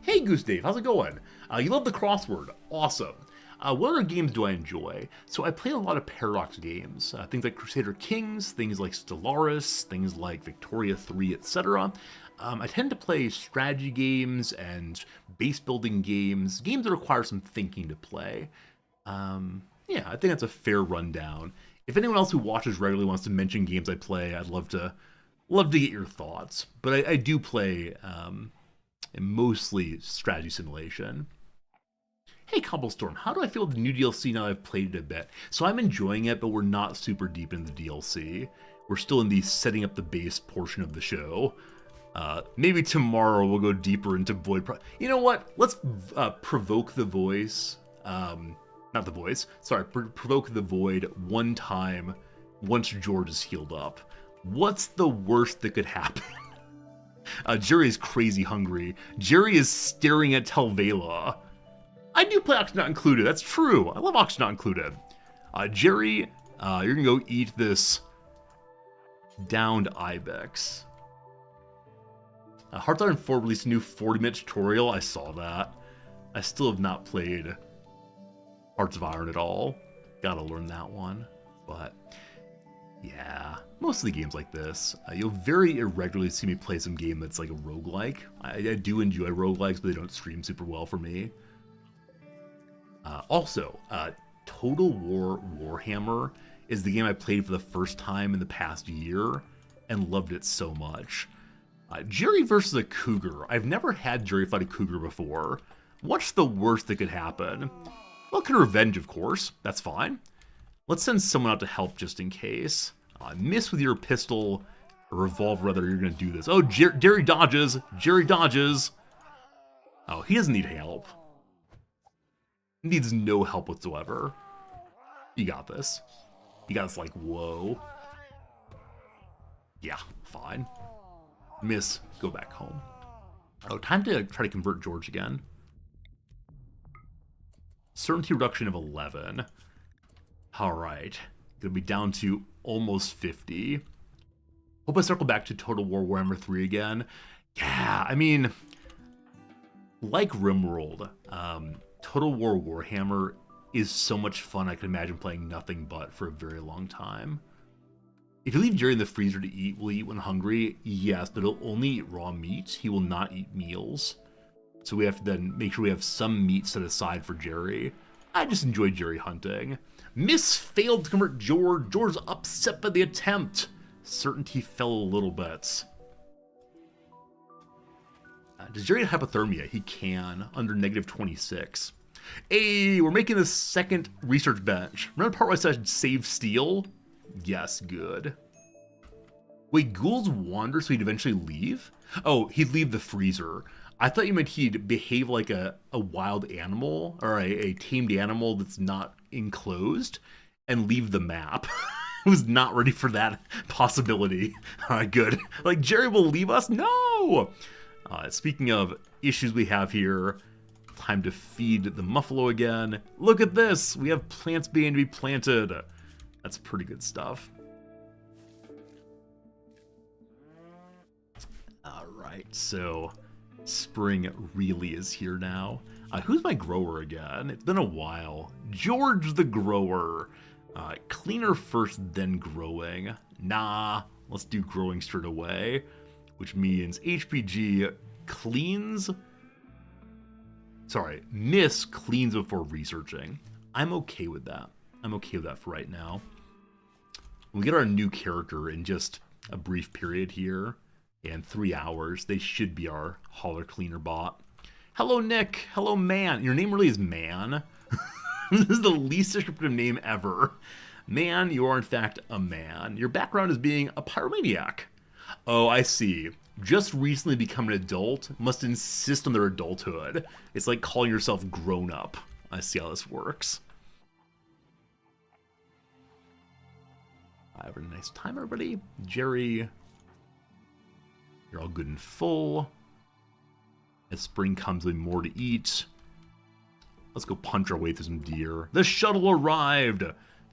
Speaker 2: Hey, Goose Dave, how's it going? You love the crossword. Awesome. What other games do I enjoy? So I play a lot of Paradox games. Things like Crusader Kings, things like Stellaris, things like Victoria 3, etc. I tend to play strategy games and base building games that require some thinking to play. Yeah, I think that's a fair rundown. If anyone else who watches regularly wants to mention games I play, I'd love to get your thoughts. But I do play mostly strategy simulation. Hey, Cobblestorm, how do I feel with the new DLC now that I've played it a bit? So I'm enjoying it, but we're not super deep in the DLC. We're still in the setting up the base portion of the show. Maybe tomorrow we'll go deeper into Void. You know what? Let's provoke the voice. Not the voice. Sorry, provoke the void one time once George is healed up. What's the worst that could happen? Jerry is crazy hungry. Jerry is staring at Telvela. I do play Oxygen Not Included. That's true. I love Oxygen Not Included. Jerry, you're gonna go eat this downed ibex. Hearts Iron 4 released a new 40-minute tutorial. I saw that. I still have not played Hearts of Iron at all. Gotta learn that one. But yeah, mostly games like this. You'll very irregularly see me play some game that's like a roguelike. I do enjoy roguelikes, but they don't stream super well for me. Also, Total War Warhammer is the game I played for the first time in the past year and loved it so much. Jerry versus a cougar. I've never had Jerry fight a cougar before. What's the worst that could happen? Welcome to revenge, of course. That's fine. Let's send someone out to help just in case. Miss with your pistol, or revolver, rather, you're going to do this. Oh, Jerry dodges. Jerry dodges. Oh, he doesn't need help. He needs no help whatsoever. You got this. You got this, like, whoa. Yeah, fine. Miss, go back home. Oh, time to try to convert George again. Certainty reduction of 11. Alright. Gonna be down to almost 50. Hope I circle back to Total War Warhammer 3 again. Yeah, I mean, like Rimworld, Total War Warhammer is so much fun I can imagine playing nothing but for a very long time. If you leave Jerry in the freezer to eat, will he eat when hungry? Yes, but he'll only eat raw meat. He will not eat meals. So we have to then make sure we have some meat set aside for Jerry. I just enjoy Jerry hunting. Miss failed to convert George. George's upset by the attempt. Certainty fell a little bit. Does Jerry have hypothermia? He can, under negative 26. Hey, we're making the second research bench. Remember the part where I said save steel? Yes, good. Wait, ghouls wander so he'd eventually leave? Oh, he'd leave the freezer. I thought you meant he'd behave like a wild animal, or a tamed animal that's not enclosed, and leave the map. I was not ready for that possibility. Alright, good. Like, Jerry will leave us? No! Speaking of issues we have here, time to feed the Muffalo again. Look at this! We have plants being to be planted. That's pretty good stuff. Alright, so spring really is here now. Who's my grower again? It's been a while. George the grower. Cleaner first, then growing. Nah, let's do growing straight away. Which means HPG cleans. Sorry, Miss cleans before researching. I'm okay with that. I'm okay with that for right now. We get our new character in just a brief period here. In 3 hours, they should be our hauler cleaner bot. Hello, Nick. Hello, Man. Your name really is Man? This is the least descriptive name ever. Man, you are in fact a man. Your background is being a pyromaniac. Oh, I see. Just recently become an adult, must insist on their adulthood. It's like calling yourself grown up. I see how this works. Have a nice time, everybody. Jerry, you're all good and full. As spring comes, there'll be more to eat. Let's go punch our way through some deer. The shuttle arrived!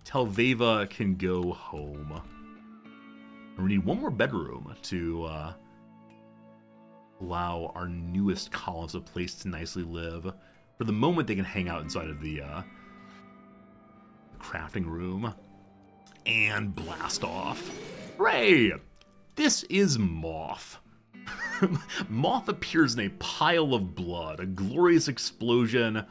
Speaker 2: Telveva can go home. And we need one more bedroom to allow our newest colonists a place to nicely live. For the moment, they can hang out inside of the crafting room. And blast off. Hooray! This is Moth. Moth appears in a pile of blood, a glorious explosion.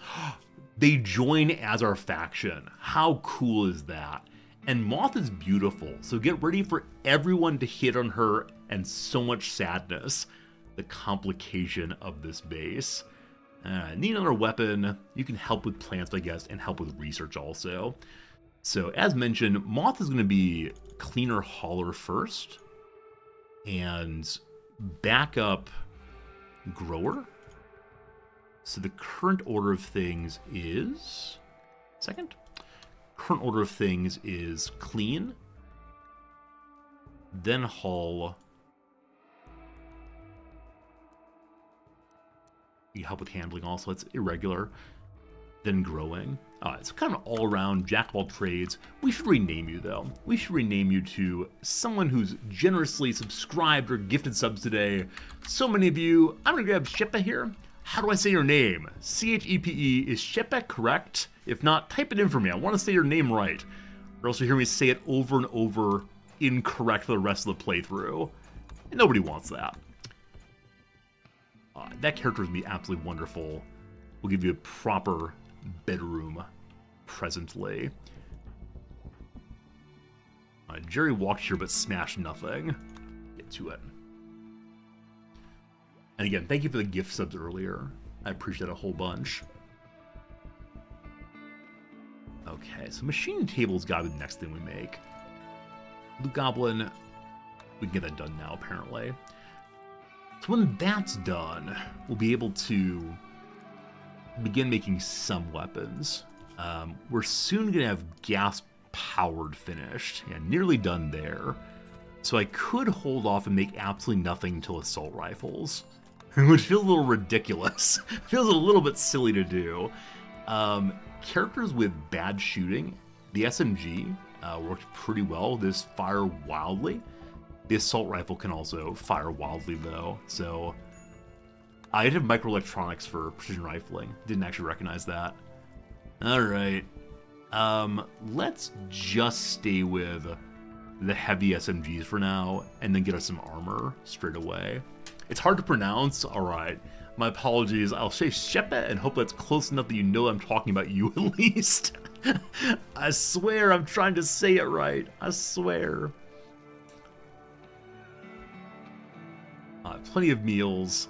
Speaker 2: They join as our faction. How cool is that? And Moth is beautiful, so get ready for everyone to hit on her and so much sadness. The complication of this base. Need another weapon. You can help with plants, I guess, and help with research also. So, as mentioned, Moth is going to be cleaner hauler first. And backup grower. So the current order of things is... Second? Current order of things is clean. Then haul. You help with handling also. It's irregular. Then growing. It's kind of all-around jack of all trades. We should rename you, though. We should rename you to someone who's generously subscribed or gifted subs today. So many of you. I'm going to grab Shepa here. How do I say your name? C-H-E-P-E. Is Shepa correct? If not, type it in for me. I want to say your name right. Or else you hear me say it over and over incorrect for the rest of the playthrough. And nobody wants that. That character would be absolutely wonderful. We'll give you a proper bedroom presently. Jerry walked here but smashed nothing. Get to it. And again, thank you for the gift subs earlier. I appreciate that a whole bunch. Okay, so machine table's gotta be the next thing we make. Loot Goblin, we can get that done now, apparently. So when that's done, we'll be able to begin making some weapons. We're soon gonna have gas-powered finished. Yeah, nearly done there. So I could hold off and make absolutely nothing until assault rifles. Which feels a little ridiculous. Feels a little bit silly to do. Characters with bad shooting, the SMG worked pretty well. This fire wildly. The assault rifle can also fire wildly though, so I have microelectronics for precision rifling. Didn't actually recognize that. Alright. Let's just stay with the heavy SMGs for now, and then get us some armor straight away. It's hard to pronounce, alright. My apologies, I'll say Shepe and hope that's close enough that you know I'm talking about you at least. I swear I'm trying to say it right, I swear. Plenty of meals.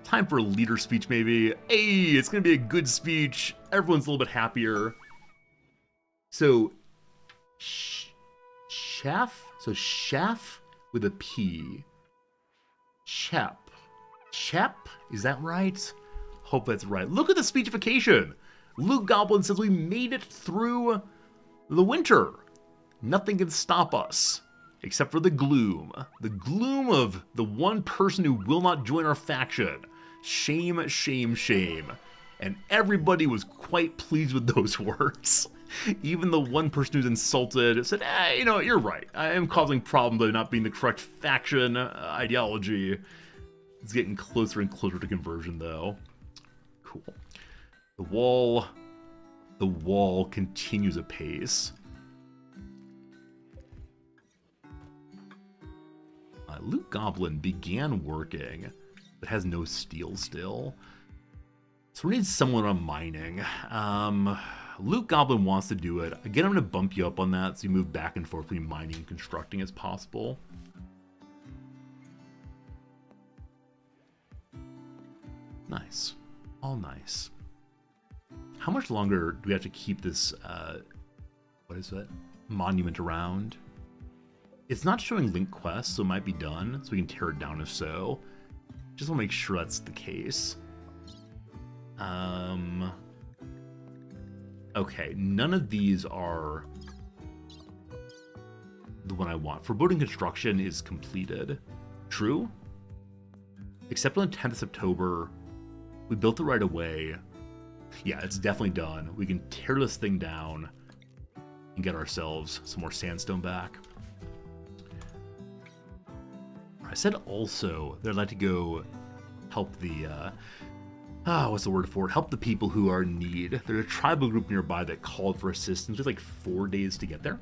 Speaker 2: Time for a leader speech, maybe. Hey, it's gonna be a good speech. Everyone's a little bit happier. So, chef? So, chef with a P. Chep. Chep? Is that right? Hope that's right. Look at the speechification. Loot Goblin says we made it through the winter. Nothing can stop us. Except for the gloom. The gloom of the one person who will not join our faction. Shame, shame, shame. And everybody was quite pleased with those words. Even the one person who's insulted said, you know, you're right. I am causing problems by not being the correct faction ideology. It's getting closer and closer to conversion, though. Cool. The wall continues apace. Loot Goblin began working, but has no steel still. So we need someone on mining. Loot Goblin wants to do it. Again, I'm going to bump you up on that so you move back and forth between mining and constructing as possible. Nice. All nice. How much longer do we have to keep this, what is it? Monument around? It's not showing link quests, so it might be done, so we can tear it down if so. Just want to make sure that's the case. Okay, none of these are the one I want. Foreboding Construction is completed. True? Except on the 10th of September, we built it right away. Yeah, it's definitely done. We can tear this thing down and get ourselves some more sandstone back. I said also that I'd like to go help the, what's the word for it? Help the people who are in need. There's a tribal group nearby that called for assistance. It's like 4 days to get there.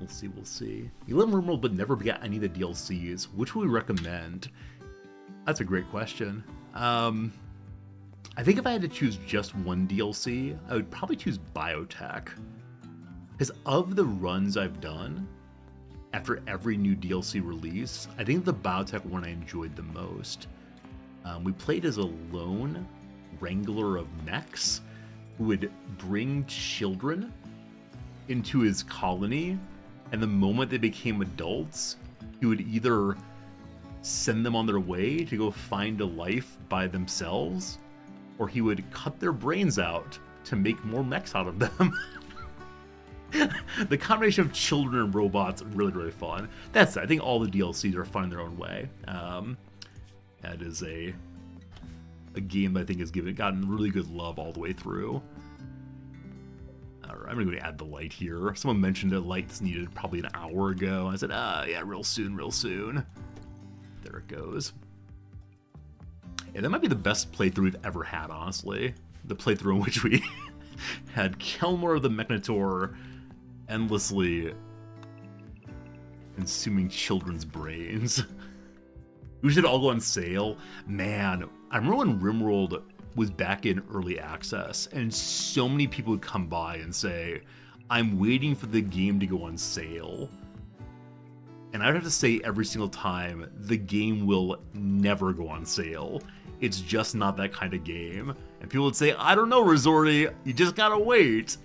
Speaker 2: We'll see, we'll see. You live in Rimworld but never get any of the DLCs. Which would we recommend? That's a great question. I think if I had to choose just one DLC, I would probably choose Biotech. Because of the runs I've done, after every new DLC release, I think the Biotech one I enjoyed the most. We played as a lone wrangler of mechs who would bring children into his colony, and the moment they became adults, he would either send them on their way to go find a life by themselves, or he would cut their brains out to make more mechs out of them. The combination of children and robots really, really fun. That's it. I think all the DLCs are fun in their own way. That is a game that I think has gotten really good love all the way through. Alright, I'm gonna go add the light here. Someone mentioned that light's needed probably an hour ago. I said, yeah, real soon, real soon. There it goes. Yeah, that might be the best playthrough we've ever had, honestly. The playthrough in which we had Kelmore the Mechanator endlessly consuming children's brains. We should all go on sale. Man, I remember when Rimworld was back in early access, and so many people would come by and say, I'm waiting for the game to go on sale. And I'd have to say every single time, the game will never go on sale. It's just not that kind of game. And people would say, I don't know, Resorty, you just gotta wait.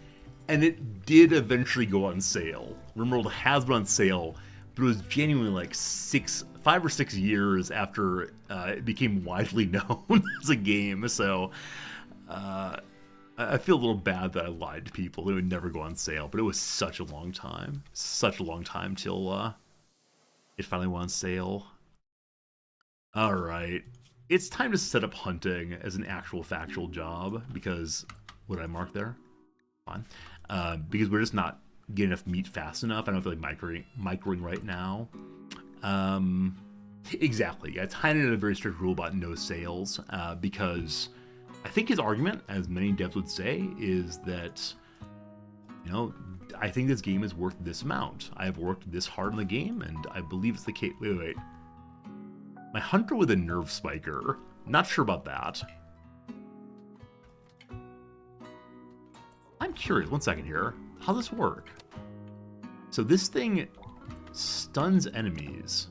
Speaker 2: And it did eventually go on sale. Rimworld has been on sale, but it was genuinely like 5 or 6 years after it became widely known as a game. So I feel a little bad that I lied to people. It would never go on sale, but it was such a long time. Such a long time till it finally went on sale. Alright. It's time to set up hunting as an actual factual job, because... What did I mark there? Fine. Because we're just not getting enough meat fast enough. I don't feel like microing right now. Exactly. Yeah, Tynan had a very strict rule about no sales, because I think his argument, as many devs would say, is that, you know, I think this game is worth this amount. I have worked this hard on the game, and I believe it's the case. Wait. My hunter with a nerve spiker. Not sure about that. I'm curious. 1 second here. How does this work? So this thing stuns enemies.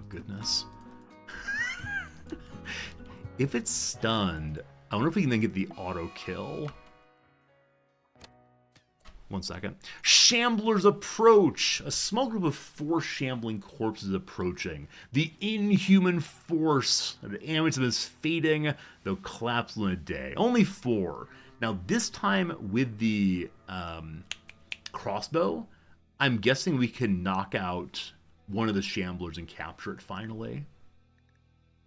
Speaker 2: Goodness. If it's stunned, I wonder if we can then get the auto kill. 1 second. Shamblers approach! A small group of 4 shambling corpses approaching. The inhuman force of the Amazon is fading, though collapse in a day. Only 4. Now, this time with the crossbow, I'm guessing we can knock out one of the shamblers and capture it finally.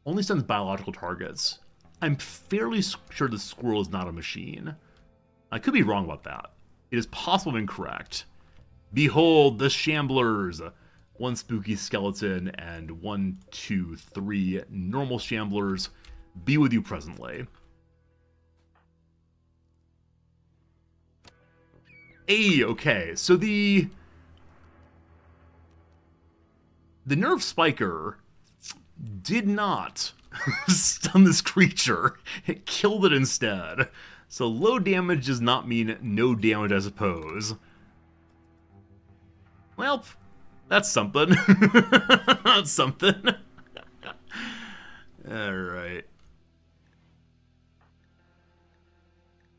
Speaker 2: Only stuns biological targets. I'm fairly sure the squirrel is not a machine. I could be wrong about that. It is possible incorrect. Behold the shamblers! 1 spooky skeleton and 1, 2, 3 normal shamblers. Be with you presently. Hey, okay, so the nerve spiker did not stun this creature. It killed it instead. So low damage does not mean no damage, I suppose. Well, that's something. That's something. Alright.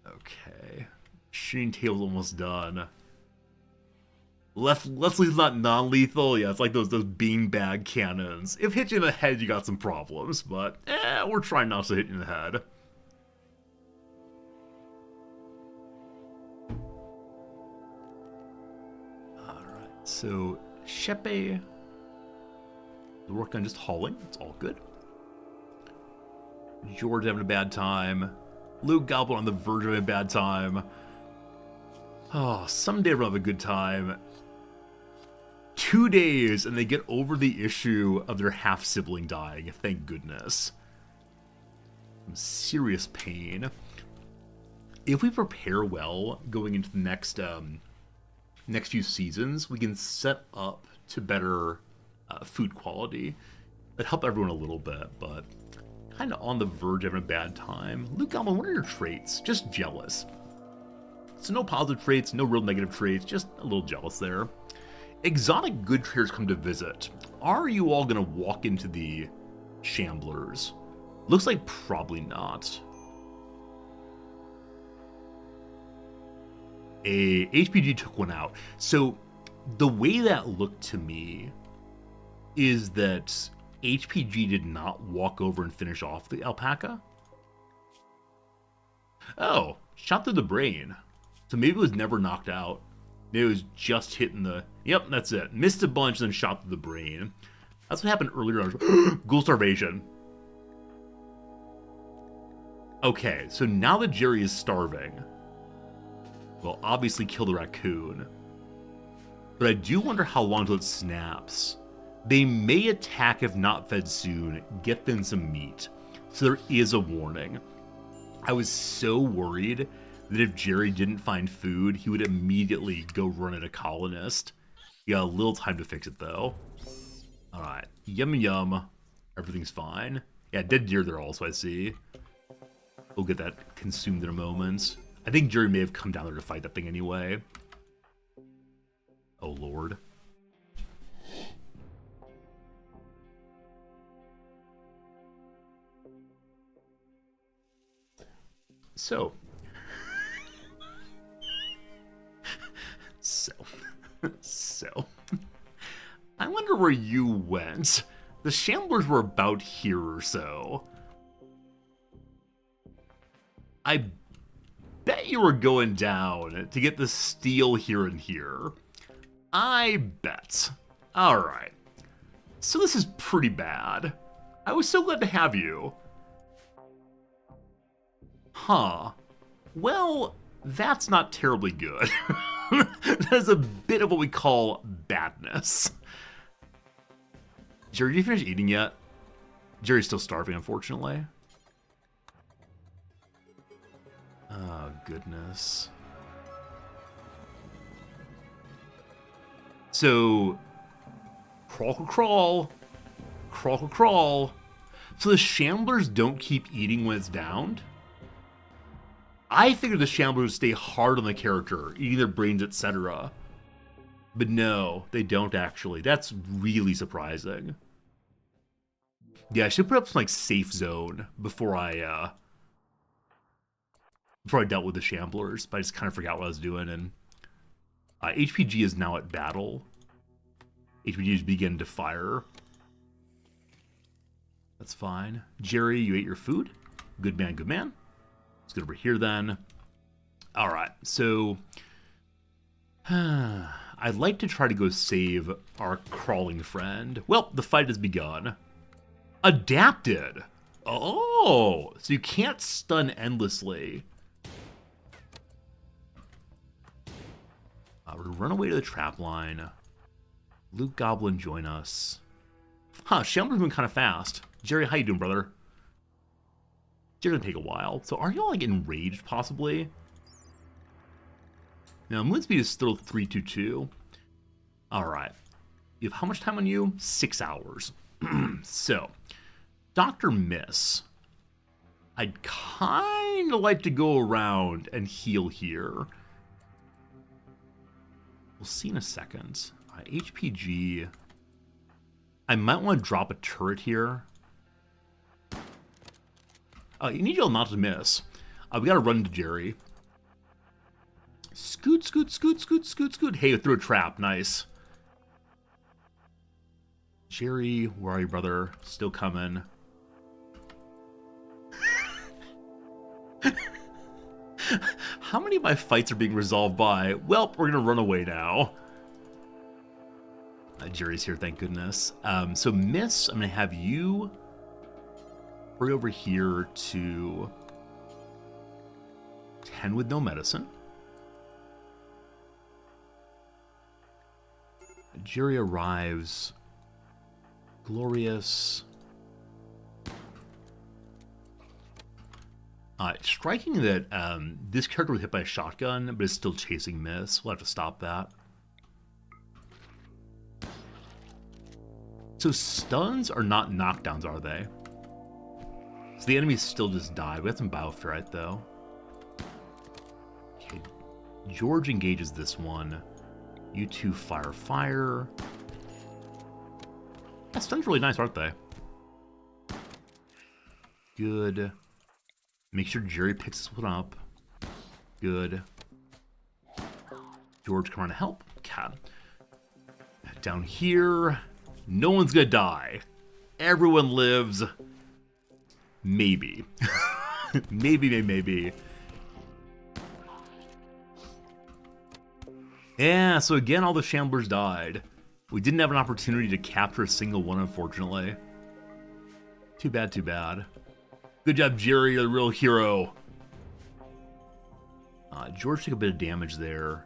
Speaker 2: Okay. Shooting table's almost done. Leslie's not non-lethal. Yeah, it's like those beanbag cannons. If hit you in the head, you got some problems. But, we're trying not to hit you in the head. So, Shepe, we're working on just hauling. It's all good. George having a bad time. Luke Goblin on the verge of having a bad time. Oh, someday we'll have a good time. 2 days, and they get over the issue of their half-sibling dying. Thank goodness. Some serious pain. If we prepare well going into the next few seasons, we can set up to better food quality. That'd help everyone a little bit, but kind of on the verge of having a bad time. Luke Goblin, what are your traits? Just jealous. So no positive traits, no real negative traits, just a little jealous there. Exotic good traders come to visit. Are you all going to walk into the shamblers? Looks like probably not. A HPG took one out. So the way that looked to me is that HPG did not walk over and finish off the alpaca. Oh, shot through the brain. So maybe it was never knocked out. Maybe it was just hitting the... Yep, that's it. Missed a bunch, then shot through the brain. That's what happened earlier on. Ghoul starvation. Okay, so now that Jerry is starving, we'll obviously kill the raccoon. But I do wonder how long till it snaps. They may attack if not fed soon, get them some meat. So there is a warning. I was so worried that if Jerry didn't find food, he would immediately go run at a colonist. He got a little time to fix it though. Alright, yum yum. Everything's fine. Yeah, dead deer there also, I see. We'll get that consumed in a moment. I think Jerry may have come down there to fight that thing anyway. Oh lord. So. So. I wonder where you went. The Shamblers were about here or so. I bet you were going down to get the steel here and here. I bet. Alright. So this is pretty bad. I was so glad to have you. Huh. Well, that's not terribly good. That's a bit of what we call badness. Jerry, did you finish eating yet? Jerry's still starving, unfortunately. Oh, goodness. So, crawl. So the Shamblers don't keep eating when it's downed? I figured the Shamblers would stay hard on the character, eating their brains, etc. But no, they don't actually. That's really surprising. Yeah, I should put up some like safe zone before I dealt with the Shamblers, but I just kind of forgot what I was doing. And HPG is now at battle. HPG is beginning to fire. That's fine. Jerry, you ate your food. Good man, good man. Let's get over here then. All right, so I'd like to try to go save our crawling friend. Well, the fight has begun. Adapted. Oh, so you can't stun endlessly. We're gonna run away to the trap line. Luke Goblin, join us. Huh, Shambler's been kind of fast. Jerry, how you doing, brother? Jerry's gonna take a while. So are y'all like enraged, possibly? Now, movement speed is still 322. Alright. You have how much time on you? 6 hours. So, Dr. Miss. I'd kind of like to go around and heal here. We'll see in a second. HPG. I might want to drop a turret here. You need y'all not to miss. We gotta run to Jerry. Scoot. Hey, through a trap. Nice. Jerry, where are you, brother? Still coming. How many of my fights are being resolved by, well, we're gonna run away now. Jerry's here, thank goodness. So Miss, I'm gonna have you hurry over here to 10 with no medicine. Jerry arrives. Glorious. Striking that this character was hit by a shotgun, but is still chasing Miss. We'll have to stop that. So stuns are not knockdowns, are they? So the enemies still just died. We have some bioferrite, though. Okay, George engages this one. You two fire. That stun's really nice, aren't they? Good. Make sure Jerry picks this one up. Good. George, come around to help. Cat. Down here. No one's gonna die. Everyone lives. Maybe. maybe. Yeah, so again, all the Shamblers died. We didn't have an opportunity to capture a single one, unfortunately. Too bad. Good job, Jerry. You're the real hero. George took a bit of damage there.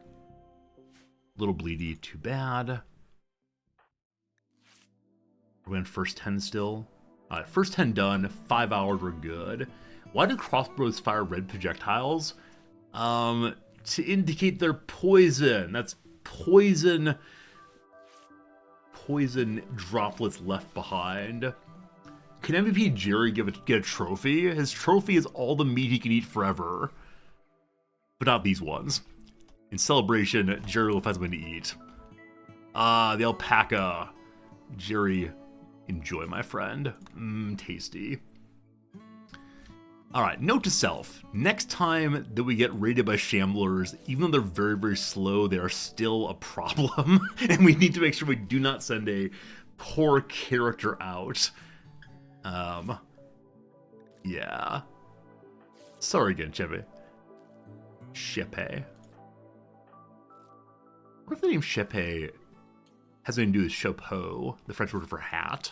Speaker 2: Little bleedy. Too bad. Are we on first 10 still? First 10 done. 5 hours, we're good. Why do crossbows fire red projectiles? To indicate they're poison. That's poison droplets left behind. Can MVP Jerry get a trophy? His trophy is all the meat he can eat forever. But not these ones. In celebration, Jerry will find something to eat. The alpaca. Jerry, enjoy, my friend. Tasty. Alright, note to self. Next time that we get raided by shamblers, even though they're very, very slow, they are still a problem. And we need to make sure we do not send a poor character out. Yeah. Sorry again, Chepe. Chepe. What if the name Chepe has anything to do with chapeau, the French word for hat?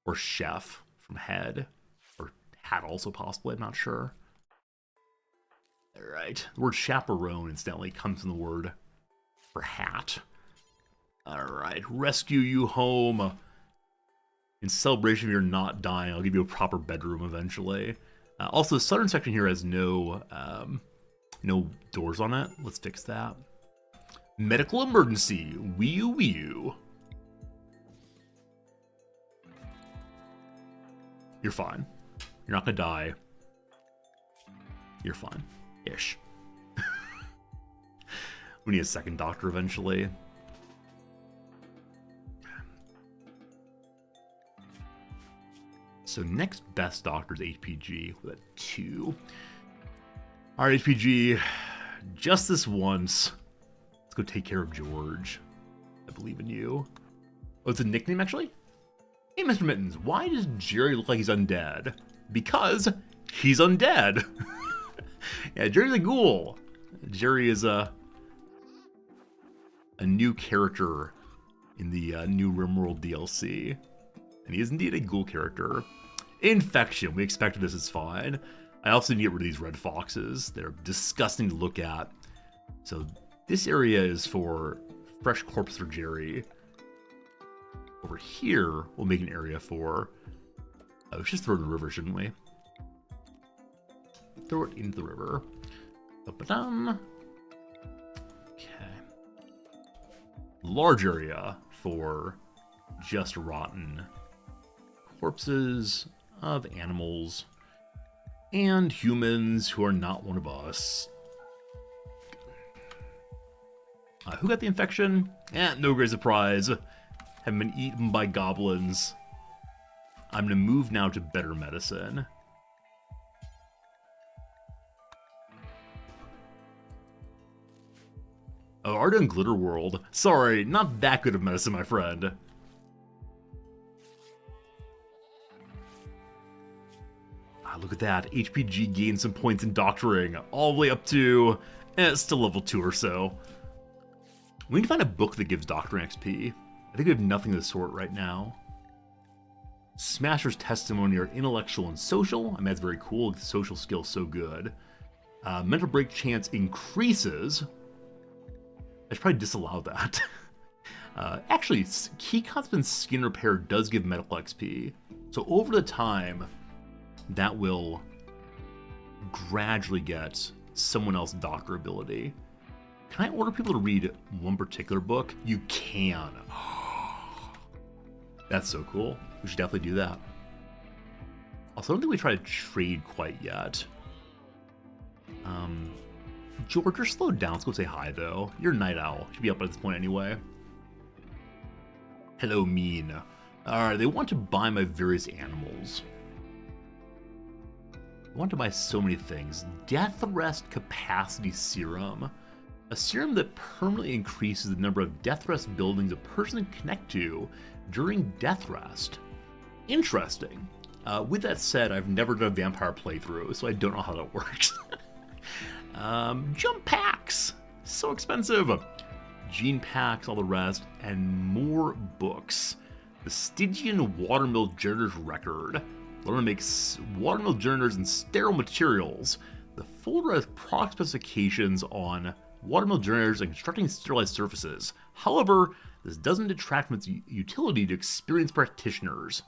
Speaker 2: Or chef from head? Or hat also possibly, I'm not sure. Alright, the word chaperone incidentally comes from the word for hat. Alright, rescue you home. In celebration of your not dying, I'll give you a proper bedroom eventually. Also, the southern section here has no doors on it. Let's fix that. Medical emergency. Wee-oo. You're fine. You're not gonna die. You're fine. Ish. We need a second doctor eventually. So next best doctor is HPG with a 2. Alright, HPG, just this once. Let's go take care of George. I believe in you. Oh, it's a nickname actually? Hey, Mr. Mittens, why does Jerry look like he's undead? Because he's undead. Yeah, Jerry's a ghoul. Jerry is a new character in the new Rimworld DLC. And he is indeed a ghoul character. Infection. We expected this is fine. I also need to get rid of these red foxes. They're disgusting to look at. So this area is for fresh corpse for Jerry. Over here, we'll make an area for... Oh, we should just throw it in the river, shouldn't we? Throw it into the river. Ba-ba-dum. Okay. Large area for just rotten corpses of animals and humans who are not one of us. Who got the infection? No great surprise. Have been eaten by goblins. I'm gonna move now to better medicine. Oh, Art and Glitter World. Sorry, not that good of medicine, my friend. Look at that. HPG gained some points in doctoring, all the way up to still level 2 or so. We need to find a book that gives doctoring XP. I think we have nothing of the sort right now. Smasher's testimony are intellectual and social. I mean, that's very cool. The social skill's so good. Mental break chance increases. I should probably disallow that. Actually, key constant skin repair does give medical XP. So over the time, that will gradually get someone else's doctor ability. Can I order people to read one particular book? You can. That's so cool. We should definitely do that. Also, I don't think we tried to trade quite yet. George, you're slowed down. Let's go say hi, though. You're a night owl. Should be up at this point anyway. Hello, mean. Alright, they want to buy my various animals. I want to buy so many things. Death Rest Capacity Serum. A serum that permanently increases the number of Death Rest buildings a person can connect to during Death Rest. Interesting. With that said, I've never done a vampire playthrough, so I don't know how that works. Jump packs! So expensive! Gene packs, all the rest, and more books. The Stygian Watermill Janitor's Record. Learn to make watermill generators and sterile materials. The folder has product specifications on watermill generators and constructing sterilized surfaces. However, this doesn't detract from its utility to experienced practitioners.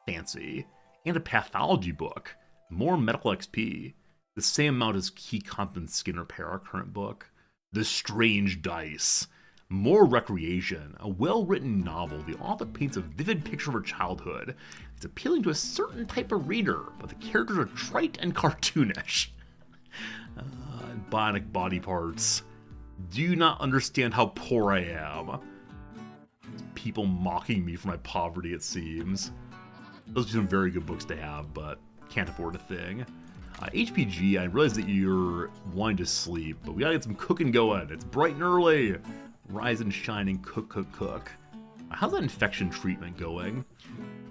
Speaker 2: Fancy. And a pathology book. More medical XP. The same amount as Key Competent Skin Repair, our current book. The Strange Dice. More recreation. A well-written novel. The author paints a vivid picture of her childhood. It's appealing to a certain type of reader, but the characters are trite and cartoonish. Bionic body parts. Do you not understand how poor I am? People mocking me for my poverty, it seems. Those are some very good books to have, but Can't afford a thing. HPG, I realize that you're wanting to sleep, but we gotta get some cooking going. It's bright and early. Rise and shine and cook, cook, cook. How's that infection treatment going?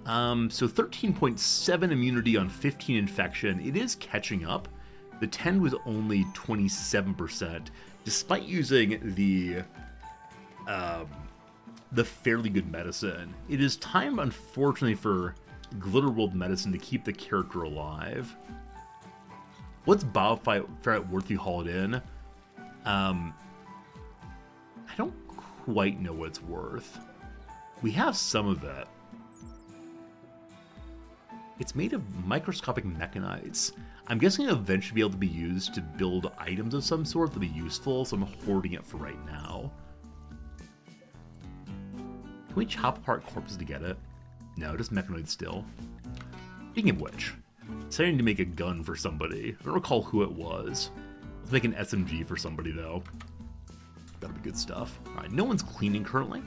Speaker 2: So 13.7 immunity on 15 infection. It is catching up. The 10 was only 27%, despite using the fairly good medicine. It is time, unfortunately, for Glitterworld medicine to keep the character alive. What's Bioferret worth you haul it in? I don't quite know what it's worth. We have some of it. It's made of microscopic mechanites. I'm guessing it'll eventually be able to be used to build items of some sort that'll be useful, so I'm hoarding it for right now. Can we chop apart corpses to get it? No, just mechanoid still. Speaking of which, deciding to make a gun for somebody. I don't recall who it was. Let's make an SMG for somebody, though. That'll be good stuff. Alright, no one's cleaning currently.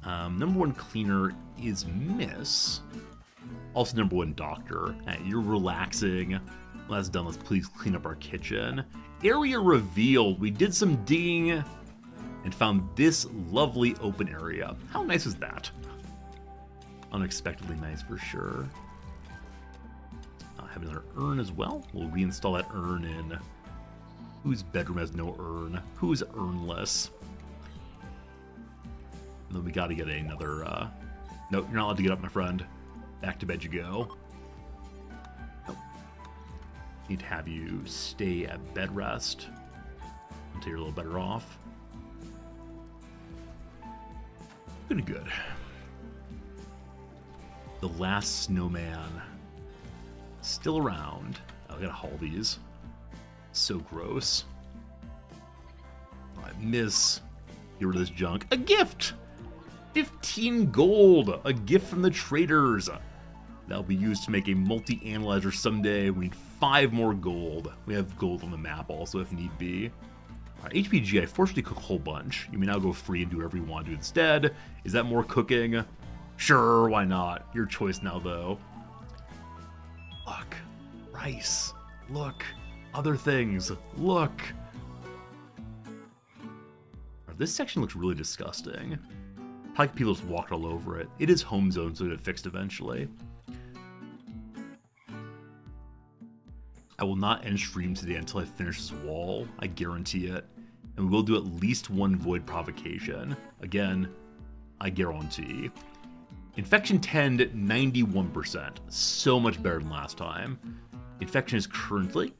Speaker 2: Number one cleaner is Miss. Also number one doctor. You're relaxing. Well, that's done. Let's please clean up our kitchen. Area revealed. We did some digging and found this lovely open area. How nice is that? Unexpectedly nice for sure. Have another urn as well. We'll reinstall that urn in. Whose bedroom has no urn? Who's urnless? And then we gotta get another, nope, you're not allowed to get up, my friend. Back to bed you go. Nope. Need to have you stay at bed rest until you're a little better off. Pretty good. The last snowman. Still around. Oh, I gotta haul these. So gross. I miss. Get rid of this junk. A gift! 15 gold! A gift from the traders. That'll be used to make a multi-analyzer someday. We need 5 more gold. We have gold on the map also if need be. HPG, I forced you to cook a whole bunch. You may now go free and do whatever you want to do instead. Is that more cooking? Sure, why not? Your choice now, though. Look. Rice. Look. Other things. Look. This section looks really disgusting. Probably people just walked all over it. It is home zone, so it'll get fixed eventually. I will not end stream today until I finish this wall. I guarantee it. And we will do at least one void provocation. Again, I guarantee. Infection 10, 91%. So much better than last time. Infection is currently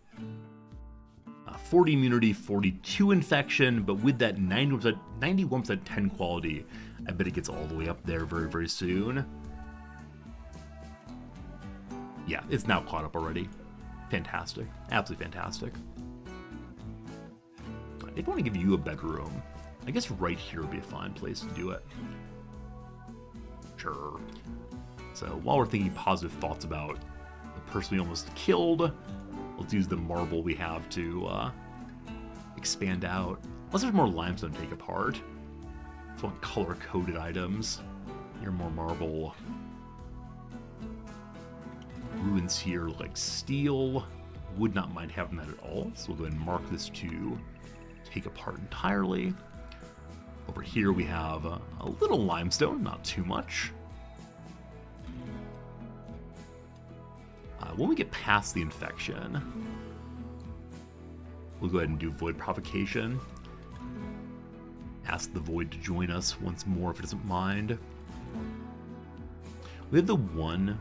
Speaker 2: 40 immunity, 42 infection, but with that 91% 10 quality, I bet it gets all the way up there very, very soon. Yeah, it's now caught up already. Fantastic. Absolutely fantastic. If I want to give you a bedroom, I guess right here would be a fine place to do it. Sure. So while we're thinking positive thoughts about the person we almost killed, let's use the marble we have to expand out. Unless there's more limestone to take apart. Just want color-coded items. Here, more marble. Ruins here look like steel. Would not mind having that at all. So we'll go ahead and mark this to take apart entirely. Over here we have a little limestone, not too much. When we get past the infection, we'll go ahead and do void provocation. Ask the void to join us once more if it doesn't mind. We have the one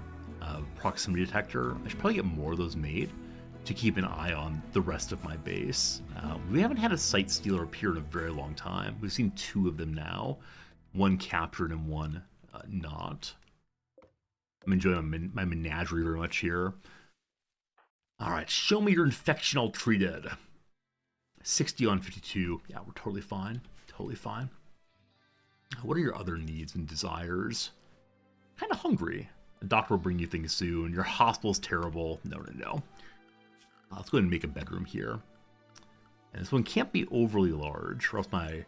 Speaker 2: proximity detector. I should probably get more of those made to keep an eye on the rest of my base. We haven't had a site stealer appear in a very long time. We've seen 2 of them now. One captured and one not. I'm enjoying my menagerie very much here. Alright, show me your infection all treated. 60 on 52. Yeah, we're totally fine. Totally fine. What are your other needs and desires? Kind of hungry. The doctor will bring you things soon. Your hospital's terrible. No, no, no. Let's go ahead and make a bedroom here. And this one can't be overly large, or else my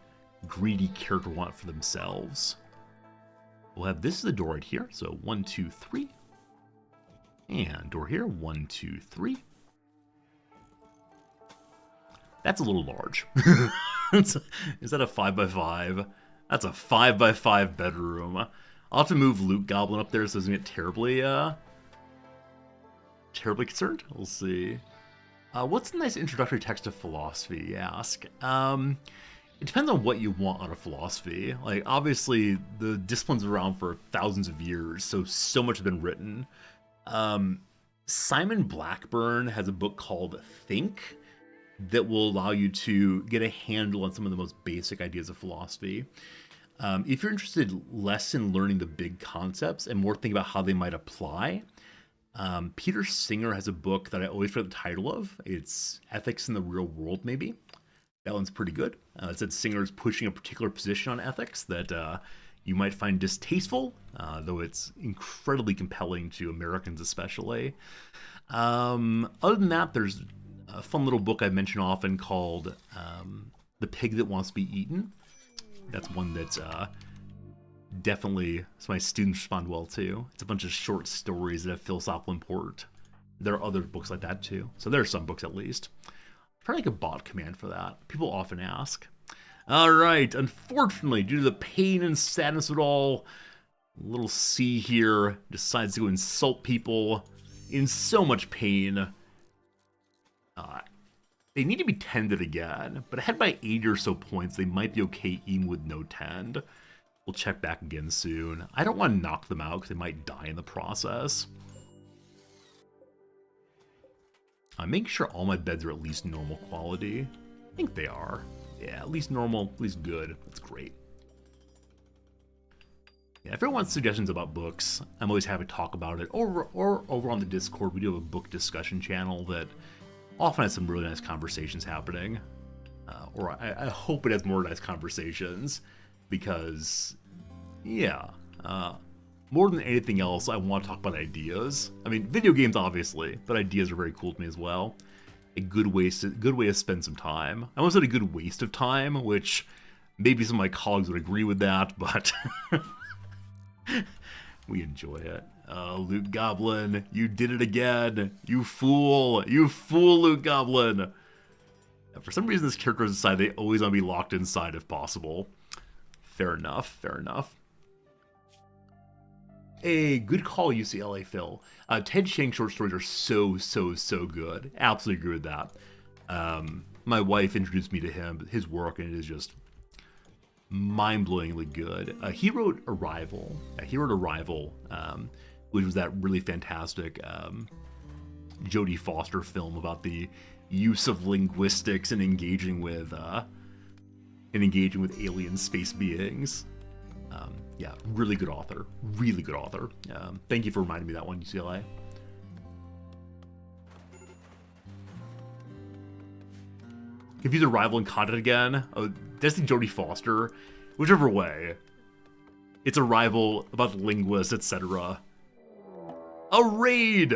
Speaker 2: greedy character will want it for themselves. We'll have this is the door right here. So 1, 2, 3. And door here, 1, 2, 3. That's a little large. Is that a 5x5? That's a 5x5 bedroom. I'll have to move Loot Goblin up there so it doesn't get terribly concerned. We'll see. What's a nice introductory text to philosophy, you ask? It depends on what you want out of philosophy. Like, obviously, the discipline's around for thousands of years, so much has been written. Simon Blackburn has a book called Think that will allow you to get a handle on some of the most basic ideas of philosophy. If you're interested less in learning the big concepts and more thinking about how they might apply, Peter Singer has a book that I always forget the title of. It's Ethics in the Real World, maybe. That one's pretty good. It said Singer's pushing a particular position on ethics that you might find distasteful, though it's incredibly compelling to Americans especially. Other than that, there's a fun little book I mention often called The Pig That Wants to Be Eaten. That's one that's definitely, so my students respond well to. It's a bunch of short stories that have philosophical import. There are other books like that too. So there are some books at least. I'm trying to make a bot command for that. People often ask. Alright, unfortunately, due to the pain and sadness of it all, little C here decides to go insult people in so much pain. They need to be tended again, but ahead by 80 or so points, they might be okay even with no tend. We'll check back again soon. I don't want to knock them out because they might die in the process. Make sure all my beds are at least normal quality. I think they are. Yeah, at least normal, at least good. That's great. Yeah, if everyone wants suggestions about books, I'm always happy to talk about it. Or over on the Discord, we do have a book discussion channel that often has some really nice conversations happening. Or I hope it has more nice conversations. Because, yeah, more than anything else, I want to talk about ideas. I mean, video games, obviously, but ideas are very cool to me as well. A good way to spend some time. I almost said a good waste of time, which maybe some of my colleagues would agree with that, but we enjoy it. Loot Goblin, you did it again. You fool, Loot Goblin. For some reason, this character has decided they always want to be locked inside if possible. Fair enough, fair enough. A good call, UCLA Phil. Ted Chiang's short stories are so good. Absolutely agree with that. My wife introduced me to his work, and it is just mind-blowingly good. He wrote Arrival. Which was that really fantastic Jodie Foster film about the use of linguistics and engaging with alien space beings. Yeah, really good author. Really good author. Thank you for reminding me of that one, UCLA. Confuse Arrival and Content again. Oh, that's the Jodie Foster. Whichever way. It's Arrival, about linguists, etc. A raid!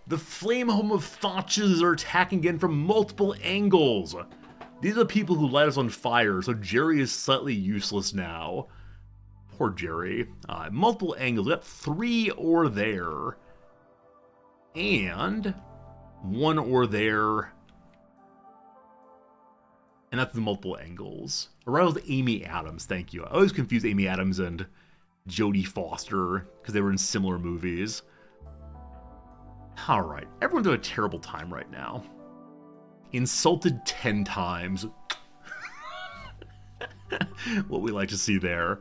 Speaker 2: The flame home of Thotches are attacking again from multiple angles. These are the people who light us on fire, so Jerry is slightly useless now. Poor Jerry. Multiple angles. We got 3 ore there. And 1 ore there. And that's the multiple angles. Arrival's Amy Adams, thank you. I always confuse Amy Adams and Jodie Foster because they were in similar movies. Alright, everyone's having a terrible time right now. Insulted 10 times. What we like to see there.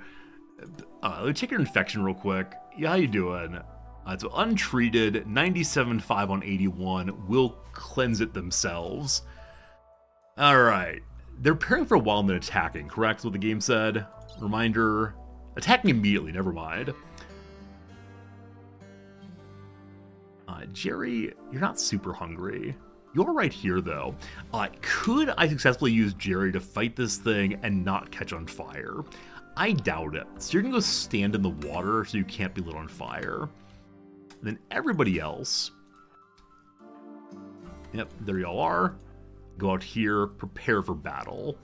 Speaker 2: Let me check your infection real quick. Yeah, how you doing? So untreated, 97.5 on 81, will cleanse it themselves. Alright. They're preparing for a while and then attacking, correct? That's what the game said. Reminder, attacking immediately, never mind. Jerry, you're not super hungry. You're right here, though. Could I successfully use Jerry to fight this thing and not catch on fire? I doubt it. So you're gonna go stand in the water so you can't be lit on fire. And then everybody else... Yep, there y'all are. Go out here, prepare for battle.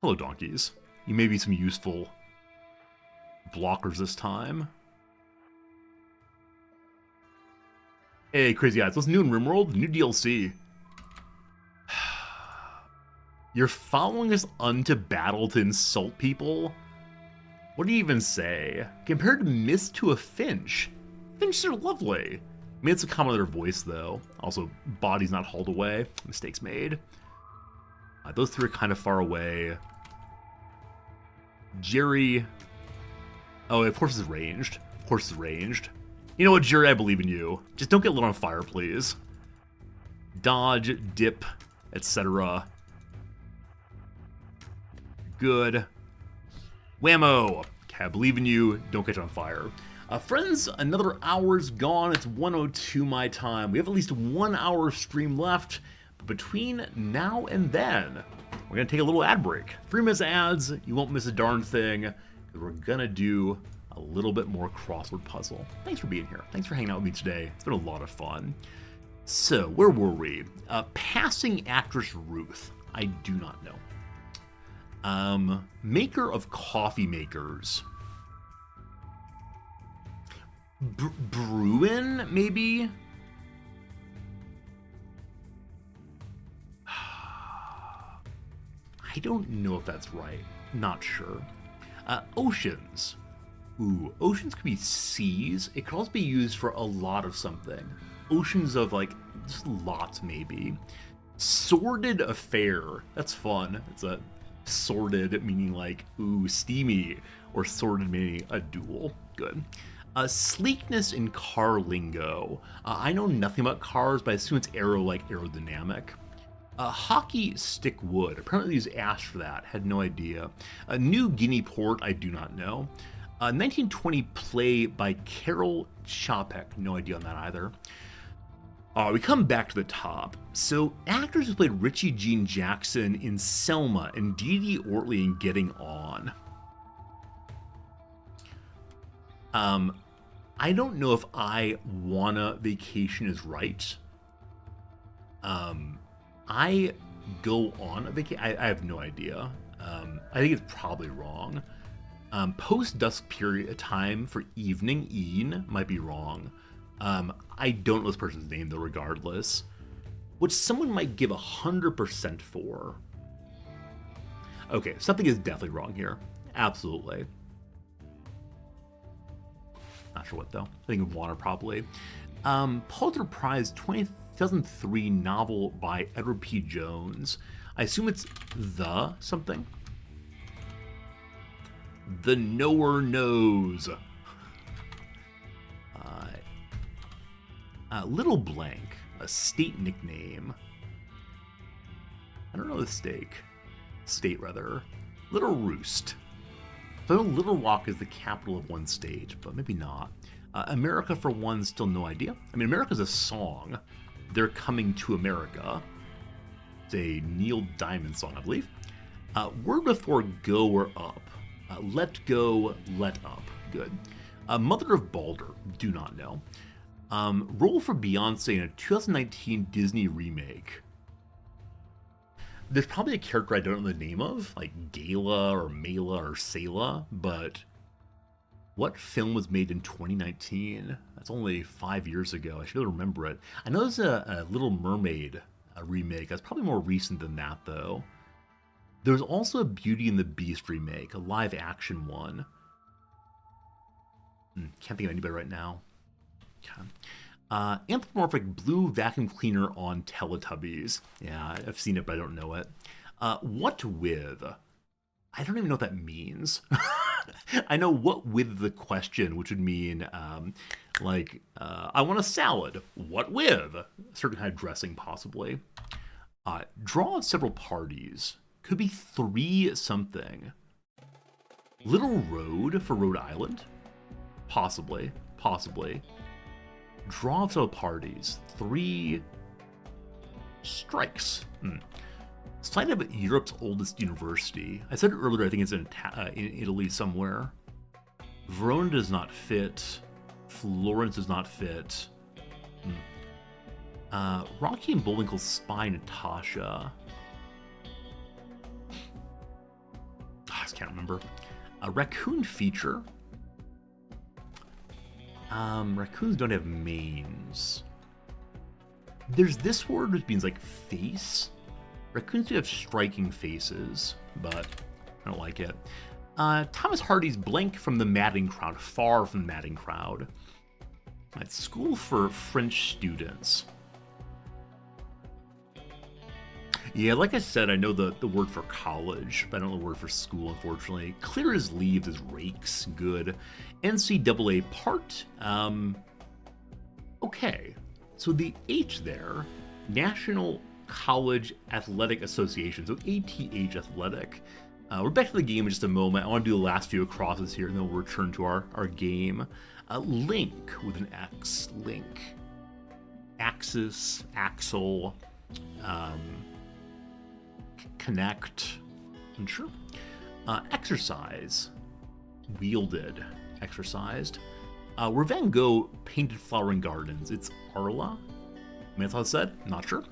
Speaker 2: Hello, donkeys. You may be some useful blockers this time. Hey, crazy guys, what's new in Rimworld? New DLC. You're following us unto battle to insult people? What do you even say? Compared to mist to a finch. Finches are lovely. I mean, it's a common other voice, though. Also, body's not hauled away. Mistakes made. Those three are kind of far away. Jerry. Oh, of course it's ranged. Of course it's ranged. You know what, Jerry? I believe in you. Just don't get lit on fire, please. Dodge, dip, etc. Good. Whammo! Okay, I believe in you. Don't catch on fire. Friends, another hour's gone. It's 1:02 my time. We have at least 1 hour of stream left. But between now and then, we're going to take a little ad break. 3 minutes of ads. You won't miss a darn thing. We're going to do a little bit more crossword puzzle. Thanks for being here. Thanks for hanging out with me today. It's been a lot of fun. So, where were we? Passing actress Ruth. I do not know. Maker of coffee makers. Bruin, maybe? I don't know if that's right. Not sure. Oceans. Ooh, oceans could be seas. It could also be used for a lot of something. Oceans of, like, just lots, maybe. Sordid affair. That's fun. It's a sordid, meaning like, ooh, steamy. Or sordid, meaning a duel. Good. Sleekness in car lingo. I know nothing about cars, but I assume it's like aerodynamic. Hockey stick wood. Apparently they use ash for that. Had no idea. New Guinea port. I do not know. 1920 play by Carol Chapek. No idea on that either. We come back to the top. So actors who played Richie Jean Jackson in Selma and Dee Dee Ortley in Getting On. I don't know if I Wanna Vacation is right. I go on a vacation. I have no idea. I think it's probably wrong. Post-dusk period of time for evening een might be wrong. I don't know this person's name though, regardless. Which someone might give 100% for. Okay, something is definitely wrong here. Absolutely. Not sure what though. I think of water probably. Pulitzer Prize 2003 novel by Edward P. Jones. I assume it's the something. The Knower Knows. Little Blank, a state nickname. I don't know the state rather. Little Roost. So I know Little Rock is the capital of one state, but maybe not. America for one, still no idea. I mean, America's a song. They're Coming to America. It's a Neil Diamond song, I believe. Word before go or up. Let go, let up. Good. Mother of Balder. Do not know. Role for Beyonce in a 2019 Disney remake. There's probably a character I don't know the name of, like Gala or Mela or Selah, but what film was made in 2019? That's only 5 years ago. I should really remember it. I know there's a Little Mermaid remake. That's probably more recent than that, though. There's also a Beauty and the Beast remake, a live action one. Can't think of anybody right now. Okay. Anthropomorphic blue vacuum cleaner on Teletubbies. Yeah, I've seen it, but I don't know it. What with? I don't even know what that means. I know what with the question, which would mean, I want a salad. What with? A certain kind of dressing, possibly. Draw of several parties. Could be 3 something. Little Road for Rhode Island? Possibly. Draw of several parties. 3 strikes. Site of Europe's oldest university. I said it earlier, I think it's in Italy somewhere. Verona does not fit. Florence does not fit. Rocky and Bullwinkle's spy, Natasha. I just can't remember. A raccoon feature. Raccoons don't have manes. There's this word which means like face. Raccoons do have striking faces, but I don't like it. Thomas Hardy's blank from the madding crowd, far from the madding crowd. At school for French students. Yeah, like I said, I know the word for college, but I don't know the word for school, unfortunately. Clear as leaves is rakes, good. NCAA part, okay. So the H there, National College Athletic Association, so ATH Athletic. We're back to the game in just a moment. I want to do the last few crosses here, and then we'll return to our game. Link with an X, link. Axis, axle, connect, unsure. Exercise, wielded, exercised. Where Van Gogh painted flowering gardens, it's Arla. I mean, that's how it said, not sure.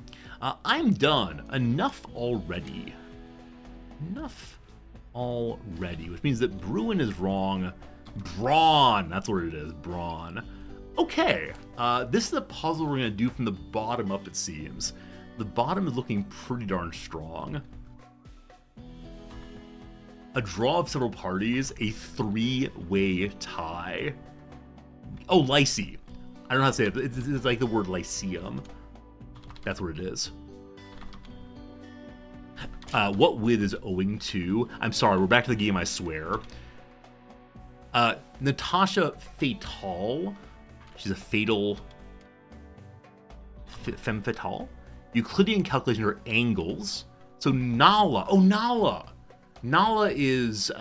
Speaker 2: I'm done, enough already. Enough already, which means that Bruin is wrong. Brawn, that's what it is, brawn. Okay, this is a puzzle we're gonna do from the bottom up, it seems. The bottom is looking pretty darn strong. A draw of several parties, a three-way tie. Oh, Lycee. I don't know how to say it, but it's like the word Lyceum. That's what it is. What with is owing to... I'm sorry, we're back to the game, I swear. Natasha Fatal. She's a fatal... Femme fatale? Euclidean calculation are angles. So Nala. Oh, Nala. Nala is...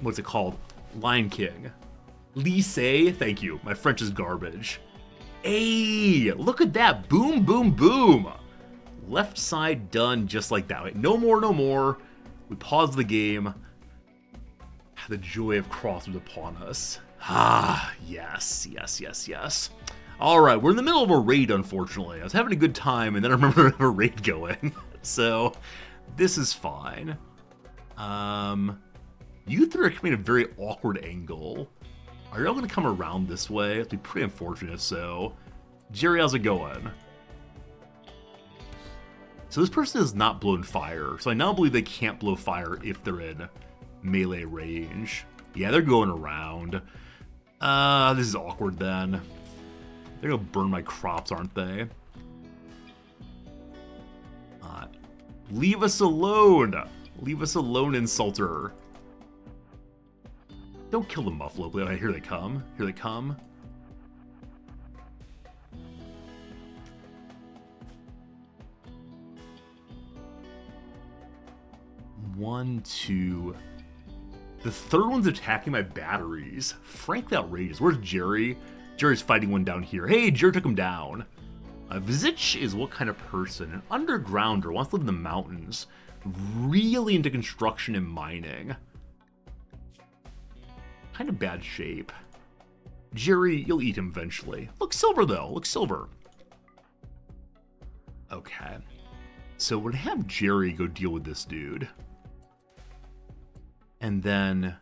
Speaker 2: what's it called? Lion King. Lycée. Thank you. My French is garbage. Hey, look at that. Boom, boom, boom. Left side done just like that. Wait, no more, no more. We pause the game. The joy of cross was upon us. Ah, yes, yes, yes, yes. All right, we're in the middle of a raid, unfortunately. I was having a good time, and then I remember a raid going. So, this is fine. You three are coming at a very awkward angle. Are y'all going to come around this way? It'd be pretty unfortunate if so. Jerry, how's it going? So this person has not blown fire, so I now believe they can't blow fire if they're in melee range. Yeah, they're going around. This is awkward then. They're gonna burn my crops, aren't they? Leave us alone! Leave us alone, insulter. Don't kill the muffalo, please. Here they come. Here they come. One, two. The third one's attacking my batteries. Frankly outrageous. Where's Jerry? Jerry's fighting one down here. Hey, Jerry took him down. Vizich is what kind of person? An undergrounder, wants to live in the mountains. Really into construction and mining. Kind of bad shape. Jerry, you'll eat him eventually. Look, silver though. Look, silver. Okay. So we're gonna have Jerry go deal with this dude. And then,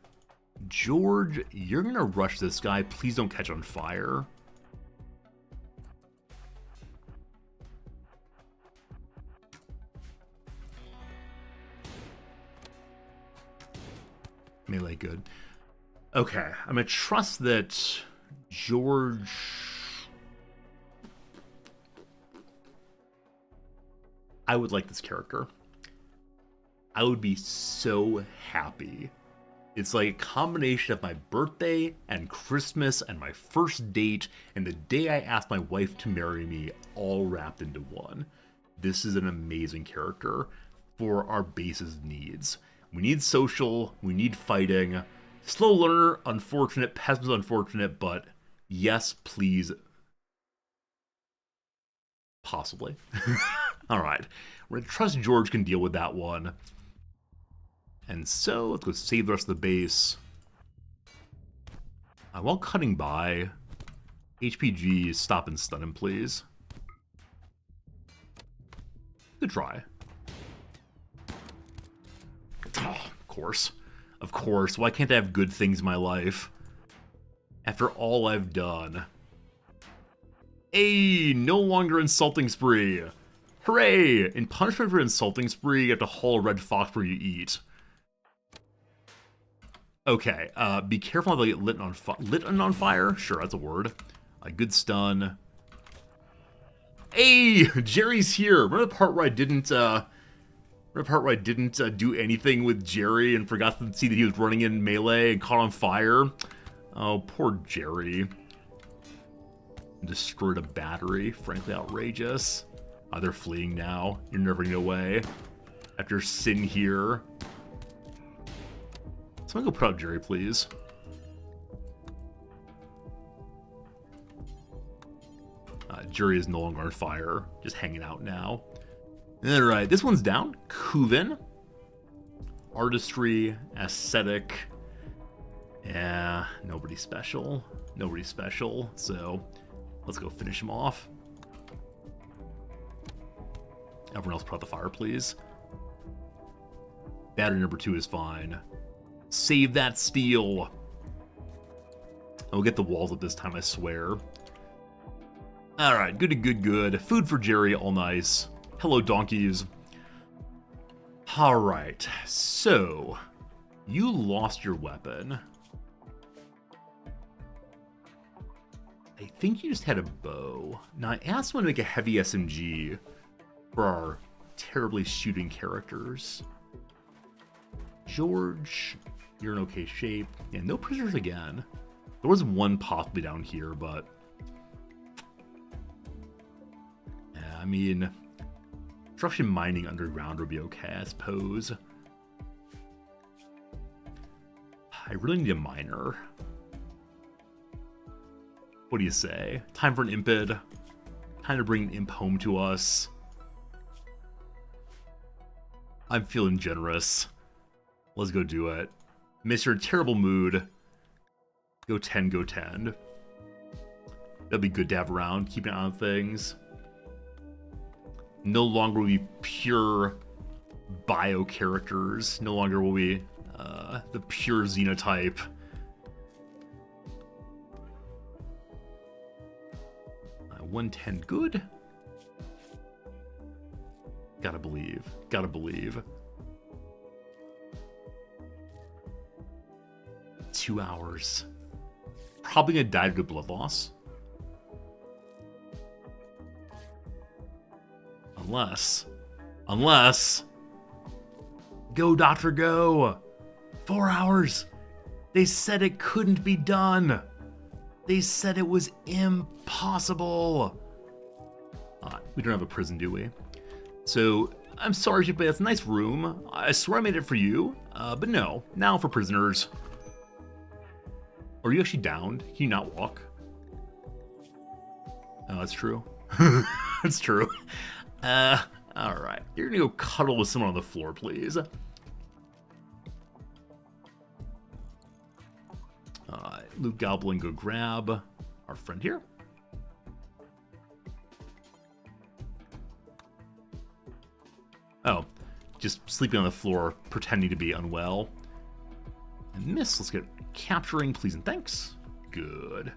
Speaker 2: George, you're gonna rush this guy. Please don't catch on fire. Melee, good. Okay, I'm gonna trust that George... I would like this character. I would be so happy. It's like a combination of my birthday and Christmas and my first date and the day I asked my wife to marry me all wrapped into one. This is an amazing character for our base's needs. We need social, we need fighting. Slow learner, unfortunate. Pessimist, unfortunate, but yes, please. Possibly. All right. We're going to trust George can deal with that one. And so, let's go save the rest of the base. While cutting by, HPG, stop and stun him, please. Good try. Oh, of course. Of course. Why can't I have good things in my life? After all I've done. Hey, no longer insulting spree. Hooray! In punishment for insulting spree, you have to haul a red fox where you eat. Okay, be careful how they get lit on fire? Sure, that's a word. A good stun. Hey, Jerry's here. Remember the part where I didn't, do anything with Jerry and forgot to see that he was running in melee and caught on fire? Oh, poor Jerry. Destroyed a battery. Frankly outrageous. They're fleeing now. You're never gonna get away. After sin here. Someone go put out Jerry, please. Jerry is no longer on fire. Just hanging out now. Alright, this one's down. Kuven. Artistry. Aesthetic. Yeah, nobody special. Nobody special. So, let's go finish him off. Everyone else put out the fire, please. Battery number 2 is fine. Save that steel. I'll get the walls up this time, I swear. Alright, good. Food for Jerry, all nice. Hello, donkeys. Alright, so... You lost your weapon. I think you just had a bow. Now, I asked someone to make a heavy SMG for our terribly shooting characters. George, you're in okay shape. Yeah, no prisoners again. There was one possibly down here, but... Yeah, I mean... Construction mining underground would be okay, I suppose. I really need a miner. What do you say? Time for an impid. Time to bring an imp home to us. I'm feeling generous. Let's go do it. Miss, you're in a terrible mood. Go 10, go 10. That'd be good to have around. Keep an eye on things. No longer will we be pure bio characters. No longer will we the pure xenotype. Uh, 110 good. Gotta believe. Gotta believe. 2 hours. Probably gonna die due to blood loss. Unless... Go, Doctor, go! 4 hours! They said it couldn't be done! They said it was impossible! We don't have a prison, do we? So, I'm sorry, but it's a nice room. I swear I made it for you. But no, now for prisoners. Are you actually downed? Can you not walk? Oh, that's true. That's true. Alright. You're gonna go cuddle with someone on the floor, please. Luke Goblin, go grab our friend here. Oh, just sleeping on the floor, pretending to be unwell. And miss, let's get capturing, please and thanks. Good.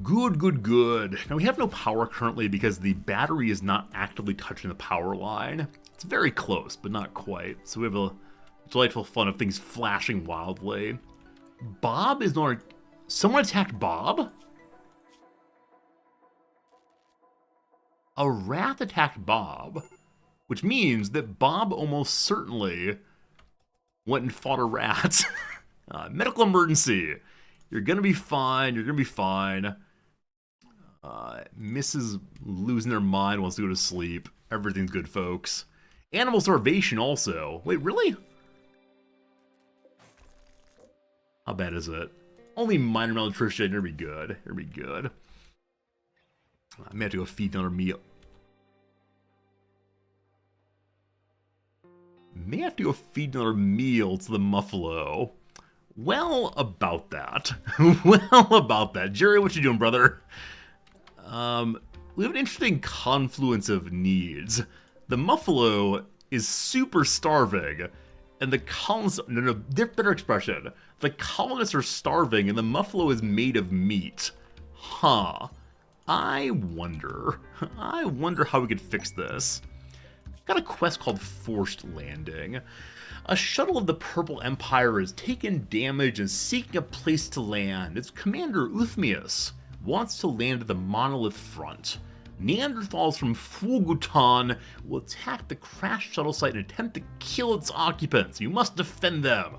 Speaker 2: Good. Now we have no power currently because the battery is not actively touching the power line. It's very close, but not quite. So we have a delightful fun of things flashing wildly. Bob is not... Someone attacked Bob? A wrath attacked Bob, which means that Bob almost certainly went and fought a rat. Medical emergency. You're gonna be fine. You're gonna be fine. Mrs. losing their mind wants to go to sleep. Everything's good, folks. Animal starvation also. Wait, really? How bad is it? Only minor malnutrition. It'll be good. It'll be good. I may have to go feed another meal. May have to go feed another meal to the Muffalo. Well, about that. Well, about that. Jerry, what you doing, brother? We have an interesting confluence of needs. The Muffalo is super starving, And the colonists, no, better expression. The colonists are starving and the muffalo is made of meat. Huh. I wonder how we could fix this. Got a quest called Forced Landing. A shuttle of the Purple Empire has taken damage and seeking a place to land. Its commander, Uthmius, wants to land at the Monolith Front. Neanderthals from Fugutan will attack the crashed shuttle site and attempt to kill its occupants. You must defend them.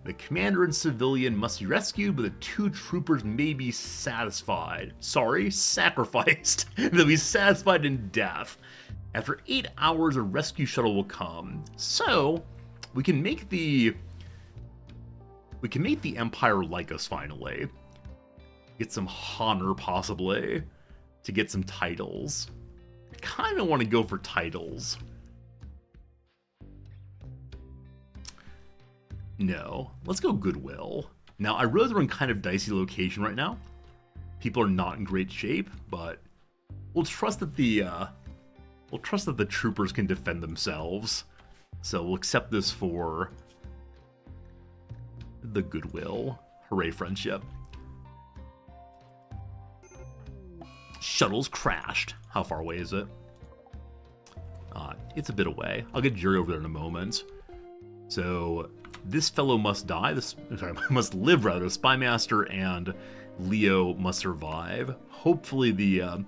Speaker 2: The commander and civilian must be rescued, but the two troopers may be satisfied. Sorry, sacrificed. They'll be satisfied in death. After 8 hours, a rescue shuttle will come. So, we can make the Empire like us finally. Get some honor, possibly. To get some titles. I kind of want to go for titles. No, let's go Goodwill. Now, I realize we're in kind of dicey location right now. People are not in great shape, but we'll trust that the troopers can defend themselves. So we'll accept this for the Goodwill. Hooray, friendship. Shuttle's crashed. How far away is it? It's a bit away. I'll get Jerry over there in a moment. So this fellow must die. Must live rather. The Spymaster and Leo must survive. Hopefully the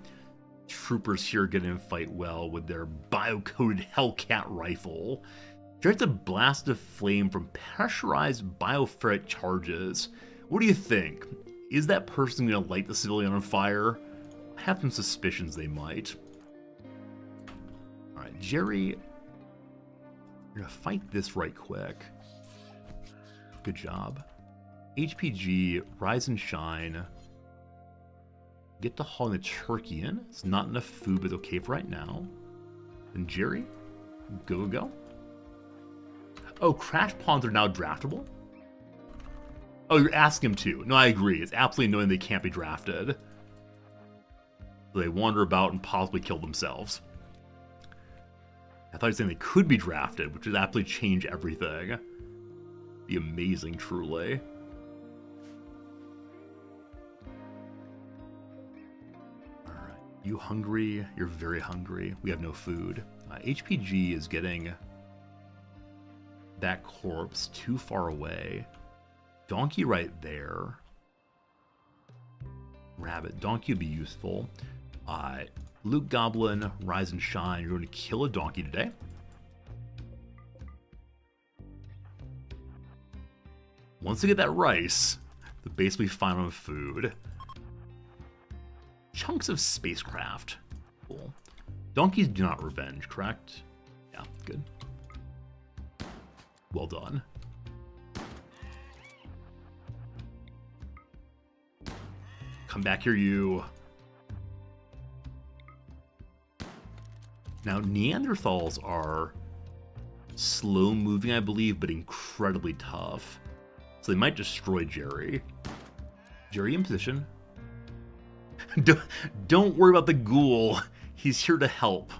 Speaker 2: troopers here get in and fight well with their bio-coated Hellcat rifle. Generates a blast of flame from pressurized bioferrite charges. What do you think? Is that person going to light the civilian on fire? I have some suspicions they might. Alright, Jerry, you're going to fight this right quick. Good job. HPG, Rise and Shine. Get the hauling the turkey in. It's not enough food, but okay for right now. And Jerry, go. Oh, Crash Pawns are now draftable? Oh, you're asking him to. No, I agree. It's absolutely annoying they can't be drafted. So they wander about and possibly kill themselves. I thought you were saying they could be drafted, which would absolutely change everything. Be amazing, truly. Alright. You hungry? You're very hungry. We have no food. HPG is getting that corpse too far away. Donkey right there. Rabbit. Donkey would be useful. Luke Goblin, Rise and Shine. You're going to kill a donkey today. Once we get that rice, the base will be fine on food. Chunks of spacecraft. Cool. Donkeys do not revenge, correct? Yeah, good. Well done. Come back here, you. Now, Neanderthals are slow moving, I believe, but incredibly tough. So they might destroy Jerry. Jerry in position. Don't worry about the ghoul. He's here to help.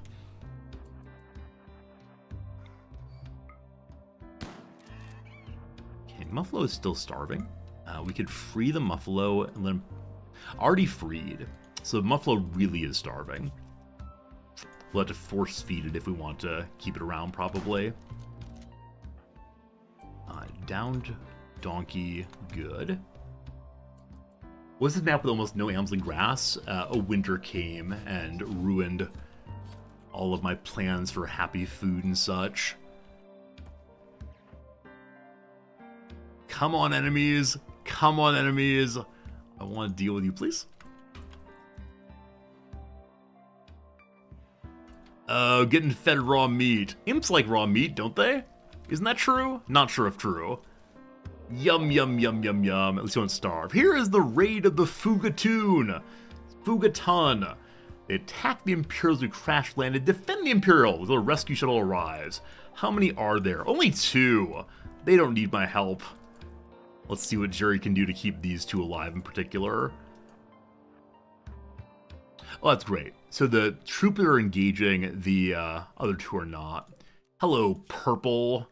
Speaker 2: Okay, Muffalo is still starving. We could free the Muffalo and let him... Already freed. So Muffalo really is starving. We'll have to force feed it if we want to keep it around, probably. Downed donkey, good. Was this map with almost no Amsling grass? A winter came and ruined all of my plans for happy food and such. Come on, enemies. Come on, enemies. I want to deal with you, please. Oh, getting fed raw meat. Imps like raw meat, don't they? Isn't that true? Not sure if true. Yum, yum, yum, yum, yum. At least you won't starve. Here is the raid of the Fugatoon. Fugatan. They attack the Imperials who crash landed. Defend the Imperials until a rescue shuttle arrives. How many are there? Only 2. They don't need my help. Let's see what Jerry can do to keep these 2 alive in particular. Oh, that's great. So the troopers are engaging, the other 2 are not. Hello, Purple.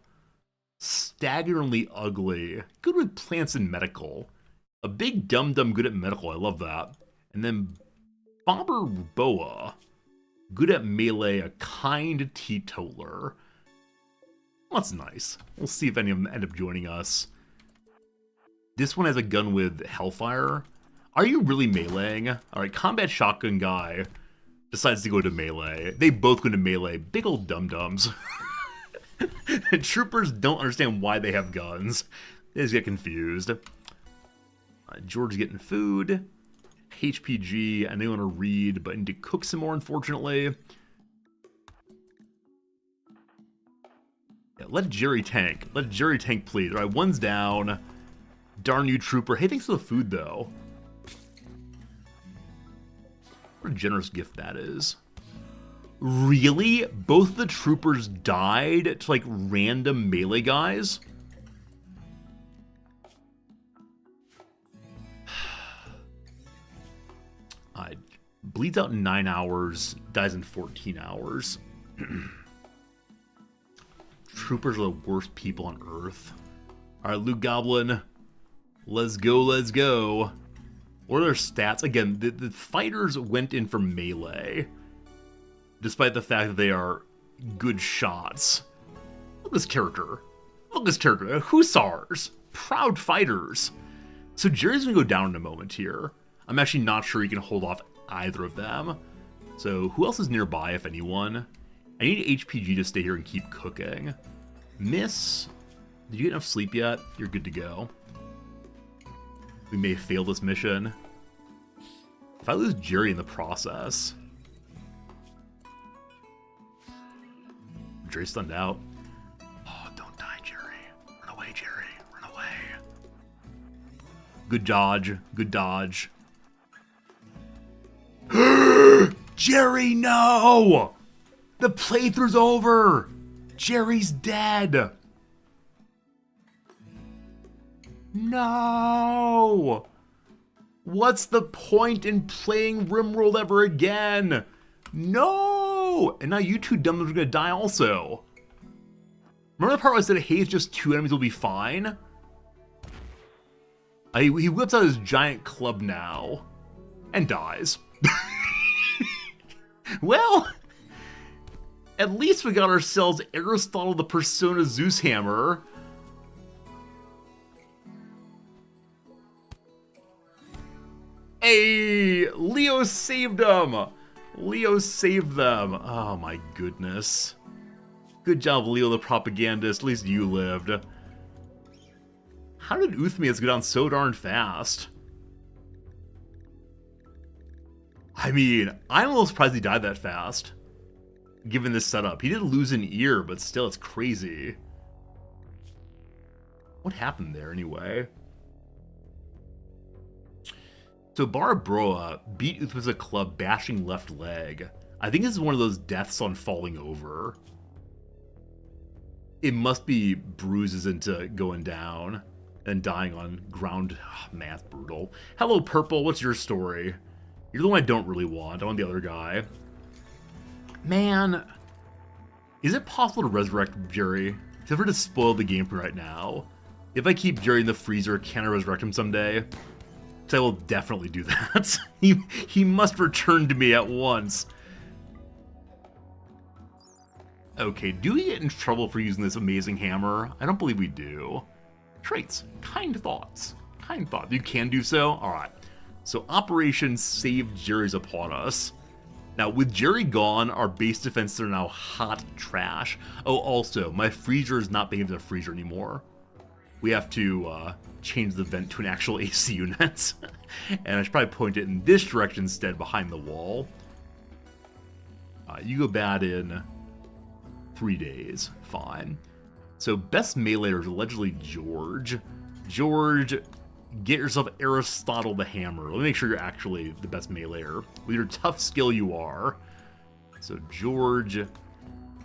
Speaker 2: Staggeringly ugly. Good with plants and medical. A big dum-dum good at medical. I love that. And then Bomber Boa. Good at melee. A kind teetotaler. That's nice. We'll see if any of them end up joining us. This one has a gun with Hellfire. Are you really meleeing? Alright, Combat Shotgun guy decides to go to melee. They both go to melee. Big old dum-dums. Troopers don't understand why they have guns. They just get confused. George getting food. HPG. I know you want to read, but I need to cook some more, unfortunately. Yeah, let Jerry tank. Let Jerry tank, please. Alright, one's down. Darn you, Trooper. Hey, thanks for the food, though. What a generous gift that is. Really? Both the troopers died to, like, random melee guys? Bleeds out in 9 hours, dies in 14 hours. Troopers are the worst people on Earth. Alright, Luke Goblin. Let's go, let's go. What are their stats? Again, the fighters went in for melee. Despite the fact that they are good shots. Look at this character. Look at this character. Hussars. Proud fighters. So Jerry's going to go down in a moment here. I'm actually not sure he can hold off either of them. So who else is nearby, if anyone? I need HPG to stay here and keep cooking. Miss, did you get enough sleep yet? You're good to go. We may fail this mission. If I lose Jerry in the process... Jerry's stunned out. Oh, don't die, Jerry. Run away, Jerry. Run away. Good dodge. Good dodge. Jerry, no! The playthrough's over! Jerry's dead! No! What's the point in playing Rimworld ever again? No! And now you two dumb are gonna die also. Remember the part where I said, hey, it's just 2 enemies will be fine? He whips out his giant club now. And dies. Well, at least we got ourselves Aristotle the Persona Zeus Hammer. Hey, Leo saved them. Leo saved them. Oh my goodness. Good job, Leo the propagandist. At least you lived. How did Uthmias go down so darn fast? I mean, I'm a little surprised he died that fast, given this setup. He did lose an ear, but still, it's crazy. What happened there, anyway? So Barbroa beat Uthmias a club, bashing left leg. I think this is one of those deaths on falling over. It must be bruises into going down and dying on ground. Oh, math brutal. Hello, Purple. What's your story? You're the one I don't really want. I want the other guy. Man, is it possible to resurrect Jerry? Except for to spoil the game for right now. If I keep Jerry in the freezer, can I resurrect him someday? Because I will definitely do that. He must return to me at once. Okay, do we get in trouble for using this amazing hammer? I don't believe we do. Traits. Kind thoughts. Kind thought. You can do so? Alright. So Operation Save Jerry's upon us. Now, with Jerry gone, our base defenses are now hot trash. Oh, also, my freezer is not behaving as a freezer anymore. We have to change the vent to an actual AC unit. And I should probably point it in this direction instead, behind the wall. You go bad in 3 days. Fine. So best meleeer is allegedly George. George, get yourself Aristotle the Hammer. Let me make sure you're actually the best meleeer. With your tough skill you are. So George,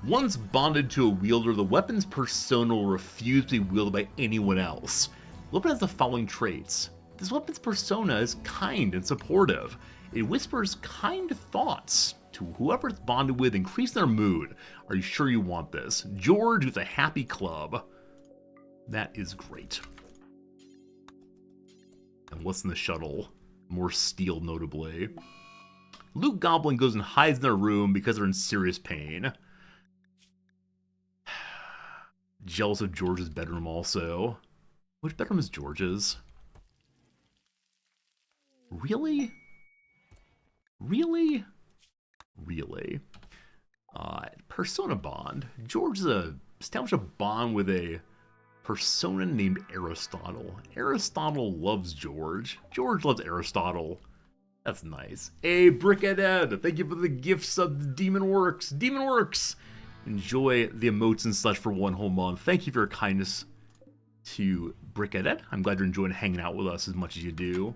Speaker 2: once bonded to a wielder, the weapon's persona will refuse to be wielded by anyone else. The weapon has the following traits. This weapon's persona is kind and supportive. It whispers kind thoughts to whoever it's bonded with, increase their mood. Are you sure you want this? George with a happy club. That is great. And what's in the shuttle? More steel, notably. Luke Goblin goes and hides in their room because they're in serious pain. Jealous of George's bedroom also. Which bedroom is George's? Really? Really? Really? Persona bond. George established a bond with a persona named Aristotle. Aristotle loves George. George loves Aristotle. That's nice. Hey, Brickhead, thank you for the gifts of the Demon Works. Demon Works! Enjoy the emotes and such for 1 whole month. Thank you for your kindness to Brickhead. I'm glad you're enjoying hanging out with us as much as you do.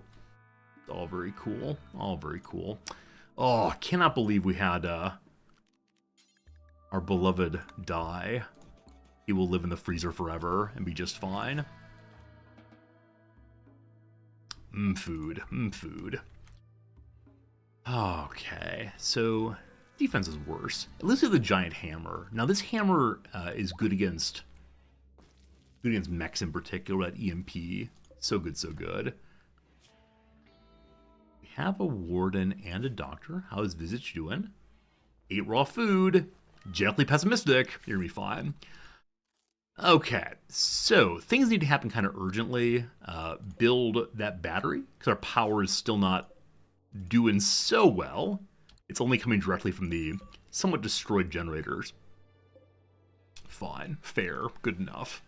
Speaker 2: It's all very cool. All very cool. Oh, I cannot believe we had our beloved die. He will live in the freezer forever and be just fine. Food. Food. Okay, so defense is worse. At least we have the giant hammer. Now this hammer is good against mechs in particular, that EMP. So good, so good. We have a warden and a doctor. How is Visage doing? 8 raw food. Gently pessimistic. You're gonna be fine. Okay, so things need to happen kind of urgently. Build that battery, because our power is still not doing so well. It's only coming directly from the somewhat destroyed generators. Fine, fair, good enough.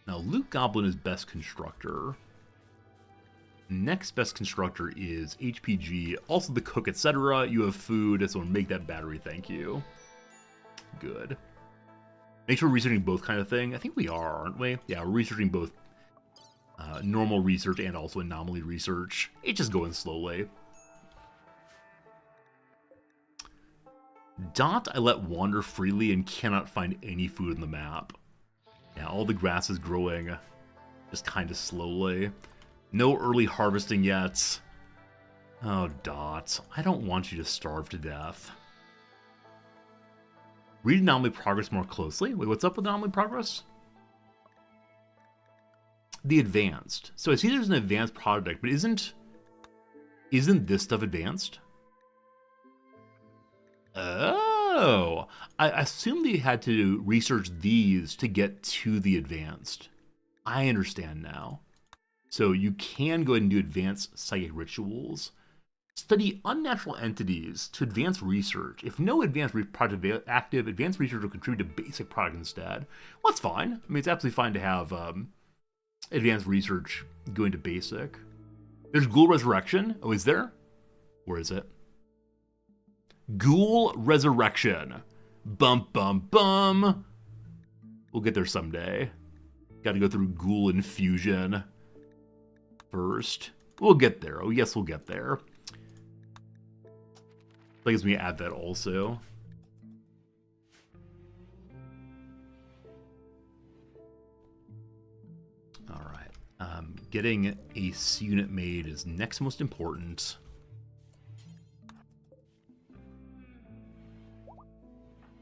Speaker 2: Now, Luke Goblin is best constructor. Next best constructor is HPG, also the cook, etc. You have food, so make that battery, thank you. Good. Make sure we're researching both kind of thing. I think we are, aren't we? Yeah, we're researching both normal research and also anomaly research. It's just going slowly. Dot I let wander freely and cannot find any food on the map. Yeah, all the grass is growing just kind of slowly. No early harvesting yet. Oh, Dot, I don't want you to starve to death. Read Anomaly Progress more closely. Wait, what's up with Anomaly Progress? The advanced. So I see there's an advanced product, but isn't this stuff advanced? Oh, I assumed you had to research these to get to the advanced. I understand now. So you can go ahead and do advanced psychic rituals. Study unnatural entities to advance research. If no advanced product active, advanced research will contribute to basic product instead. Well, that's fine. I mean, it's absolutely fine to have advanced research going to basic. There's Ghoul Resurrection. Oh, is there? Where is it? Ghoul Resurrection. Bum, bum, bum. We'll get there someday. Got to go through Ghoul Infusion first. We'll get there. Oh, yes, we'll get there. I guess we add that also. All right. Getting a C-unit made is next most important.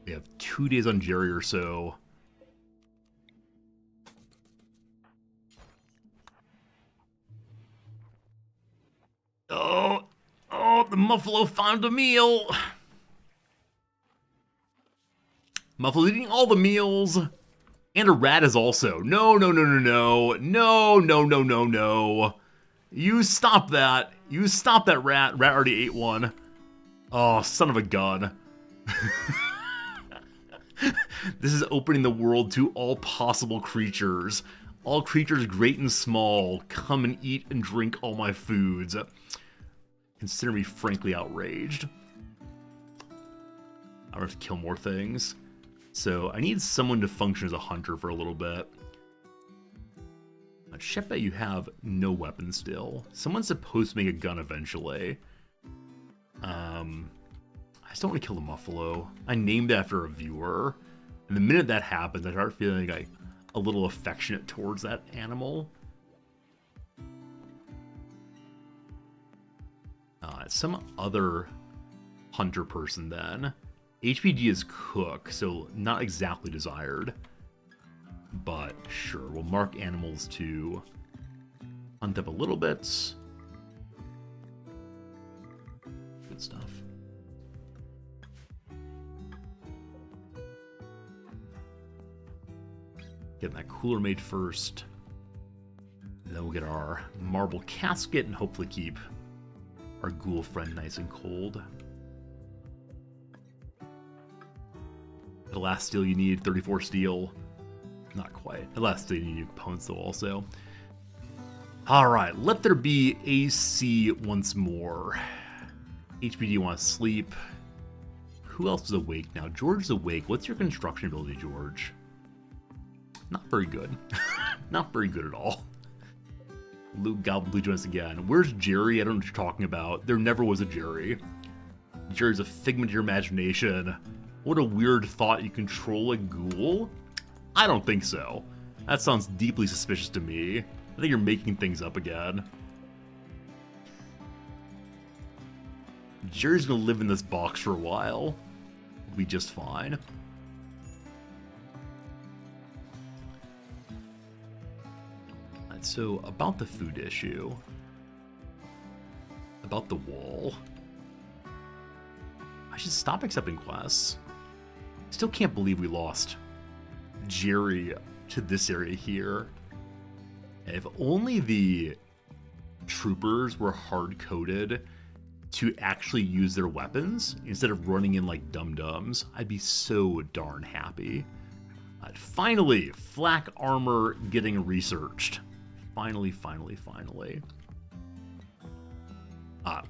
Speaker 2: We have 2 days on Jerry or so. Oh, the Muffalo found a meal. Muffalo's eating all the meals. And a rat is also. No. You stop that. You stop that rat. Rat already ate one. Oh, son of a gun. This is opening the world to all possible creatures. All creatures great and small, come and eat and drink all my foods. Consider me frankly outraged. I have to kill more things. So I need someone to function as a hunter for a little bit. I bet you have no weapon still. Someone's supposed to make a gun eventually. I just don't want to kill the Muffalo. I named it after a viewer. And the minute that happens, I start feeling like a little affectionate towards that animal. Some other hunter person then. HPG is cook, so not exactly desired. But sure, we'll mark animals to hunt up a little bit. Good stuff. Getting that cooler made first. And then we'll get our marble casket and hopefully keep our ghoul friend nice and cold. The last steel you need, 34 steel. Not quite. The last steel you need components though also. Alright, let there be AC once more. HPD wants to sleep. Who else is awake now? George is awake. What's your construction ability, George? Not very good. Not very good at all. Luke Goblin Blue joins again. Where's Jerry? I don't know what you're talking about. There never was a Jerry. Jerry's a figment of your imagination. What a weird thought, you control a ghoul? I don't think so. That sounds deeply suspicious to me. I think you're making things up again. Jerry's gonna live in this box for a while. We'll be just fine. Alright, so about the food issue. About the wall. I should stop accepting quests. Still can't believe we lost Jerry to this area here. If only the troopers were hard-coded to actually use their weapons instead of running in like dum-dums, I'd be so darn happy. Finally, flak armor getting researched. Finally.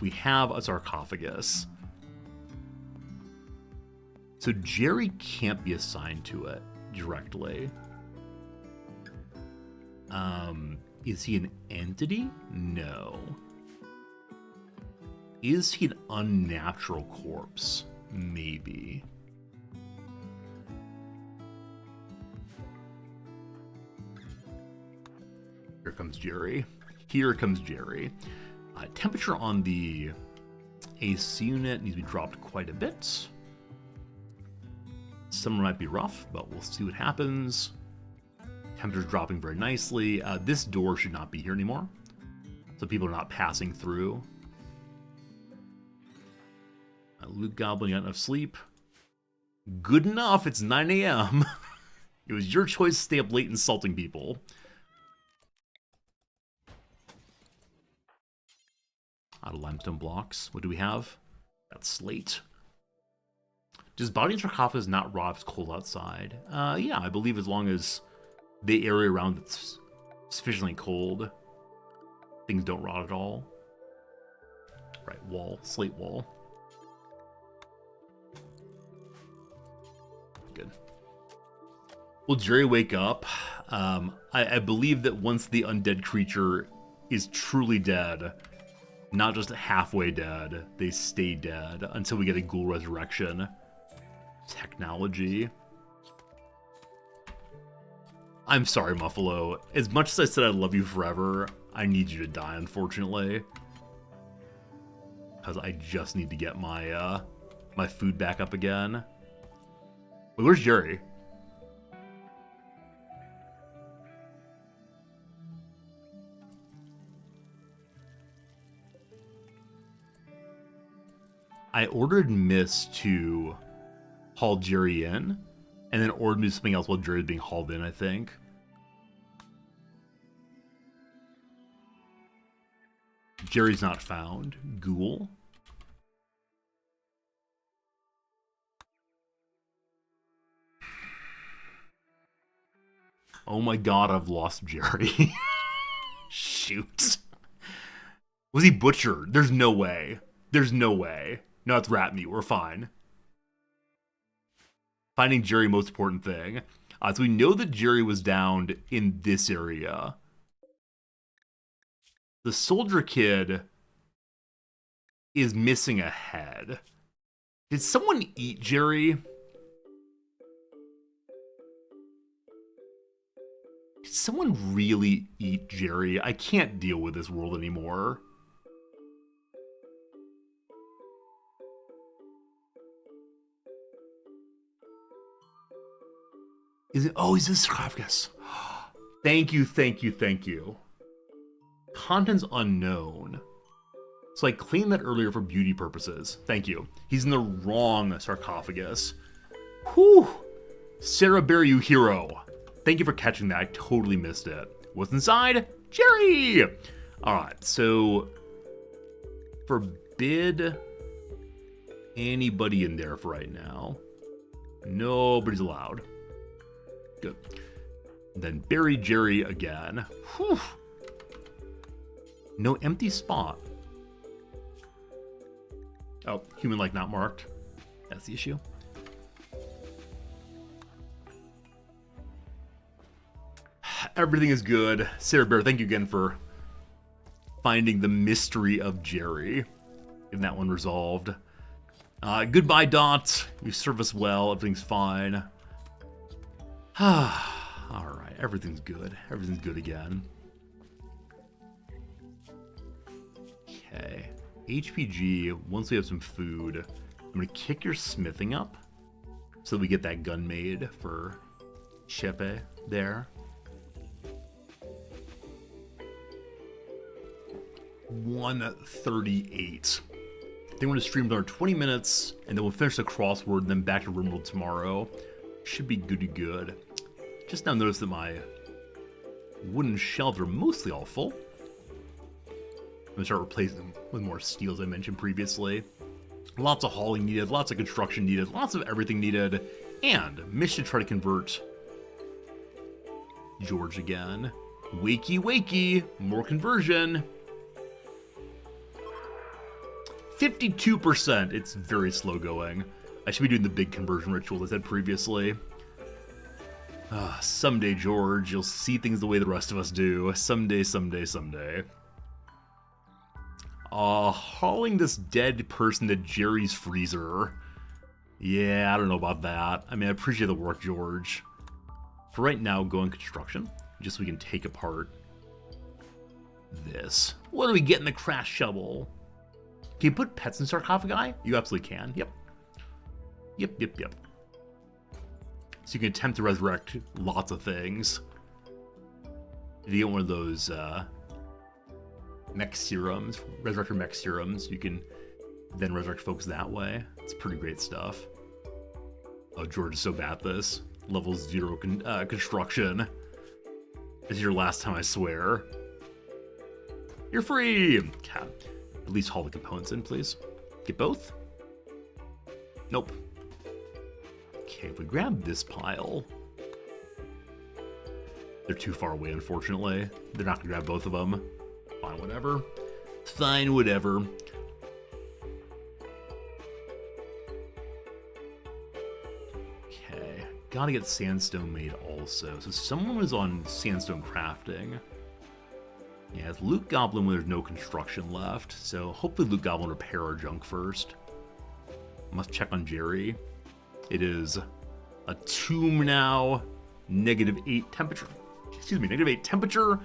Speaker 2: We have a sarcophagus. So Jerry can't be assigned to it directly. Is he an entity? No. Is he an unnatural corpse? Maybe. Here comes Jerry. Here comes Jerry. Temperature on the AC unit needs to be dropped quite a bit. Summer might be rough, but we'll see what happens. Temperature's dropping very nicely. This door should not be here anymore, so people are not passing through. Luke Goblin, you got enough sleep? Good enough, it's 9 a.m. It was your choice to stay up late insulting people. Out of limestone blocks. What do we have? Got slate. Does body and sarcophagus not rot if it's cold outside? Yeah, I believe as long as the area around it's sufficiently cold, things don't rot at all. Right, wall, slate wall. Good. Will Jerry wake up? I believe that once the undead creature is truly dead, not just halfway dead, they stay dead until we get a ghoul resurrection. Technology. I'm sorry, Muffalo. As much as I said I love you forever, I need you to die, unfortunately. Because I just need to get my my food back up again. Wait, where's Jerry? I ordered Miss to haul Jerry in, and then ordered me to do something else while Jerry's being hauled in, I think. Jerry's not found. Ghoul. Oh my god, I've lost Jerry. Shoot. Was he butchered? There's no way. There's no way. No, it's rat meat. We're fine. Finding Jerry, most important thing. So we know that Jerry was downed in this area. The soldier kid is missing a head. Did someone eat Jerry? Did someone really eat Jerry? I can't deal with this world anymore. Is it? Oh, he's a sarcophagus. Thank you, thank you, thank you. Contents unknown. So I claimed that earlier for beauty purposes. Thank you. He's in the wrong sarcophagus. Whew. Sarah Bear, you hero. Thank you for catching that. I totally missed it. What's inside? Jerry! Alright, so forbid anybody in there for right now. Nobody's allowed. Good. Then bury Jerry again. Whew. No empty spot. Oh, human like not marked. That's the issue. Everything is good. Sarah Bear, thank you again for finding the mystery of Jerry. Getting that one resolved. Goodbye, Dot. You serve us well. Everything's fine. Alright, everything's good. Everything's good again. Okay. HPG, once we have some food, I'm going to kick your smithing up so that we get that gun made for Chepe there. 1:38. I think we're going to stream another 20 minutes, and then we'll finish the crossword, and then back to Rimworld tomorrow. Should be good to good. Just now noticed that my wooden shelves are mostly all full. I'm going to start replacing them with more steel, as I mentioned previously. Lots of hauling needed, lots of construction needed, lots of everything needed, and mission to try to convert George again. Wakey, wakey, more conversion. 52%. It's very slow going. I should be doing the big conversion ritual as I said previously. Someday, George, you'll see things the way the rest of us do. Someday, someday, someday. Hauling this dead person to Jerry's freezer. Yeah, I don't know about that. I mean, I appreciate the work, George. For right now, go in construction, just so we can take apart this. What do we get in the crash shovel? Can you put pets in sarcophagi? You absolutely can. Yep. Yep. So you can attempt to resurrect lots of things. If you get one of those mech serums, resurrector mech serums, you can then resurrect folks that way. It's pretty great stuff. Oh, George is so bad at this. Level 0 construction. This is your last time, I swear. You're free! Okay. At least haul the components in, please. Get both? Nope. Okay, if we grab this pile... They're too far away, unfortunately. They're not gonna grab both of them. Fine, whatever. Fine, whatever. Okay, gotta get sandstone made also. So someone was on sandstone crafting. Yeah, it's Loot Goblin when there's no construction left. So hopefully Loot Goblin repair our junk first. Must check on Jerry. It is a tomb now. -8 temperature. Excuse me, -8 temperature.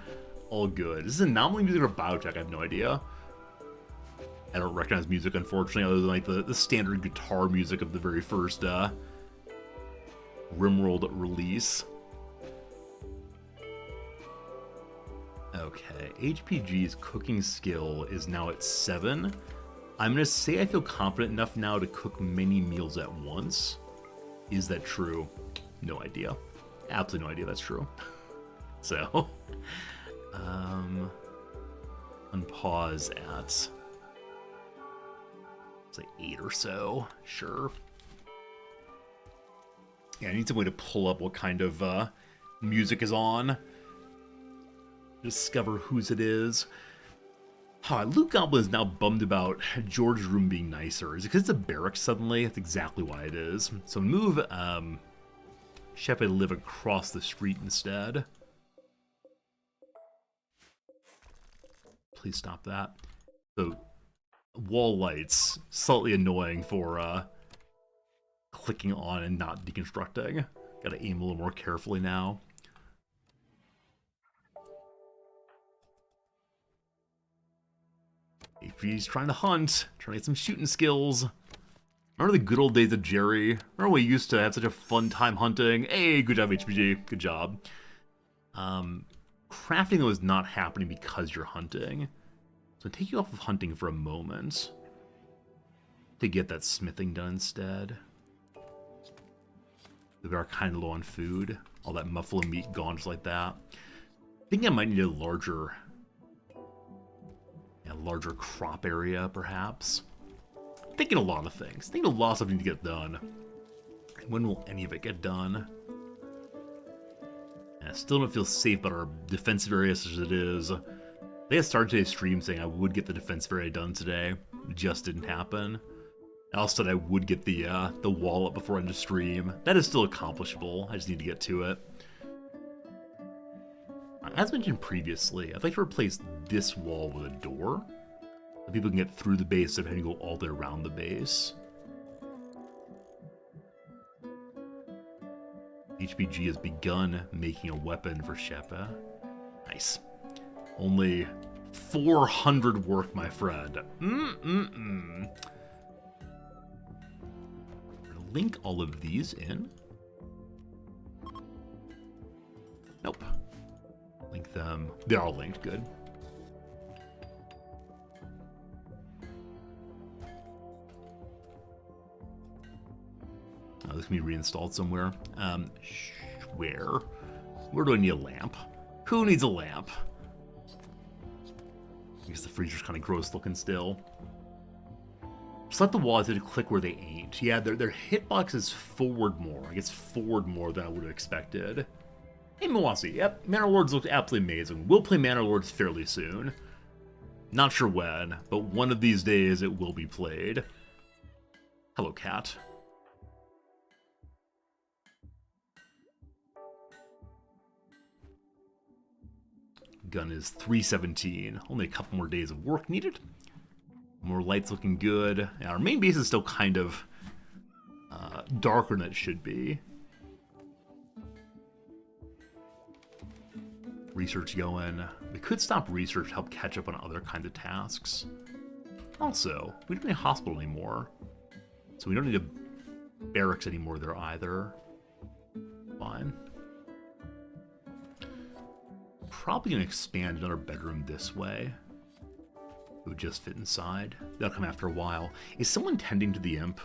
Speaker 2: All good. This is Anomaly music or Biotech? I have no idea. I don't recognize music, unfortunately, other than like the standard guitar music of the very first Rimworld release. Okay, HPG's cooking skill is now at 7. I'm going to say I feel confident enough now to cook many meals at once. Is that true? No idea. Absolutely no idea that's true. So, unpause at, say 8 or so. Sure. Yeah, I need some way to pull up what kind of music is on. Discover whose it is. Loot Goblin is now bummed about George's room being nicer. Is it because it's a barracks suddenly? That's exactly why it is. So move Chepe to live across the street instead. Please stop that. So wall lights, slightly annoying for clicking on and not deconstructing. Gotta aim a little more carefully now. HP's trying to hunt, trying to get some shooting skills. Remember the good old days of Jerry? Remember we used to have such a fun time hunting? Hey, good job, HPG. Good job. Crafting, though, is not happening because you're hunting. So take you off of hunting for a moment to get that smithing done instead. We are kind of low on food. All that muffalo meat gone just like that. I think I might need a larger crop area, perhaps. Thinking a lot of things. Thinking a lot of stuff need to get done. When will any of it get done? And I still don't feel safe about our defensive area as it is. I think I started today's stream saying I would get the defensive area done today. It just didn't happen. I also said I would get the wall up before I end the stream. That is still accomplishable. I just need to get to it. As mentioned previously, I'd like to replace this wall with a door, so people can get through the base instead of having to go all the way around the base. HPG has begun making a weapon for Shepa. Nice. Only 400 work, my friend. I'm gonna link all of these in. Nope. Link them. They're all linked. Good. This can be reinstalled somewhere. Where do I need a lamp? Who needs a lamp? I guess the freezer's kind of gross looking still. Just let the walls to click where they ain't. Yeah, their hitbox is forward more. I guess forward more than I would have expected. Hey, Mawasi. Yep, Manor Lords look absolutely amazing. We'll play Manor Lords fairly soon. Not sure when, but one of these days it will be played. Hello, cat. Gun is 317. Only a couple more days of work needed. More lights looking good. Yeah, our main base is still kind of darker than it should be. Research going. We could stop research to help catch up on other kinds of tasks. Also, we don't need a hospital anymore, so we don't need a barracks anymore there either. Fine. Probably gonna expand another bedroom this way. It would just fit inside. That'll come after a while. Is someone tending to the imp?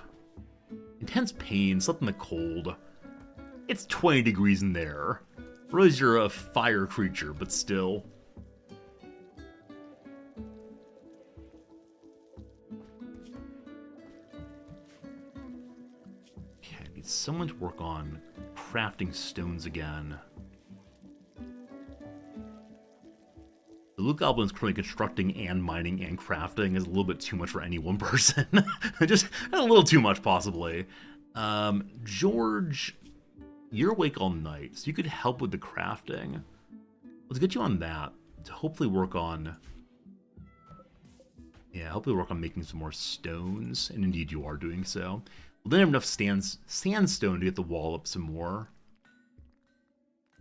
Speaker 2: Intense pain, slept in the cold. It's 20 degrees in there. Realize you're a fire creature, but still. Okay, I need someone to work on crafting stones again. The Loot Goblin is currently constructing and mining and crafting is a little bit too much for any one person. Just a little too much, possibly. George, you're awake all night, so you could help with the crafting. Let's get you on that to hopefully work on... Yeah, hopefully work on making some more stones, and indeed you are doing so. We'll then have enough sandstone to get the wall up some more.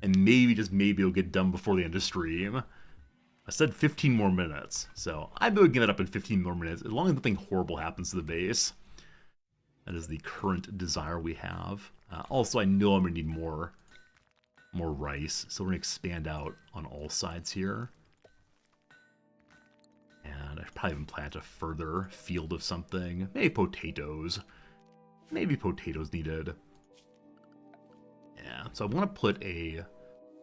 Speaker 2: And maybe, just maybe, it'll get done before the end of stream. I said 15 more minutes, so I bet we can get it up in 15 more minutes, as long as nothing horrible happens to the base. That is the current desire we have. Also, I know I'm going to need more rice, so we're going to expand out on all sides here. And I should probably even plant a further field of something. Maybe potatoes. Maybe potatoes needed. Yeah, so I want to put a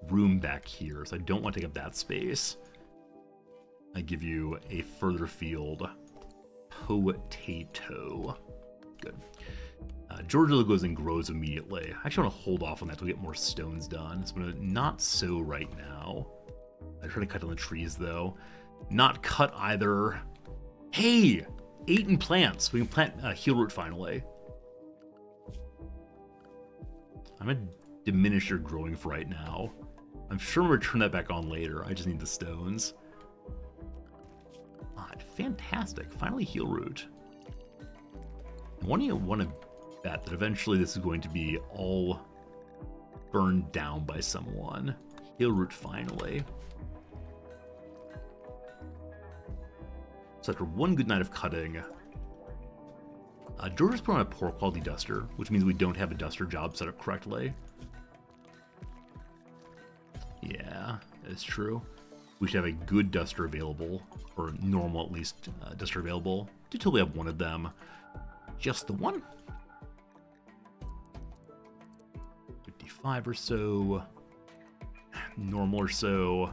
Speaker 2: room back here, so I don't want to take up that space. I give you a further field. Potato. Good. Georgia goes and grows immediately. I actually want to hold off on that to get more stones done. So I'm going to not sow right now. I try to cut down the trees, though. Not cut either. Hey! 8 in plants. We can plant heal root finally. I'm going to diminish your growing for right now. I'm sure we'll turn that back on later. I just need the stones. Fantastic. Finally heal root. I want to bet that eventually this is going to be all burned down by someone. Heal root finally. So after one good night of cutting, Georgia's put on a poor quality duster, which means we don't have a duster job set up correctly. Yeah, it's true. We should have a good duster available, or normal at least duster available. Do totally have one of them. Just the one. 55 or so. Normal or so.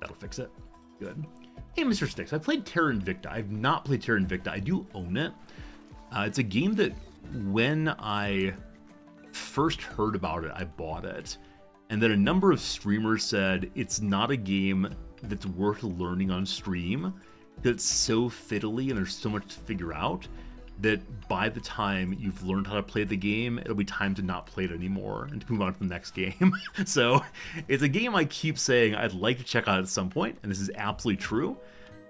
Speaker 2: That'll fix it. Good. Hey, Mr. Sticks, I played Terra Invicta. I've not played Terra Invicta. I do own it. It's a game that when I first heard about it, I bought it. And then a number of streamers said it's not a game that's worth learning on stream. That's so fiddly and there's so much to figure out that by the time you've learned how to play the game, it'll be time to not play it anymore and to move on to the next game. So it's a game I keep saying I'd like to check out at some point, and this is absolutely true.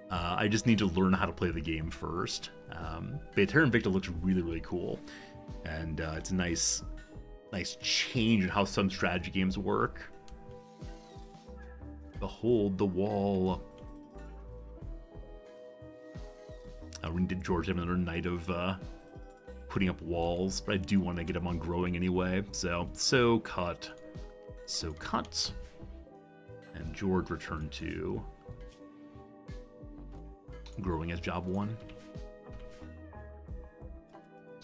Speaker 2: I just need to learn how to play the game first. But Terra Invicta looks really, really cool. And it's a nice change in how some strategy games work. Behold the wall. We did George have another night of putting up walls, but I do want to get him on growing anyway. So cut. And George returned to growing as job 1.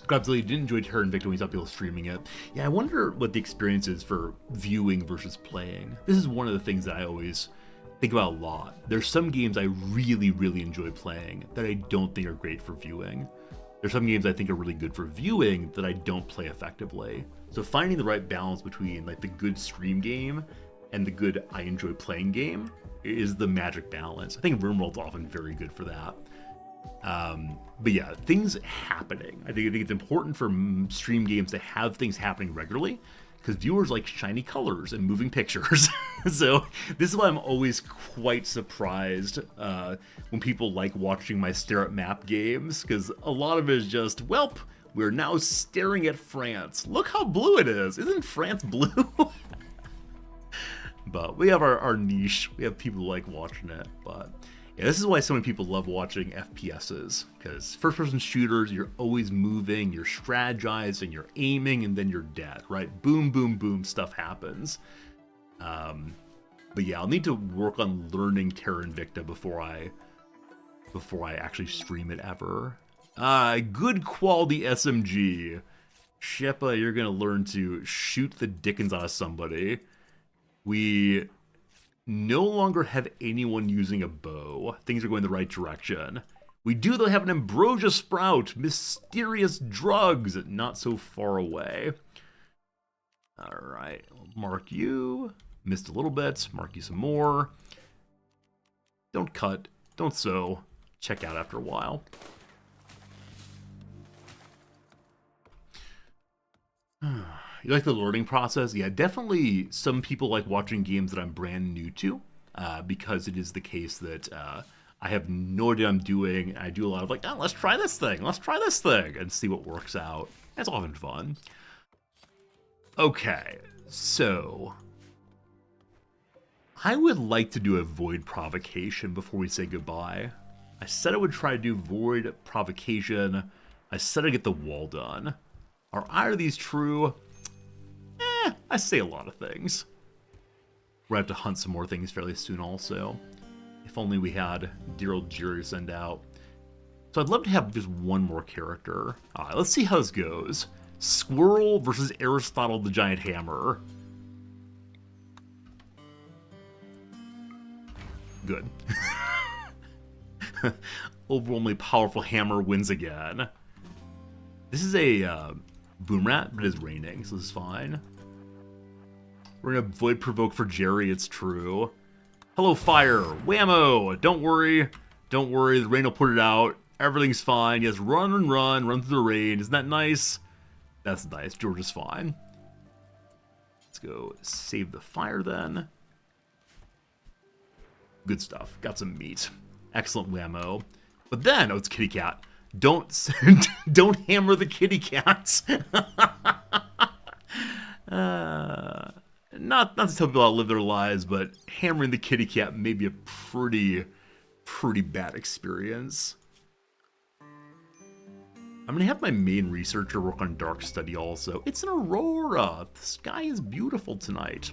Speaker 2: Grabzilla, you didn't enjoy Terra Invicta when you saw people streaming it. Yeah, I wonder what the experience is for viewing versus playing. This is one of the things that I always think about a lot. There's some games I really, really enjoy playing that I don't think are great for viewing. There's some games I think are really good for viewing that I don't play effectively. So finding the right balance between like the good stream game and the good I enjoy playing game is the magic balance. I think Rimworld's often very good for that. But yeah, things happening. I think it's important for stream games to have things happening regularly, because viewers like shiny colors and moving pictures. So this is why I'm always quite surprised when people like watching my stare at map games, because a lot of it is just, welp, we're now staring at France. Look how blue it is. Isn't France blue? But we have our niche. We have people who like watching it. But yeah, this is why so many people love watching FPSs, because first-person shooters, you're always moving, you're strategizing, you're aiming, and then you're dead, right? Boom, boom, boom, stuff happens. But yeah, I'll need to work on learning Terra Invicta before I actually stream it ever. Good quality SMG. Sheppa, you're gonna learn to shoot the dickens out of somebody. We no longer have anyone using a bow. Things are going the right direction. We do, though, have an ambrosia sprout. Mysterious drugs not so far away. All right, mark you. Missed a little bit. Mark you some more. Don't cut. Don't sew. Check out after a while. You like the learning process? Yeah, definitely some people like watching games that I'm brand new to, because it is the case that I have no idea what I'm doing. I do a lot of like, oh, let's try this thing, and see what works out. It's often fun. Okay, so I would like to do a void provocation before we say goodbye. I said I would try to do void provocation. I said I'd get the wall done. Are either of these true? I say a lot of things. We're gonna have to hunt some more things fairly soon also. If only we had dear old Jerry to send out. So I'd love to have just one more character. Alright, let's see how this goes. Squirrel versus Aristotle the Giant Hammer. Good. Overwhelmingly powerful hammer wins again. This is a boom rat, but it is raining, so this is fine. We're gonna void provoke for Jerry, it's true. Hello, fire. Whammo! Don't worry. Don't worry, the rain will put it out. Everything's fine. Yes, run and run through the rain. Isn't that nice? That's nice. George is fine. Let's go save the fire then. Good stuff. Got some meat. Excellent whammo. But then, oh, it's kitty cat. Don't hammer the kitty cats. Not to tell people how to live their lives, but hammering the kitty cat may be a pretty bad experience. I'm going to have my main researcher work on Dark Study also. It's an aurora. The sky is beautiful tonight.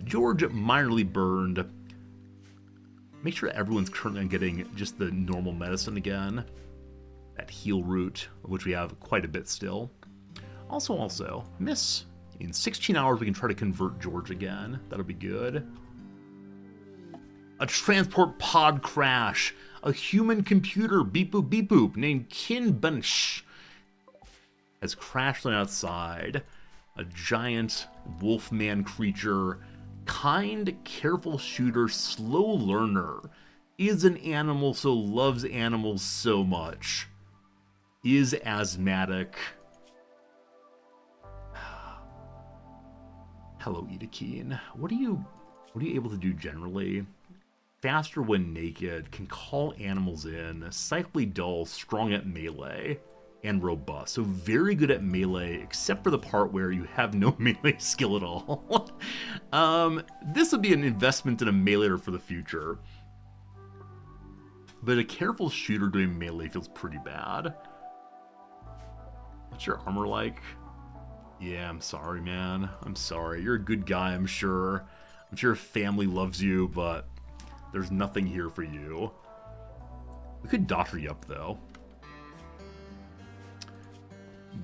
Speaker 2: George minorly burned. Make sure everyone's currently getting just the normal medicine again. That heal root, which we have quite a bit still. Also, miss. In 16 hours, we can try to convert George again. That'll be good. A transport pod crash. A human computer, beep boop beep boop, named Kin Bunch has crashed on outside. A giant wolfman creature, kind, careful shooter, slow learner, is an animal, so loves animals so much, is asthmatic. Hello, Edakeen. What are you able to do generally? Faster when naked, can call animals in, psychically dull, strong at melee, and robust. So very good at melee, except for the part where you have no melee skill at all. This would be an investment in a meleeer for the future. But a careful shooter doing melee feels pretty bad. What's your armor like? Yeah, I'm sorry, man. I'm sorry. You're a good guy, I'm sure. I'm sure your family loves you, but there's nothing here for you. We could doctor you up, though.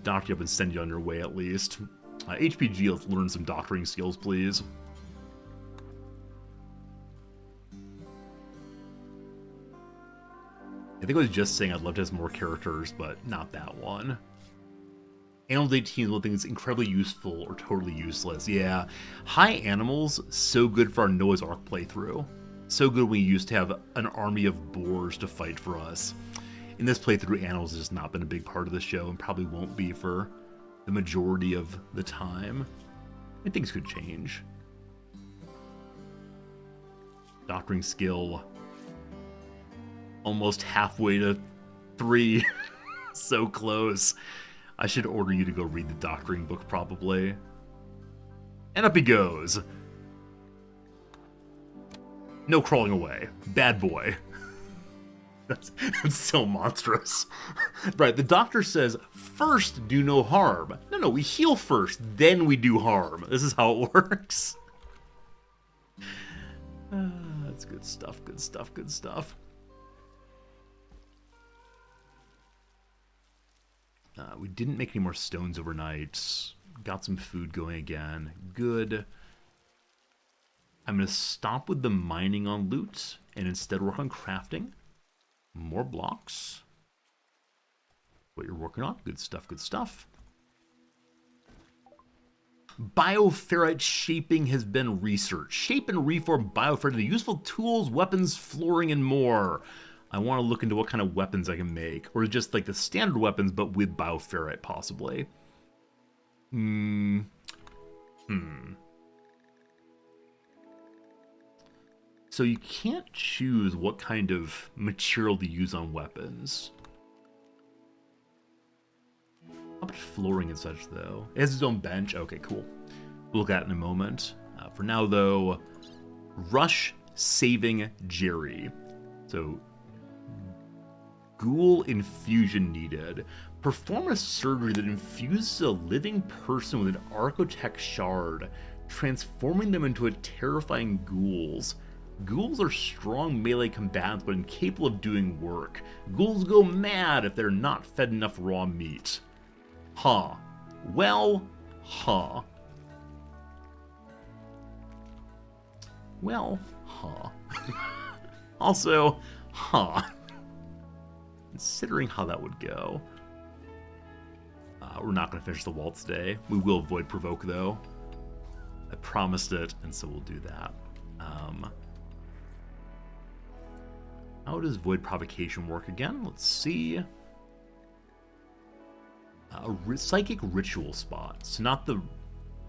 Speaker 2: Doctor you up and send you on your way, at least. HPG, let's learn some doctoring skills, please. I think I was just saying I'd love to have some more characters, but not that one. Animals 18 is one thing that's incredibly useful or totally useless. Yeah, high animals, so good for our Noah's Ark playthrough. So good we used to have an army of boars to fight for us. In this playthrough, animals has just not been a big part of the show and probably won't be for the majority of the time. And things could change. Doctoring skill. Almost halfway to 3. So close. I should order you to go read the doctoring book, probably. And up he goes. No crawling away. Bad boy. That's so monstrous. Right, the doctor says, first do no harm. No, we heal first, then we do harm. This is how it works. That's good stuff, good stuff, good stuff. We didn't make any more stones overnight. Got some food going again. Good. I'm going to stop with the mining on loot and instead work on crafting. More blocks. What you're working on. Good stuff, good stuff. Bioferrite shaping has been researched. Shape and reform bioferrite into useful tools, weapons, flooring, and more. I want to look into what kind of weapons I can make. Or just like the standard weapons, but with bioferrite, possibly. So you can't choose what kind of material to use on weapons. How much flooring and such, though? It has its own bench. Okay, cool. We'll look at it in a moment. For now, though, Rush Saving Jerry. So, ghoul infusion needed. Perform a surgery that infuses a living person with an Architect shard, transforming them into a terrifying ghouls. Ghouls are strong melee combatants, but incapable of doing work. Ghouls go mad if they're not fed enough raw meat. Huh. Well, huh. Well, huh. Also, huh. Considering how that would go. We're not going to finish the wall today. We will avoid provoke, though. I promised it, and so we'll do that. How does void provocation work again? Let's see. A psychic ritual spot. So not the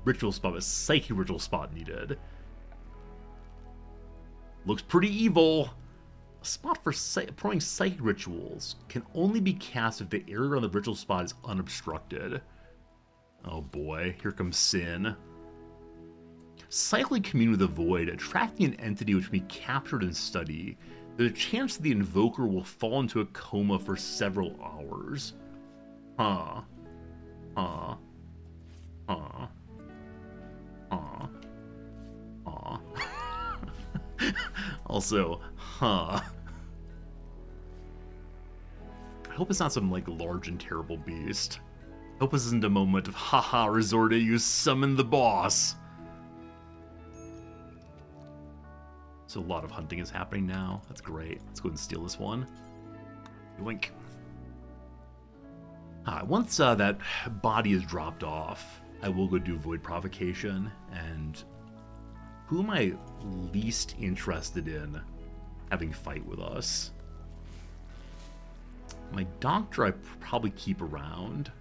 Speaker 2: ritual spot, but psychic ritual spot needed. Looks pretty evil. A spot for performing psychic rituals can only be cast if the area around the ritual spot is unobstructed. Oh boy, here comes sin. Cyclically commune with the void, attracting an entity which can be captured and studied. There's a chance the Invoker will fall into a coma for several hours. Huh. Huh. Huh. Huh. Huh. Also, huh. I hope it's not some, like, large and terrible beast. I hope this isn't a moment of, haha, Resorte, you summoned the boss. So a lot of hunting is happening now. That's great. Let's go ahead and steal this one. Yoink. Once that body is dropped off, I will go do Void Provocation. And who am I least interested in having fight with us? My Doctor I probably keep around.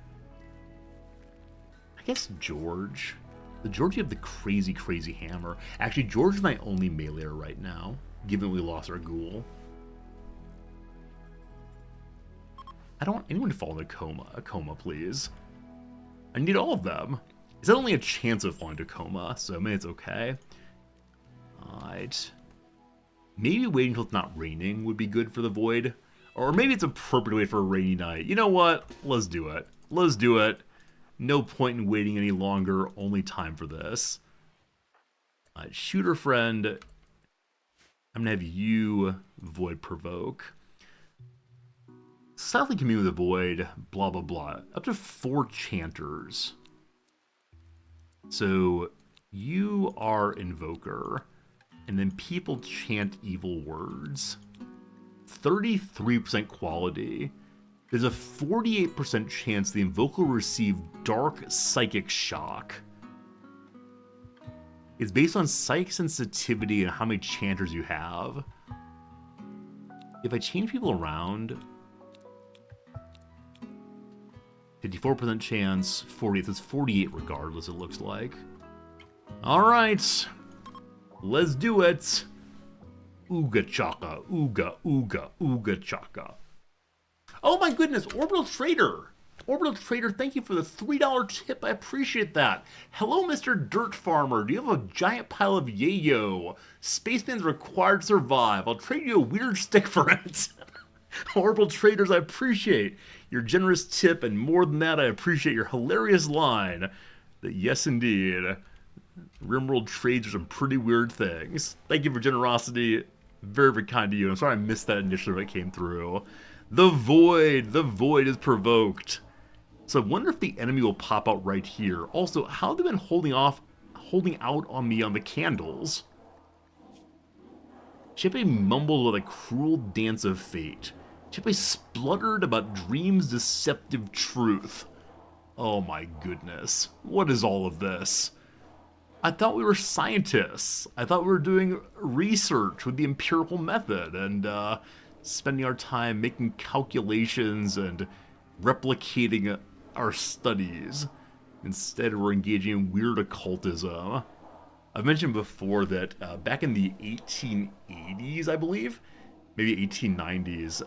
Speaker 2: I guess George. The George, you have the crazy, crazy hammer. Actually, George is my only meleeer right now, given we lost our ghoul. I don't want anyone to fall into a coma, please. I need all of them. It's only a chance of falling into a coma, so maybe it's okay. Alright. Maybe waiting until it's not raining would be good for the Void. Or maybe it's appropriate to wait for a rainy night. You know what? Let's do it. Let's do it. No point in waiting any longer. Only time for this. Shooter friend. I'm going to have you Void Provoke. Sadly commune with the Void. Blah, blah, blah. Up to 4 Chanters. So you are Invoker. And then people chant evil words. 33% quality. There's a 48% chance the Invoker will receive Dark Psychic Shock. It's based on psychic sensitivity and how many chanters you have. If I change people around, 54% chance, 40, that's 48 regardless, it looks like. Alright, let's do it. Ooga chaka, ooga, ooga, ooga chaka. Oh my goodness, Orbital Trader! Orbital Trader, thank you for the $3 tip, I appreciate that. Hello, Mr. Dirt Farmer, do you have a giant pile of yayo? Spaceman's required to survive, I'll trade you a weird stick for it. Orbital Traders, I appreciate your generous tip, and more than that, I appreciate your hilarious line that yes indeed, Rimworld trades are some pretty weird things. Thank you for generosity. Very, very kind to you. I'm sorry I missed that initially when it came through. The Void is provoked. So I wonder if the enemy will pop out right here. Also, how have they been holding out on me on the candles? Chippe mumbled with a cruel dance of fate. Chippe spluttered about dream's deceptive truth. Oh my goodness. What is all of this? I thought we were scientists. I thought we were doing research with the empirical method and spending our time making calculations and replicating our studies. Instead, we're engaging in weird occultism. I've mentioned before that back in the 1880s, I believe, maybe 1890s,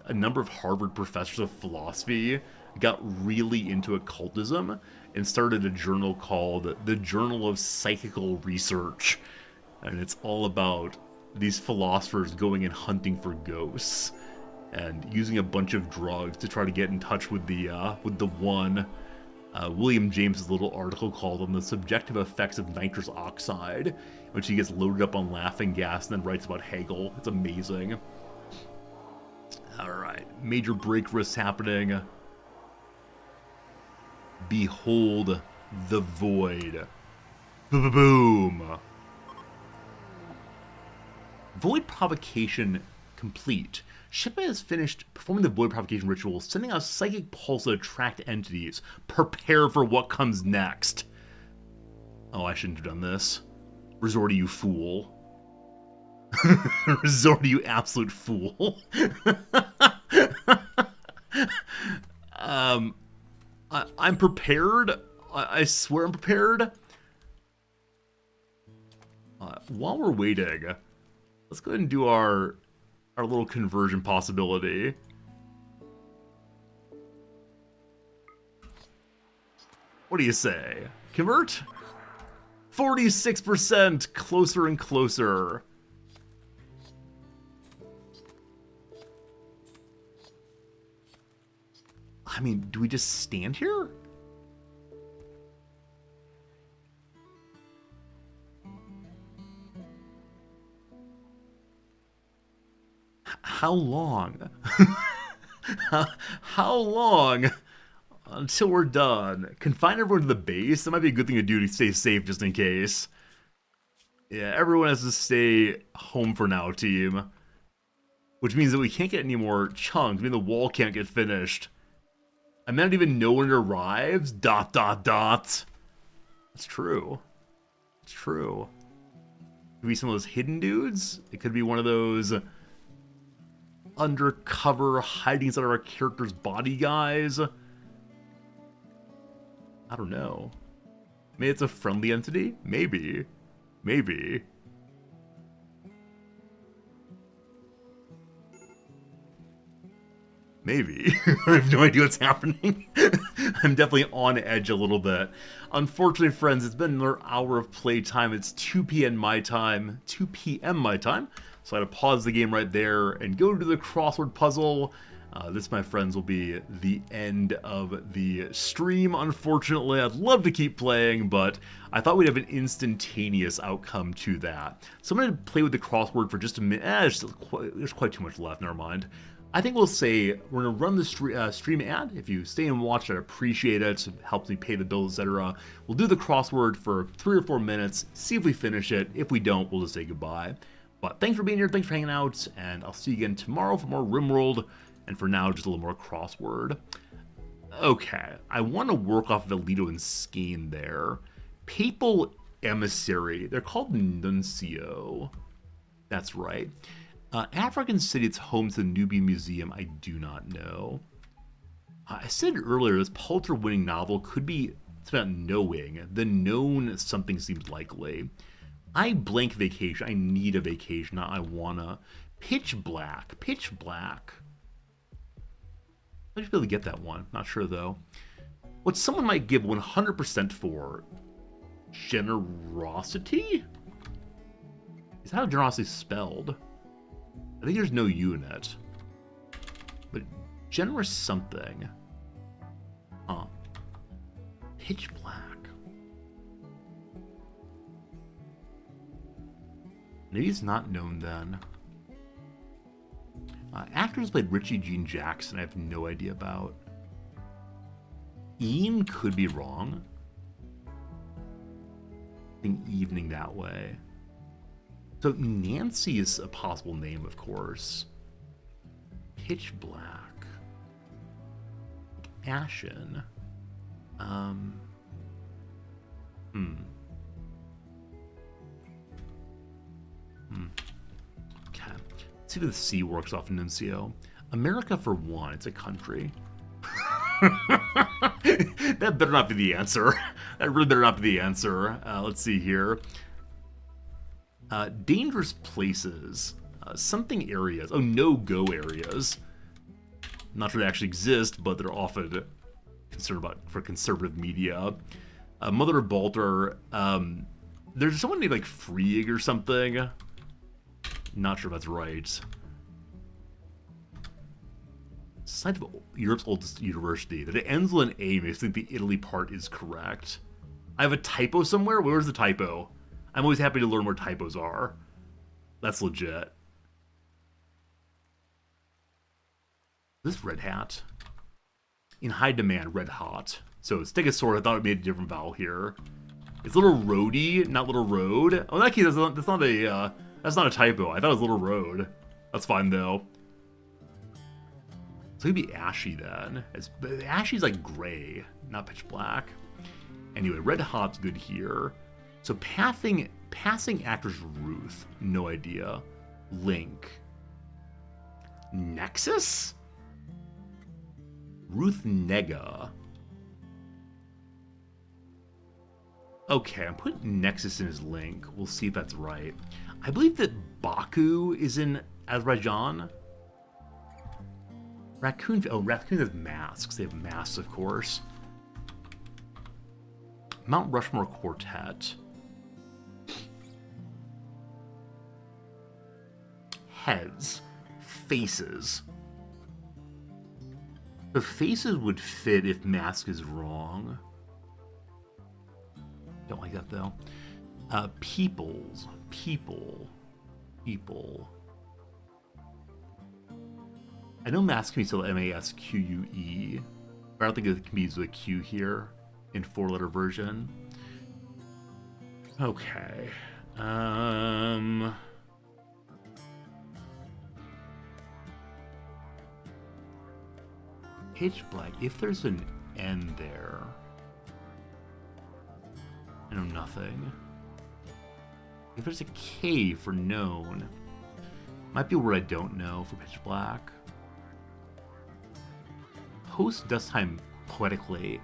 Speaker 2: a number of Harvard professors of philosophy got really into occultism and started a journal called the Journal of Psychical Research. And it's all about these philosophers going and hunting for ghosts and using a bunch of drugs to try to get in touch with the one. William James's little article called on the subjective effects of nitrous oxide, which he gets loaded up on laughing gas and then writes about Hegel. It's amazing. Alright, major break risks happening. Behold the Void. Boom! Void Provocation complete. Chippe has finished performing the Void Provocation ritual, sending out a psychic pulse to attract entities. Prepare for what comes next. Oh, I shouldn't have done this. Resort, you fool. Resort, you absolute fool. I'm prepared. I swear I'm prepared. While we're waiting, let's go ahead and do our little conversion possibility. What do you say? Convert? 46%, closer and closer. I mean, do we just stand here? How long? How long until we're done? Confine everyone to the base? That might be a good thing to do to stay safe just in case. Yeah, everyone has to stay home for now, team. Which means that we can't get any more chunks. I mean, the wall can't get finished. I may not even know when it arrives. ... That's true. It's true. Could be some of those hidden dudes. It could be one of those undercover, hiding inside of our character's body guys. I don't know. Maybe it's a friendly entity? Maybe. Maybe. Maybe. I have no idea what's happening. I'm definitely on edge a little bit. Unfortunately, friends, it's been another hour of playtime. It's 2 p.m. my time. 2 p.m. my time. So I had to pause the game right there and go to the crossword puzzle. This, my friends, will be the end of the stream, unfortunately. I'd love to keep playing, but I thought we'd have an instantaneous outcome to that. So I'm going to play with the crossword for just a minute. There's quite too much left, never mind. I think we'll say we're going to run the stream ad. If you stay and watch, I'd appreciate it. It helps me pay the bills, etc. We'll do the crossword for 3 or 4 minutes, see if we finish it. If we don't, we'll just say goodbye. But thanks for being here, thanks for hanging out, and I'll see you again tomorrow for more Rimworld. And for now, just a little more crossword. Okay, I want to work off of Alito and Skane there. Papal Emissary. They're called Nuncio. That's right. African city, it's home to the Nubian Museum. I do not know. I said earlier, this Pulitzer-winning novel could be about knowing. The known something seems likely. I blank vacation. I need a vacation. Not I wanna. Pitch black. Pitch black. I should be able to get that one. Not sure though. What someone might give 100% for generosity? Is that how generosity is spelled? I think there's no U in it. But generous something. Huh. Pitch black. Maybe it's not known then. Actors played Richie Jean Jackson, I have no idea about. Ian could be wrong. I think evening that way. So Nancy is a possible name, of course. Pitch black. Ashen. Okay. Let's see if the C works off Nuncio. America for one, it's a country. That better not be the answer. That really better not be the answer. Let's see here. Dangerous places. Something areas. Oh, no-go areas. Not sure they actually exist, but they're often concerned about for conservative media. Mother of Baltar. There's someone named like Freeg or something. Not sure if that's right. Site of Europe's oldest university. That it ends with an A makes me think the Italy part is correct. I have a typo somewhere? Where's the typo? I'm always happy to learn where typos are. That's legit. This Red Hat. In high demand, red hot. So Stegosaurus, I thought it made a different vowel here. It's Little Roadie, not Little Road. Oh, in that case, that's not a typo. I thought it was Little Road. That's fine though. So it'd be ashy then. Ashy's like gray, not pitch black. Anyway, red hot's good here. So passing actress Ruth, no idea. Link. Nexus? Ruth Nega. Okay, I'm putting Nexus in his link. We'll see if that's right. I believe that Baku is in Azerbaijan. Raccoon has masks. They have masks, of course. Mount Rushmore Quartet. Heads. Faces. The faces would fit if mask is wrong. Don't like that though. Peoples. People. I know mask can be spelled M-A-S-Q-U-E, but I don't think it can be used with a Q here in 4-letter version. Okay. Pitch black. If there's an N there, I know nothing. If there's a K for known, might be a word I don't know for pitch black. Post dust time poetically.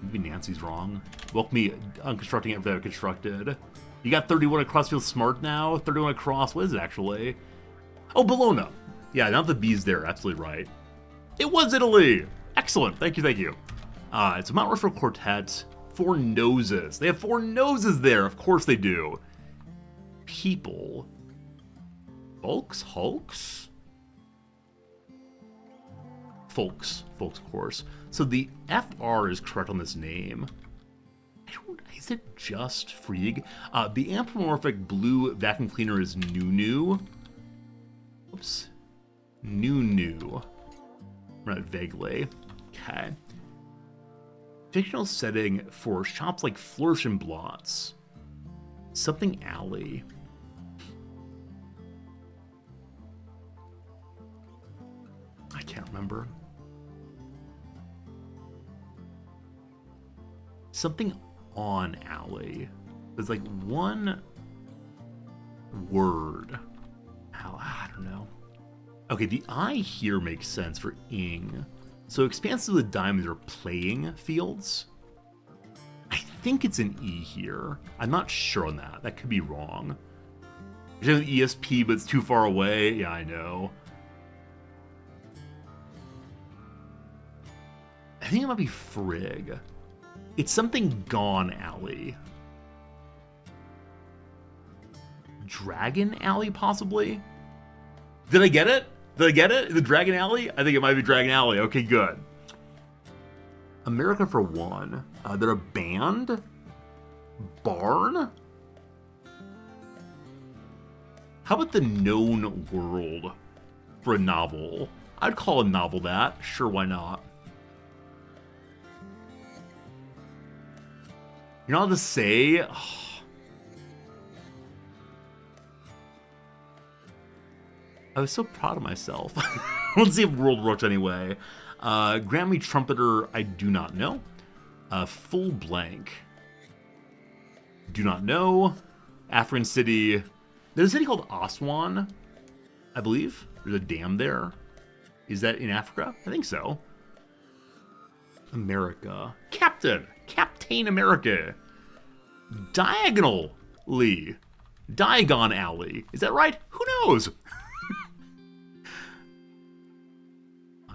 Speaker 2: Maybe Nancy's wrong. Welcome me unconstructing it that I constructed. You got 31 across, feels smart now. 31 across, what is it actually? Oh, Bologna. Yeah, now the B's there, absolutely right. It was Italy! Excellent, thank you, thank you. It's a Mount Rushmore quartet. 4 noses. They have 4 noses there, of course they do. People. Folks? Hulks? Folks, of course. So the FR is correct on this name. Is it just Frigg? The anthropomorphic blue vacuum cleaner is Nunu. Oops. Nunu. Right, vaguely. Okay. Fictional setting for shops like Flourish and Blots. Something alley. I can't remember. Something on alley. There's like one word. I don't know. Okay, the I here makes sense for ing. So expansive with diamonds are playing fields. I think it's an E here. I'm not sure on that. That could be wrong. There's an ESP, but it's too far away. Yeah, I know. I think it might be Frigg. It's something gone alley. Dragon alley, possibly? Did I get it? Did I get it? The Dragon Alley? I think it might be Dragon Alley. Okay, good. America for one. They're a band? Barn? How about the known world for a novel? I'd call a novel that. Sure, why not? You're not allowed to say... I was so proud of myself. Let's see if world works anyway. Grammy Trumpeter, I do not know. Full blank. Do not know. African city. There's a city called Aswan, I believe. There's a dam there. Is that in Africa? I think so. America. Captain America. Diagonally. Diagon Alley. Is that right? Who knows?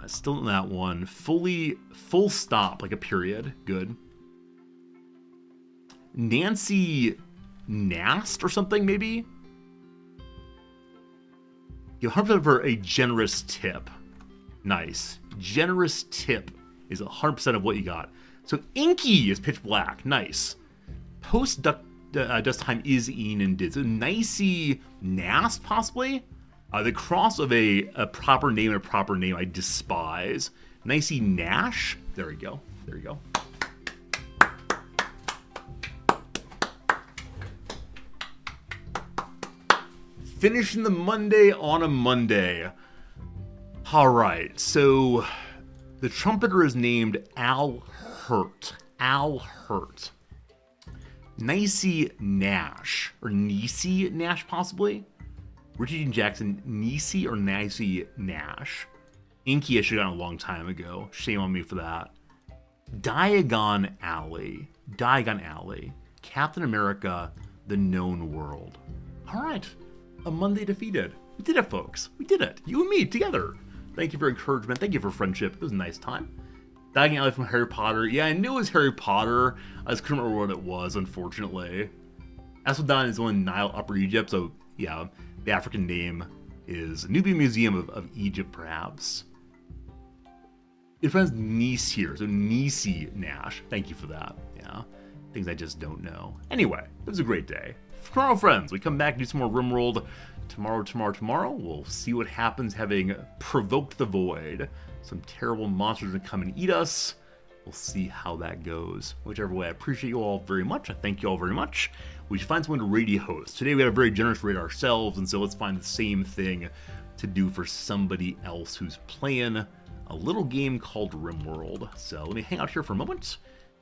Speaker 2: Still in that one. Full stop, like a period. Good. Nancy Nast or something, maybe? You 100% for a generous tip. Nice. Generous tip is 100% of what you got. So inky is pitch black. Nice. Post dust time is een and did. So nicey Nast, possibly? The cross of a proper name and a proper name I despise. Nicey Nash. There we go. There you go. Finishing the Monday on a Monday. All right, so the trumpeter is named Al Hurt. Al Hurt. Nicey Nash, or Niecy Nash, possibly? Richard Dean Jackson, Niecy or Nicey Nash? Inky I should have gotten a long time ago. Shame on me for that. Diagon Alley. Diagon Alley. Captain America, The Known World. All right. A Monday defeated. We did it, folks. We did it. You and me together. Thank you for encouragement. Thank you for friendship. It was a nice time. Diagon Alley from Harry Potter. Yeah, I knew it was Harry Potter. I just couldn't remember what it was, unfortunately. Aswadon is one in Nile, Upper Egypt, so yeah, the African name is Nubia Museum of Egypt, perhaps. It friends Nice here, so Nisi Nash. Thank you for that. Yeah, things I just don't know. Anyway, it was a great day. Tomorrow, friends, we come back and do some more Rimworld. Tomorrow, we'll see what happens having provoked the void. Some terrible monsters to come and eat us. We'll see how that goes. Whichever way, I appreciate you all very much. I thank you all very much. We should find someone to raid host. Today we had a very generous raid ourselves, and so let's find the same thing to do for somebody else who's playing a little game called Rimworld. So let me hang out here for a moment.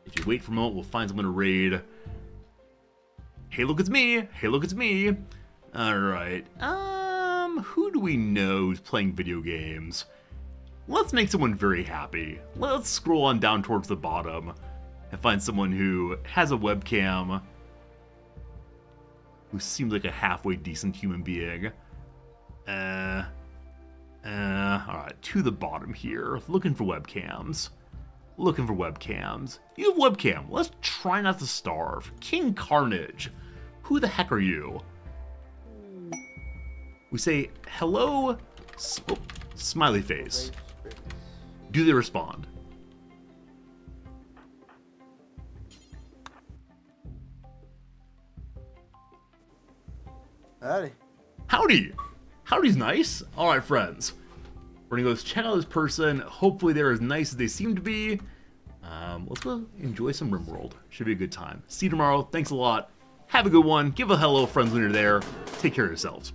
Speaker 2: If you wait for a moment, we'll find someone to raid. Hey, look, it's me! Hey, look, it's me! Alright, who do we know who's playing video games? Let's make someone very happy. Let's scroll on down towards the bottom and find someone who has a webcam, who seems like a halfway decent human being. Alright, to the bottom here, looking for webcams. Looking for webcams. You have webcam. Let's try not to starve. King Carnage. Who the heck are you? We say, hello, smiley face. Do they respond?
Speaker 4: Howdy.
Speaker 2: Howdy. Howdy's nice. All right, friends. We're gonna go check out this person. Hopefully they're as nice as they seem to be. Let's go enjoy some Rimworld. Should be a good time. See you tomorrow. Thanks a lot. Have a good one. Give a hello, friends, when you're there. Take care of yourselves.